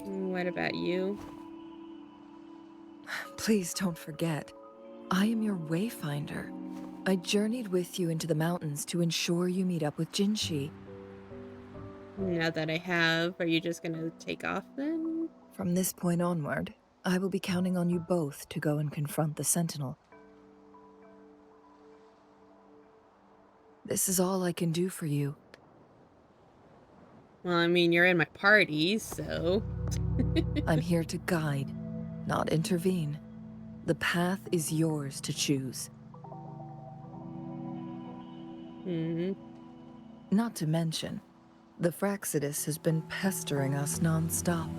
Speaker 1: What about you?
Speaker 6: Please don't forget, I am your wayfinder. I journeyed with you into the mountains to ensure you meet up with Jinchi.
Speaker 1: Now that I have, are you just gonna take off then?
Speaker 6: From this point onward, I will be counting on you both to go and confront the Sentinel. This is all I can do for you.
Speaker 1: Well, I mean, you're in my party, so...
Speaker 6: I'm here to guide, not intervene. The path is yours to choose. Not to mention, the Fraxidus has been pestering us non-stop.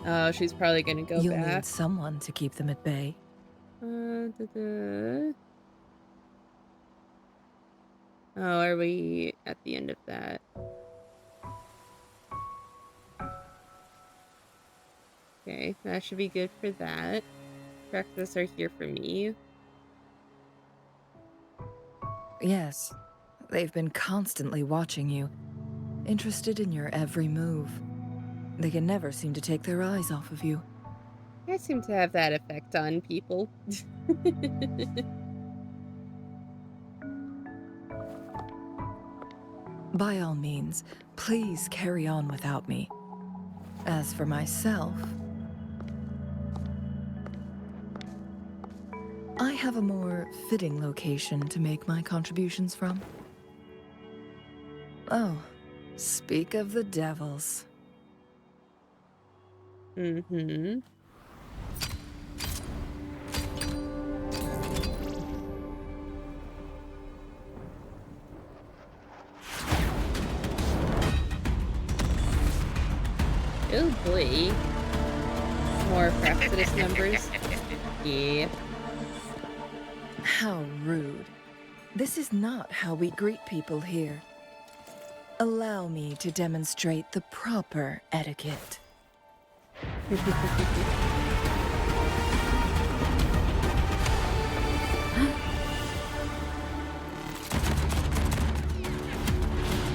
Speaker 1: Oh, she's probably gonna go
Speaker 6: You'll
Speaker 1: back.
Speaker 6: need someone to keep them at bay.
Speaker 1: Oh, are we at the end of that? Okay, that should be good for that. Breakfasts are here for me.
Speaker 6: Yes, they've been constantly watching you, interested in your every move. They can never seem to take their eyes off of you.
Speaker 1: I seem to have that effect on people.
Speaker 6: By all means, please carry on without me. As for myself, I have a more fitting location to make my contributions from. Oh, speak of the devils.
Speaker 1: Mm-hmm. Oh boy. More Fraxidus members. Yeah.
Speaker 6: How rude. This is not how we greet people here. Allow me to demonstrate the proper etiquette.
Speaker 1: I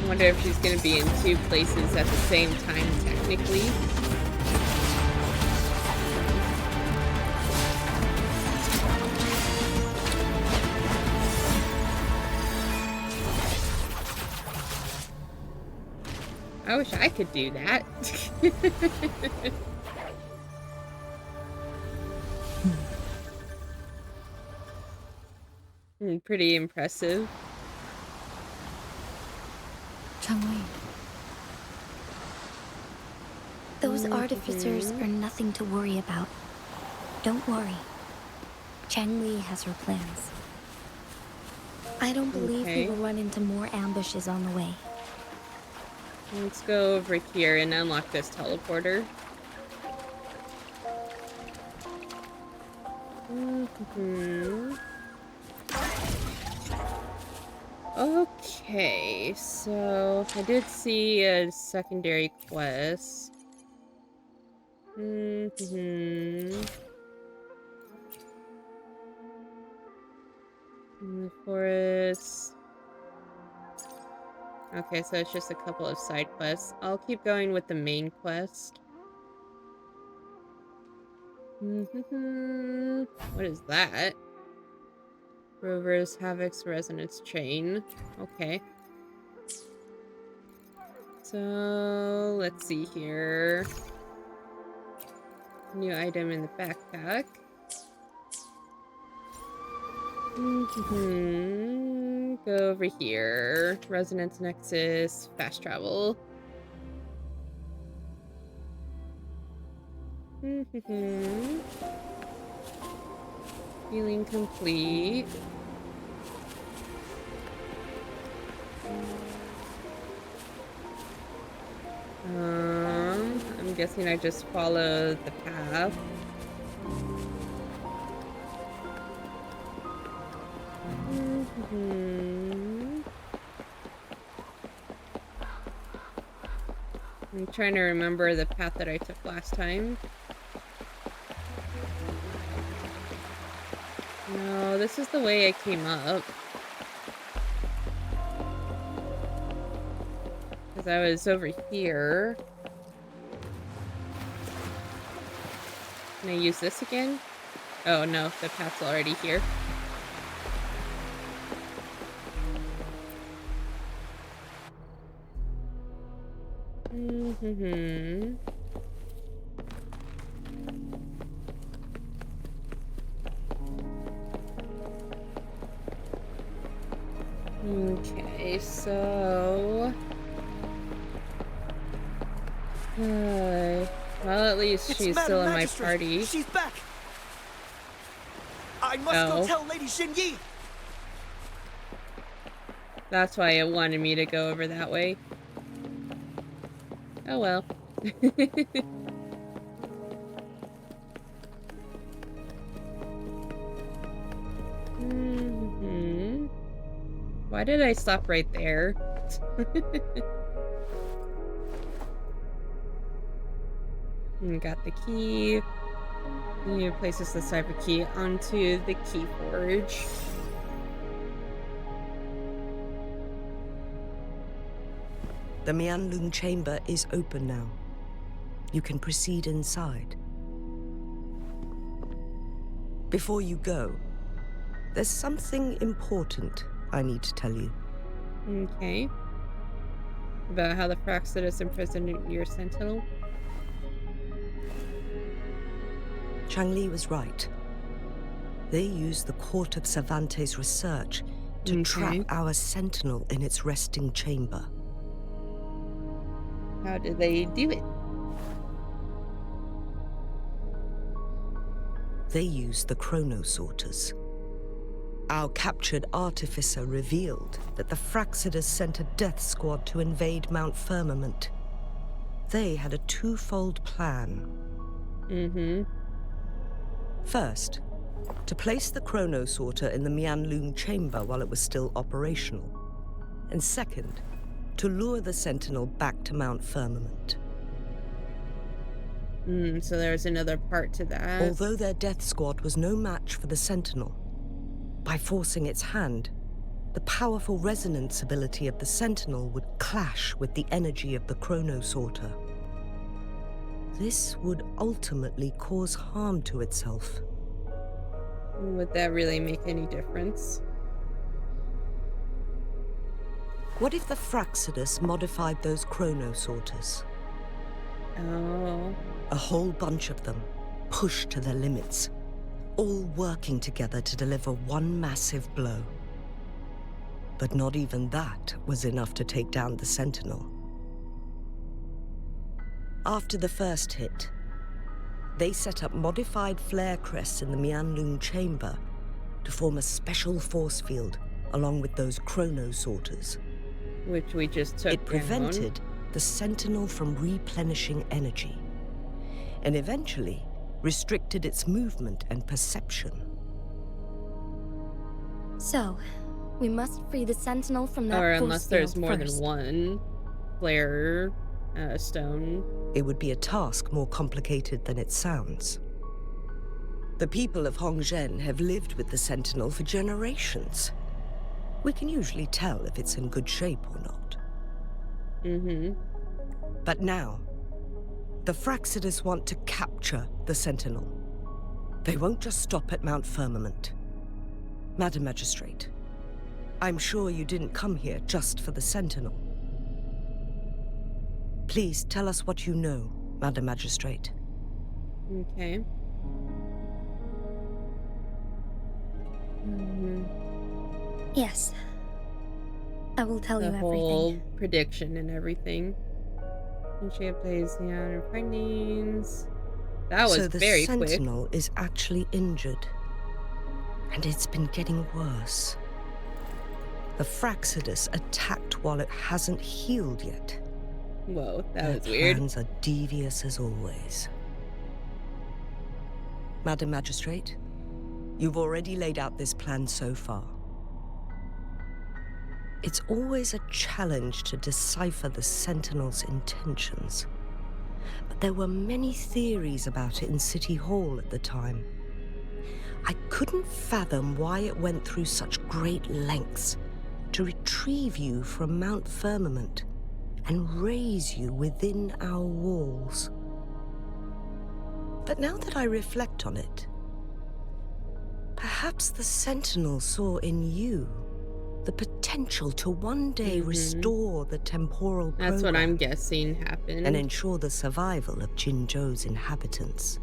Speaker 1: wonder if she's gonna be in two places at the same time, technically. I wish I could do that. Pretty impressive.
Speaker 7: Changwei. Those artificers are nothing to worry about. Don't worry. Changli has her plans. I don't believe we will run into more ambushes on the way.
Speaker 1: Let's go over here and unlock this teleporter. Okay, so I did see a secondary quest. In the forest. Okay, so it's just a couple of side quests. I'll keep going with the main quest. What is that? Rovers, Havoc's Resonance Chain. Okay. So, let's see here. New item in the backpack. Go over here. Resonance Nexus, fast travel. Healing complete. I'm guessing I just follow the path. I'm trying to remember the path that I took last time. No, this is the way I came up. Because I was over here. Can I use this again? Oh no, the path's already here. Okay, so... well, at least she's still in my party.
Speaker 19: She's back. I must go tell Lady Xinyi.
Speaker 1: That's why it wanted me to go over that way. Oh well. Why did I stop right there? Got the key. He places the cipher key onto the key forge.
Speaker 18: The Mianlun chamber is open now. You can proceed inside. Before you go, there's something important I need to tell you.
Speaker 1: Okay. About how the Fraxidus imprisoned your sentinel?
Speaker 18: Changli was right. They used the Court of Cervantes' research to trap our sentinel in its resting chamber.
Speaker 1: How did they do it?
Speaker 18: They used the chronosorters. Our captured artificer revealed that the Fraxidus sent a death squad to invade Mount Firmament. They had a twofold plan. First, to place the chronosorter in the Mianlun chamber while it was still operational. And second, to lure the sentinel back to Mount Firmament.
Speaker 1: So there's another part to that.
Speaker 18: Although their death squad was no match for the sentinel, by forcing its hand, the powerful resonance ability of the sentinel would clash with the energy of the chronosorter. This would ultimately cause harm to itself.
Speaker 1: Would that really make any difference?
Speaker 18: What if the Fraxidus modified those chronosorters?
Speaker 1: Oh.
Speaker 18: A whole bunch of them, pushed to their limits, all working together to deliver one massive blow. But not even that was enough to take down the Sentinel. After the first hit, they set up modified flare crests in the Mianlun chamber to form a special force field along with those chronosorters.
Speaker 1: Which we just took
Speaker 18: It prevented the Sentinel from replenishing energy, and eventually restricted its movement and perception.
Speaker 7: So, we must free the Sentinel from that
Speaker 1: Or
Speaker 7: force
Speaker 1: unless there's
Speaker 7: field
Speaker 1: more
Speaker 7: first.
Speaker 1: than one flare stone.
Speaker 18: It would be a task more complicated than it sounds. The people of Hongzhen have lived with the Sentinel for generations. We can usually tell if it's in good shape or not. But now, the Fraxidus want to capture the Sentinel. They won't just stop at Mount Firmament. Madam Magistrate, I'm sure you didn't come here just for the Sentinel. Please tell us what you know, Madam Magistrate.
Speaker 1: Okay.
Speaker 7: Yes. I will tell you everything.
Speaker 1: The whole prediction and everything. And she plays the outer findings. That was very quick.
Speaker 18: So the Sentinel is actually injured. And it's been getting worse. The Fraxidus attacked while it hasn't healed yet.
Speaker 1: Whoa, that was
Speaker 18: Their
Speaker 1: weird.
Speaker 18: plans are devious as always. Madam Magistrate, you've already laid out this plan so far. It's always a challenge to decipher the Sentinel's intentions. But there were many theories about it in City Hall at the time. I couldn't fathom why it went through such great lengths to retrieve you from Mount Firmament and raise you within our walls. But now that I reflect on it, perhaps the Sentinel saw in you the potential to one day restore the temporal program.
Speaker 1: That's what I'm guessing happened.
Speaker 18: And ensure the survival of Jinzhou's inhabitants.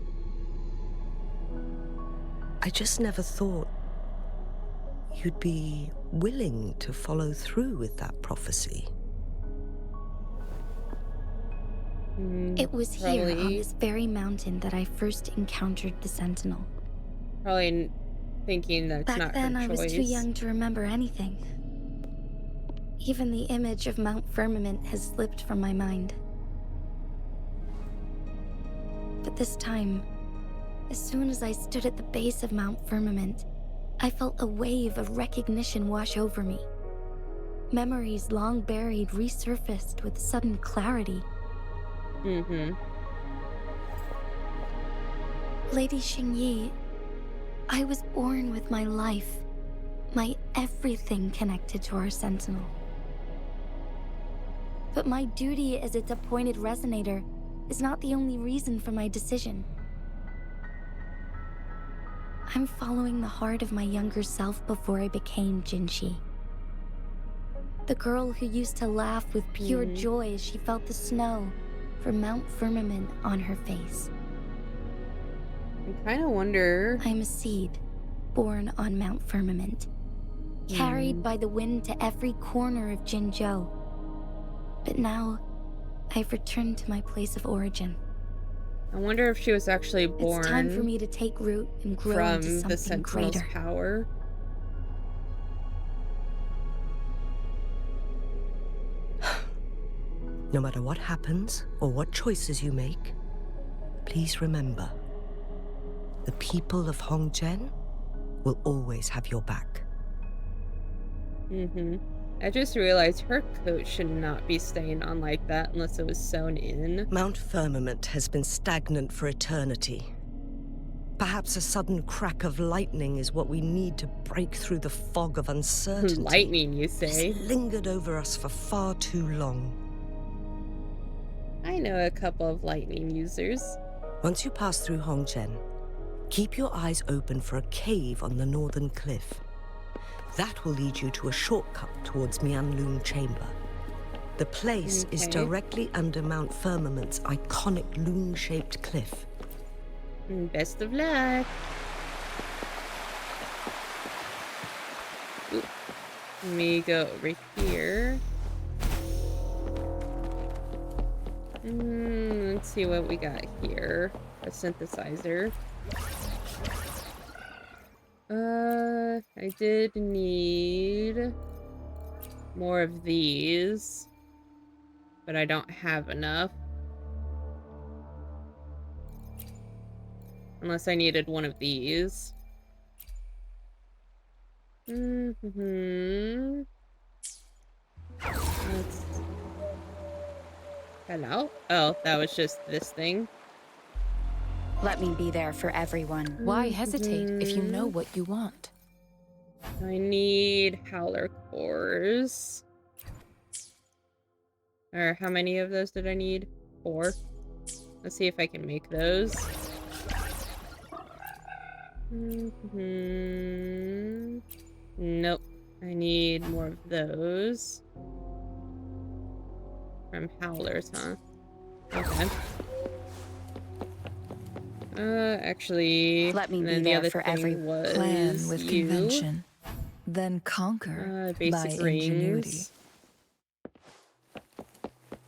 Speaker 18: I just never thought you'd be willing to follow through with that prophecy.
Speaker 7: It was here on this very mountain that I first encountered the Sentinel.
Speaker 1: Probably thinking that's not her choice.
Speaker 7: Back then, I was too young to remember anything. Even the image of Mount Firmament has slipped from my mind. But this time, as soon as I stood at the base of Mount Firmament, I felt a wave of recognition wash over me. Memories long buried resurfaced with sudden clarity. Lady Xingyi, I was born with my life, my everything connected to our Sentinel. But my duty as its appointed resonator is not the only reason for my decision. I'm following the heart of my younger self before I became Jinshi. The girl who used to laugh with pure joy as she felt the snow from Mount Firmament on her face.
Speaker 1: I kind of wonder...
Speaker 7: I'm a seed, born on Mount Firmament, carried by the wind to every corner of Jinzhou. But now, I've returned to my place of origin.
Speaker 1: I wonder if she was actually born...
Speaker 7: It's time for me to take root and grow into something
Speaker 1: the Sentinel's
Speaker 7: greater.
Speaker 1: Power.
Speaker 18: No matter what happens or what choices you make, please remember, the people of Hongzhen will always have your back.
Speaker 1: I just realized her coat should not be staying on like that unless it was sewn in.
Speaker 18: Mount Firmament has been stagnant for eternity. Perhaps a sudden crack of lightning is what we need to break through the fog of uncertainty.
Speaker 1: Lightning, you say?
Speaker 18: It's lingered over us for far too long.
Speaker 1: I know a couple of lightning users.
Speaker 18: Once you pass through Hongzhen, keep your eyes open for a cave on the northern cliff. That will lead you to a shortcut towards Mianlun Chamber. The place is directly under Mount Firmament's iconic loon-shaped cliff.
Speaker 1: Best of luck. Ooh. Let me go over here. Let's see what we got here. A synthesizer. I did need more of these, but I don't have enough. Unless I needed one of these. Hello? Oh, that was just this thing.
Speaker 12: Let me be there for everyone. Why hesitate if you know what you want?
Speaker 1: I need howler cores. Or how many of those did I need? 4. Let's see if I can make those. Nope. I need more of those. From howlers, huh? Okay. Actually,
Speaker 12: let me
Speaker 1: be
Speaker 12: there
Speaker 1: the
Speaker 12: for
Speaker 1: thing
Speaker 12: every
Speaker 1: was
Speaker 6: plan with convention, then conquer by
Speaker 1: basic
Speaker 6: ingenuity.
Speaker 1: rings.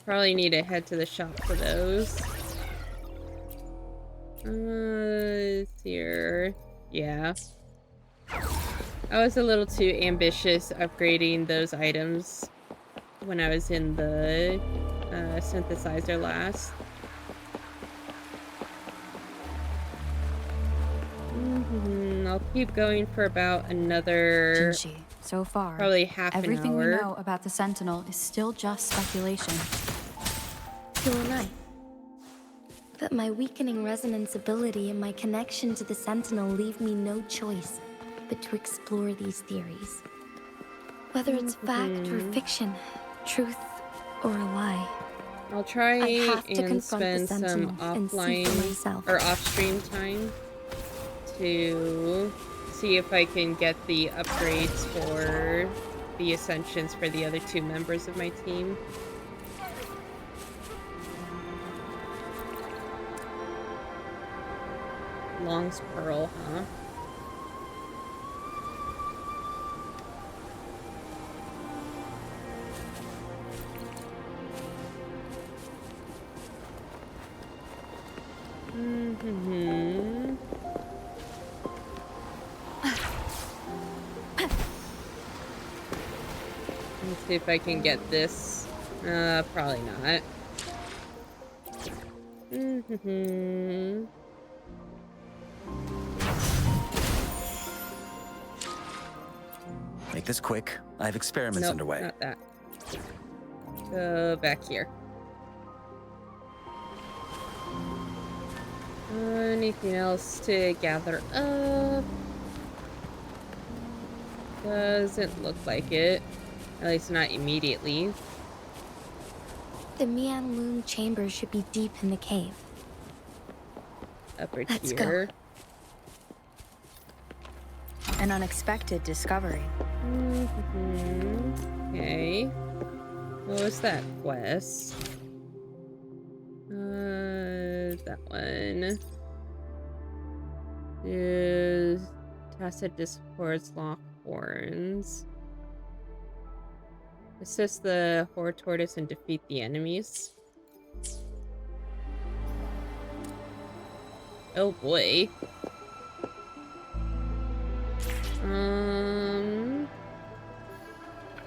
Speaker 1: Probably need to head to the shop for those. Here. Yeah. I was a little too ambitious upgrading those items when I was in the synthesizer last. I'll keep going for about another...
Speaker 5: Jinshi, so far,
Speaker 1: probably half an hour.
Speaker 5: Everything we know about the Sentinel is still just speculation.
Speaker 7: So am I. But my weakening resonance ability and my connection to the Sentinel leave me no choice but to explore these theories. Whether it's fact or fiction, truth or a lie.
Speaker 1: I'll try and spend some
Speaker 7: offline
Speaker 1: or off-stream time to see if I can get the upgrades for the ascensions for the other 2 members of my team. Long's Pearl, huh? Let's see if I can get this. Probably not.
Speaker 17: Make this quick. I have experiments
Speaker 1: Nope,
Speaker 17: underway.
Speaker 1: not that. Go back here. Anything else to gather up? Doesn't look like it. At least not immediately.
Speaker 7: The Mian Loom chamber should be deep in the cave.
Speaker 1: Upper
Speaker 7: Let's
Speaker 1: tier.
Speaker 7: go.
Speaker 12: An unexpected discovery.
Speaker 1: Okay. What was that quest? That one is Tacit Discords Lock Horns. Assist the Horde Tortoise and defeat the enemies. Oh boy.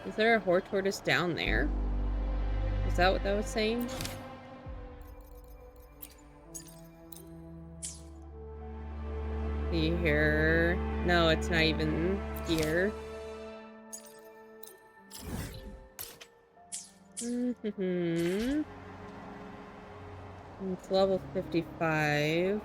Speaker 1: Is there a Horde Tortoise down there? Is that what that was saying? See here. No, it's not even here. It's level 55.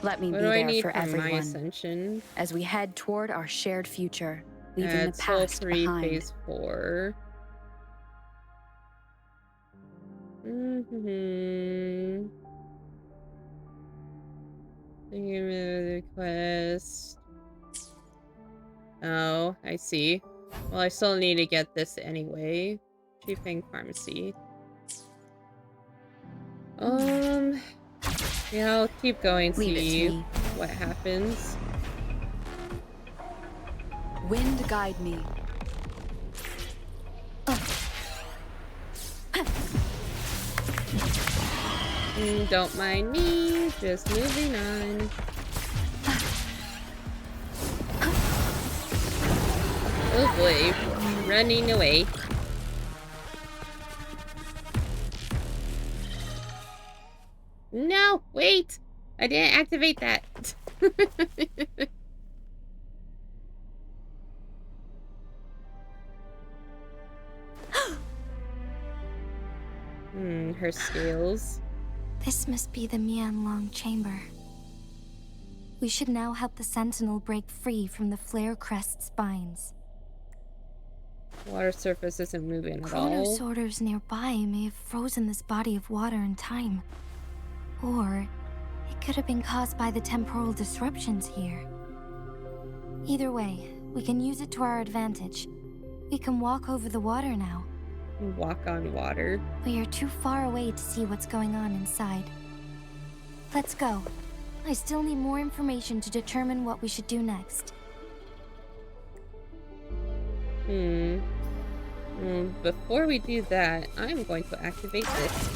Speaker 12: Let me
Speaker 1: What
Speaker 12: be
Speaker 1: do I
Speaker 12: there
Speaker 1: need
Speaker 12: for
Speaker 1: for my
Speaker 12: everyone
Speaker 1: ascension?
Speaker 12: as we head toward our shared future, leaving the
Speaker 1: Soul
Speaker 12: past
Speaker 1: 3,
Speaker 12: behind.
Speaker 1: phase 4. Quest. Oh, I see. Well, I still need to get this anyway. Chiefing Pharmacy. Yeah, I'll keep going, see what happens.
Speaker 16: Wind guide me.
Speaker 1: Don't mind me, just moving on. Oh boy, running away. No, wait! I didn't activate that. Her scales.
Speaker 7: This must be the Mian Long chamber. We should now help the Sentinel break free from the Flare Crest spines.
Speaker 1: Water surface isn't moving at all.
Speaker 7: Chronosorters nearby may have frozen this body of water in time. Or it could have been caused by the temporal disruptions here. Either way, we can use it to our advantage. We can walk over the water now.
Speaker 1: Walk on water.
Speaker 7: We are too far away to see what's going on inside. Let's go. I still need more information to determine what we should do next.
Speaker 1: Before we do that, I'm going to activate this.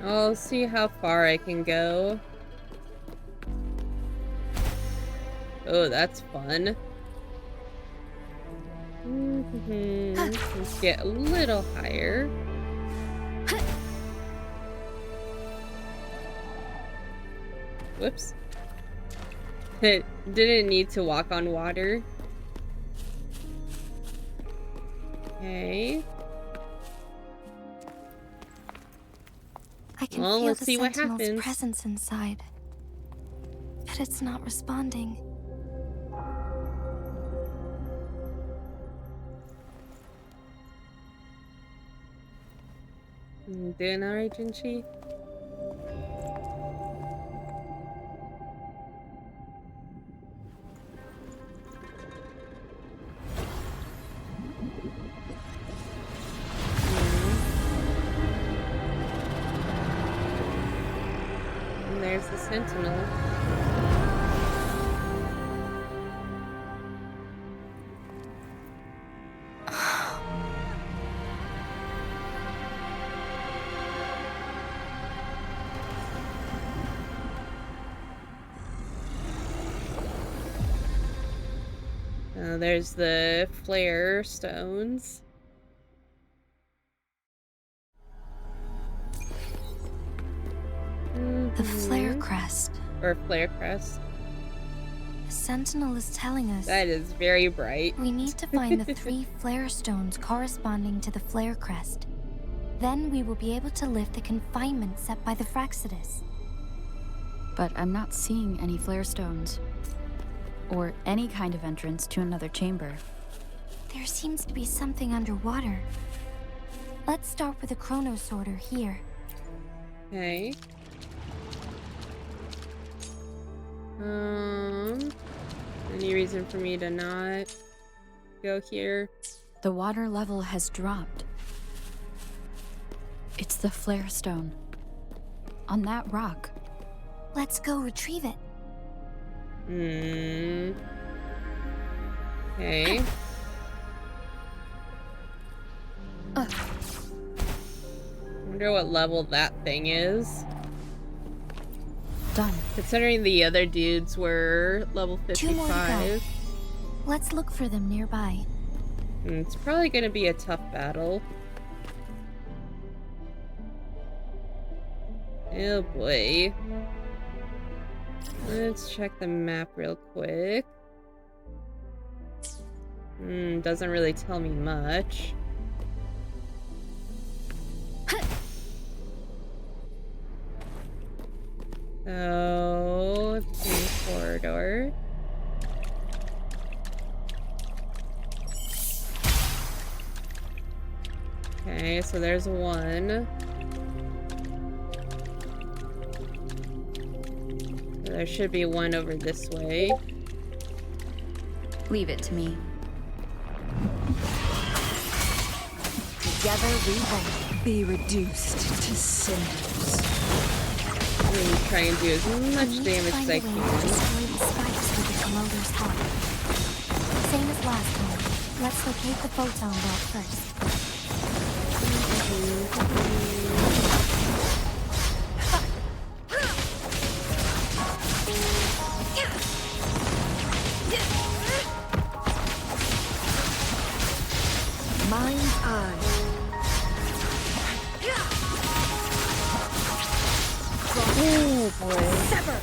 Speaker 1: I'll see how far I can go. Oh, that's fun. Let's get a little higher. Whoops. It didn't need to walk on water. Okay.
Speaker 7: I can
Speaker 1: Well,
Speaker 7: feel
Speaker 1: let's
Speaker 7: the
Speaker 1: see what
Speaker 7: Sentinel's
Speaker 1: happens.
Speaker 7: presence inside. But it's not responding.
Speaker 1: Doing alright, Jinchi? And there's the Sentinel. There's the flare stones.
Speaker 7: The flare crest.
Speaker 1: Or flare crest.
Speaker 7: The Sentinel is telling us
Speaker 1: that is very bright.
Speaker 7: We need to find the 3 flare stones corresponding to the flare crest. Then we will be able to lift the confinement set by the Fraxidus.
Speaker 5: But I'm not seeing any flare stones. Or any kind of entrance to another chamber.
Speaker 7: There seems to be something underwater. Let's start with a chrono sorter here.
Speaker 1: Okay. Any reason for me to not go here?
Speaker 5: The water level has dropped. It's the flare stone. On that rock.
Speaker 7: Let's go retrieve it.
Speaker 1: Okay. Wonder what level that thing is.
Speaker 5: Done.
Speaker 1: Considering the other dudes were level 55.
Speaker 7: 2 more to go. Let's look for them nearby.
Speaker 1: It's probably gonna be a tough battle. Oh boy. Let's check the map real quick. Doesn't really tell me much. So, pink corridor. Okay, so there's one. There should be one over this way.
Speaker 5: Leave it to me.
Speaker 11: Together we will
Speaker 6: be reduced to cinders.
Speaker 1: I'm gonna try and do as much damage as I can.
Speaker 7: Destroy the spikes with the commoder's help. Same as last time. Let's locate the photon belt first.
Speaker 11: Mind's eye.
Speaker 1: Oh boy.
Speaker 11: Sever.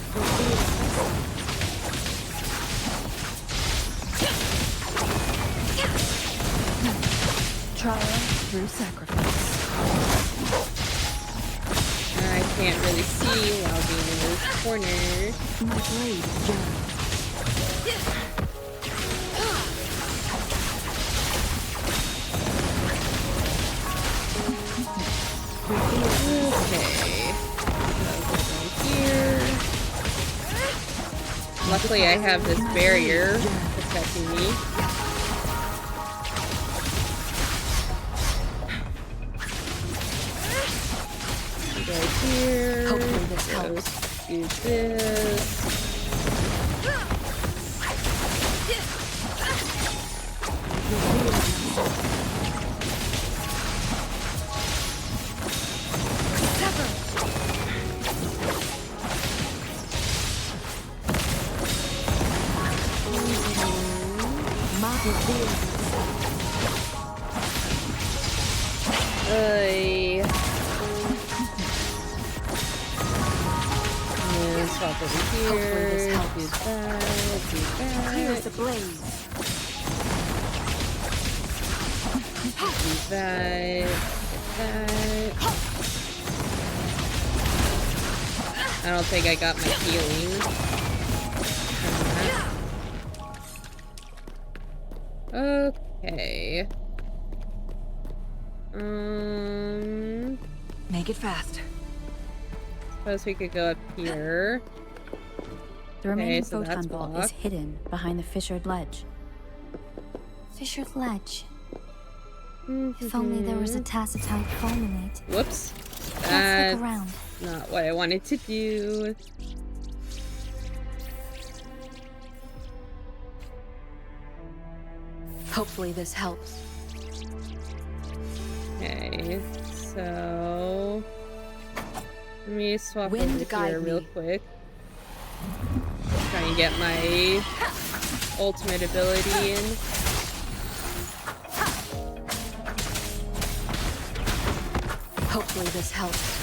Speaker 6: Triumph through sacrifice.
Speaker 1: I can't really see while being in this corner.
Speaker 6: My blade yearns.
Speaker 1: Okay. Here. Luckily, I have this barrier protecting me. Go here.
Speaker 5: Hopefully this helps.
Speaker 1: Do this. Swap over here. Do that. Do that.
Speaker 11: Here's the blaze.
Speaker 1: Do that. That. I don't think I got my healing. Okay.
Speaker 6: Make it fast.
Speaker 1: Suppose we could go up here.
Speaker 5: The remaining
Speaker 1: so
Speaker 5: photon
Speaker 1: that's
Speaker 5: ball
Speaker 1: blocked.
Speaker 5: is hidden behind the fissured ledge.
Speaker 7: Fissured ledge. If only there was a tacitite fulminate.
Speaker 1: Whoops.
Speaker 7: Let's
Speaker 1: That's
Speaker 7: look around.
Speaker 1: not what I wanted to do.
Speaker 5: Hopefully this helps.
Speaker 1: Okay, so let me swap
Speaker 5: Wind
Speaker 1: over
Speaker 5: guide
Speaker 1: here real
Speaker 5: me.
Speaker 1: quick. Try and get my ultimate ability in.
Speaker 12: Hopefully this helps.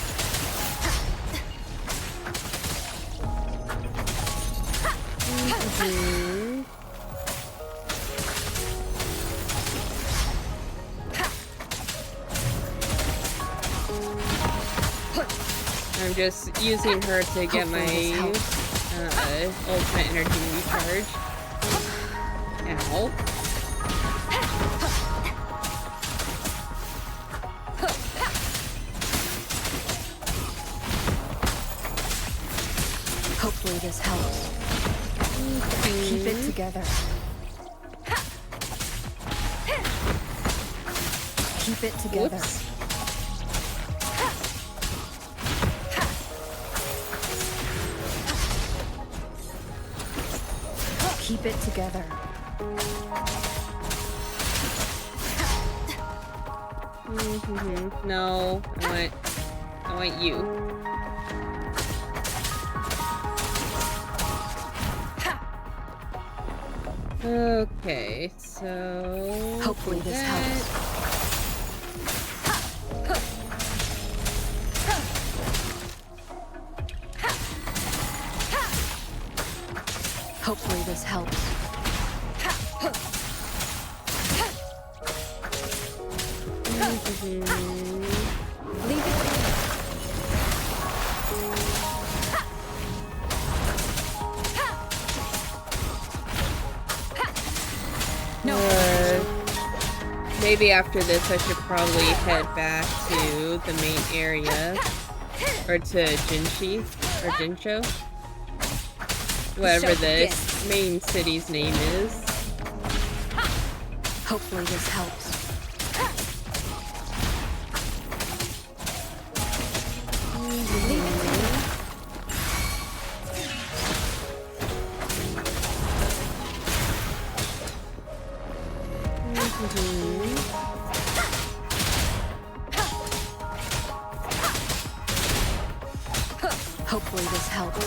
Speaker 1: I'm just using her to get my ultimate energy recharge. Ow.
Speaker 12: Hopefully this helps. Keep it together. Keep it together.
Speaker 1: Whoops.
Speaker 12: Keep it together.
Speaker 1: No, I want you. Okay, so
Speaker 12: hopefully this helps. Hopefully this helps.
Speaker 1: Leave it there.
Speaker 12: No.
Speaker 1: Maybe after this I should probably head back to the main area. Or to Jinshi. Or Jinsho. Whatever this main city's name is.
Speaker 12: Hopefully this helps. Hopefully this helps.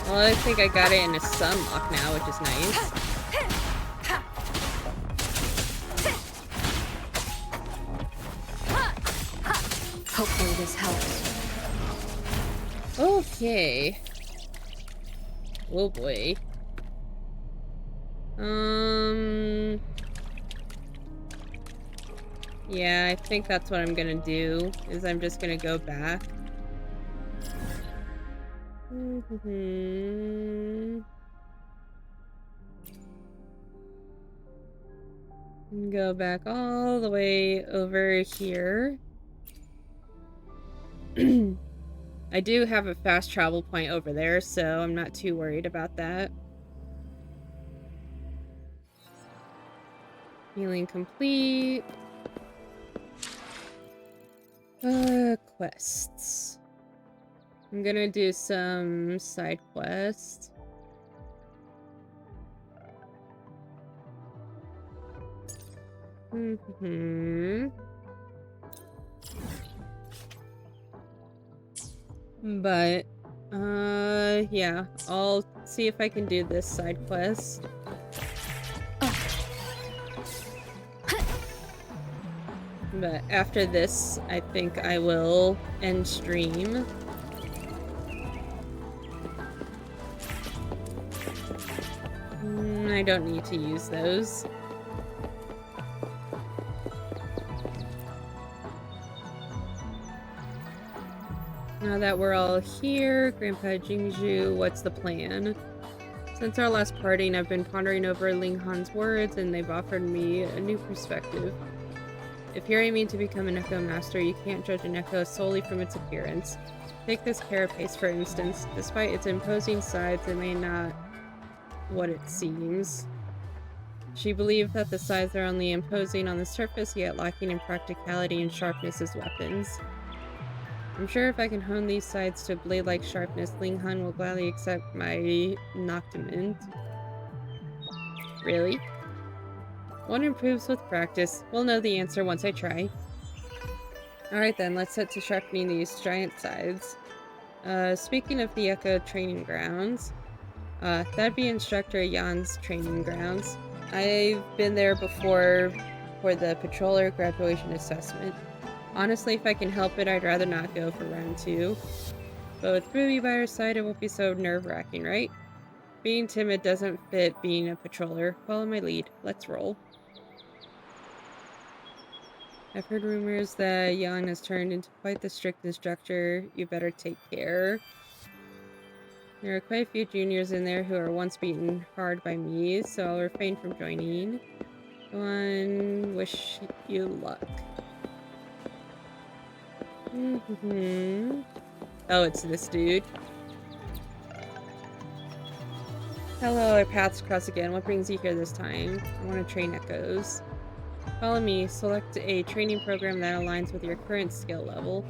Speaker 1: Well, I think I got it in a sun lock now, which is nice.
Speaker 12: Hopefully this helps.
Speaker 1: Okay. Oh boy. Yeah, I think that's what I'm gonna do, is I'm just gonna go back. Go back all the way over here. I do have a fast travel point over there, so I'm not too worried about that. Healing complete. Quests. I'm gonna do some side quests. But, yeah, I'll see if I can do this side quest. But after this, I think I will end stream. I don't need to use those. Now that we're all here, Grandpa Jingju, what's the plan? Since our last parting, I've been pondering over Ling Han's words, and they've offered me a new perspective. If you're aiming to become an Echo Master, you can't judge an Echo solely from its appearance. Take this carapace, for instance. Despite its imposing sides, it may not what it seems. She believed that the sides are only imposing on the surface, yet lacking in practicality and sharpness as weapons. I'm sure if I can hone these sides to blade-like sharpness, Ling Han will gladly accept my noctament. Really? One improves with practice. We'll know the answer once I try. Alright then, let's head to sharpening these giant sides. Speaking of the Echo training grounds, That'd be Instructor Jan's training grounds. I've been there before for the patroller graduation assessment. Honestly, if I can help it, I'd rather not go for round 2. But with Ruby by our side, it won't be so nerve-wracking, right? Being timid doesn't fit being a patroller. Follow my lead. Let's roll. I've heard rumors that Jan has turned into quite the strict instructor. You better take care. There are quite a few juniors in there who are once beaten hard by me, so I'll refrain from joining. Go on, wish you luck. Oh, it's this dude. Hello, our paths cross again. What brings you here this time? I want to train Echoes. Follow me. Select a training program that aligns with your current skill level.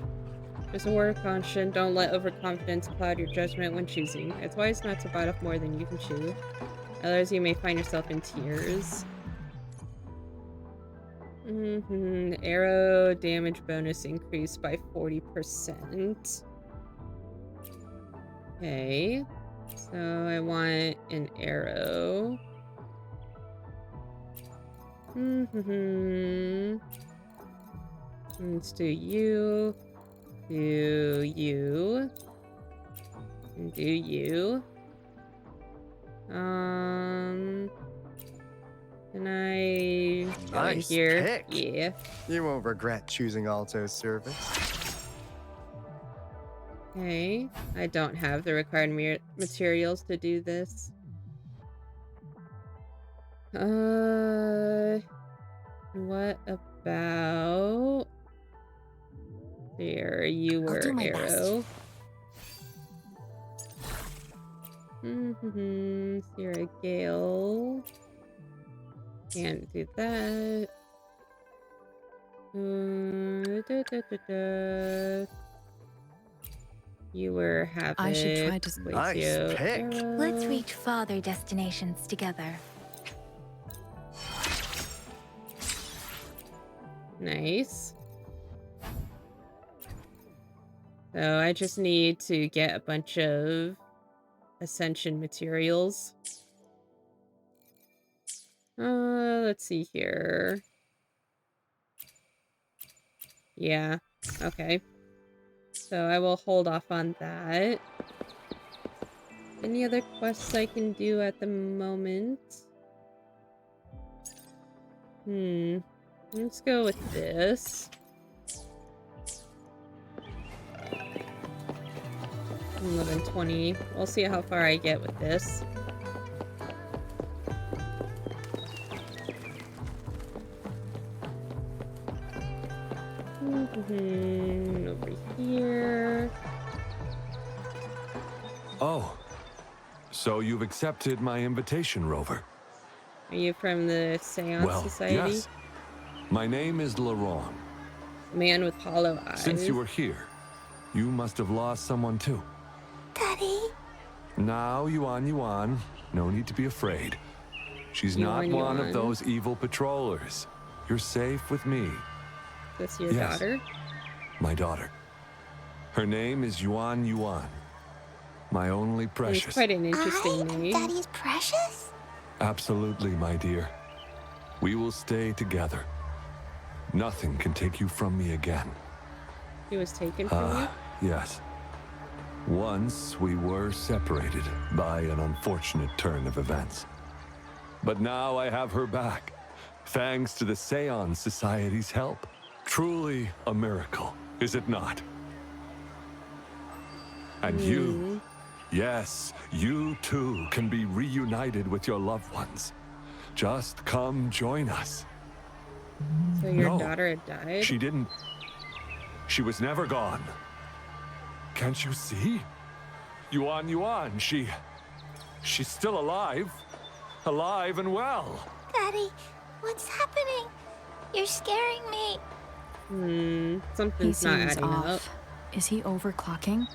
Speaker 1: Just a word of caution, don't let overconfidence cloud your judgment when choosing. It's wise not to bite off more than you can chew. Otherwise, you may find yourself in tears. Arrow damage bonus increased by 40%. Okay. So I want an arrow. Let's do you. Do you. And do you. Can I go in
Speaker 20: Nice
Speaker 1: here?
Speaker 20: pick.
Speaker 1: Yeah.
Speaker 20: You won't regret choosing Alto's service.
Speaker 1: Okay. I don't have the required materials to do this. What about... There, you were arrow. Sierra Gale. Can't do that. You were Habit.
Speaker 6: I should try to
Speaker 20: nice pick.
Speaker 13: Let's reach farther destinations together.
Speaker 1: Nice. So I just need to get a bunch of Ascension materials. Let's see here. Yeah, okay. So I will hold off on that. Any other quests I can do at the moment? Let's go with this. 11:20. We'll see how far I get with this. Over here.
Speaker 15: Oh, so you've accepted my invitation, Rover.
Speaker 1: Are you from the Seance Society?
Speaker 15: Yes. My name is Laurent.
Speaker 1: Man with hollow eyes.
Speaker 15: Since you were here, you must have lost someone too.
Speaker 13: Daddy?
Speaker 15: Now, Yuan, no need to be afraid. She's not one of those evil patrollers. You're safe with me.
Speaker 1: Is this your daughter?
Speaker 15: My daughter. Her name is Yuan. My only precious.
Speaker 1: It's quite an interesting name.
Speaker 13: Daddy's precious?
Speaker 15: Absolutely, my dear. We will stay together. Nothing can take you from me again.
Speaker 1: He was taken from you?
Speaker 15: Yes. Once we were separated by an unfortunate turn of events. But now I have her back, thanks to the Seance Society's help. Truly a miracle, is it not? And you, yes, you too can be reunited with your loved ones. Just come join us.
Speaker 1: So your daughter had died?
Speaker 15: She didn't. She was never gone. Can't you see? Yuan, she's still alive. Alive and well.
Speaker 13: Daddy, what's happening? You're scaring me.
Speaker 1: Something's not adding
Speaker 6: off.
Speaker 1: up.
Speaker 6: Is he overclocking?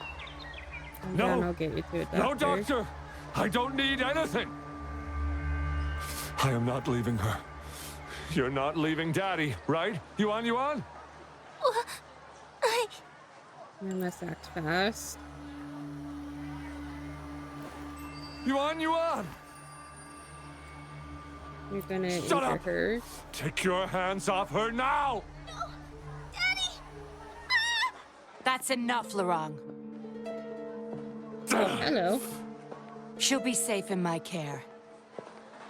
Speaker 1: No, I'll get you to a doctor.
Speaker 15: No, doctor! I don't need anything! I am not leaving her. You're not leaving Daddy, right? Yuan?
Speaker 13: I
Speaker 1: must act fast.
Speaker 15: Yuan!
Speaker 1: You're gonna
Speaker 15: Shut
Speaker 1: injure
Speaker 15: up!
Speaker 1: her.
Speaker 15: Take your hands off her now!
Speaker 12: That's enough, Larong.
Speaker 1: Oh, hello.
Speaker 12: She'll be safe in my care.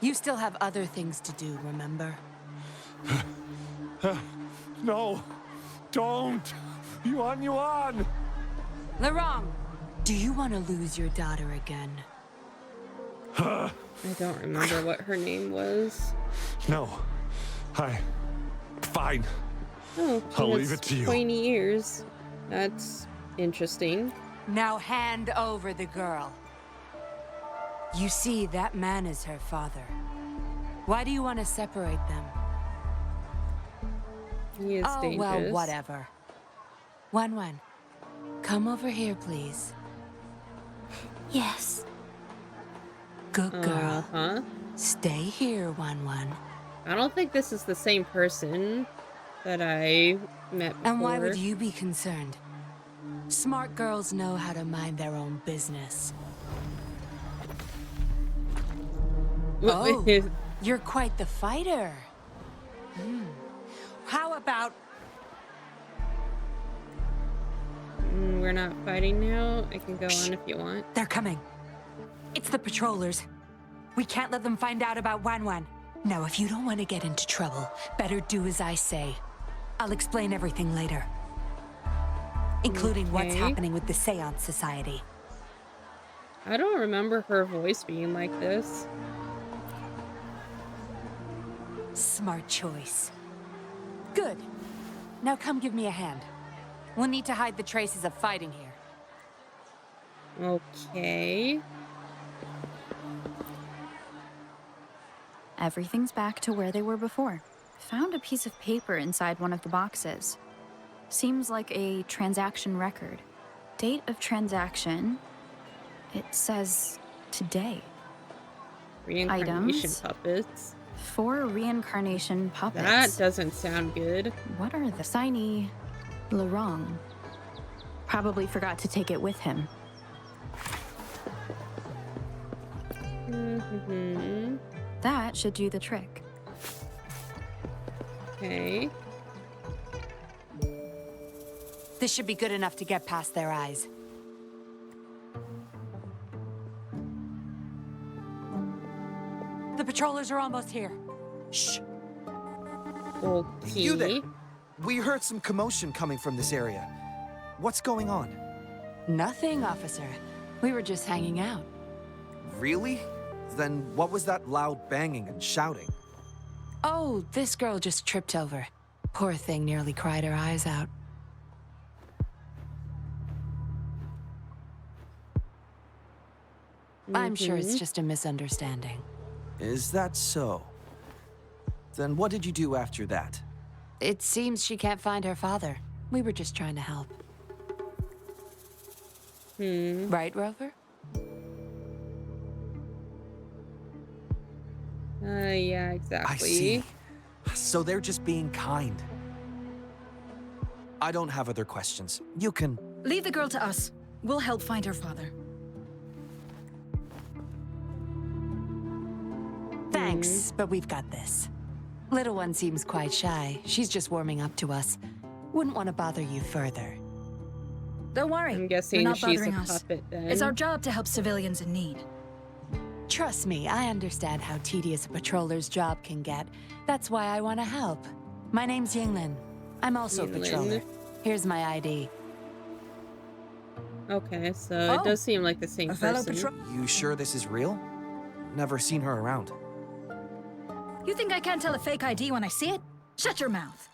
Speaker 12: You still have other things to do, remember?
Speaker 15: No! Don't! Yuan!
Speaker 12: Larong, do you want to lose your daughter again?
Speaker 1: I don't remember what her name was.
Speaker 15: No. Fine.
Speaker 1: Oh, she
Speaker 15: I'll
Speaker 1: has
Speaker 15: leave it to you.
Speaker 1: Pointy ears. That's interesting.
Speaker 12: Now hand over the girl. You see, that man is her father. Why do you want to separate them?
Speaker 1: He is dangerous.
Speaker 12: Well, whatever. Wan, come over here, please.
Speaker 2: Yes.
Speaker 12: Good girl.
Speaker 1: Uh-huh.
Speaker 12: Stay here, Wan.
Speaker 1: I don't think this is the same person that I met before.
Speaker 12: And why would you be concerned? Smart girls know how to mind their own business. Oh, you're quite the fighter. How about...
Speaker 1: We're not fighting now. I can go on if you want.
Speaker 12: They're coming. It's the patrollers. We can't let them find out about Wan. Now, if you don't want to get into trouble, better do as I say. I'll explain everything later. Including what's happening with the Seance Society.
Speaker 1: I don't remember her voice being like this.
Speaker 12: Smart choice. Good. Now come give me a hand. We'll need to hide the traces of fighting here.
Speaker 1: Okay.
Speaker 5: Everything's back to where they were before. Found a piece of paper inside one of the boxes. Seems like a transaction record. Date of transaction. It says today.
Speaker 1: Reincarnation
Speaker 5: Items.
Speaker 1: puppets.
Speaker 5: 4 reincarnation puppets.
Speaker 1: That doesn't sound good.
Speaker 5: What are the signy Larong? Probably forgot to take it with him. That should do the trick.
Speaker 1: Okay.
Speaker 12: This should be good enough to get past their eyes. The patrollers are almost here.
Speaker 1: Shh.
Speaker 20: You there? We heard some commotion coming from this area. What's going on?
Speaker 12: Nothing, officer. We were just hanging out.
Speaker 20: Really? Then what was that loud banging and shouting?
Speaker 12: Oh, this girl just tripped over. Poor thing nearly cried her eyes out. I'm sure it's just a misunderstanding.
Speaker 20: Is that so? Then what did you do after that?
Speaker 12: It seems she can't find her father. We were just trying to help. Right, Rover?
Speaker 1: Yeah, exactly.
Speaker 20: I see. So they're just being kind. I don't have other questions. You can...
Speaker 21: Leave the girl to us. We'll help find her father.
Speaker 12: Thanks, but we've got this. Little one seems quite shy. She's just warming up to us. Wouldn't want to bother you further.
Speaker 21: Don't worry.
Speaker 1: I'm guessing
Speaker 21: We're not
Speaker 1: she's a
Speaker 21: bothering us.
Speaker 1: puppet then.
Speaker 21: It's our job to help civilians in need.
Speaker 12: Trust me, I understand how tedious a patroller's job can get. That's why I want to help. My name's Yinglin. I'm also a patroller. Here's my ID.
Speaker 1: Okay, so it does seem like the same person.
Speaker 20: You sure this is real? Never seen her around.
Speaker 21: You think I can't tell a fake ID when I see it? Shut your mouth.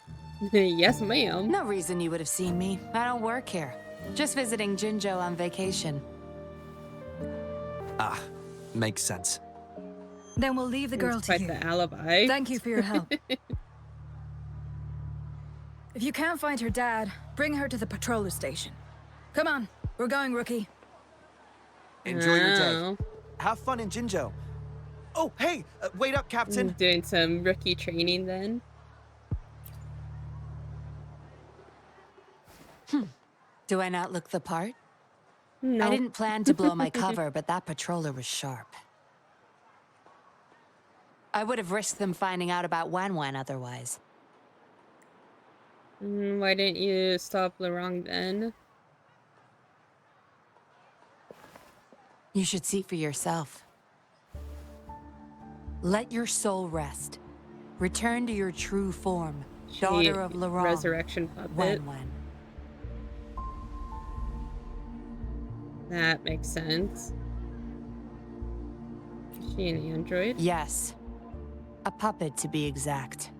Speaker 1: Yes, ma'am.
Speaker 12: No reason you would have seen me. I don't work here. Just visiting Jinzhou on vacation.
Speaker 20: Ah, makes sense.
Speaker 21: Then we'll leave the girl to you.
Speaker 1: The alibi.
Speaker 21: Thank you for your help. If you can't find her dad, bring her to the patroller station. Come on, we're going, rookie.
Speaker 20: Enjoy your day. Have fun in Jinzhou. Oh, hey, wait up, Captain.
Speaker 1: Doing some rookie training then.
Speaker 12: Do I not look the part?
Speaker 1: No.
Speaker 12: I didn't plan to blow my cover, but that patroller was sharp. I would have risked them finding out about Wan Wan otherwise.
Speaker 1: Why didn't you stop Lorong then?
Speaker 12: You should see for yourself. Let your soul rest. Return to your true form, daughter of Lorong.
Speaker 1: Resurrection puppet.
Speaker 12: Wan Wan.
Speaker 1: That makes sense. Is she an android?
Speaker 12: Yes. A puppet, to be exact.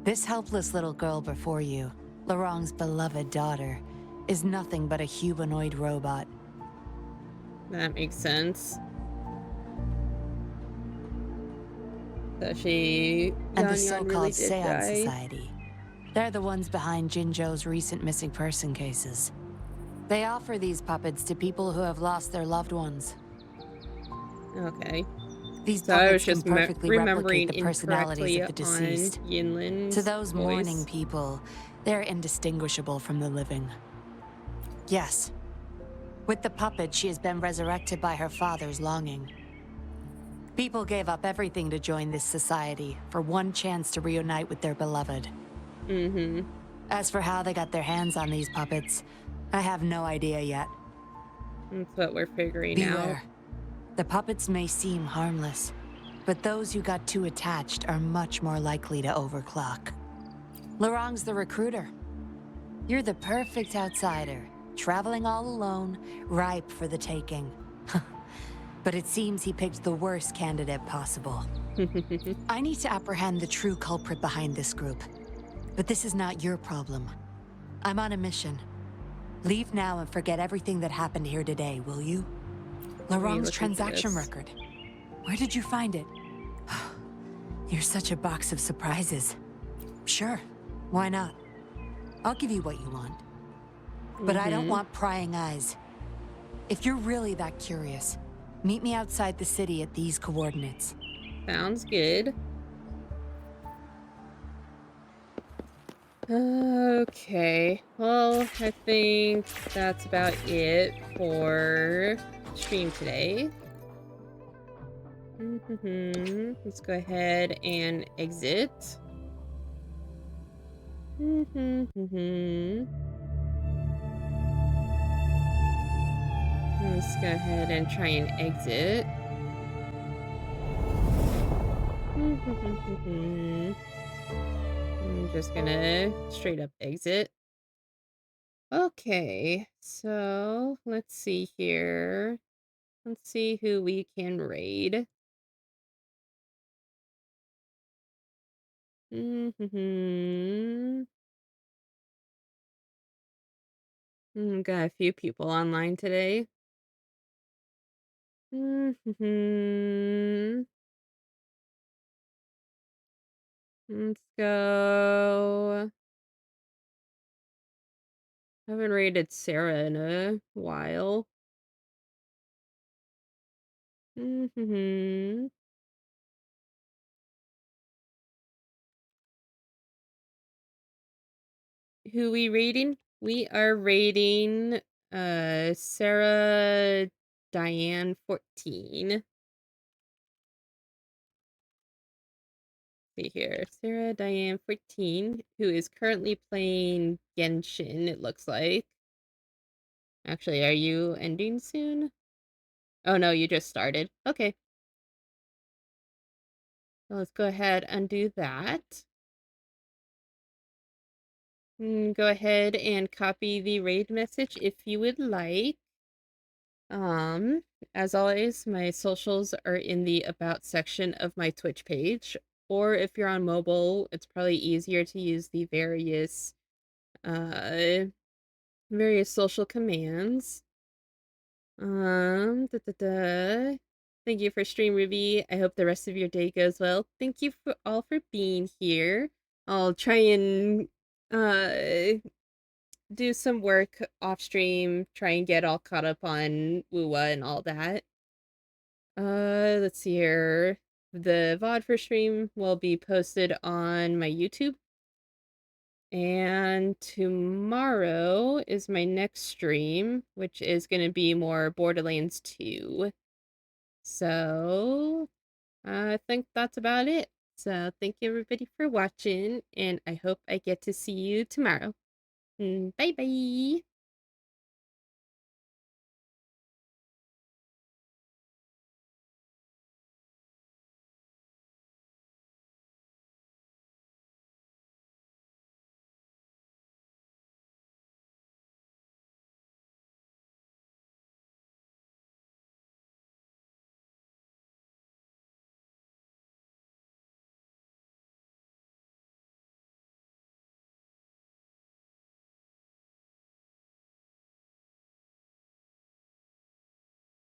Speaker 12: This helpless little girl before you, Lorong's beloved daughter, is nothing but a humanoid robot.
Speaker 1: That makes sense. So she...
Speaker 12: And the so-called Seance Society. They're the ones behind Jinzhou's recent missing person cases. They offer these puppets to people who have lost their loved ones.
Speaker 1: Okay.
Speaker 12: These
Speaker 1: so
Speaker 12: puppets can perfectly replicate the personalities of the deceased.
Speaker 1: To
Speaker 12: those mourning people, they're indistinguishable from the living. Yes. With the puppet, she has been resurrected by her father's longing. People gave up everything to join this society for one chance to reunite with their beloved. As for how they got their hands on these puppets, I have no idea yet.
Speaker 1: That's what we're figuring out.
Speaker 12: The puppets may seem harmless, but those who got too attached are much more likely to overclock. Lorong's the recruiter. You're the perfect outsider, traveling all alone, ripe for the taking. But it seems he picked the worst candidate possible. I need to apprehend the true culprit behind this group. But this is not your problem. I'm on a mission. Leave now and forget everything that happened here today, will you? Lorong's transaction record. Where did you find it? You're such a box of surprises. Sure, why not? I'll give you what you want. But I don't want prying eyes. If you're really that curious, meet me outside the city at these coordinates.
Speaker 1: Sounds good. Okay, well, I think that's about it for stream today. Let's go ahead and exit. Let's go ahead and try and exit. I'm just gonna straight up exit. Okay, so let's see here. Let's see who we can raid. Got a few people online today. Let's go. Haven't raided Sarah in a while. Who we raiding? We are raiding Sarah Diane 14. See here. Sarah Diane 14, who is currently playing Genshin, it looks like. Actually, are you ending soon? Oh no, you just started. Okay. So let's go ahead and do that. Go ahead and copy the raid message if you would like. As always, my socials are in the About section of my Twitch page. Or if you're on mobile, it's probably easier to use the various social commands. Thank you for stream, Ruby. I hope the rest of your day goes well. Thank you all for being here. I'll try and do some work off stream, try and get all caught up on Wuwa and all that. Let's see here. The VOD for stream will be posted on my YouTube. And tomorrow is my next stream, which is going to be more Borderlands 2. So, I think that's about it. So, thank you everybody for watching, and I hope I get to see you tomorrow. Bye bye!